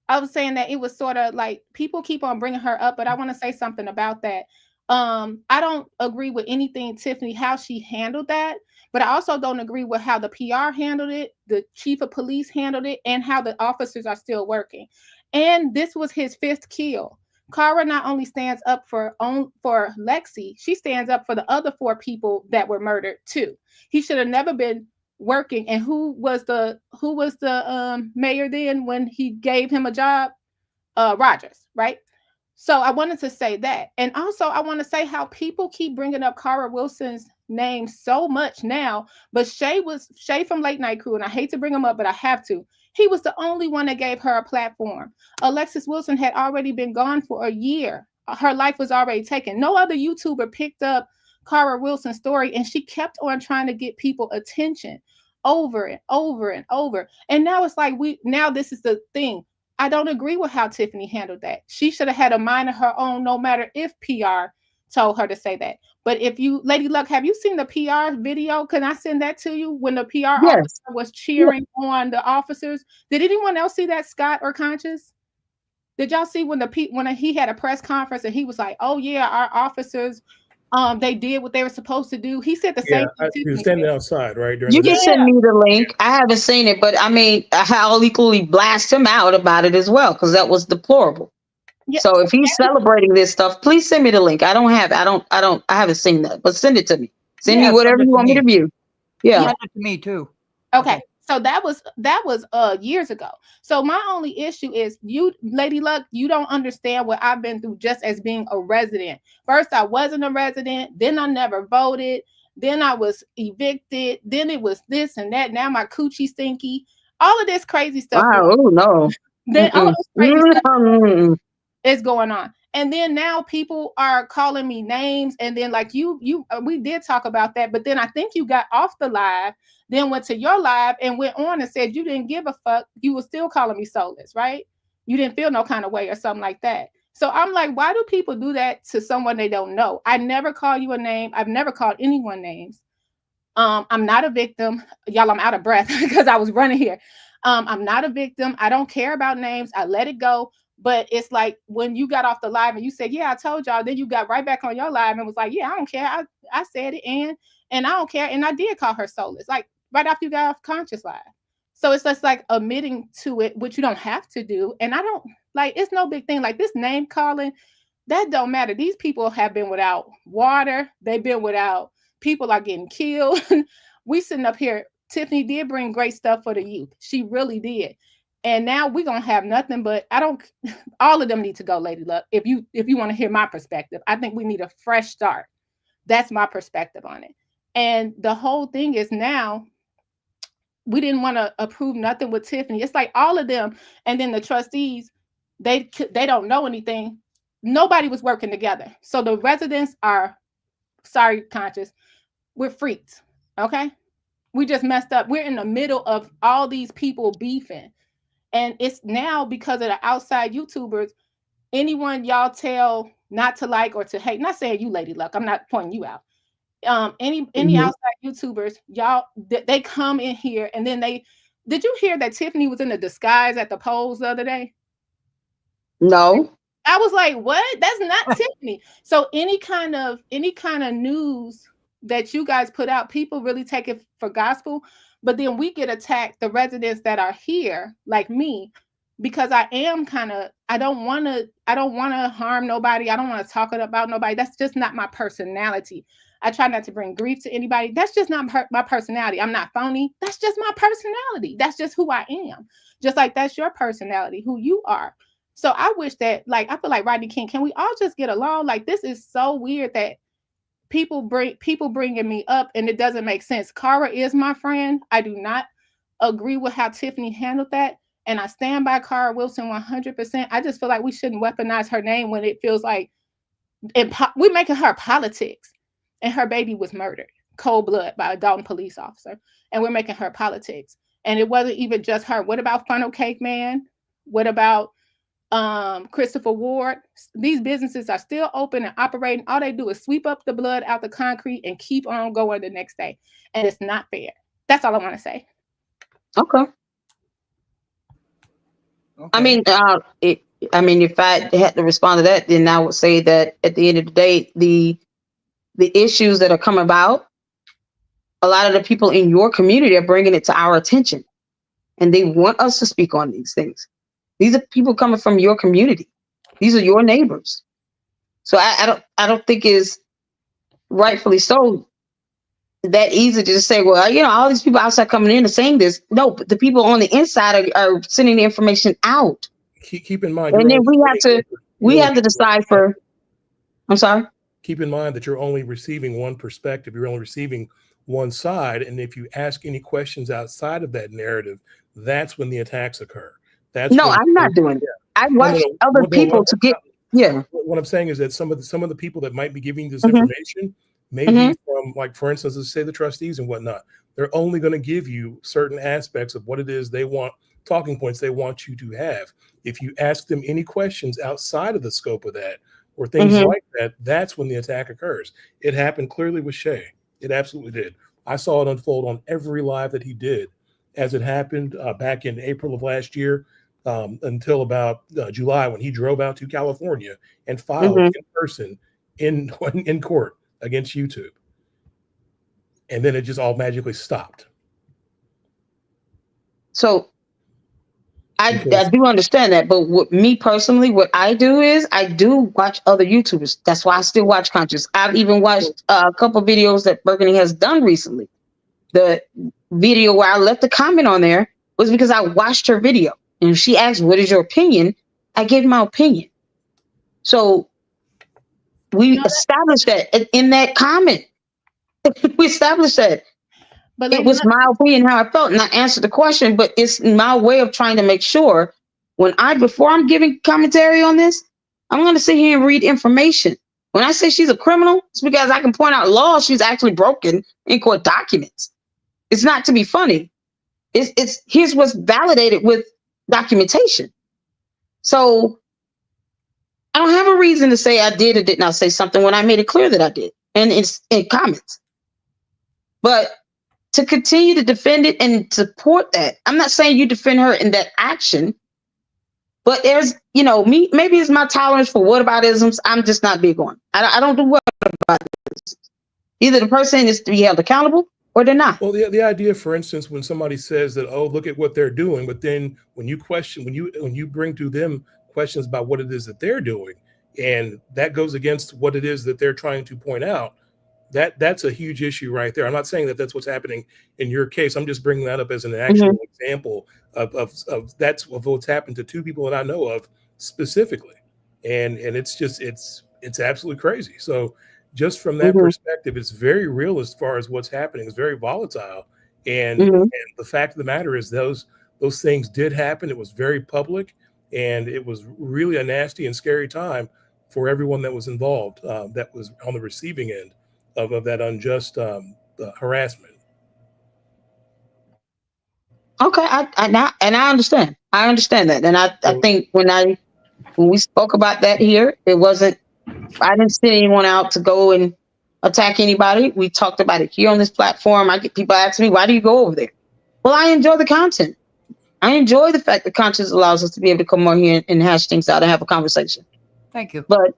I was saying that it was sort of like people keep on bringing her up, but I want to say something about that. I don't agree with anything, Tiffany, how she handled that, but I also don't agree with how the PR handled it, the chief of police handled it, and how the officers are still working. And this was his 5th kill. Cara not only stands up for Lexi, she stands up for the other 4 people that were murdered too. He should have never been working. And who was the mayor then when he gave him a job? Rogers, right? So I wanted to say that. And also I want to say how people keep bringing up Cara Wilson's name so much now, but Shay from Late Night Crew, and I hate to bring him up, but I have to. He was the only one that gave her a platform. Alexis Wilson had already been gone for a year. Her life was already taken. No other YouTuber picked up Cara Wilson's story, and she kept on trying to get people attention over and over and over. And now it's like now this is the thing. I don't agree with how Tiffany handled that. She should have had a mind of her own, no matter if PR told her to say that. But if you, Lady Luck, have you seen the PR video? Can I send that to you when the PR officer was cheering on the officers? Did anyone else see that, Scott or Conscious? Did y'all see when he had a press conference and he was like, "Oh yeah, our officers, they did what they were supposed to do." He said the same thing. He was standing outside, right? You can send me the link. I haven't seen it, but I mean, I'll equally blast him out about it as well, because that was deplorable. Yeah. So if he's celebrating this stuff, please send me the link. I haven't seen that, but send it to me. Send me whatever you want me to view. Yeah. Send it to me too. Okay. So that was years ago. So my only issue is you, Lady Luck, you don't understand what I've been through just as being a resident. First, I wasn't a resident. Then I never voted. Then I was evicted. Then it was this and that. Now my coochie stinky. All of this crazy stuff. Wow. Oh no. Then all this crazy stuff is going on. And then now people are calling me names. And then like we did talk about that, but then I think you got off the live, then went to your live and went on and said you didn't give a fuck. You were still calling me soulless, right? You didn't feel no kind of way or something like that. So I'm like, why do people do that to someone they don't know? I never call you a name. I've never called anyone names. I'm not a victim. Y'all, I'm out of breath because I was running here. I'm not a victim. I don't care about names. I let it go. But it's like when you got off the live and you said, yeah, I told y'all, then you got right back on your live and was like, yeah, I don't care. I said it and I don't care. And I did call her soulless, like right after you got off Conscious live. So it's just like admitting to it, which you don't have to do. And I don't like, it's no big thing. Like this name calling, that don't matter. These people have been without water. They've been without, people are getting killed. We sitting up here. Tiffany did bring great stuff for the youth. She really did. And now we're going to have nothing but, all of them need to go, Lady Luck. If you want to hear my perspective, I think we need a fresh start. That's my perspective on it. And the whole thing is now, we didn't want to approve nothing with Tiffany. It's like all of them. And then the trustees, they don't know anything. Nobody was working together. So the residents are, sorry, Conscious, we're freaks. Okay. We just messed up. We're in the middle of all these people beefing. And it's now because of the outside YouTubers, anyone y'all tell not to like or to hate, not saying you, Lady Luck, I'm not pointing you out. Any outside YouTubers, y'all, they come in here and then did you hear that Tiffany was in a disguise at the polls the other day? No. I was like, what? That's not Tiffany. So any kind of news that you guys put out, people really take it for gospel. But then we get attacked, the residents that are here, like me, because I am I don't want to harm nobody. I don't want to talk about nobody. That's just not my personality. I try not to bring grief to anybody. That's just not my personality. I'm not phony. That's just my personality. That's just who I am. Just like that's your personality, who you are. So I wish that, like, I feel like Rodney King, can we all just get along? Like, this is so weird that people bringing me up and it doesn't make sense. Cara is my friend. I do not agree with how Tiffany handled that. And I stand by Cara Wilson 100%. I just feel like we shouldn't weaponize her name when it feels like we're making her politics. And her baby was murdered, cold blood, by a Dalton police officer. And we're making her politics. And it wasn't even just her. What about Funnel Cake Man? What about Christopher Ward? These businesses are still open and operating. All they do is sweep up the blood out the concrete and keep on going the next day. And it's not fair. That's all I want to say. Okay. I mean, if I had to respond to that, then I would say that at the end of the day, the issues that are coming about, a lot of the people in your community are bringing it to our attention, and they want us to speak on these things. These are people coming from your community. These are your neighbors. So I don't think it's rightfully so that easy to just say, well, you know, all these people outside coming in and saying this. No, but the people on the inside are sending the information out. Keep in mind, and then we have to decipher. I'm sorry. Keep in mind that you're only receiving one perspective. You're only receiving one side. And if you ask any questions outside of that narrative, that's when the attacks occur. I'm not doing that. I watch other people to get. Yeah. What I'm saying is that some of the people that might be giving this information may be from, like, for instance, let's say the trustees and whatnot. They're only going to give you certain aspects of what it is they want, talking points they want you to have. If you ask them any questions outside of the scope of that or things like that, that's when the attack occurs. It happened clearly with Shay. It absolutely did. I saw it unfold on every live that he did as it happened back in April of last year until about July, when he drove out to California and filed in person in court against YouTube. And then it just all magically stopped. So I do understand that, but me personally, what I do is I do watch other YouTubers. That's why I still watch Conscious. I've even watched a couple of videos that Burgundy has done recently. The video where I left a comment on there was because I watched her video, and if she asked, "What is your opinion?" I gave my opinion. So we established that in that comment. We established that. But it was my opinion how I felt, and I answered the question, but it's my way of trying to make sure before I'm giving commentary on this, I'm going to sit here and read information. When I say she's a criminal, it's because I can point out laws she's actually broken in court documents. It's not to be funny. Here's what's validated with documentation. So I don't have a reason to say I did or did not say something when I made it clear that I did, and it's in comments. But to continue to defend it and support that, I'm not saying you defend her in that action, but there's, maybe it's my tolerance for whataboutisms. I'm just not big on. I don't do whataboutisms. Either the person is to be held accountable or they're not. Well, the idea, for instance, when somebody says that, oh, look at what they're doing, but then when you bring to them questions about what it is that they're doing, and that goes against what it is that they're trying to point out, that's a huge issue right there. I'm not saying that that's what's happening in your case. I'm just bringing that up as an actual example of what's happened to two people that I know of specifically, and it's absolutely crazy. So just from that perspective, it's very real as far as what's happening. It's very volatile, and the fact of the matter is those things did happen. It was very public, and it was really a nasty and scary time for everyone that was involved, that was on the receiving end of that unjust harassment. Okay, I understand. I understand that, and I think when we spoke about that here, it wasn't. I didn't send anyone out to go and attack anybody. We talked about it here on this platform. I get people asking me, "Why do you go over there?" Well, I enjoy the content. I enjoy the fact that conscience allows us to be able to come on here and hash things out and have a conversation. Thank you. But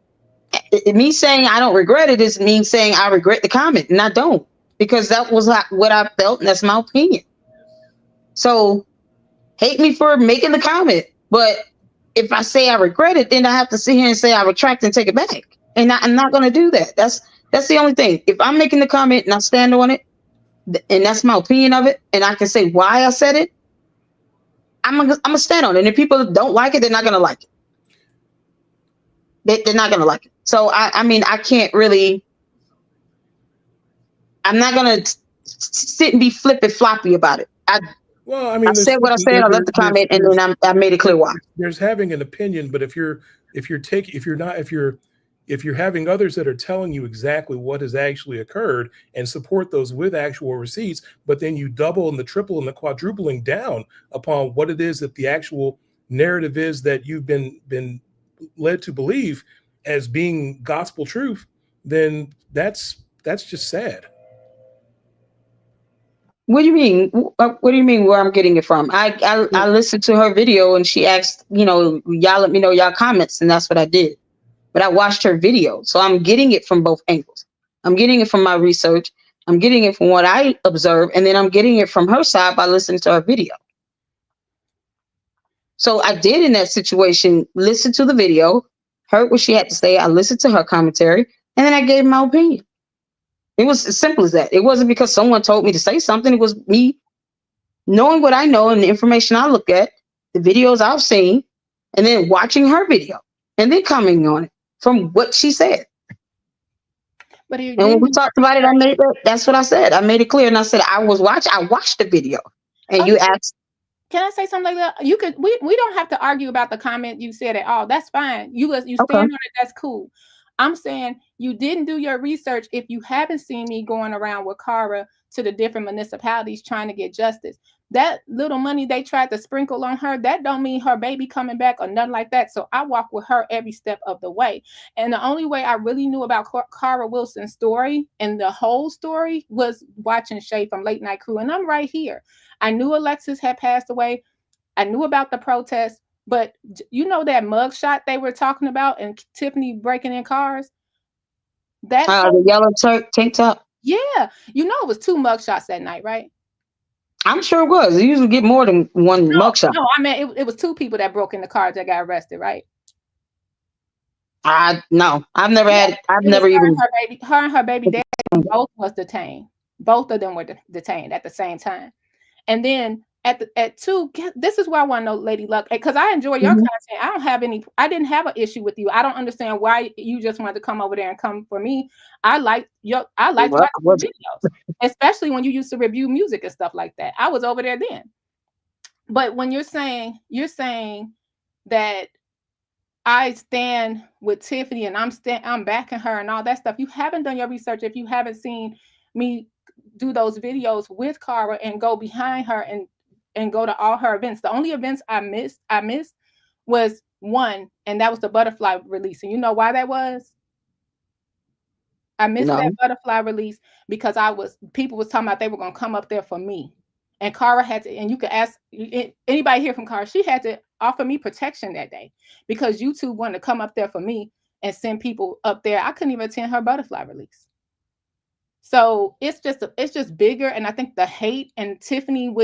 me saying I don't regret it is me saying I regret the comment, and I don't, because that was what I felt, and that's my opinion. So hate me for making the comment, but if I say I regret it, then I have to sit here and say I retract and take it back, and I'm not going to do that. That's the only thing. If I'm making the comment and I stand on it, and that's my opinion of it, and I can say why I said it, I'm gonna stand on it. And if people don't like it, they're not gonna like it. They're not gonna like it. So I mean, I can't really. I'm not gonna sit and be flippy floppy about it. I said what I said. I left the comment, and then I made it clear why. There's having an opinion, but if you're having others that are telling you exactly what has actually occurred and support those with actual receipts, but then you double and the triple and the quadrupling down upon what it is that the actual narrative is that you've been led to believe as being gospel truth, then that's just sad. What do you mean? What do you mean where I'm getting it from? I listened to her video and she asked, y'all let me know y'all comments, and that's what I did. But I watched her video. So I'm getting it from both angles. I'm getting it from my research. I'm getting it from what I observed. And then I'm getting it from her side by listening to her video. So I did in that situation, listen to the video, heard what she had to say. I listened to her commentary, and then I gave my opinion. It was as simple as that. It wasn't because someone told me to say something. It was me knowing what I know and the information I look at, the videos I've seen, and then watching her video and then commenting on it from what she said. But you And when didn't we do talked about it, that's what I said. I made it clear, and I said I watched the video. And you asked, can I say something like that? You could. We don't have to argue about the comment you said at all. That's fine. You stand okay, on it. That's cool. I'm saying you didn't do your research if you haven't seen me going around with Cara to the different municipalities trying to get justice. That little money they tried to sprinkle on her, that don't mean her baby coming back or nothing like that. So I walk with her every step of the way. And the only way I really knew about Cara Wilson's story and the whole story was watching Shay from Late Night Crew. And I'm right here. I knew Alexis had passed away. I knew about the protest. But you know that mugshot they were talking about and Tiffany breaking in cars? That the yellow tank top. Yeah. You know it was 2 mugshots that night, right? I'm sure it was. You usually get more than one mugshot. No, I mean it was 2 people that broke in the cars that got arrested, right? No, I've never had. I've never even. Her and her baby daddy both was detained. Both of them were detained at the same time. And then at 2, this is where I want to know, Lady Luck, because I enjoy your content. I didn't have an issue with you. I don't understand why you just wanted to come over there and come for me. I like watching videos, especially when you used to review music and stuff like that. I was over there then. But when you're saying that I stand with Tiffany and I'm backing her and all that stuff, you haven't done your research if you haven't seen me do those videos with Cara and go behind her and go to all her events. The only events I missed was one, and that was the butterfly release. And you know why that was? I missed that butterfly release because people was talking about they were going to come up there for me. And Cara had to, and you could ask anybody here from Cara, she had to offer me protection that day because YouTube wanted to come up there for me and send people up there. I couldn't even attend her butterfly release. So it's just bigger. And I think the hate and Tiffany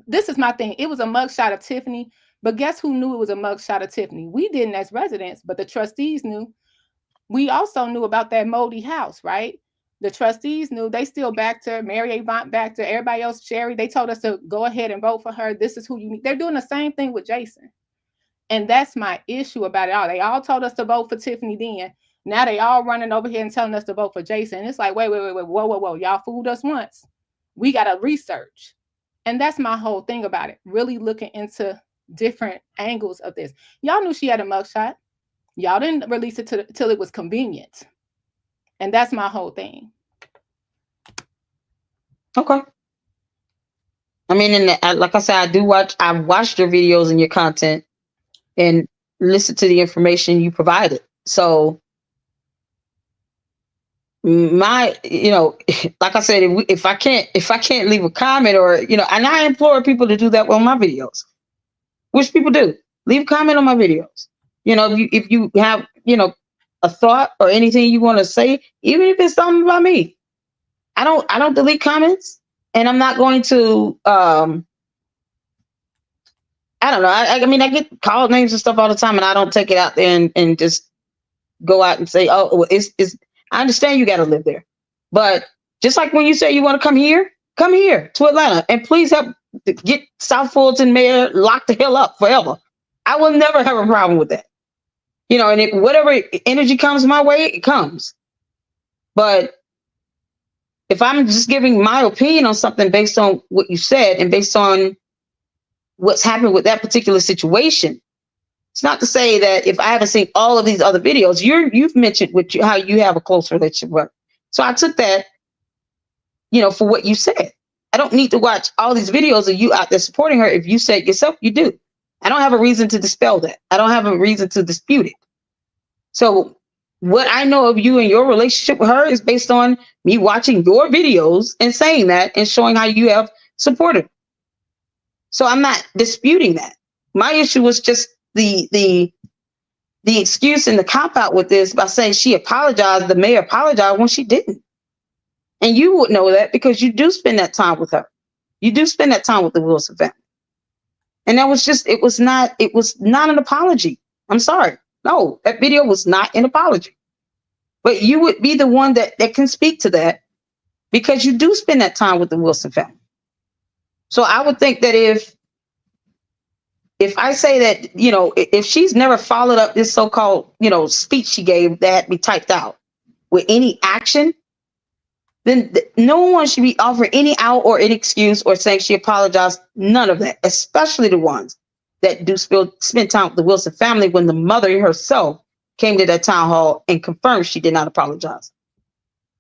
this is my thing. It was a mugshot of Tiffany, but guess who knew it was a mugshot of Tiffany? We didn't as residents, but the trustees knew. We also knew about that moldy house, right? The trustees knew. They still backed her. Mary Avant backed her. Everybody else, Sherry, they told us to go ahead and vote for her. This is who you need. They're doing the same thing with Jason. And that's my issue about it all. They all told us to vote for Tiffany then. Now they all running over here and telling us to vote for Jason. And it's like, wait, whoa. Y'all fooled us once. We got to research. And that's my whole thing about it. Really looking into different angles of this. Y'all knew she had a mugshot. Y'all didn't release it till it was convenient. And that's my whole thing. Okay. I mean, like I said, I watched your videos and your content and listen to the information you provided. So like I said, if I can't leave a comment or, and I implore people to do that on my videos, which people do, leave a comment on my videos. If you have, a thought or anything you want to say, even if it's something about me, I don't delete comments, and I'm not going to, I don't know. I mean, I get called names and stuff all the time, and I don't take it out there and just go out and say, oh, well, I understand you got to live there. But just like when you say you want to come here to Atlanta, and please help get South Fulton Mayor locked the hell up forever. I will never have a problem with that. And if whatever energy comes my way, it comes. But if I'm just giving my opinion on something based on what you said and based on what's happened with that particular situation, it's not to say that if I haven't seen all of these other videos, you've mentioned how you have a close relationship with her. So I took that, for what you said. I don't need to watch all these videos of you out there supporting her. If you said yourself, you do. I don't have a reason to dispel that. I don't have a reason to dispute it. So what I know of you and your relationship with her is based on me watching your videos and saying that and showing how you have supported her. So I'm not disputing that. My issue was just the excuse and the cop out with this by saying she apologized, the mayor apologized when she didn't. And you would know that because you do spend that time with her. You do spend that time with the Wilson family. And that was it was not an apology. I'm sorry. No, that video was not an apology. But you would be the one that can speak to that because you do spend that time with the Wilson family. So I would think that if I say that, you know, if she's never followed up this so-called, you know, speech she gave that had to be typed out with any action, then no one should be offered any out or any excuse or saying she apologized. None of that, especially the ones that do spend time with the Wilson family when the mother herself came to that town hall and confirmed she did not apologize.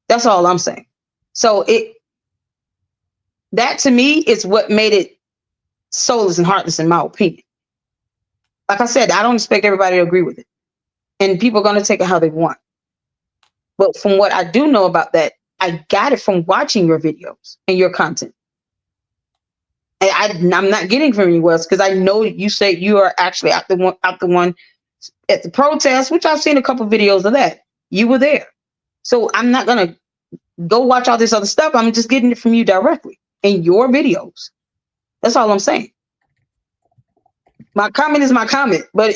That's all I'm saying. So that to me is what made it soulless and heartless, in my opinion. Like I said, I don't expect everybody to agree with it. And people are going to take it how they want. But from what I do know about that, I got it from watching your videos and your content. And I'm not getting from anywhere else because I know that you say you are actually out the one at the protest, which I've seen a couple videos of that. You were there. So I'm not going to go watch all this other stuff. I'm just getting it from you directly in your videos. That's all I'm saying. My comment is my comment, but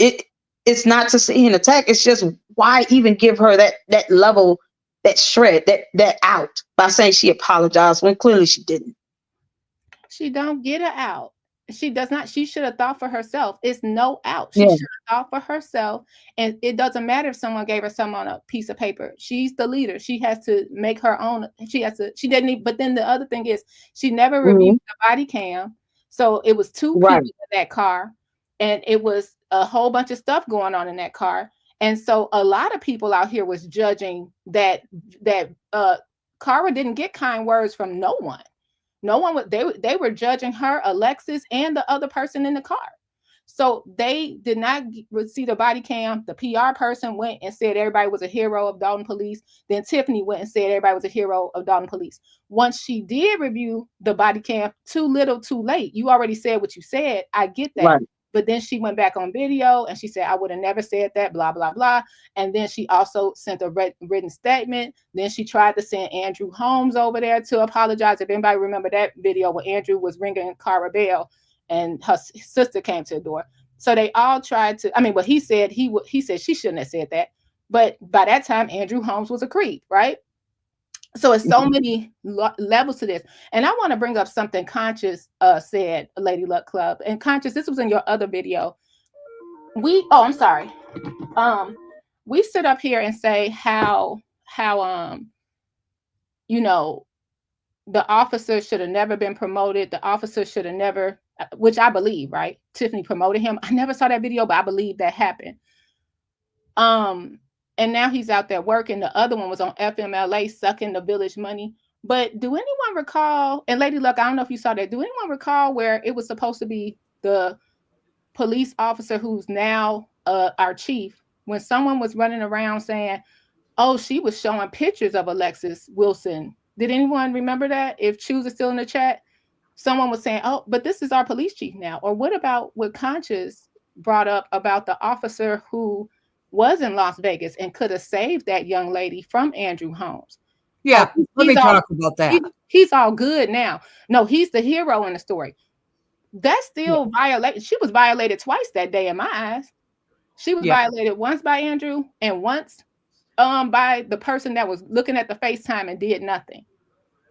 it's not to see an attack. It's just why even give her that level, that shred, that out by saying she apologized when clearly she didn't. She don't get her out. She does not. She should have thought for herself. It's no out. She should have thought for herself. And it doesn't matter if someone gave her something on a piece of paper. She's the leader. She has to make her own. She didn't even, but then the other thing is she never reviewed the body cam. So it was two people in that car. And it was a whole bunch of stuff going on in that car. And so a lot of people out here was judging that Cara didn't get kind words from no one. No one would, they were judging her, Alexis, and the other person in the car. So they did not see the body cam. The PR person went and said everybody was a hero of Dalton Police. Then Tiffany went and said everybody was a hero of Dalton Police. Once she did review the body cam, too little, too late. You already said what you said. I get that. Right. But then she went back on video and she said, I would have never said that, blah, blah, blah. And then she also sent a written statement. Then she tried to send Andrew Holmes over there to apologize. If anybody remember that video where Andrew was ringing Cara bell and her sister came to the door. So they all tried to, but he said he said she shouldn't have said that. But by that time, Andrew Holmes was a creep, right? So it's so many levels to this. And I want to bring up something Conscious said, Lady Luck Club. And Conscious, this was in your other video. I'm sorry. We sit up here and say how you know, the officer should have never been promoted. The officer should have never, which I believe, right? Tiffany promoted him. I never saw that video, but I believe that happened. And now he's out there working. The other one was on FMLA sucking the village money. But do anyone recall, and Lady Luck, I don't know if you saw that, do anyone recall where it was supposed to be the police officer who's now our chief, when someone was running around saying, oh, she was showing pictures of Alexis Wilson. Did anyone remember that? If Choose is still in the chat, someone was saying, oh, but this is our police chief now. Or what about what Conscious brought up about the officer who was in Las Vegas and could have saved that young lady from Andrew Holmes? Yeah, let me talk about that. He's all good now. No, he's the hero in the story. That's still violated. She was violated twice that day in my eyes. She was violated once by Andrew and once by the person that was looking at the FaceTime and did nothing.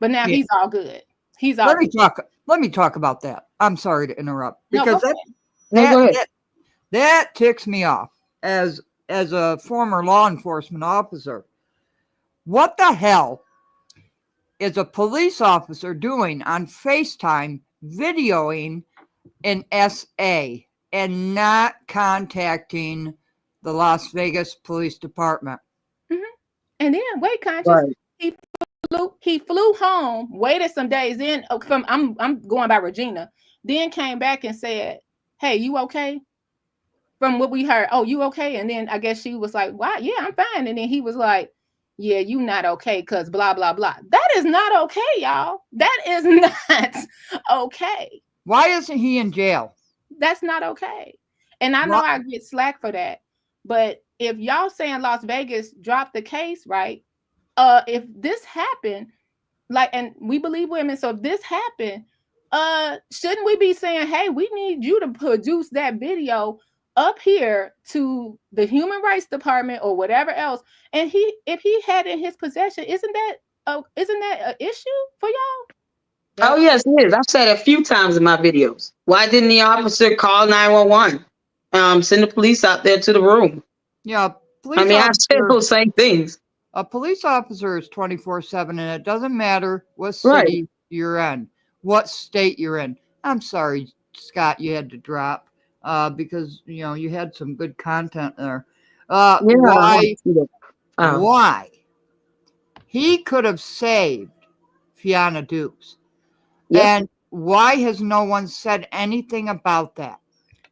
But now he's all good. He's all Let me talk about that. I'm sorry to interrupt because that ticks me off as a former law enforcement officer. What the hell is a police officer doing on FaceTime videoing an SA and not contacting the Las Vegas Police Department? And then Conscious, he flew home, waited some days in from I'm going by Regina, then came back and said, hey, you okay? From what we heard, oh, you okay? And then I guess she was like, wow, yeah, I'm fine. And then he was like, yeah, you not okay because blah, blah, blah. That is not okay, y'all. That is not okay. Why isn't he in jail? That's not okay. And I know I get slack for that. But if y'all saying Las Vegas dropped the case, right? If this happened, and we believe women, so if this happened, shouldn't we be saying, hey, we need you to produce that video up here to the Human Rights Department or whatever else, and if he had in his possession, isn't that an issue for y'all? Oh yes, it is. I've said it a few times in my videos. Why didn't the officer call 911? Send the police out there to the room. Yeah, I said those same things. A police officer is 24/7, and it doesn't matter what Right. city you're in, what state you're in. I'm sorry, Scott, you had to drop because you had some good content there. Why? Why? He could have saved Fiona Dukes. Yep. And why has no one said anything about that?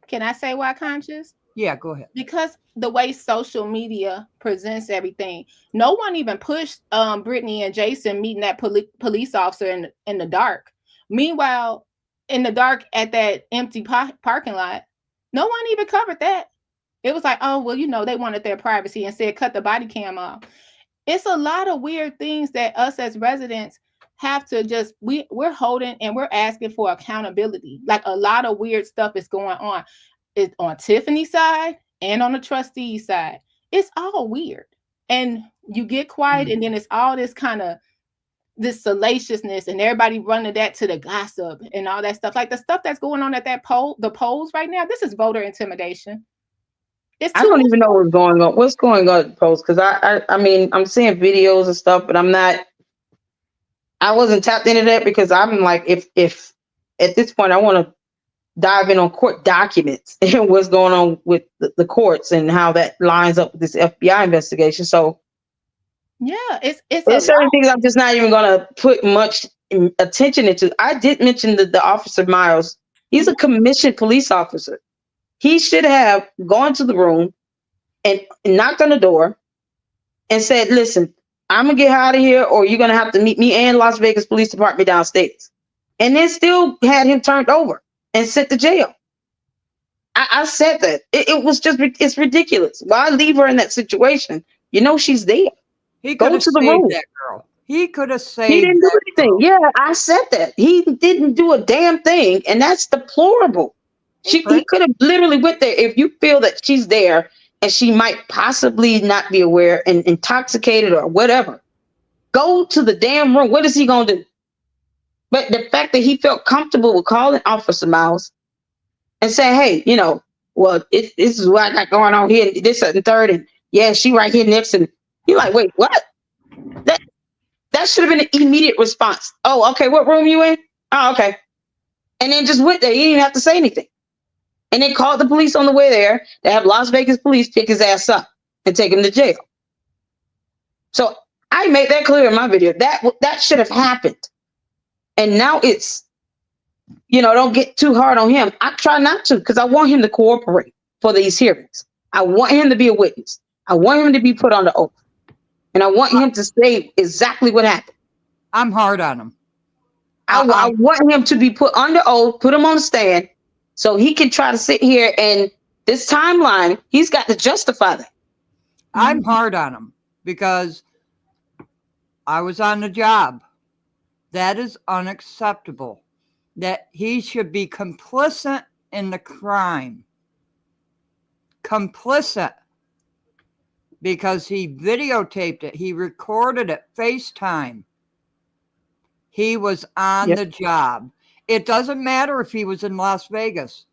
Can I say why, Conscious? Yeah, go ahead. Because the way social media presents everything, no one even pushed Brittany and Jason meeting that police officer in the dark. Meanwhile, in the dark at that empty parking lot, no one even covered that. It was like, oh, well, they wanted their privacy and said cut the body cam off. It's a lot of weird things that us as residents have to we're holding and we're asking for accountability. Like a lot of weird stuff is going on. It's on Tiffany's side and on the trustee's side. It's all weird. And you get quiet and then it's all this kind of this salaciousness and everybody running that to the gossip and all that stuff. Like the stuff that's going on at the polls right now, this is voter intimidation. I don't even know what's going on. What's going on at the polls? Because I mean, I'm seeing videos and stuff, but I wasn't tapped into that because I'm like, if at this point I want to dive in on court documents and what's going on with the courts and how that lines up with this FBI investigation. So yeah, it's certain things I'm just not even going to put much attention into. I did mention the officer Miles. He's a commissioned police officer. He should have gone to the room and knocked on the door and said, listen, I'm going to get out of here or you're going to have to meet me and Las Vegas Police Department downstairs. And then still had him turned over and sent to jail. I said that. It was just, it's ridiculous. Why leave her in that situation? She's there. He could have saved that girl. He could have saved He didn't do anything. Yeah, I said that. He didn't do a damn thing. And that's deplorable. He could have literally went there. If you feel that she's there and she might possibly not be aware and intoxicated or whatever, go to the damn room. What is he going to do? But the fact that he felt comfortable with calling Officer Miles and saying, hey, well, this is what I got going on here, this and third, and yeah, she right here next. And you're like, wait, what? That should have been an immediate response. Oh, okay, what room you in? Oh, okay. And then just went there. He didn't even have to say anything. And then called the police on the way there to have Las Vegas police pick his ass up and take him to jail. So I made that clear in my video. That should have happened. And now it's, don't get too hard on him. I try not to because I want him to cooperate for these hearings. I want him to be a witness. I want him to be put on the oath. And I want him to say exactly what happened. I'm hard on him. I want him to be put on the oath, put him on the stand, so he can try to sit here and this timeline, he's got to justify that. I'm hard on him because I was on the job. That is unacceptable. That he should be complicit in the crime. Complicit. Because he videotaped it. He recorded it. FaceTime. He was on the job. It doesn't matter if he was in Las Vegas.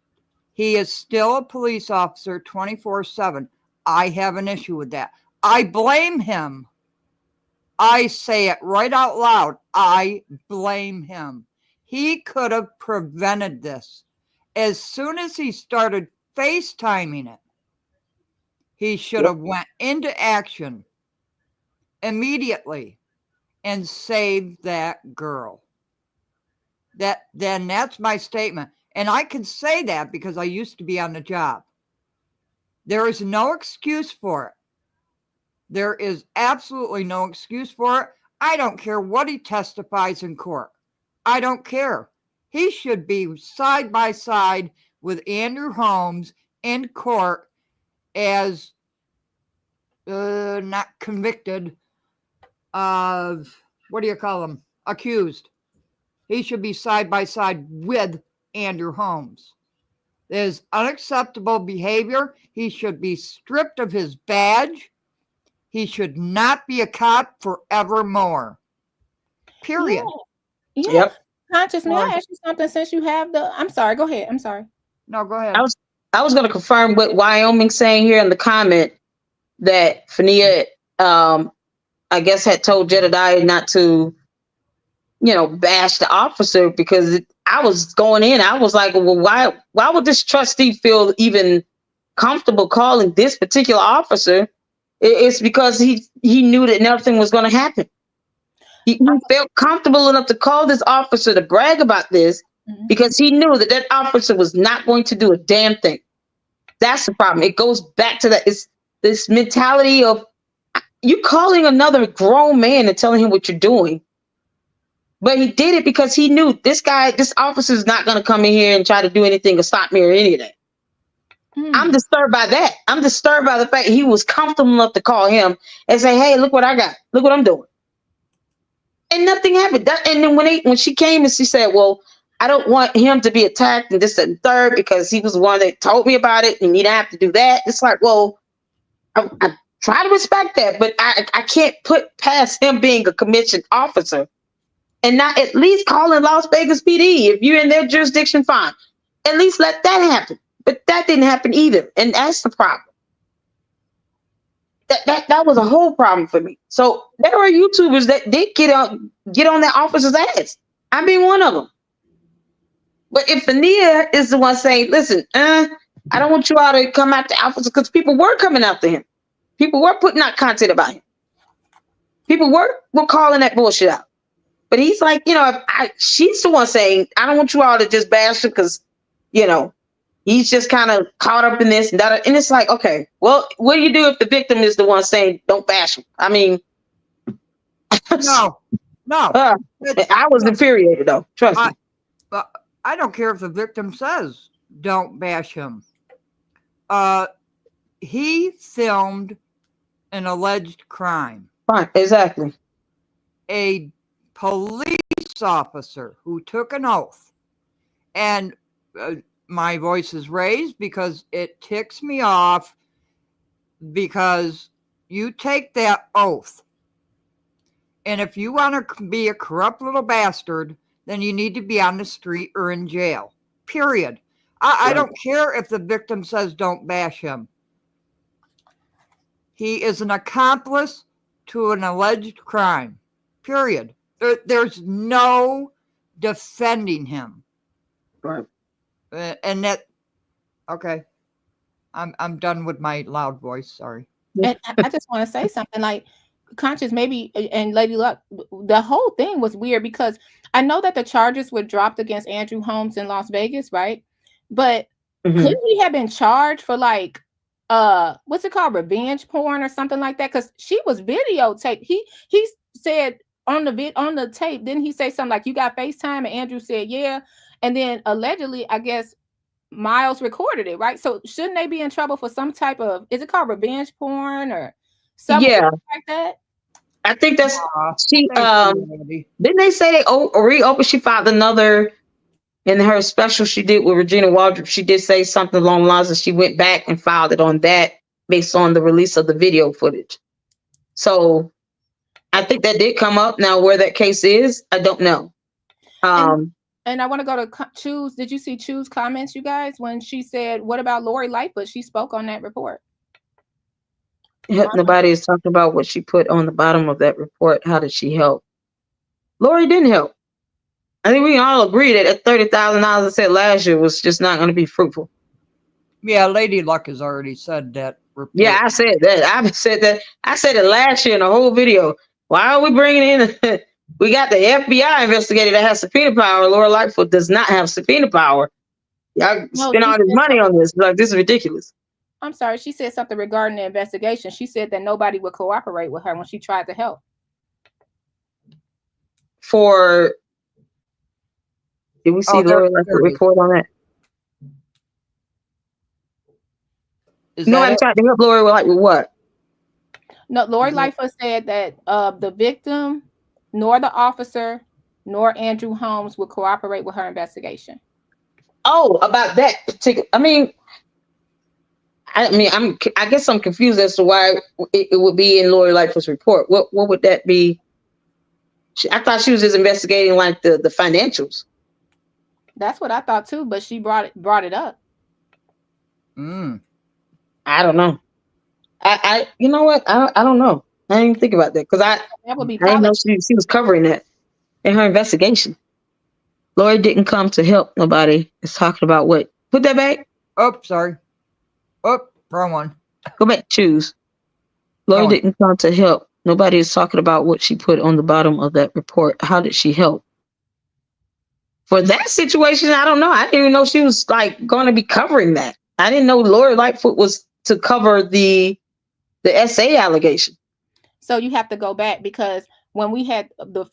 He is still a police officer 24/7. I have an issue with that. I blame him. I say it right out loud. I blame him. He could have prevented this. As soon as he started FaceTiming it, he should have went into action immediately and saved that girl. That's my statement. And I can say that because I used to be on the job. There is no excuse for it. There is absolutely no excuse for it. I don't care what he testifies in court. I don't care. He should be side by side with Andrew Holmes in court as not convicted of, what do you call him? Accused. He should be side by side with Andrew Holmes That is unacceptable behavior. He should be stripped of his badge. He should not be a cop forevermore. Period. Yeah. Yep. Conscious, may I Well, ask you something since you have the I'm sorry, go ahead. I'm sorry. no, go ahead. I was going to confirm what Wyoming saying here in the comment that Fania, I guess, had told Jedediah not to, bash the officer because I was going in. I was like, well, why would this trustee feel even comfortable calling this particular officer? It's because he knew that nothing was going to happen. He felt comfortable enough to call this officer to brag about this because he knew that that officer was not going to do a damn thing. That's the problem. It goes back to that. It's this mentality of you calling another grown man and telling him what you're doing. But he did it because he knew this officer is not going to come in here and try to do anything or stop me or any of that. I'm disturbed by that. I'm disturbed by the fact he was comfortable enough to call him and say, hey, look what I got. Look what I'm doing. And nothing happened. And then when she came and she said, well, I don't want him to be attacked and this and third because he was the one that told me about it and you don't have to do that. It's like, well, I try to respect that, but I can't put past him being a commissioned officer and not at least calling Las Vegas PD. If you're in their jurisdiction, fine. At least let that happen. But that didn't happen either. And that's the problem. That was a whole problem for me. So there are YouTubers that did get on that officer's ass. I mean, one of them. But if Fania is the one saying, listen, I don't want you all to come after officer, because people were coming after him. People were putting out content about him. People were calling that bullshit out. But he's like, she's the one saying, I don't want you all to just bash him because, he's just kind of caught up in this and that. And it's like, okay, well, what do you do if the victim is the one saying, don't bash him? I mean, No. I was infuriated though. Trust me. I don't care if the victim says don't bash him. He filmed an alleged crime. Fine, exactly. A police officer who took an oath, and my voice is raised because it ticks me off because you take that oath, and if you want to be a corrupt little bastard, then you need to be on the street or in jail. Period. I don't care if the victim says don't bash him. He is an accomplice to an alleged crime. Period. There's no defending him. Right. And that, okay. I'm done with my loud voice. Sorry. And I just want to say something like, Conscious, maybe, and Lady Luck, the whole thing was weird because I know that the charges were dropped against Andrew Holmes in Las Vegas, right? But couldn't he have been charged for like, what's it called, revenge porn or something like that? Because she was videotaped. He said on the tape, didn't he say something like, you got FaceTime? And Andrew said, yeah. And then allegedly, I guess Miles recorded it, right? So shouldn't they be in trouble for some type of, is it called revenge porn or something like that? I think that's she. Didn't they say they reopened? She filed another in her special she did with Regina Waldrop. She did say something along the lines of she went back and filed it on that based on the release of the video footage. So I think that did come up. Now where that case is, I don't know. And I want to go to Choose. Did you see Choose comments, you guys, when she said, "What about Lori Lightfoot?" She spoke on that report. Nobody is talking about what she put on the bottom of that report. How did she help? Lori didn't help. I think we all agree that $30,000 I said last year was just not going to be fruitful. Yeah, Lady Luck has already said that. Report. Yeah, I said that. I've said that. I said it last year in the whole video. Why are we bringing in? We got the FBI investigator that has subpoena power. Lori Lightfoot does not have subpoena power. Y'all spend all this money on this. Like, this is ridiculous. I'm sorry. She said something regarding the investigation. She said that nobody would cooperate with her when she tried to help. Did we see Lori Lightfoot report on that? Nobody tried to help Lori with what? No, Lori Lightfoot said that the victim, nor the officer, nor Andrew Holmes would cooperate with her investigation. Oh, about that particular. I guess I'm confused as to why it would be in Lori Lightfoot's report. What would that be? I thought she was just investigating like the financials. That's what I thought too, but she brought it up. I don't know. I you know what? I don't know. I didn't even think about that because That would be I didn't know politics. she was covering that in her investigation. Lori didn't come to help nobody. Is talking about what? Put that back. Oh, sorry. Oh, wrong one. Go back. Choose. Lori didn't come to help. Nobody is talking about what she put on the bottom of that report. How did she help? For that situation, I don't know. I didn't even know she was like going to be covering that. I didn't know Lori Lightfoot was to cover the SA allegation. So you have to go back because when we had the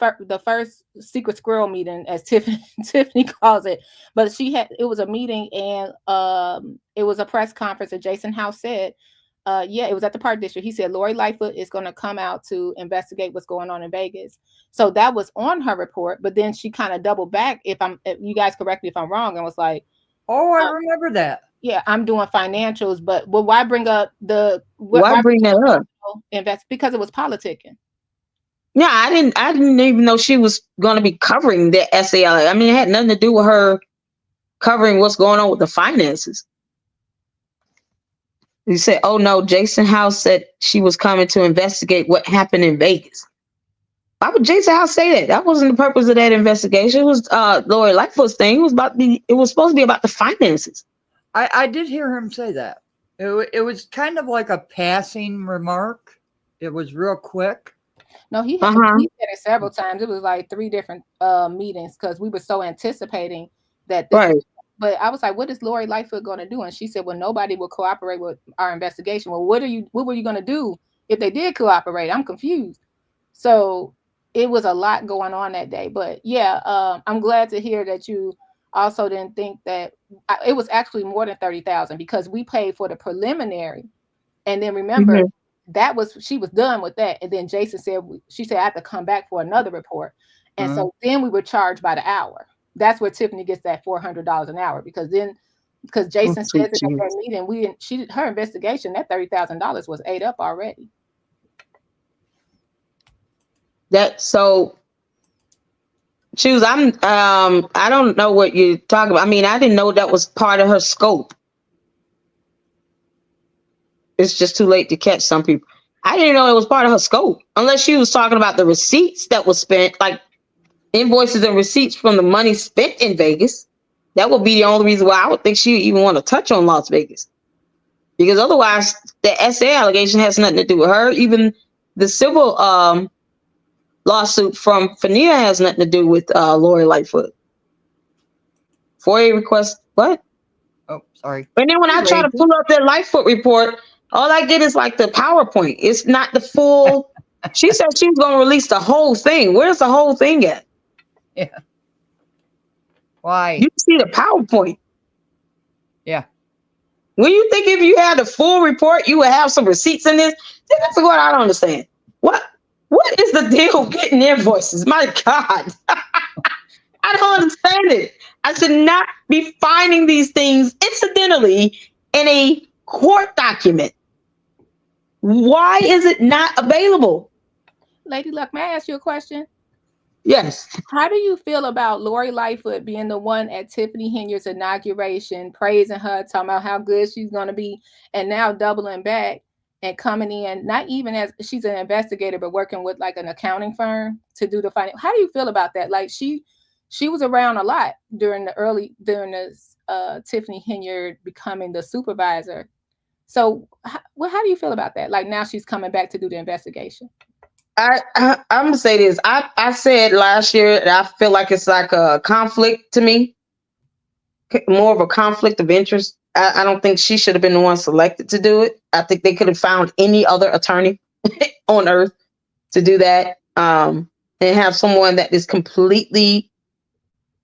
first secret squirrel meeting, as Tiffany calls it, but it was a meeting and it was a press conference that Jason House said, it was at the Park District. He said Lori Lightfoot is going to come out to investigate what's going on in Vegas. So that was on her report, but then she kind of doubled back. If you guys correct me if I'm wrong, and was like, "Oh, I remember that." Yeah, I'm doing financials, but why bring up why bring that up? Because it was politicking. Yeah, I didn't even know she was going to be covering the SAL. I mean, it had nothing to do with her covering what's going on with the finances. You said, "Oh no, Jason House said she was coming to investigate what happened in Vegas." Why would Jason House say that? That wasn't the purpose of that investigation. It was Lori Lightfoot's thing. It was supposed to be about the finances. I did hear him say that. It was kind of like a passing remark. It was real quick. No, he said it several times. It was like 3 different meetings because we were so anticipating that this. Right. But I was like, what is Lori Lightfoot going to do? And she said, well, nobody will cooperate with our investigation. Well, what were you going to do if they did cooperate? I'm confused. So it was a lot going on that day. But yeah, I'm glad to hear that you also didn't think that it was actually more than 30,000 because we paid for the preliminary. And then remember, she was done with that. And then Jason said, she said, I have to come back for another report. And so then we were charged by the hour. That's where Tiffany gets that $400 an hour because Jason says it at that meeting, her investigation, that $30,000 was ate up already. Choose. I don't know what you're talking about. I mean, I didn't know that was part of her scope. It's just too late to catch some people. I didn't know it was part of her scope unless she was talking about the receipts that was spent, like invoices and receipts from the money spent in Vegas. That would be the only reason why I would think she would even want to touch on Las Vegas. Because otherwise, the SA allegation has nothing to do with her. Even the civil lawsuit from Fania has nothing to do with Lori Lightfoot. FOIA request, what? Oh, sorry. But then when I try to pull up that Lightfoot report, all I get is like the PowerPoint. It's not the full. She said she was going to release the whole thing. Where's the whole thing at? Yeah. Why? You see the PowerPoint. Yeah. When you think if you had the full report, you would have some receipts in this? That's what I don't understand. What is the deal with getting invoices? My God. I don't understand it. I should not be finding these things incidentally in a court document. Why is it not available? Lady Luck, may I ask you a question? Yes. How do you feel about Lori Lightfoot being the one at Tiffany Henyard's inauguration, praising her, talking about how good she's going to be, and now doubling back and coming in, not even as she's an investigator, but working with like an accounting firm to do the finance? How do you feel about that? Like she was around a lot during this Tiffany Henyard becoming the supervisor. So how do you feel about that? Like now she's coming back to do the investigation. I'm gonna say this. I said last year that I feel like it's like a conflict to me, more of a conflict of interest. I don't think she should have been the one selected to do it. I think they could have found any other attorney on earth to do that, and have someone that is completely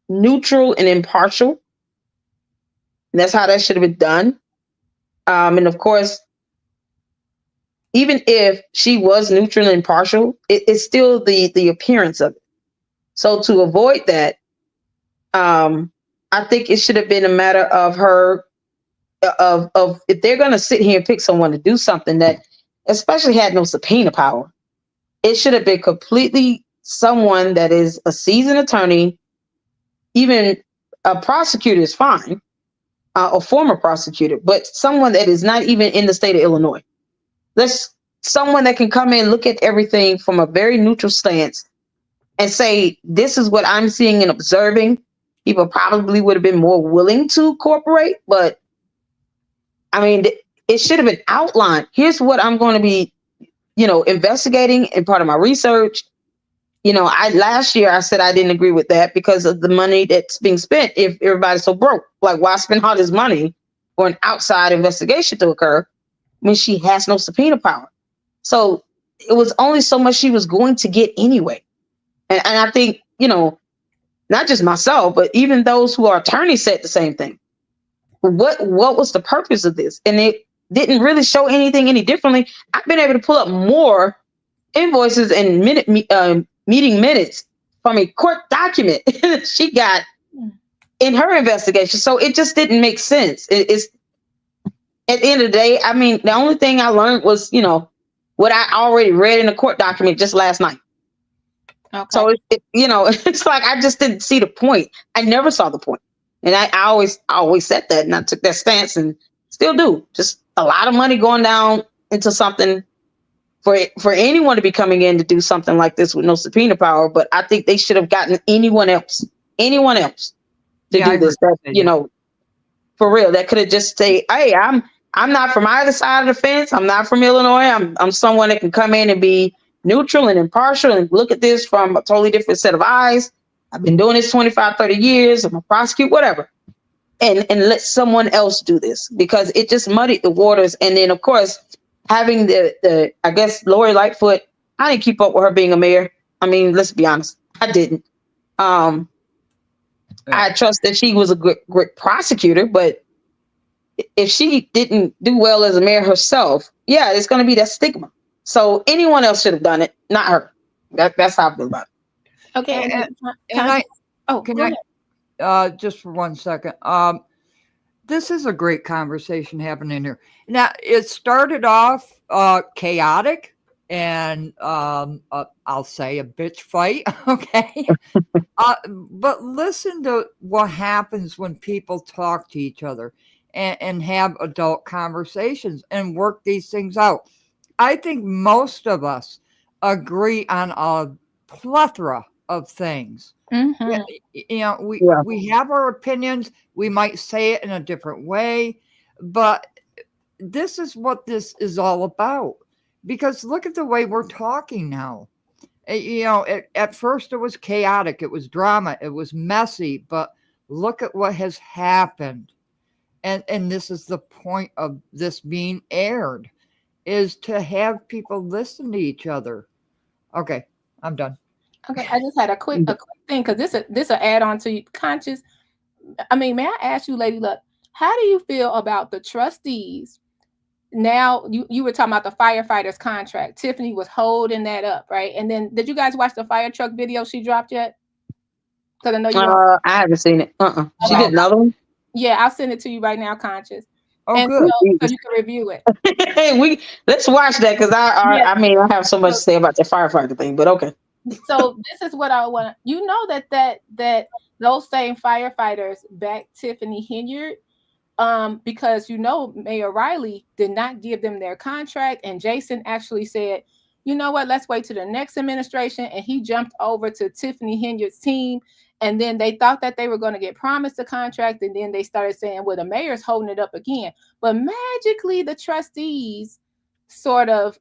neutral and impartial. And that's how that should have been done. And of course, even if she was neutral and impartial, it's still the appearance of it. So to avoid that, I I think it should have been a matter of her of if they're going to sit here and pick someone to do something that especially had no subpoena power, it should have been completely someone that is a seasoned attorney. Even a prosecutor is fine, a former prosecutor, but someone that is not even in the state of Illinois. Let's someone that can come in, look at everything from a very neutral stance and say, this is what I'm seeing and observing. People probably would have been more willing to cooperate, but I mean, it should have been outlined. Here's what I'm going to be, investigating and part of my research. Last year I said I didn't agree with that because of the money that's being spent. If everybody's so broke, like why spend all this money for an outside investigation to occur when she has no subpoena power? So it was only so much she was going to get anyway. And I think, not just myself, but even those who are attorneys said the same thing. What was the purpose of this? And it didn't really show anything any differently. I've been able to pull up more invoices and meeting minutes from a court document she got in her investigation. So it just didn't make sense. It's at the end of the day, I mean, the only thing I learned was, what I already read in a court document just last night. Okay. So it's like I just didn't see the point. I never saw the point. And I always said that, and I took that stance and still do. Just a lot of money going down into something for anyone to be coming in to do something like this with no subpoena power. But I think they should have gotten anyone else to do this. That, for real, that could have just say, hey, I'm not from either side of the fence. I'm not from Illinois. I'm someone that can come in and be neutral and impartial and look at this from a totally different set of eyes. I've been doing this 25, 30 years. I'm a prosecutor, whatever. And let someone else do this because it just muddied the waters. And then, of course, having the I guess, Lori Lightfoot, I didn't keep up with her being a mayor. I mean, let's be honest. I didn't. I trust that she was a great prosecutor, but if she didn't do well as a mayor herself, it's going to be that stigma. So anyone else should have done it, not her. That's how I feel about it. Okay. Just for 1 second. This is a great conversation happening here. Now, it started off chaotic and I'll say a bitch fight. Okay. But listen to what happens when people talk to each other and have adult conversations and work these things out. I think most of us agree on a plethora of things. Mm-hmm. We have our opinions. We might say it in a different way, but this is what this is all about. Because look at the way we're talking now. At first it was chaotic, it was drama, it was messy, but look at what has happened. And this is the point of this being aired, is to have people listen to each other. Okay, I'm done. Okay, I just had a quick thing because this will add on to you, Conscious. I mean, may I ask you, Lady Luck, how do you feel about the trustees? Now, you were talking about the firefighters contract. Tiffany was holding that up, right? And then, did you guys watch the fire truck video she dropped yet? Because I know you. I haven't seen it. She did another one. Yeah, I'll send it to you right now, Conscious. Oh, and good. So you can review it. Hey, let's watch that because I mean, I have so much to say about the firefighter thing, but okay. So this is what I want. That those same firefighters backed Tiffany Henyard, because Mayor Riley did not give them their contract, and Jason actually said, you know what, let's wait to the next administration, and he jumped over to Tiffany Henyard's team. And then they thought that they were going to get promised a contract. And then they started saying, well, the mayor's holding it up again. But magically, the trustees sort of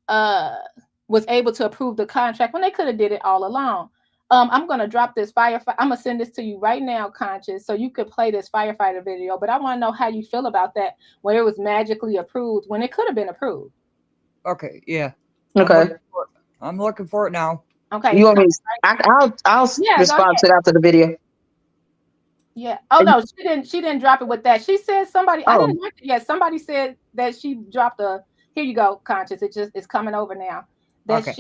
was able to approve the contract when they could have did it all along. I'm going to drop this firefighter. I'm going to send this to you right now, Conscious, so you could play this firefighter video. But I want to know how you feel about that, when it was magically approved, when it could have been approved. Okay, yeah. Okay. I'm looking for it now. Okay. You want me? I'll respond to that after the video. Yeah. Oh no, she didn't drop it with that. She said somebody. I didn't watch it yet. Somebody said that she dropped a. Here you go, Conscious. It's coming over now. That okay.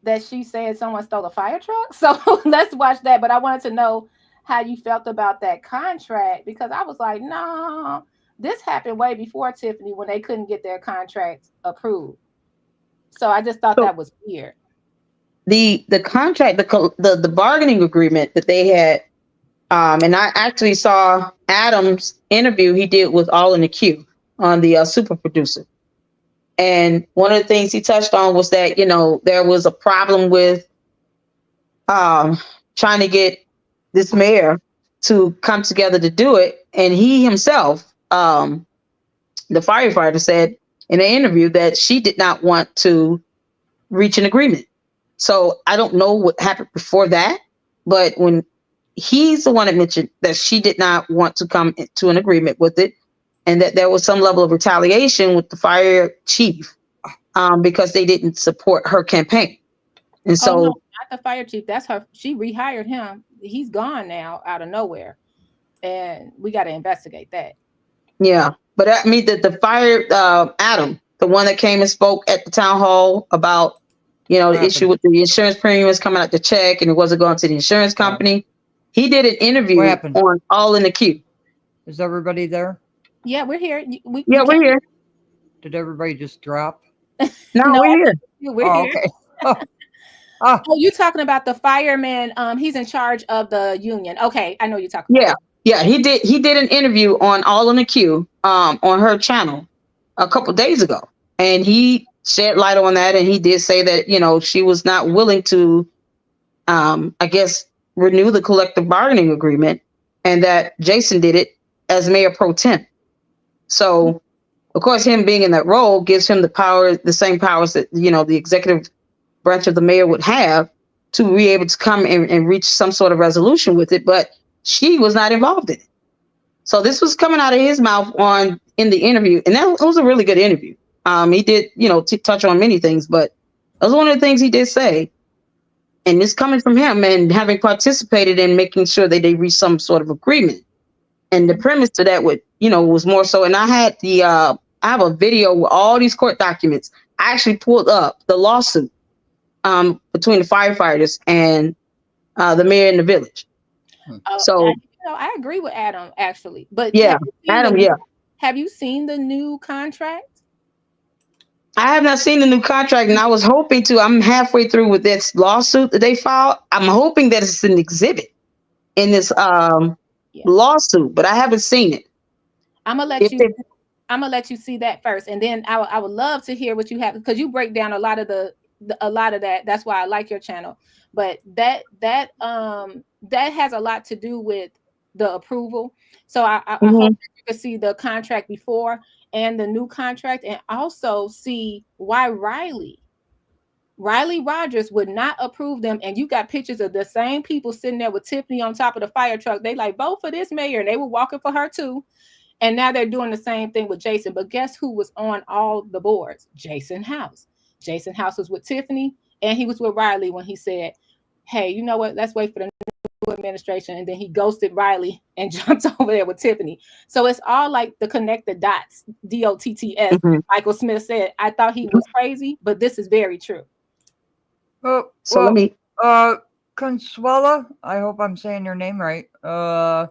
that she said someone stole a fire truck. So let's watch that. But I wanted to know how you felt about that contract, because I was like, no, this happened way before Tiffany when they couldn't get their contract approved. So I just thought that was weird. The contract, the bargaining agreement that they had, and I actually saw Adam's interview he did with All in the Q on the super producer. And one of the things he touched on was that, you know, there was a problem with trying to get this mayor to come together to do it. And he himself, the firefighter, said in an interview that she did not want to reach an agreement. So I don't know what happened before that, but when he's the one that mentioned that she did not want to come to an agreement with it, and that there was some level of retaliation with the fire chief because they didn't support her campaign. And so, no, not the fire chief. That's her. She rehired him. He's gone now out of nowhere, and we got to investigate that. Yeah, but I mean the fire Adam, the one that came and spoke at the town hall about, you know, the issue with the insurance premiums coming out the check and it wasn't going to the insurance company. He did an interview on All in the Q. Is everybody there? Yeah, we're here. We're here. Did everybody just drop? No, we're here. We're here. Okay. Oh, you talking about the fireman? He's in charge of the union. Okay, I know you're talking about. Yeah, he did an interview on All in the Q on her channel a couple days ago, and he shed light on that, and he did say that, you know, she was not willing to I guess renew the collective bargaining agreement, and that Jason did it as mayor pro tem. So of course him being in that role gives him the power, the same powers that, you know, the executive branch of the mayor would have to be able to come and reach some sort of resolution with it, but she was not involved in it. So this was coming out of his mouth in the interview, and that was a really good interview. He did, you know, touch on many things, but that was one of the things he did say. And it's coming from him and having participated in making sure that they reach some sort of agreement. And the premise to that would, you know, was more so. And I had I have a video with all these court documents. I actually pulled up the lawsuit between the firefighters and the mayor in the village. So I agree with Adam actually, but yeah, Adam, have you seen the new contract? I have not seen the new contract, and I was hoping to. I'm halfway through with this lawsuit that they filed. I'm hoping that it's an exhibit in this lawsuit, but I haven't seen it. I'm gonna let you see that first, and then I would love to hear what you have, because you break down a lot of that. That's why I like your channel. But that has a lot to do with the approval. So I hope you can see the contract before and the new contract, and also see why Riley Rogers would not approve them. And you got pictures of the same people sitting there with Tiffany on top of the fire truck. They like, vote for this mayor, and they were walking for her too. And now they're doing the same thing with Jason. But guess who was on all the boards? Jason House. Jason House was with Tiffany, and he was with Riley when he said, hey, you know what? Let's wait for the new administration. And then he ghosted Riley and jumped over there with Tiffany. So it's all like the connect the dots, DOTTS. Michael Smith said, I thought he was crazy, but this is very true. Let me Consuela, I hope I'm saying your name right. We're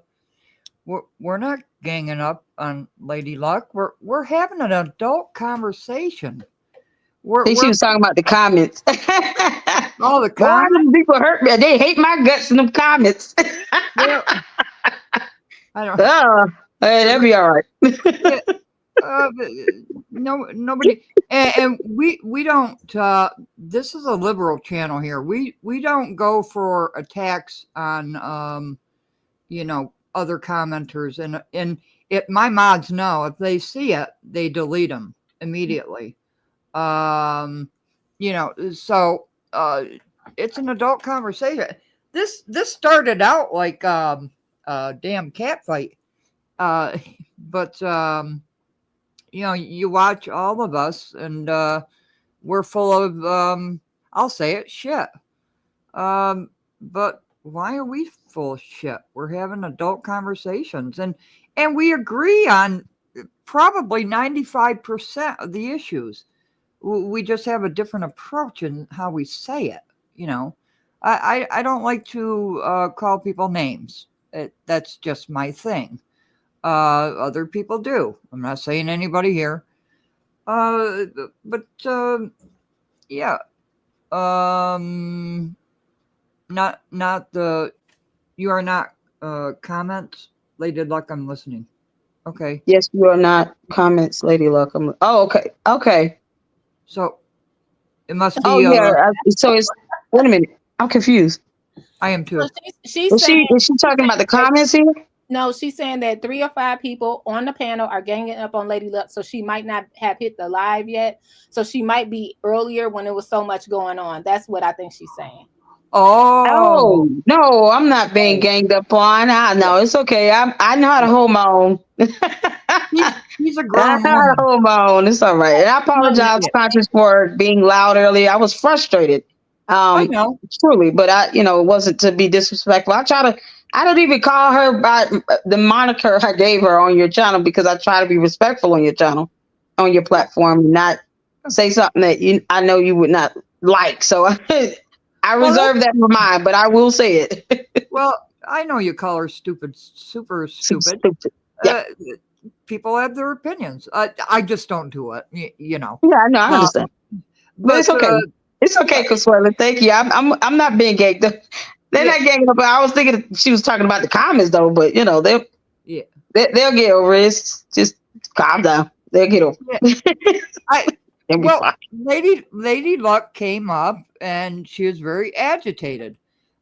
not ganging up on Lady Luck. We're having an adult conversation. She was talking about the comments. Oh, the comments? People hurt me. They hate my guts in them comments. I don't. That'd be all right. No, nobody, and we don't. This is a liberal channel here. We don't go for attacks on you know, other commenters, and my mods know if they see it, they delete them immediately. You know, so it's an adult conversation. This started out like a damn cat fight, but you know, you watch all of us, and we're full of I'll say it, shit. But why are we full of shit? We're having adult conversations, and we agree on probably 95% of the issues. We just have a different approach in how we say it. You know, I don't like to call people names. That's just my thing. Other people do. I'm not saying anybody here. But yeah. Not the. You are not comments. Lady Luck, I'm listening. Okay. Yes, you are not comments, Lady Luck. Oh, okay. Okay. So it must Oh, be. yeah. So it's, wait a minute. I'm confused. I am too. So she's Is saying, she talking about the comments here? no, she's saying that 3 or 5 people on the panel are ganging up on Lady Luck, so she might not have hit the live yet. So she might be earlier when it was so much going on. That's what I think she's saying. Oh no, I'm not being ganged up on. No, it's okay. I know how to hold my own. He's a I grown know how to woman. hold my own. It's all right. And I apologize, Conscious, for being loud earlier. I was frustrated. I know. Truly, but it wasn't to be disrespectful. I don't even call her by the moniker I gave her on your channel, because I try to be respectful on your channel, on your platform, and not say something that I know you would not like. So I reserve that for mine, but I will say it. Well, I know you call her stupid, super stupid. Yeah. People have their opinions. I just don't do it. You know. Yeah, no, I understand. But it's okay. It's okay, Consuela. Thank you. I'm not being ganged up. They're not ganging up. I was thinking she was talking about the comments though, but they'll get over it. It's just calm down. They'll get over it. Lady Luck came up and she was very agitated,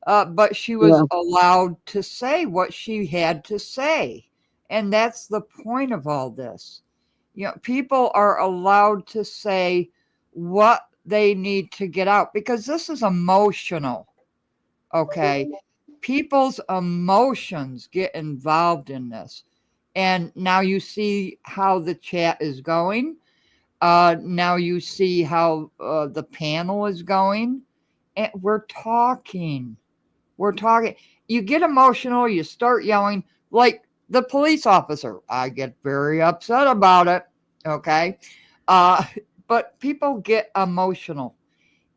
but she was allowed to say what she had to say, and that's the point of all this. People are allowed to say what they need to get out, because this is emotional. Okay, people's emotions get involved in this, and now you see how the chat is going. Now you see how the panel is going, and we're talking. You get emotional, you start yelling, like the police officer. I get very upset about it. Okay. But people get emotional,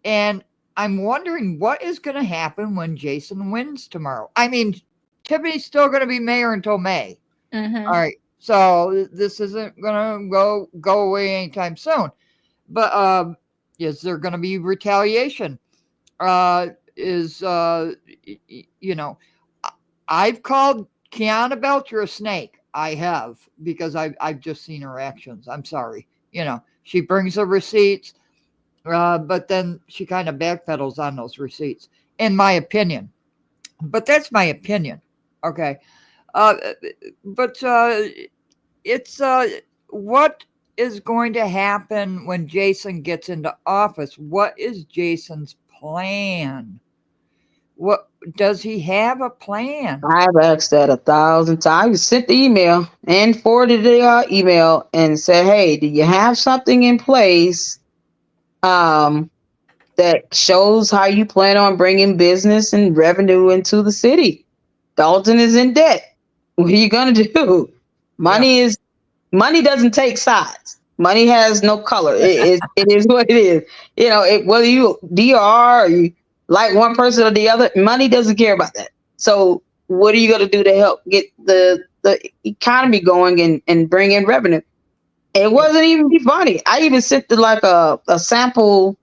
and I'm wondering what is going to happen when Jason wins tomorrow. I mean, Tiffany's still going to be mayor until May. Mm-hmm. All right. So this isn't going to go away anytime soon. But is there going to be retaliation? I've called Kiana Belcher a snake. I have, because I've just seen her actions. I'm sorry. She brings the receipts, but then she kind of backpedals on those receipts, in my opinion. But that's my opinion. Okay. But it's what is going to happen when Jason gets into office? What is Jason's plan? What does he have a plan? I've asked that 1,000 times. I sent the email and forwarded the email and said, "Hey, do you have something in place that shows how you plan on bringing business and revenue into the city? Dalton is in debt. What are you gonna do? Money doesn't take sides. Money has no color. It is what it is. Whether you DR or you like one person or the other, money doesn't care about that. So what are you going to do to help get the economy going and bring in revenue? It wasn't even funny. I even sent a sample,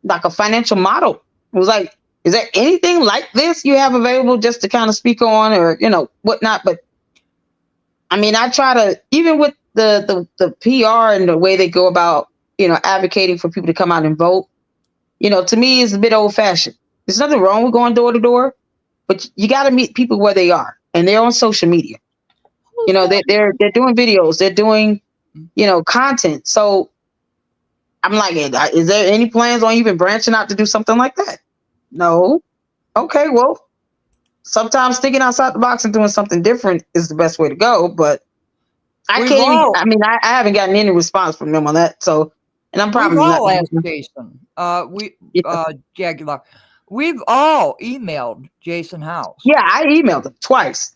like a financial model. It was like, is there anything like this you have available just to kind of speak on, or whatnot? But I mean, I try to, even with the PR and the way they go about, advocating for people to come out and vote, to me is a bit old fashioned. There's nothing wrong with going door to door, but you got to meet people where they are, and they're on social media. They're doing videos, they're doing, content. So I'm like, is there any plans on even branching out to do something like that? No. Okay, well, sometimes thinking outside the box and doing something different is the best way to go, but I haven't gotten any response from them on that. So, and I'm probably we've not. all asked Jason. Jaguar. We've all emailed Jason House. Yeah, I emailed him twice.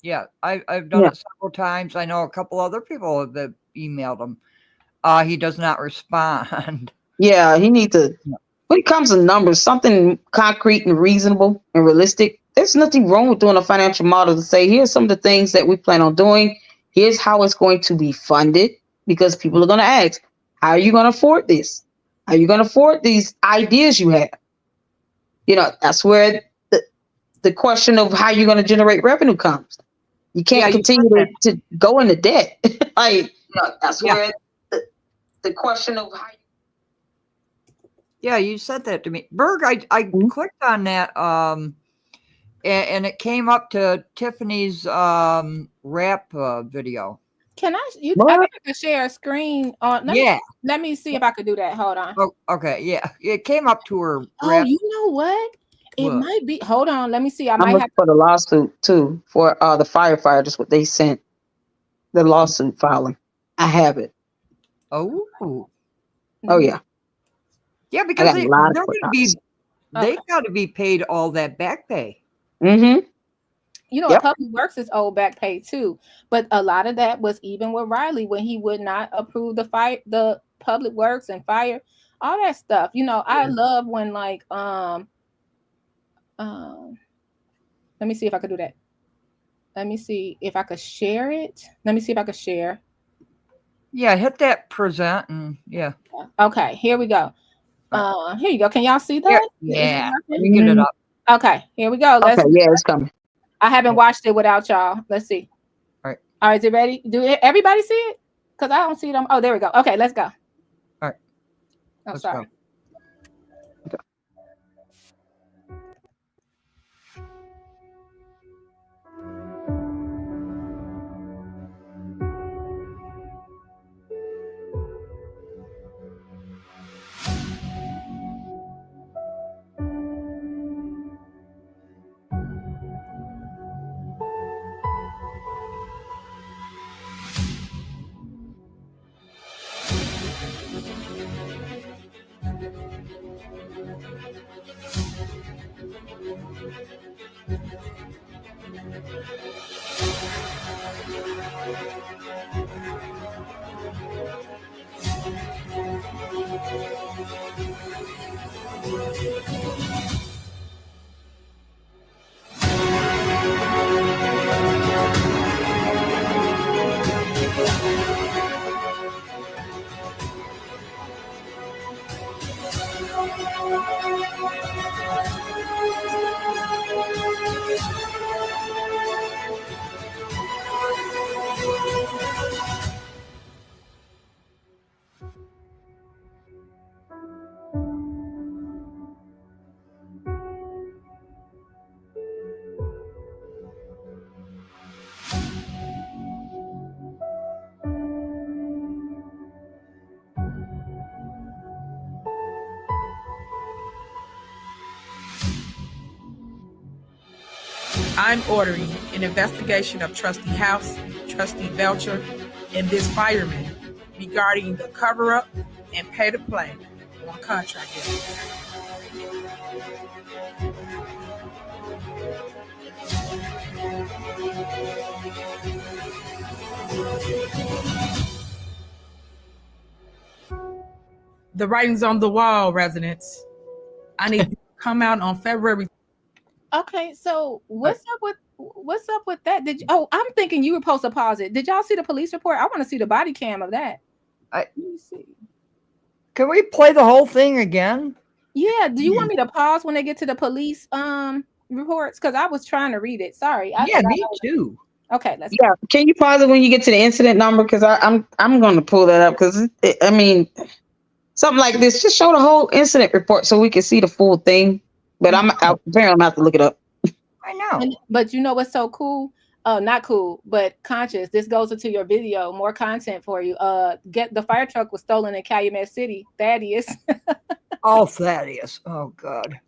Yeah, I've done it several times. I know a couple other people that emailed him. He does not respond. Yeah, he needs to. When it comes to numbers, something concrete and reasonable and realistic. There's nothing wrong with doing a financial model to say, here's some of the things that we plan on doing. Here's how it's going to be funded, because people are going to ask, how are you going to afford this? How are you going to afford these ideas you have? That's where the question of how you're going to generate revenue comes. You can't continue to go into debt. That's where the question of how. Yeah, you said that to me. Berg, I clicked on that and it came up to Tiffany's rap video. Can I think I can share a screen on let me see if I could do that. Hold on. Oh, okay, yeah. It came up to her rap. You know what? It might be. Hold on, let me see. I might have for the lawsuit too for the firefighter. Just what they sent, the lawsuit filing. I have it. Oh yeah. Yeah, because they're going to be, they got to be paid all that back pay. Mm-hmm. Public Works is owed back pay too, but a lot of that was even with Riley when he would not approve the Public Works and fire, all that stuff. I love when let me see if I could do that. Let me see if I could share it. Let me see if I could share. Yeah, hit that present and yeah. Okay, here we go. Here you go. Can y'all see that? Yeah. Let me get it up. Okay, here we go. Yeah, it's coming. I haven't watched it without y'all. Let's see. All right. All right, is it ready? Everybody see it? Because I don't see them. Oh, there we go. Okay, let's go. All right. Oh, sorry. Go. I'm ordering an investigation of Trustee House, Trustee Belcher, and this fireman regarding the cover-up and pay-to-play on contract areas. The writing's on the wall, residents. I need to come out on February. Okay, so what's up with that? I'm thinking you were supposed to pause it. Did y'all see the police report? I want to see the body cam of that. Let me see. Can we play the whole thing again? Yeah. Do you want me to pause when they get to the police reports? Because I was trying to read it. Sorry. Me too. Okay, let's go. Can you pause it when you get to the incident number? Because I'm going to pull that up because something like this. Just show the whole incident report so we can see the full thing. But apparently I'm gonna have to look it up. I know. But you know what's so cool? Not cool, but conscious. This goes into your video. More content for you. The fire truck was stolen in Calumet City. Thaddeus. Oh, Thaddeus. Oh God.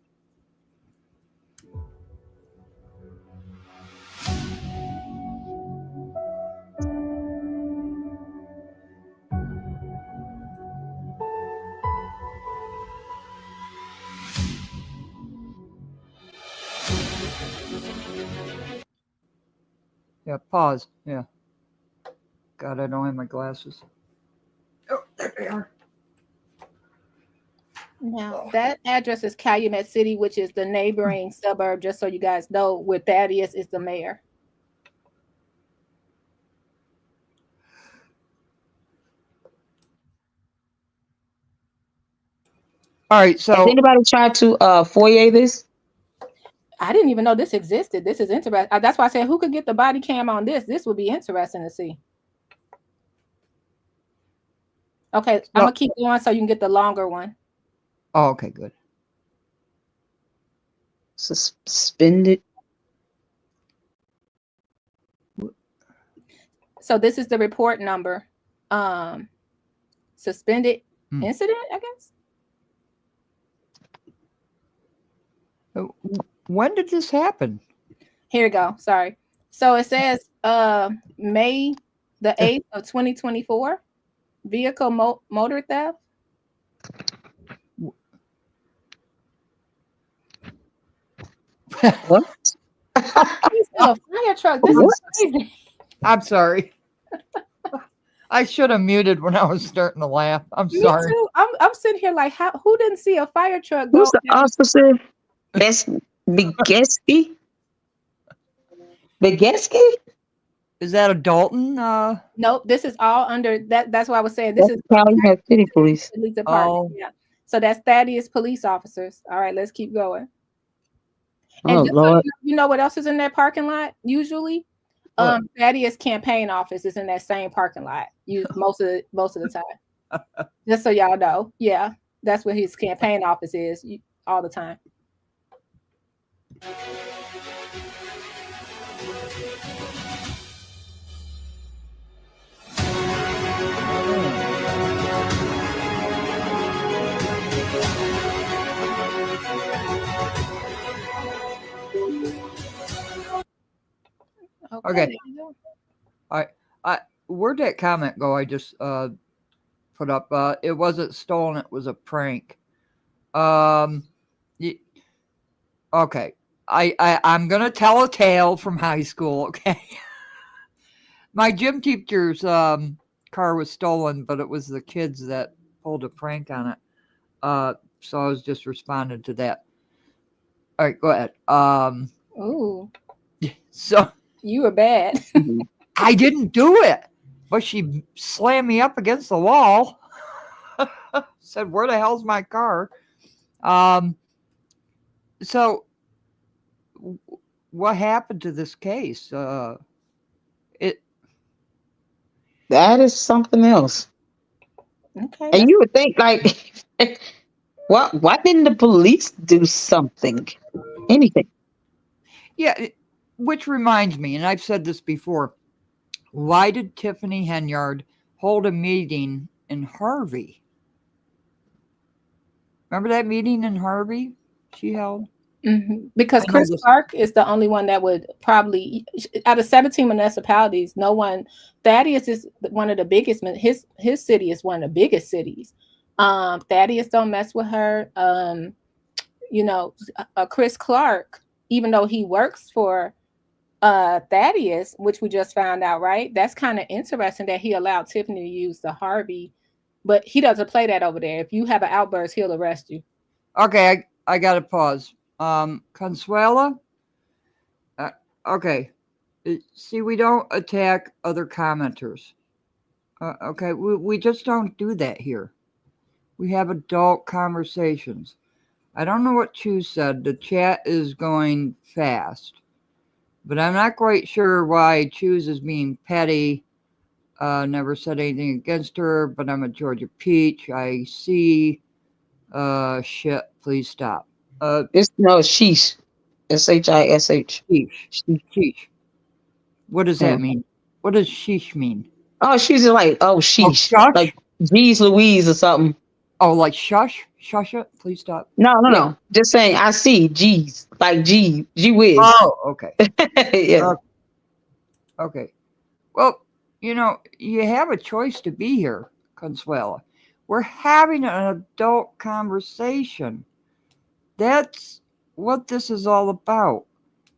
Yeah, pause. Yeah. God, I don't have my glasses. Oh, there they are. Now, that address is Calumet City, which is the neighboring suburb, just so you guys know, where Thaddeus is the mayor. All right, so has anybody tried to FOIA this? I didn't even know this existed. This is interesting. That's why I said, who could get the body cam on this? This would be interesting to see. Okay, I'm gonna keep going so you can get the longer one. Oh, okay, good. Suspended. So this is the report number. Suspended incident, I guess. When did this happen? Here we go. Sorry. So it says May the 8th of 2024. Vehicle motor theft. What? A fire truck. This is crazy. I'm sorry. I should have muted when I was starting to laugh. I'm Me sorry. too. I'm sitting here like, who didn't see a fire truck go? Who's the officer? Begeski? Begeski? Is that a Dalton? Nope. This is all under that. That's what I was saying. This is Calumet City Police. Police Department. Oh. Yeah. So that's Thaddeus police officers. All right, let's keep going. Oh, And just Lord. so you know what else is in that parking lot? Usually, Thaddeus campaign office is in that same parking lot. Most of the time. Just so y'all know, yeah, that's where his campaign office is all the time. Okay. Where'd that comment go? I just put up. It wasn't stolen. It was a prank. Okay. I'm gonna tell a tale from high school. Okay. My gym teacher's car was stolen, but it was the kids that pulled a prank on it. So I was just responding to that. All right, go ahead. Ooh. So you were bad. I didn't do it, but she slammed me up against the wall. Said, "Where the hell's my car?" So what happened to this case? That is something else. Okay. And you would think, like, why didn't the police do something? Anything? Yeah, which reminds me, and I've said this before, why did Tiffany Henyard hold a meeting in Harvey? Remember that meeting in Harvey she held? Mm-hmm. Because Chris Clark is the only one that would probably, out of 17 municipalities, no one. Thaddeus is one of the biggest. His city is one of the biggest cities. Thaddeus don't mess with her. Chris Clark, even though he works for Thaddeus, which we just found out, right? That's kind of interesting that he allowed Tiffany to use the Harvey, but he doesn't play that over there. If you have an outburst, he'll arrest you. Okay, I got to pause. Consuela? Okay. See, we don't attack other commenters. Okay, we just don't do that here. We have adult conversations. I don't know what Chu said. The chat is going fast. But I'm not quite sure why Chu's is being petty. Never said anything against her, but I'm a Georgia peach. I see. Shit, please stop. It's sheesh. SHISH. Sheesh. What does that mean? What does sheesh mean? Oh, she's like, sheesh. Oh, like, geez Louise or something. Oh, like shush? Shush it? Please stop. No. Just saying, I see. Geez. Like, gee whiz. Oh, okay. Yeah. Okay. Well, you have a choice to be here, Consuela. We're having an adult conversation. That's what this is all about.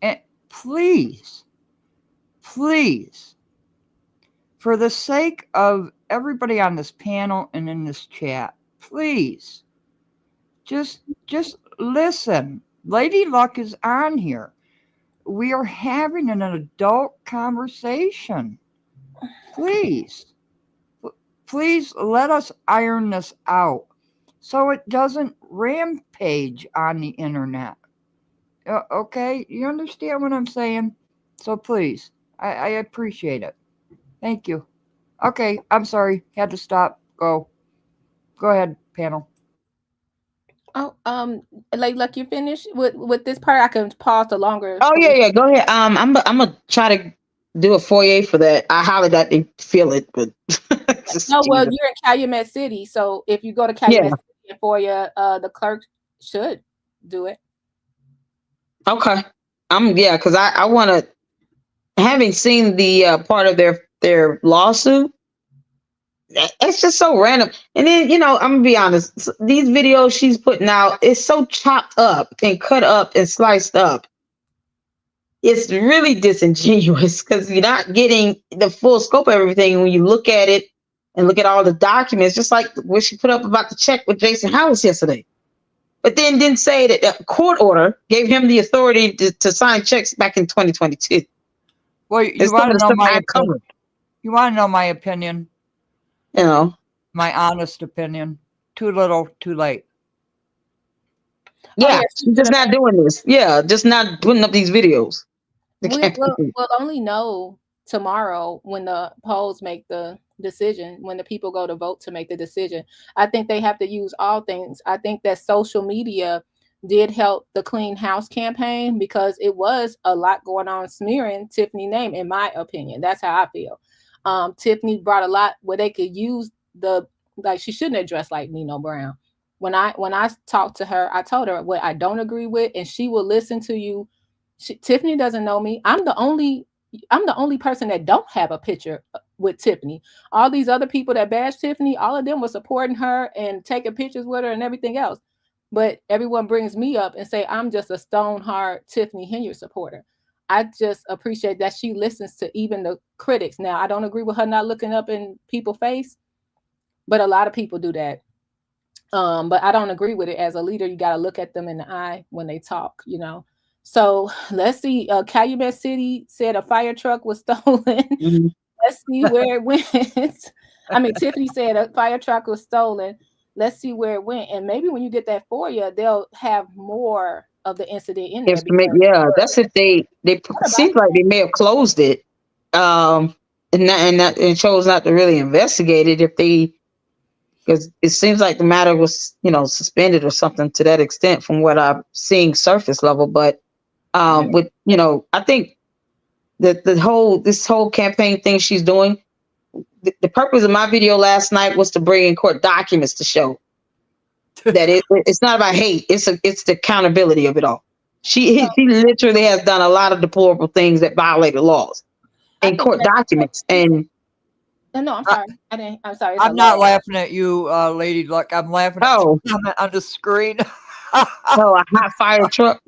And please for the sake of everybody on this panel and in this chat, please just listen. Lady Luck is on here. We are having an adult conversation. Please let us iron this out so it doesn't rampage on the internet. Okay, you understand what I'm saying? So please, I appreciate it. Thank you. Okay, I'm sorry. Had to stop. Go ahead, panel. Oh, like, look, you finished with this part. I can pause the longer. Oh yeah, go ahead. I'm gonna try to do a foyer for that. I highly doubt they feel it, but no, well, you're in Calumet City, so if you go to Calumet City and FOIA, the clerk should do it. Okay. Because I want to, having seen the part of their lawsuit, it's just so random. And then, I'm gonna be honest, these videos she's putting out is so chopped up and cut up and sliced up. It's really disingenuous because you're not getting the full scope of everything when you look at it and look at all the documents, just like what she put up about the check with Jason House yesterday. But then didn't say that the court order gave him the authority to sign checks back in 2022. Well, you want to know my opinion? You want to know my opinion? My honest opinion. Too little, too late. Yeah, she's just not doing this. Yeah, just not putting up these videos. We'll only know tomorrow when the polls make the decision, when the people go to vote to make the decision. I think they have to use all things. I think that social media did help the Clean House campaign because it was a lot going on smearing Tiffany's name, in my opinion. That's how I feel. Tiffany brought a lot where they could use she shouldn't have dressed like Nino Brown. When I talked to her, I told her what I don't agree with, and she will listen to you. Tiffany doesn't know me. I'm the only person that don't have a picture with Tiffany. All these other people that bash Tiffany, all of them were supporting her and taking pictures with her and everything else. But everyone brings me up and say I'm just a stone hard Tiffany Henyard supporter. I just appreciate that she listens to even the critics. Now, I don't agree with her not looking up in people's face, but a lot of people do that. But I don't agree with it. As a leader, you got to look at them in the eye when they talk, So let's see. Calumet City said a fire truck was stolen. Mm-hmm. Let's see where it went. I mean, Tiffany said a fire truck was stolen. Let's see where it went. And maybe when you get that FOIA, they'll have more of the incident in there. That's if they seems like they may have closed it, and chose not to really investigate it because it seems like the matter was suspended or something to that extent from what I'm seeing surface level. But I think that this whole campaign thing she's doing, the purpose of my video last night was to bring in court documents to show that it's not about hate. It's the accountability of it all. She literally has done a lot of deplorable things that violated laws and court documents. And no, I'm sorry. I'm sorry. I'm not laughing at you, Lady Luck. I'm laughing at the comment on the screen. A hot fire truck.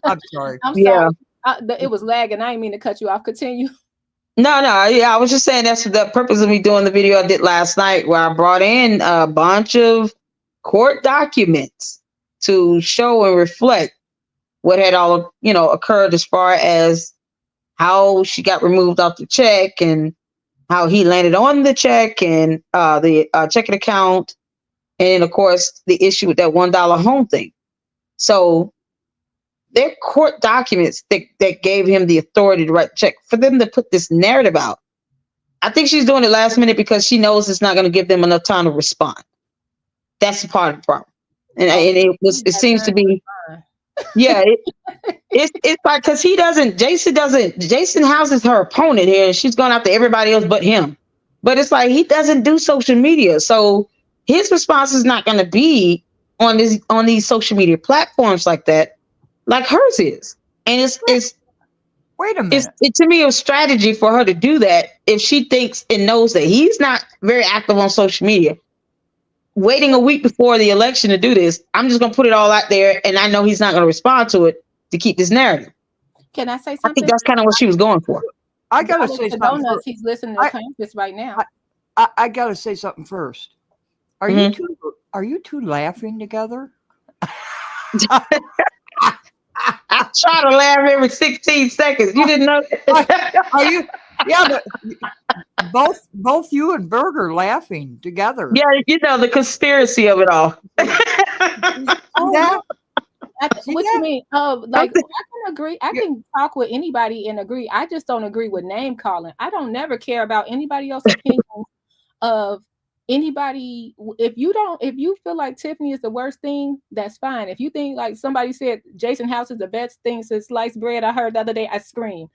I'm sorry. I'm sorry. It was lagging. I didn't mean to cut you off. Continue. No. Yeah, I was just saying that's the purpose of me doing the video I did last night, where I brought in a bunch of court documents to show and reflect what had all occurred as far as how she got removed off the check and how he landed on the check and the checking account, and of course the issue with that $1 home thing. So they're court documents that gave him the authority to write the check. For them to put this narrative out, I think she's doing it last minute because she knows it's not going to give them enough time to respond. That's part of the problem, and it seems to be. Yeah, it's like because Jason House is her opponent here, and she's going after everybody else but him. But it's like he doesn't do social media, so his response is not going to be on these social media platforms like that, like hers is. And it's wait a minute. It's to me a strategy for her to do that if she thinks and knows that he's not very active on social media. Waiting a week before the election to do this, I'm just going to put it all out there, and I know he's not going to respond to it to keep this narrative. Can I say something? I think that's kind of what she was going for. I gotta say something. Donuts, he's listening to Campus right now. I gotta say something first. Are you two laughing together? I try to laugh every 16 seconds. You didn't know that? Are you? Yeah, but both you and Berger laughing together. Yeah, you know the conspiracy of it all. What you mean? Like I can agree. I can talk with anybody and agree. I just don't agree with name calling. I don't never care about anybody else's opinion of anybody. If you feel like Tiffany is the worst thing, that's fine. If you think like somebody said Jason House is the best thing since sliced bread, I heard the other day, I scream.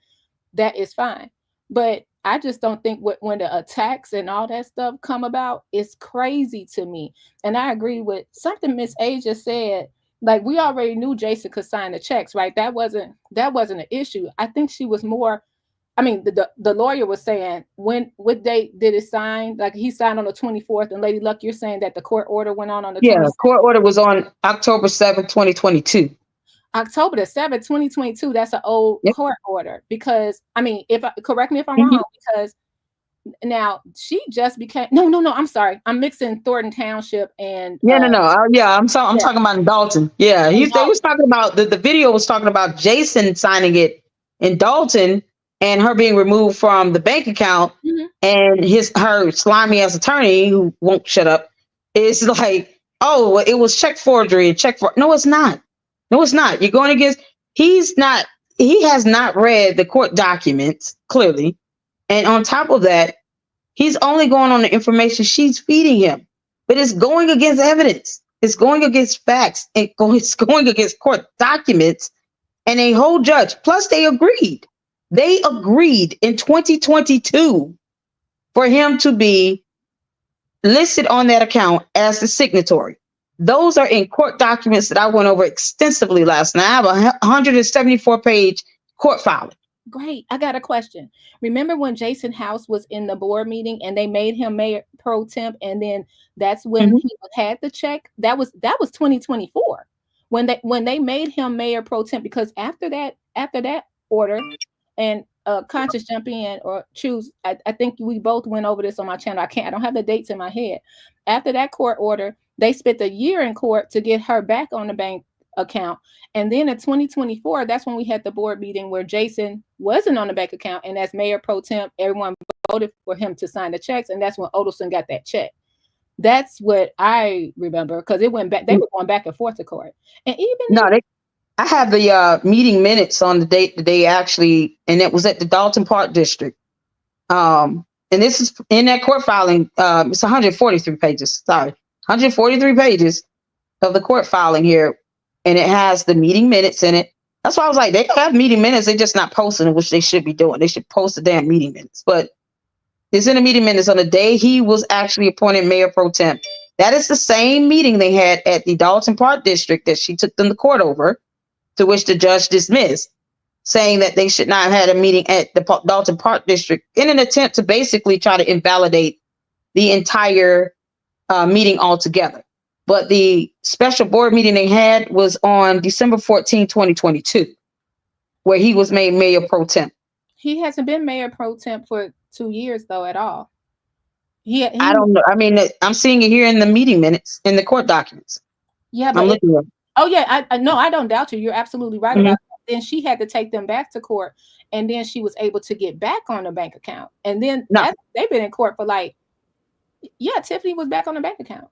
That is fine. But I just don't think when the attacks and all that stuff come about, it's crazy to me. And I agree with something Miss A just said. Like we already knew Jason could sign the checks, right? That wasn't an issue. I think she was more. I mean, the lawyer was saying what date did it sign? Like he signed on the 24th, and Lady Luck, you're saying that the court order went on the 27th? Court order was on October 7th, 2022. October the 7th, 2022. That's an old court order because I mean, correct me if I'm wrong, because now she just became no. I'm sorry, I'm mixing Thornton Township and I'm talking about in Dalton. Yeah, they was talking about the video was talking about Jason signing it in Dalton and her being removed from the bank account, and her slimy ass attorney who won't shut up is like, oh, it was check forgery and no, it's not. No, it's not. You're going against. He has not read the court documents clearly, and on top of that, he's only going on the information she's feeding him. But it's going against evidence. It's going against facts. It's going against court documents, and a whole judge. Plus, they agreed. They agreed in 2022 for him to be listed on that account as the signatory. Those are in court documents that I went over extensively last night. I have a 174-page court filing. Great. I got a question. Remember when Jason House was in the board meeting and they made him mayor pro temp, and then that's when he had the check? That was 2024 when they made him mayor pro temp, because after that order, and Conscious jump in or choose. I think we both went over this on my channel. I don't have the dates in my head. After that court order, they spent a year in court to get her back on the bank account. And then in 2024, that's when we had the board meeting where Jason wasn't on the bank account. And as mayor pro temp, everyone voted for him to sign the checks. And that's when Odelson got that check. That's what I remember, because it went back. They were going back and forth to court. And even I have the meeting minutes on the date that they actually, and it was at the Dalton Park District. And this is in that court filing. It's 143 pages. Sorry, 143 pages of the court filing here, and it has the meeting minutes in it. That's why I was like, they have meeting minutes. They're just not posting it, which they should be doing. They should post the damn meeting minutes. But it's in the meeting minutes on the day he was actually appointed mayor pro temp. That is the same meeting they had at the Dalton Park District that she took them to court over, to which the judge dismissed, saying that they should not have had a meeting at the Dalton Park District in an attempt to basically try to invalidate the entire meeting altogether. But the special board meeting they had was on December 14, 2022, where he was made mayor pro temp. He hasn't been mayor pro temp for 2 years, though, at all. I don't know. I mean, I'm seeing it here in the meeting minutes, in the court documents. Yeah, but I'm looking at it. Oh yeah, I know. I don't doubt you. You're absolutely right about that. Then she had to take them back to court, and then she was able to get back on the bank account. And then they've been in court for Tiffany was back on the bank account.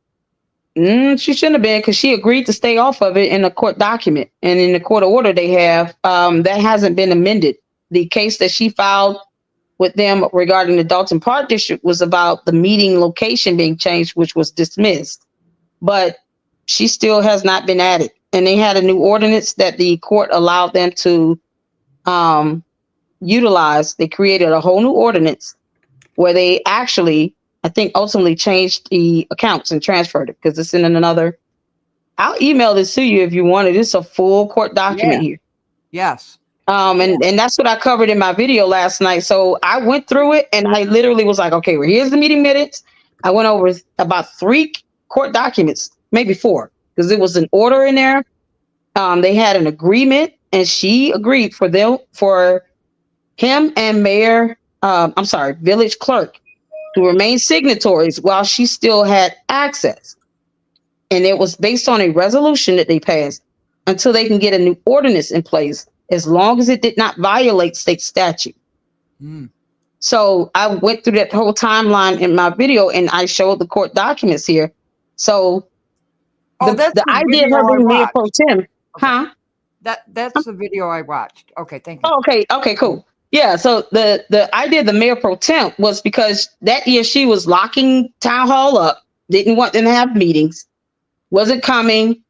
She shouldn't have been, because she agreed to stay off of it in a court document, and in the court order they have that hasn't been amended. The case that she filed with them regarding the Dalton Park District was about the meeting location being changed, which was dismissed, but she still has not been added. And they had a new ordinance that the court allowed them to utilize. They created a whole new ordinance where they actually, I think, ultimately changed the accounts and transferred it, because it's in another. I'll email this to you if you want it. It's a full court document here. Yes. And that's what I covered in my video last night. So I went through it and I literally was like, okay, well, here's the meeting minutes. I went over about 3 court documents, maybe 4, because there was an order in there. They had an agreement, and she agreed for him and village clerk to remain signatories while she still had access. And it was based on a resolution that they passed until they can get a new ordinance in place, as long as it did not violate state statute. Mm. So I went through that whole timeline in my video, and I showed the court documents here. So that's the idea of video her I being mayor pro watched. tem, Okay. huh? That's the video I watched. Okay, thank you. Oh, okay, cool. Yeah, so the idea of the mayor pro temp was because that year she was locking town hall up, didn't want them to have meetings, wasn't coming,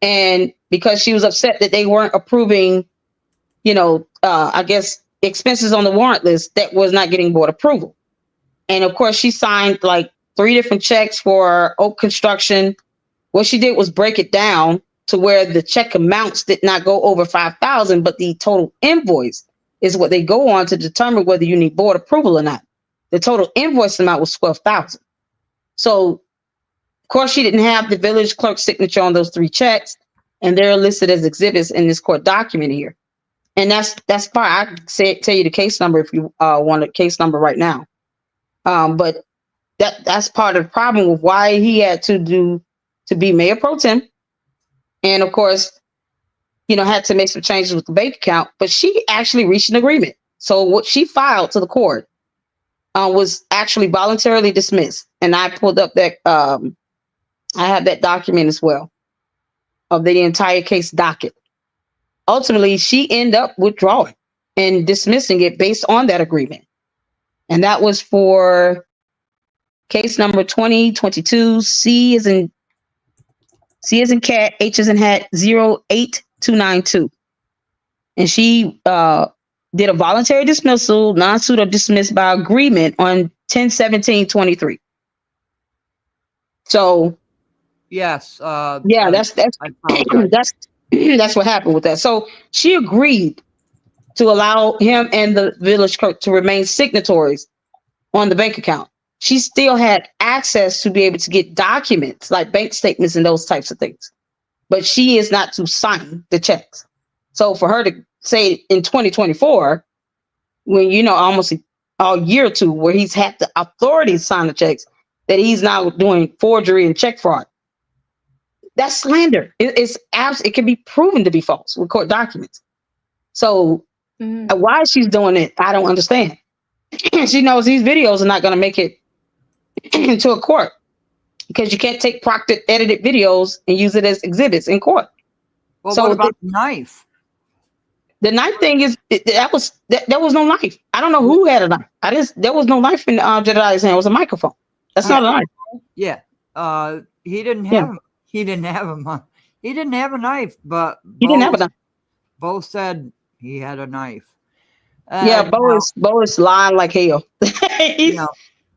and because she was upset that they weren't approving, I guess expenses on the warrant list, that was not getting board approval. And of course, she signed like 3 different checks for Oak Construction. What she did was break it down to where the check amounts did not go over 5,000, but the total invoice is what they go on to determine whether you need board approval or not. The total invoice amount was 12,000. So, of course, she didn't have the village clerk's signature on those 3 checks, and they're listed as exhibits in this court document here. And that's fine. I can tell you the case number if you want a case number right now. But that's part of the problem with why he had to be mayor pro tem. And of course, had to make some changes with the bank account, but she actually reached an agreement. So what she filed to the court was actually voluntarily dismissed. And I pulled up that, I have that document as well of the entire case docket. Ultimately, she ended up withdrawing and dismissing it based on that agreement. And that was for case number 2022 C as in cat, H as in hat, 08292. And she did a voluntary dismissal, non-suit or dismissed by agreement on 10/17/23. So yes, that's I apologize. that's what happened with that. So she agreed to allow him and the village clerk to remain signatories on the bank account. She still had access to be able to get documents like bank statements and those types of things, but she is not to sign the checks. So for her to say in 2024, when almost a year or two where he's had the authority to sign the checks, that he's now doing forgery and check fraud, that's slander. It can be proven to be false with court documents. So why she's doing it, I don't understand. She knows these videos are not going to make it into a court because you can't take proctored, edited videos and use it as exhibits in court. Well, so what about the knife? The knife thing is there was no knife. I don't know who had a knife. There was no knife in Jedediah's hand. It was a microphone. That's not a knife. Yeah. He didn't have a knife, but he didn't have a knife. Both said he had a knife. Yeah, Bo is lying like hell.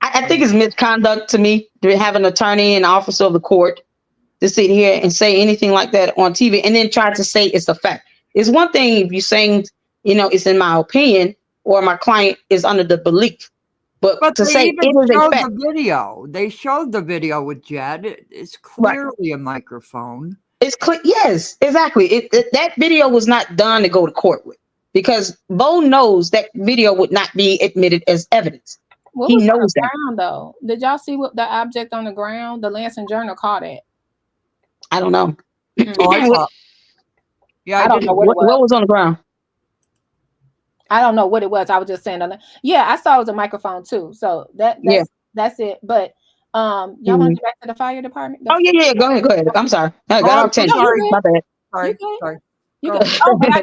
I think it's misconduct to me to have an attorney and officer of the court to sit here and say anything like that on TV and then try to say it's a fact. It's one thing if you're saying, it's in my opinion or my client is under the belief. But to say it is a fact. They showed the video with Jed. It's clearly a microphone. It's clear. Yes, exactly. That video was not done to go to court with because Bo knows that video would not be admitted as evidence. He knows that. Ground, though. Did y'all see what the object on the ground? The Lansing Journal caught it. I don't know. Yeah, I don't know what was on the ground. I don't know what it was. I was just saying. Yeah, I saw it was a microphone too. So that's it. But y'all want to get back to the fire department? Yeah. Go ahead. I'm sorry. I got off tangent. My bad. Sorry. You can, but I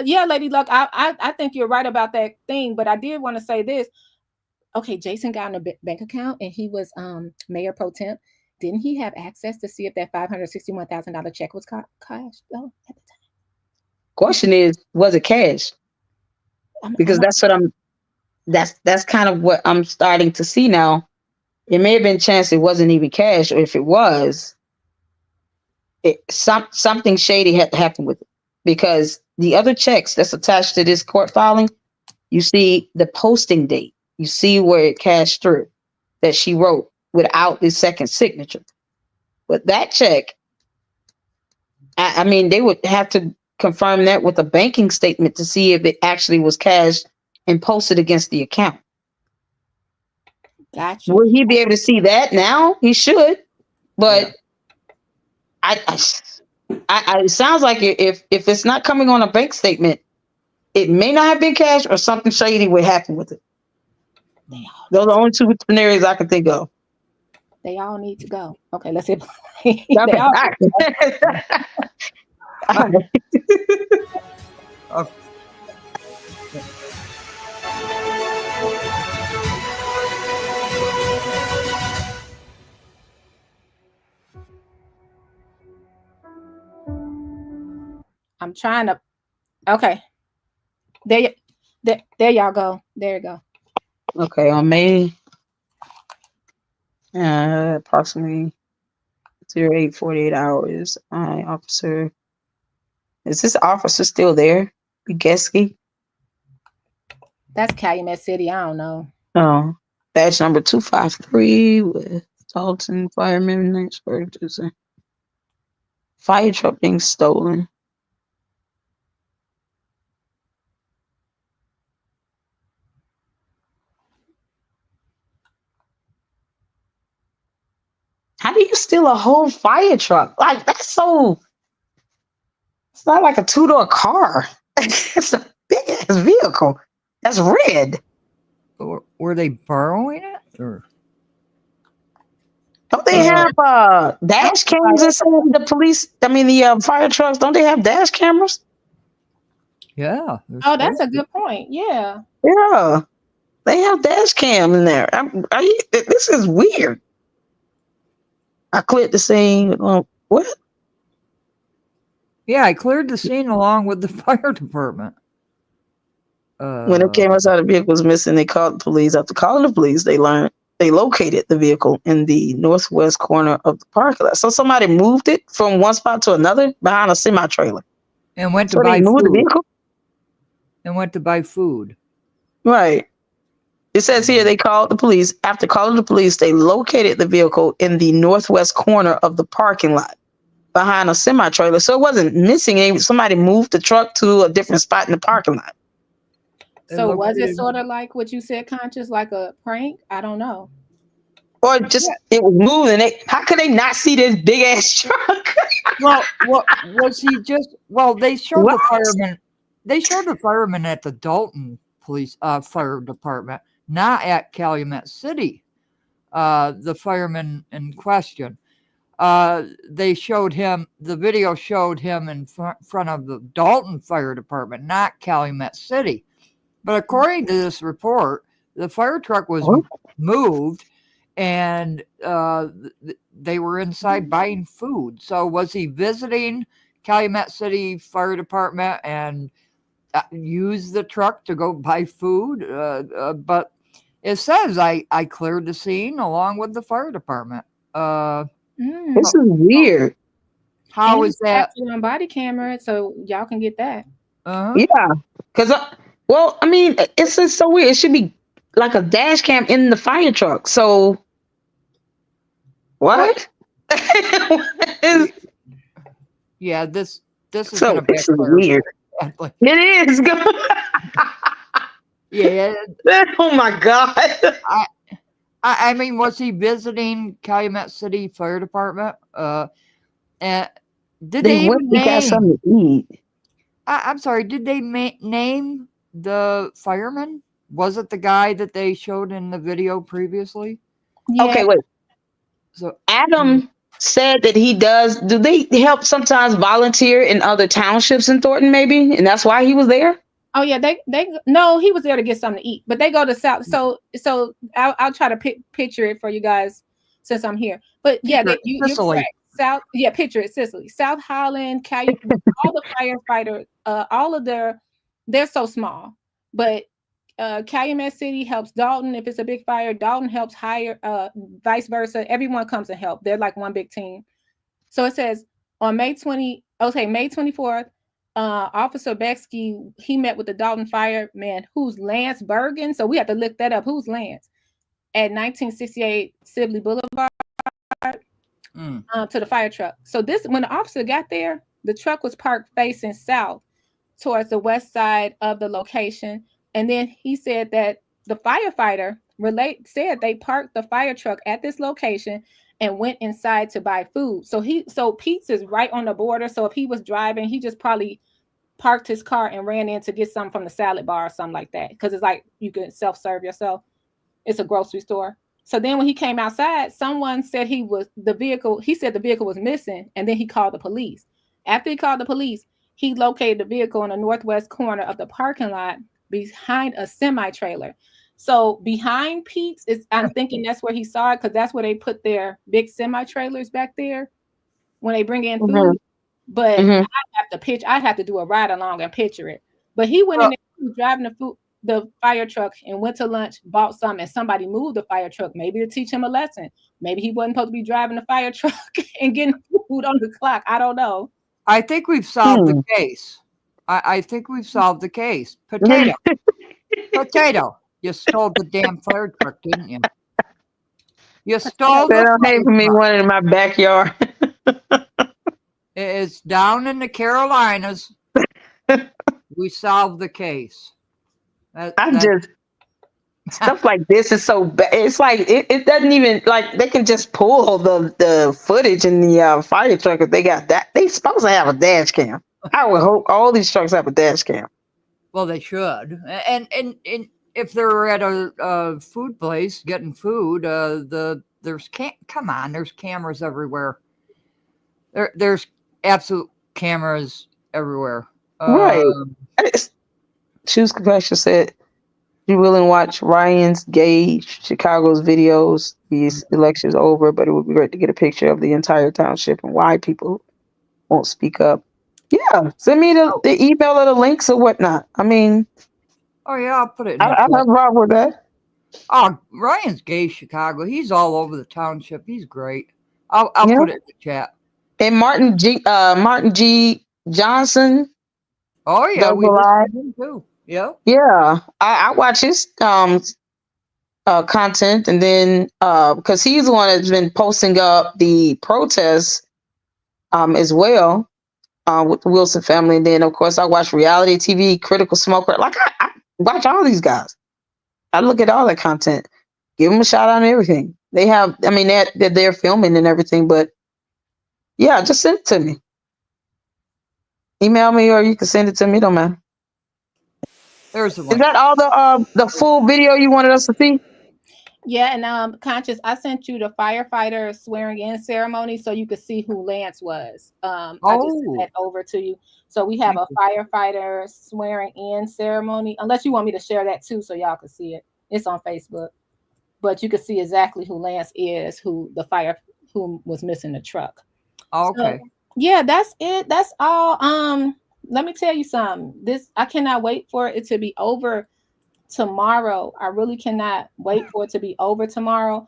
did Lady Luck, I think you're right about that thing. But I did want to say this. Okay, Jason got in a bank account and he was mayor pro temp. Didn't he have access to see if that $561,000 check was cashed though at the time? Question is, was it cash? Because that's kind of what I'm starting to see now. It may have been a chance it wasn't even cash, or if it was, something shady had to happen with it. Because the other checks that's attached to this court filing, you see the posting date. You see where it cashed through that she wrote without the second signature. But that check, I mean, they would have to confirm that with a banking statement to see if it actually was cashed and post it against the account. Got you. Will he be able to see that now? He should, but it sounds like if it's not coming on a bank statement, it may not have been cash or something shady would happen with it. Those are the only two scenarios I can think of. They all need to go. Okay, let's hit play. They all Okay. I'm trying to. Okay. There y'all go. There you go. Okay, on May approximately 08:48 hours. Officer, is this officer still there? Bigeski? That's Calumet City. I don't know. Oh, badge number 253 with Dalton fireman next purchase. Fire truck being stolen. How do you steal a whole fire truck? Like, that's so. It's not like a two-door car. It's a big ass vehicle. That's red. Were they borrowing it? Or? Don't they have dash cams inside the police? I mean, the fire trucks. Don't they have dash cameras? Yeah. Oh, that's a good point. Yeah. Yeah, they have dash cam in there. This is weird. I cleared the scene. What? Yeah, I cleared the scene along with the fire department. When it came outside, the vehicle was missing. They called the police. After calling the police, they located the vehicle in the northwest corner of the parking lot. So somebody moved it from one spot to another behind a semi-trailer. And went to So buy they moved food. the vehicle? And went to buy food. Right. It says here they called the police. After calling the police, they located the vehicle in the northwest corner of the parking lot behind a semi-trailer. So it wasn't missing. Somebody moved the truck to a different spot in the parking lot. So was it sort of like what you said, Conscious, like a prank? I don't know. Or just it was moving. How could they not see this big ass truck? Well, was he just? Well, they showed the firemen. They showed the firemen at the Dalton Police Fire Department, not at Calumet City. The fireman in question. They showed him. The video showed him in front of the Dalton Fire Department, not Calumet City. But according to this report, the fire truck was moved, and they were inside buying food. So was he visiting Calumet City Fire Department and used the truck to go buy food? But it says I cleared the scene along with the fire department. This is weird. How is that? On body camera, so y'all can get that. Yeah, because well, I mean, it's just so weird. It should be like a dash cam in the fire truck. So what? Yeah, this is so gonna this is weird. It is. Yeah. Oh my God. I mean, was he visiting Calumet City Fire Department? And did they went and got something to eat? I'm sorry. Did they name the fireman? Was it the guy that they showed in the video previously? Yeah. Okay, wait. So Adam said that he does. Do they help sometimes volunteer in other townships in Thornton, maybe, and that's why he was there? Oh yeah, they no, he was there to get something to eat, but they go to South. So I'll try to picture it for you guys since I'm here. But yeah, you're correct. South, yeah, picture it, Sicily, South Holland, Calumet, all the firefighters, all of they're so small, but Calumet City helps Dalton if it's a big fire. Dalton helps hire, vice versa. Everyone comes and help. They're like one big team. So it says on May 24th. Officer Becksky, he met with the Dalton fireman, who's Lance Bergen. So we have to look that up. Who's Lance? At 1968 Sibley Boulevard to the fire truck. So when the officer got there, the truck was parked facing south towards the west side of the location. And then he said that the firefighter said they parked the fire truck at this location and went inside to buy food. So Pete's is right on the border. So if he was driving, he just probably parked his car and ran in to get something from the salad bar or something like that. Because it's like you can self-serve yourself. It's a grocery store. So then when he came outside, someone said he said the vehicle was missing, and then he called the police. After he called the police, he located the vehicle in the northwest corner of the parking lot behind a semi-trailer. So behind Pete's, I'm thinking that's where he saw it, because that's where they put their big semi-trailers back there when they bring in food. But I'd have to do a ride along and picture it. But he went in there, he was driving the fire truck, and went to lunch, bought some, and somebody moved the fire truck, maybe to teach him a lesson. Maybe he wasn't supposed to be driving the fire truck and getting food on the clock. I don't know. I think we've solved the case. I think we've solved the case. Potato. You stole the damn fire truck, didn't you? You stole They the don't hate fire for me truck. one in my backyard. It's down in the Carolinas. We solved the case. Stuff like this is so bad. It's like it doesn't even, like, they can just pull the footage in the fire truck if they got that. They supposed to have a dash cam. I would hope all these trucks have a dash cam. Well, they should. And if they're at a food place getting food, there's cameras everywhere. There's absolute cameras everywhere. Right. Choose Compassion said, "You willing to watch Ryan's Gage Chicago's videos? These elections over, but it would be great to get a picture of the entire township and why people won't speak up." Yeah, send me the email or the links or whatnot. I mean, oh yeah, I'll put it in I have no problem with that. Oh, Ryan's Gay Chicago. He's all over the township. He's great. I'll put it in the chat. And Martin G. Johnson. Oh yeah, we listen to him too. Yeah. Yeah, I watch his content, and then because he's the one that's been posting up the protests as well with the Wilson family. And then of course I watch reality TV, Critical Smoker. Like I watch all these guys. I look at all that content, give them a shout out and everything. They have, I mean, they're filming and everything, but yeah, just send it to me. Email me or you can send it to me. Don't matter. There's the Is that all the full video you wanted us to see? Yeah, and Conscious, I sent you the firefighter swearing in ceremony so you could see who Lance was. I just sent that over to you. So we have a firefighter swearing in ceremony, unless you want me to share that too so y'all can see it. It's on Facebook. But you can see exactly who Lance is, who was missing the truck. Okay. So, yeah, that's it. That's all. Let me tell you something. I cannot wait for it to be over tomorrow. I really cannot wait for it to be over tomorrow.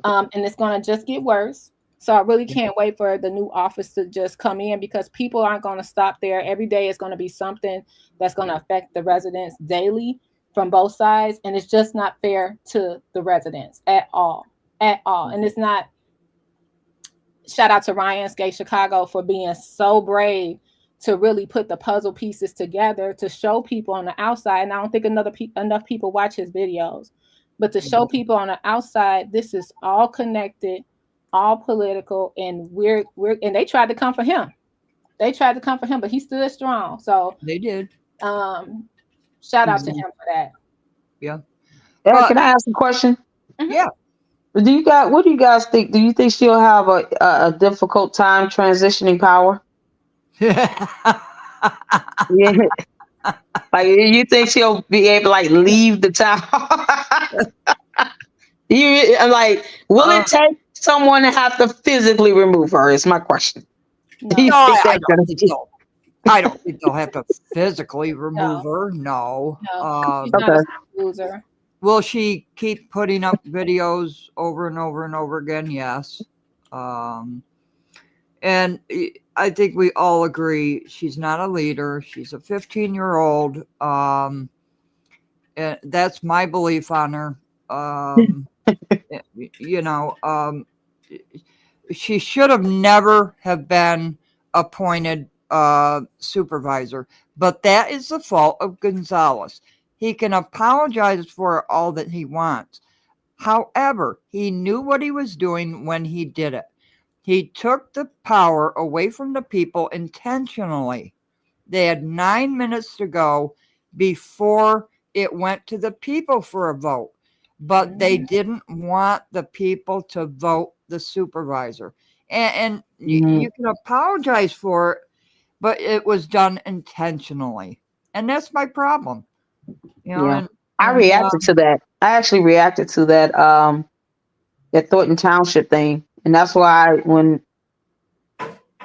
And it's going to just get worse. So I really can't wait for the new office to just come in, because people aren't going to stop there. Every day is going to be something that's going to affect the residents daily from both sides. And it's just not fair to the residents at all. And it's not. Shout out to Ryan's Gay Chicago for being so brave to really put the puzzle pieces together to show people on the outside. And I don't think enough people watch his videos, but to show people on the outside, this is all connected, all political, and and they tried to come for him. But he stood strong. So they did. Shout out to him for that. Yeah. Can I ask a question? Yeah. What do you guys think? Do you think she'll have a difficult time transitioning power? Yeah. Like, you think she'll be able to like leave the town? Will it take someone to have to physically remove her? Is my question. No, I don't think they'll have to physically remove her. No. She's not a loser. Will she keep putting up videos over and over and over again? Yes. And I think we all agree she's not a leader. She's a 15-year-old. And that's my belief on her. She should have never have been appointed supervisor. But that is the fault of Gonzalez. He can apologize for all that he wants. However, he knew what he was doing when he did it. He took the power away from the people intentionally. They had 9 minutes to go before it went to the people for a vote, but they didn't want the people to vote the supervisor. And you can apologize for it, but it was done intentionally. And that's my problem. You know, Yeah. I reacted to that. I actually reacted to that Thornton Township thing. And that's why when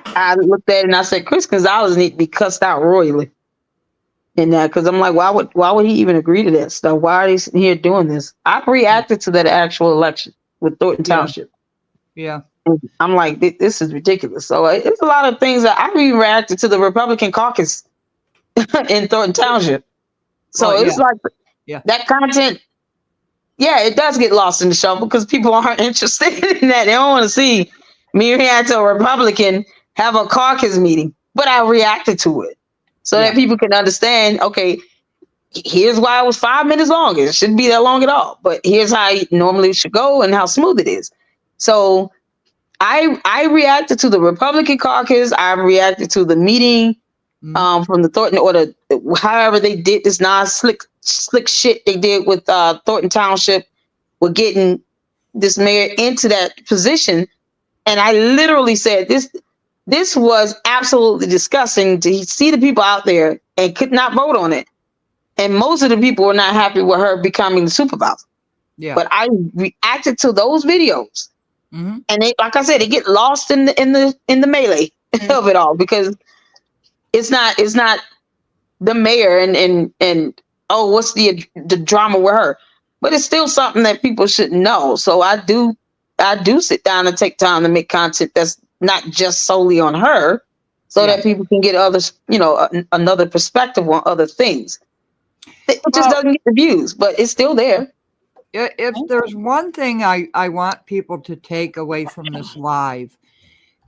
I looked at it and I said, Chris Gonzalez need to be cussed out royally in that, because I'm like, why would he even agree to that stuff? Why are they here doing this? I reacted to that actual election with Thornton Township. Yeah. And I'm like, this is ridiculous. So it's a lot of things that I even reacted to the Republican caucus in Thornton Township. So Well, it's like yeah. that content. Yeah, it does get lost in the shuffle because people aren't interested in that. They don't want to see me react to a Republican have a caucus meeting, but I reacted to it so that people can understand, okay, here's why it was 5 minutes long. It shouldn't be that long at all, but here's how it normally should go and how smooth it is. So I reacted to the Republican caucus. I reacted to the meeting from the Thornton, or the however they did this slick shit they did with Thornton Township with getting this mayor into that position. And I literally said this was absolutely disgusting to see the people out there and could not vote on it. And most of the people were not happy with her becoming the supervisor. Yeah. But I reacted to those videos. And they, like I said, they get lost in the melee of it all, because it's not the mayor and oh, what's the drama with her? But it's still something that people should know. So I do sit down and take time to make content that's not just solely on her, so that people can get others, another perspective on other things. It just doesn't get the views, but it's still there. If there's one thing I want people to take away from this live,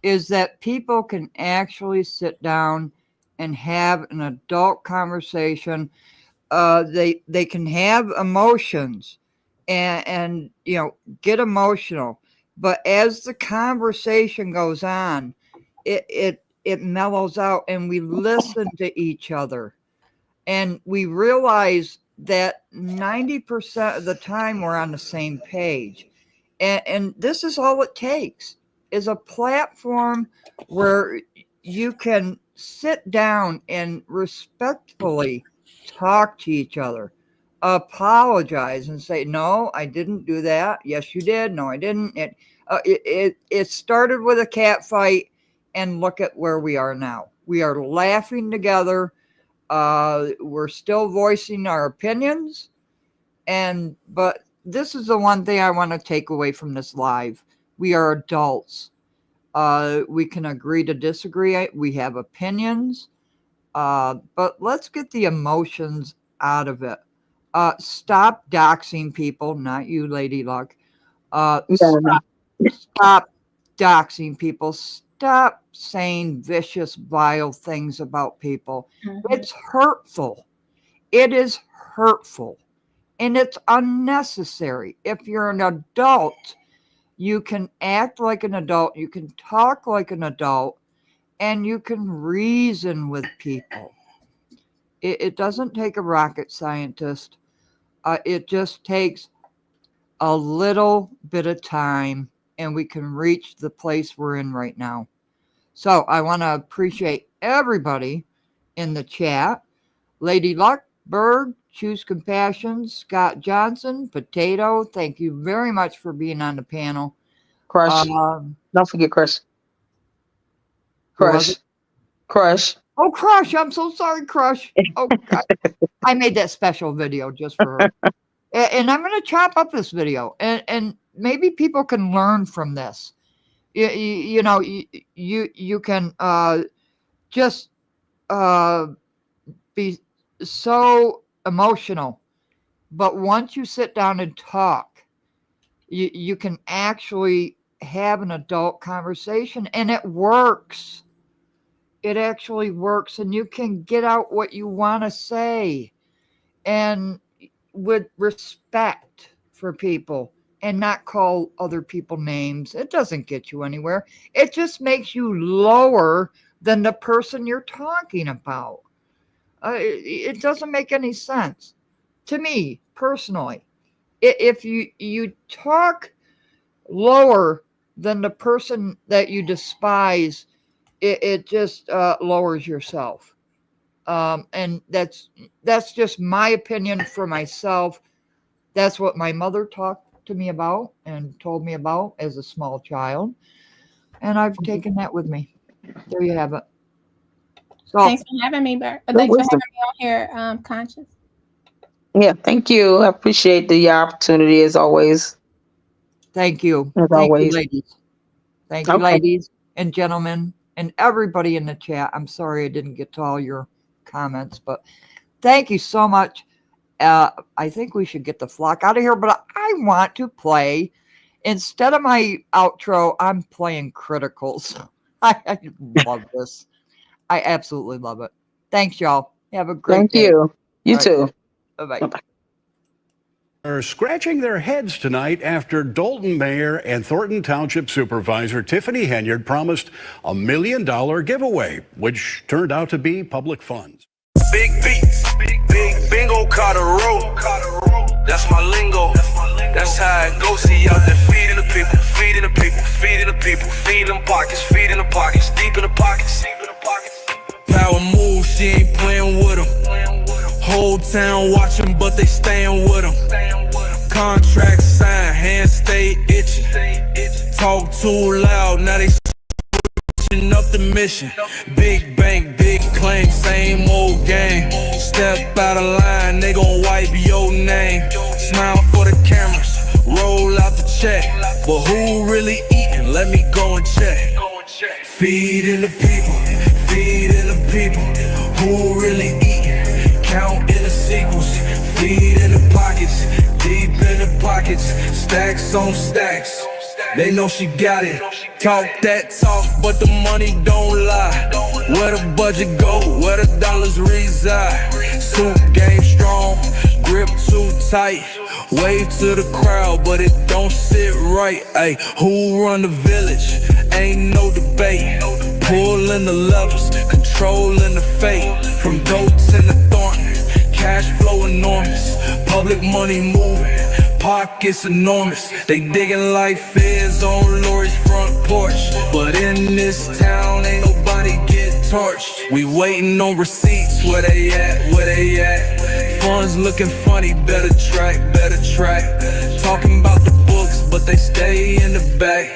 is that people can actually sit down and have an adult conversation. They can have emotions and get emotional, but as the conversation goes on, it mellows out, and we listen to each other, and we realize that 90% of the time we're on the same page. And this is all it takes, is a platform where you can sit down and respectfully talk to each other, apologize and say, no, I didn't do that. Yes, you did. No, I didn't. It started with a cat fight, and look at where we are now. We are laughing together. We're still voicing our opinions, but this is the one thing I want to take away from this live. We are adults. We can agree to disagree. We have opinions, but let's get the emotions out of it. Stop doxing people, not you, Lady Luck. Stop doxing people. Stop saying vicious, vile things about people. It's hurtful. It is hurtful. And it's unnecessary. If you're an adult, you can act like an adult, you can talk like an adult, and you can reason with people. It doesn't take a rocket scientist. It just takes a little bit of time, and we can reach the place we're in right now. So I want to appreciate everybody in the chat. Lady Luck, Berg, Choose Compassion, Scott Johnson, Potato, thank you very much for being on the panel. Crush. Don't forget Crush. Crush. Crush. Oh, Crush. I'm so sorry, Crush. Oh, God. I made that special video just for her. And I'm going to chop up this video, and maybe people can learn from this. You can just be so emotional, but once you sit down and talk, you can actually have an adult conversation, and it works. It actually works, and you can get out what you want to say. and with respect for people and not call other people names. It doesn't get you anywhere. It just makes you lower than the person you're talking about. It doesn't make any sense to me personally. If you talk lower than the person that you despise, it just lowers yourself. And that's just my opinion for myself. That's what my mother talked to me about and told me about as a small child. And I've taken that with me. There you have it. So, thanks for having me, Bert. Thanks for having me on here, Conscious. Yeah, thank you. I appreciate the opportunity as always. Thank you. As Thank always. you, ladies. Thank you, ladies and gentlemen, and everybody in the chat. I'm sorry I didn't get to all your comments, but thank you so much. I think we should get the flock out of here, but I want to play, instead of my outro, I'm playing Criticals. I love this. I absolutely love it. Thanks, y'all. Have a great day. Thank you. You All right. too. Bye-bye. Bye-bye. Are scratching their heads tonight after Dalton Mayor and Thornton Township Supervisor Tiffany Henyard promised $1 million giveaway, which turned out to be public funds. Big beats, big bingo, caught a rope. That's my lingo. That's how it goes. See out there feeding the people, feeding the people, feeding the people, feeding them pockets, deep in the pockets. Power move, she ain't playing with them. Whole town watching, but they staying with them. Contract signed, hands stay itching. Talk too loud, now they switching up the mission. Big bank, big claim, same old game. Step out of line, they gon' wipe your name. Smile for the cameras, roll out the check. But who really eating? Let me go and check. Feeding the people, feeding the people. Who really eating? Counting the sequels, feeding the pockets, deep in the pockets, stacks on stacks. They know she got it. Talk that talk, but the money don't lie. Where the budget go, where the dollars reside. Suit game strong, grip too tight. Wave to the crowd, but it don't sit right. Ay, who run the village? Ain't no debate. Pulling the levers, controlling the fate. From goats in the Thornton, cash flow enormous. Public money moving, pockets enormous. They digging like feds on Lori's front porch. But in this town, ain't nobody get torched. We waiting on receipts, where they at, where they at. Funds looking funny, better track, better track. Talking about the books, but they stay in the back.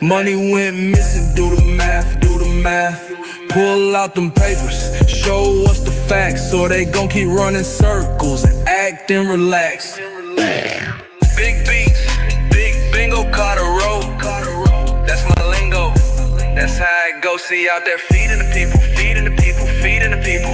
Money went missing, do the math, do the math. Pull out them papers, show us the facts, or they gon' keep running circles and act and relax. Big beats, big bingo, caught a rope. That's my lingo, that's how it goes. See out there feeding the people, feeding the people, feeding the people.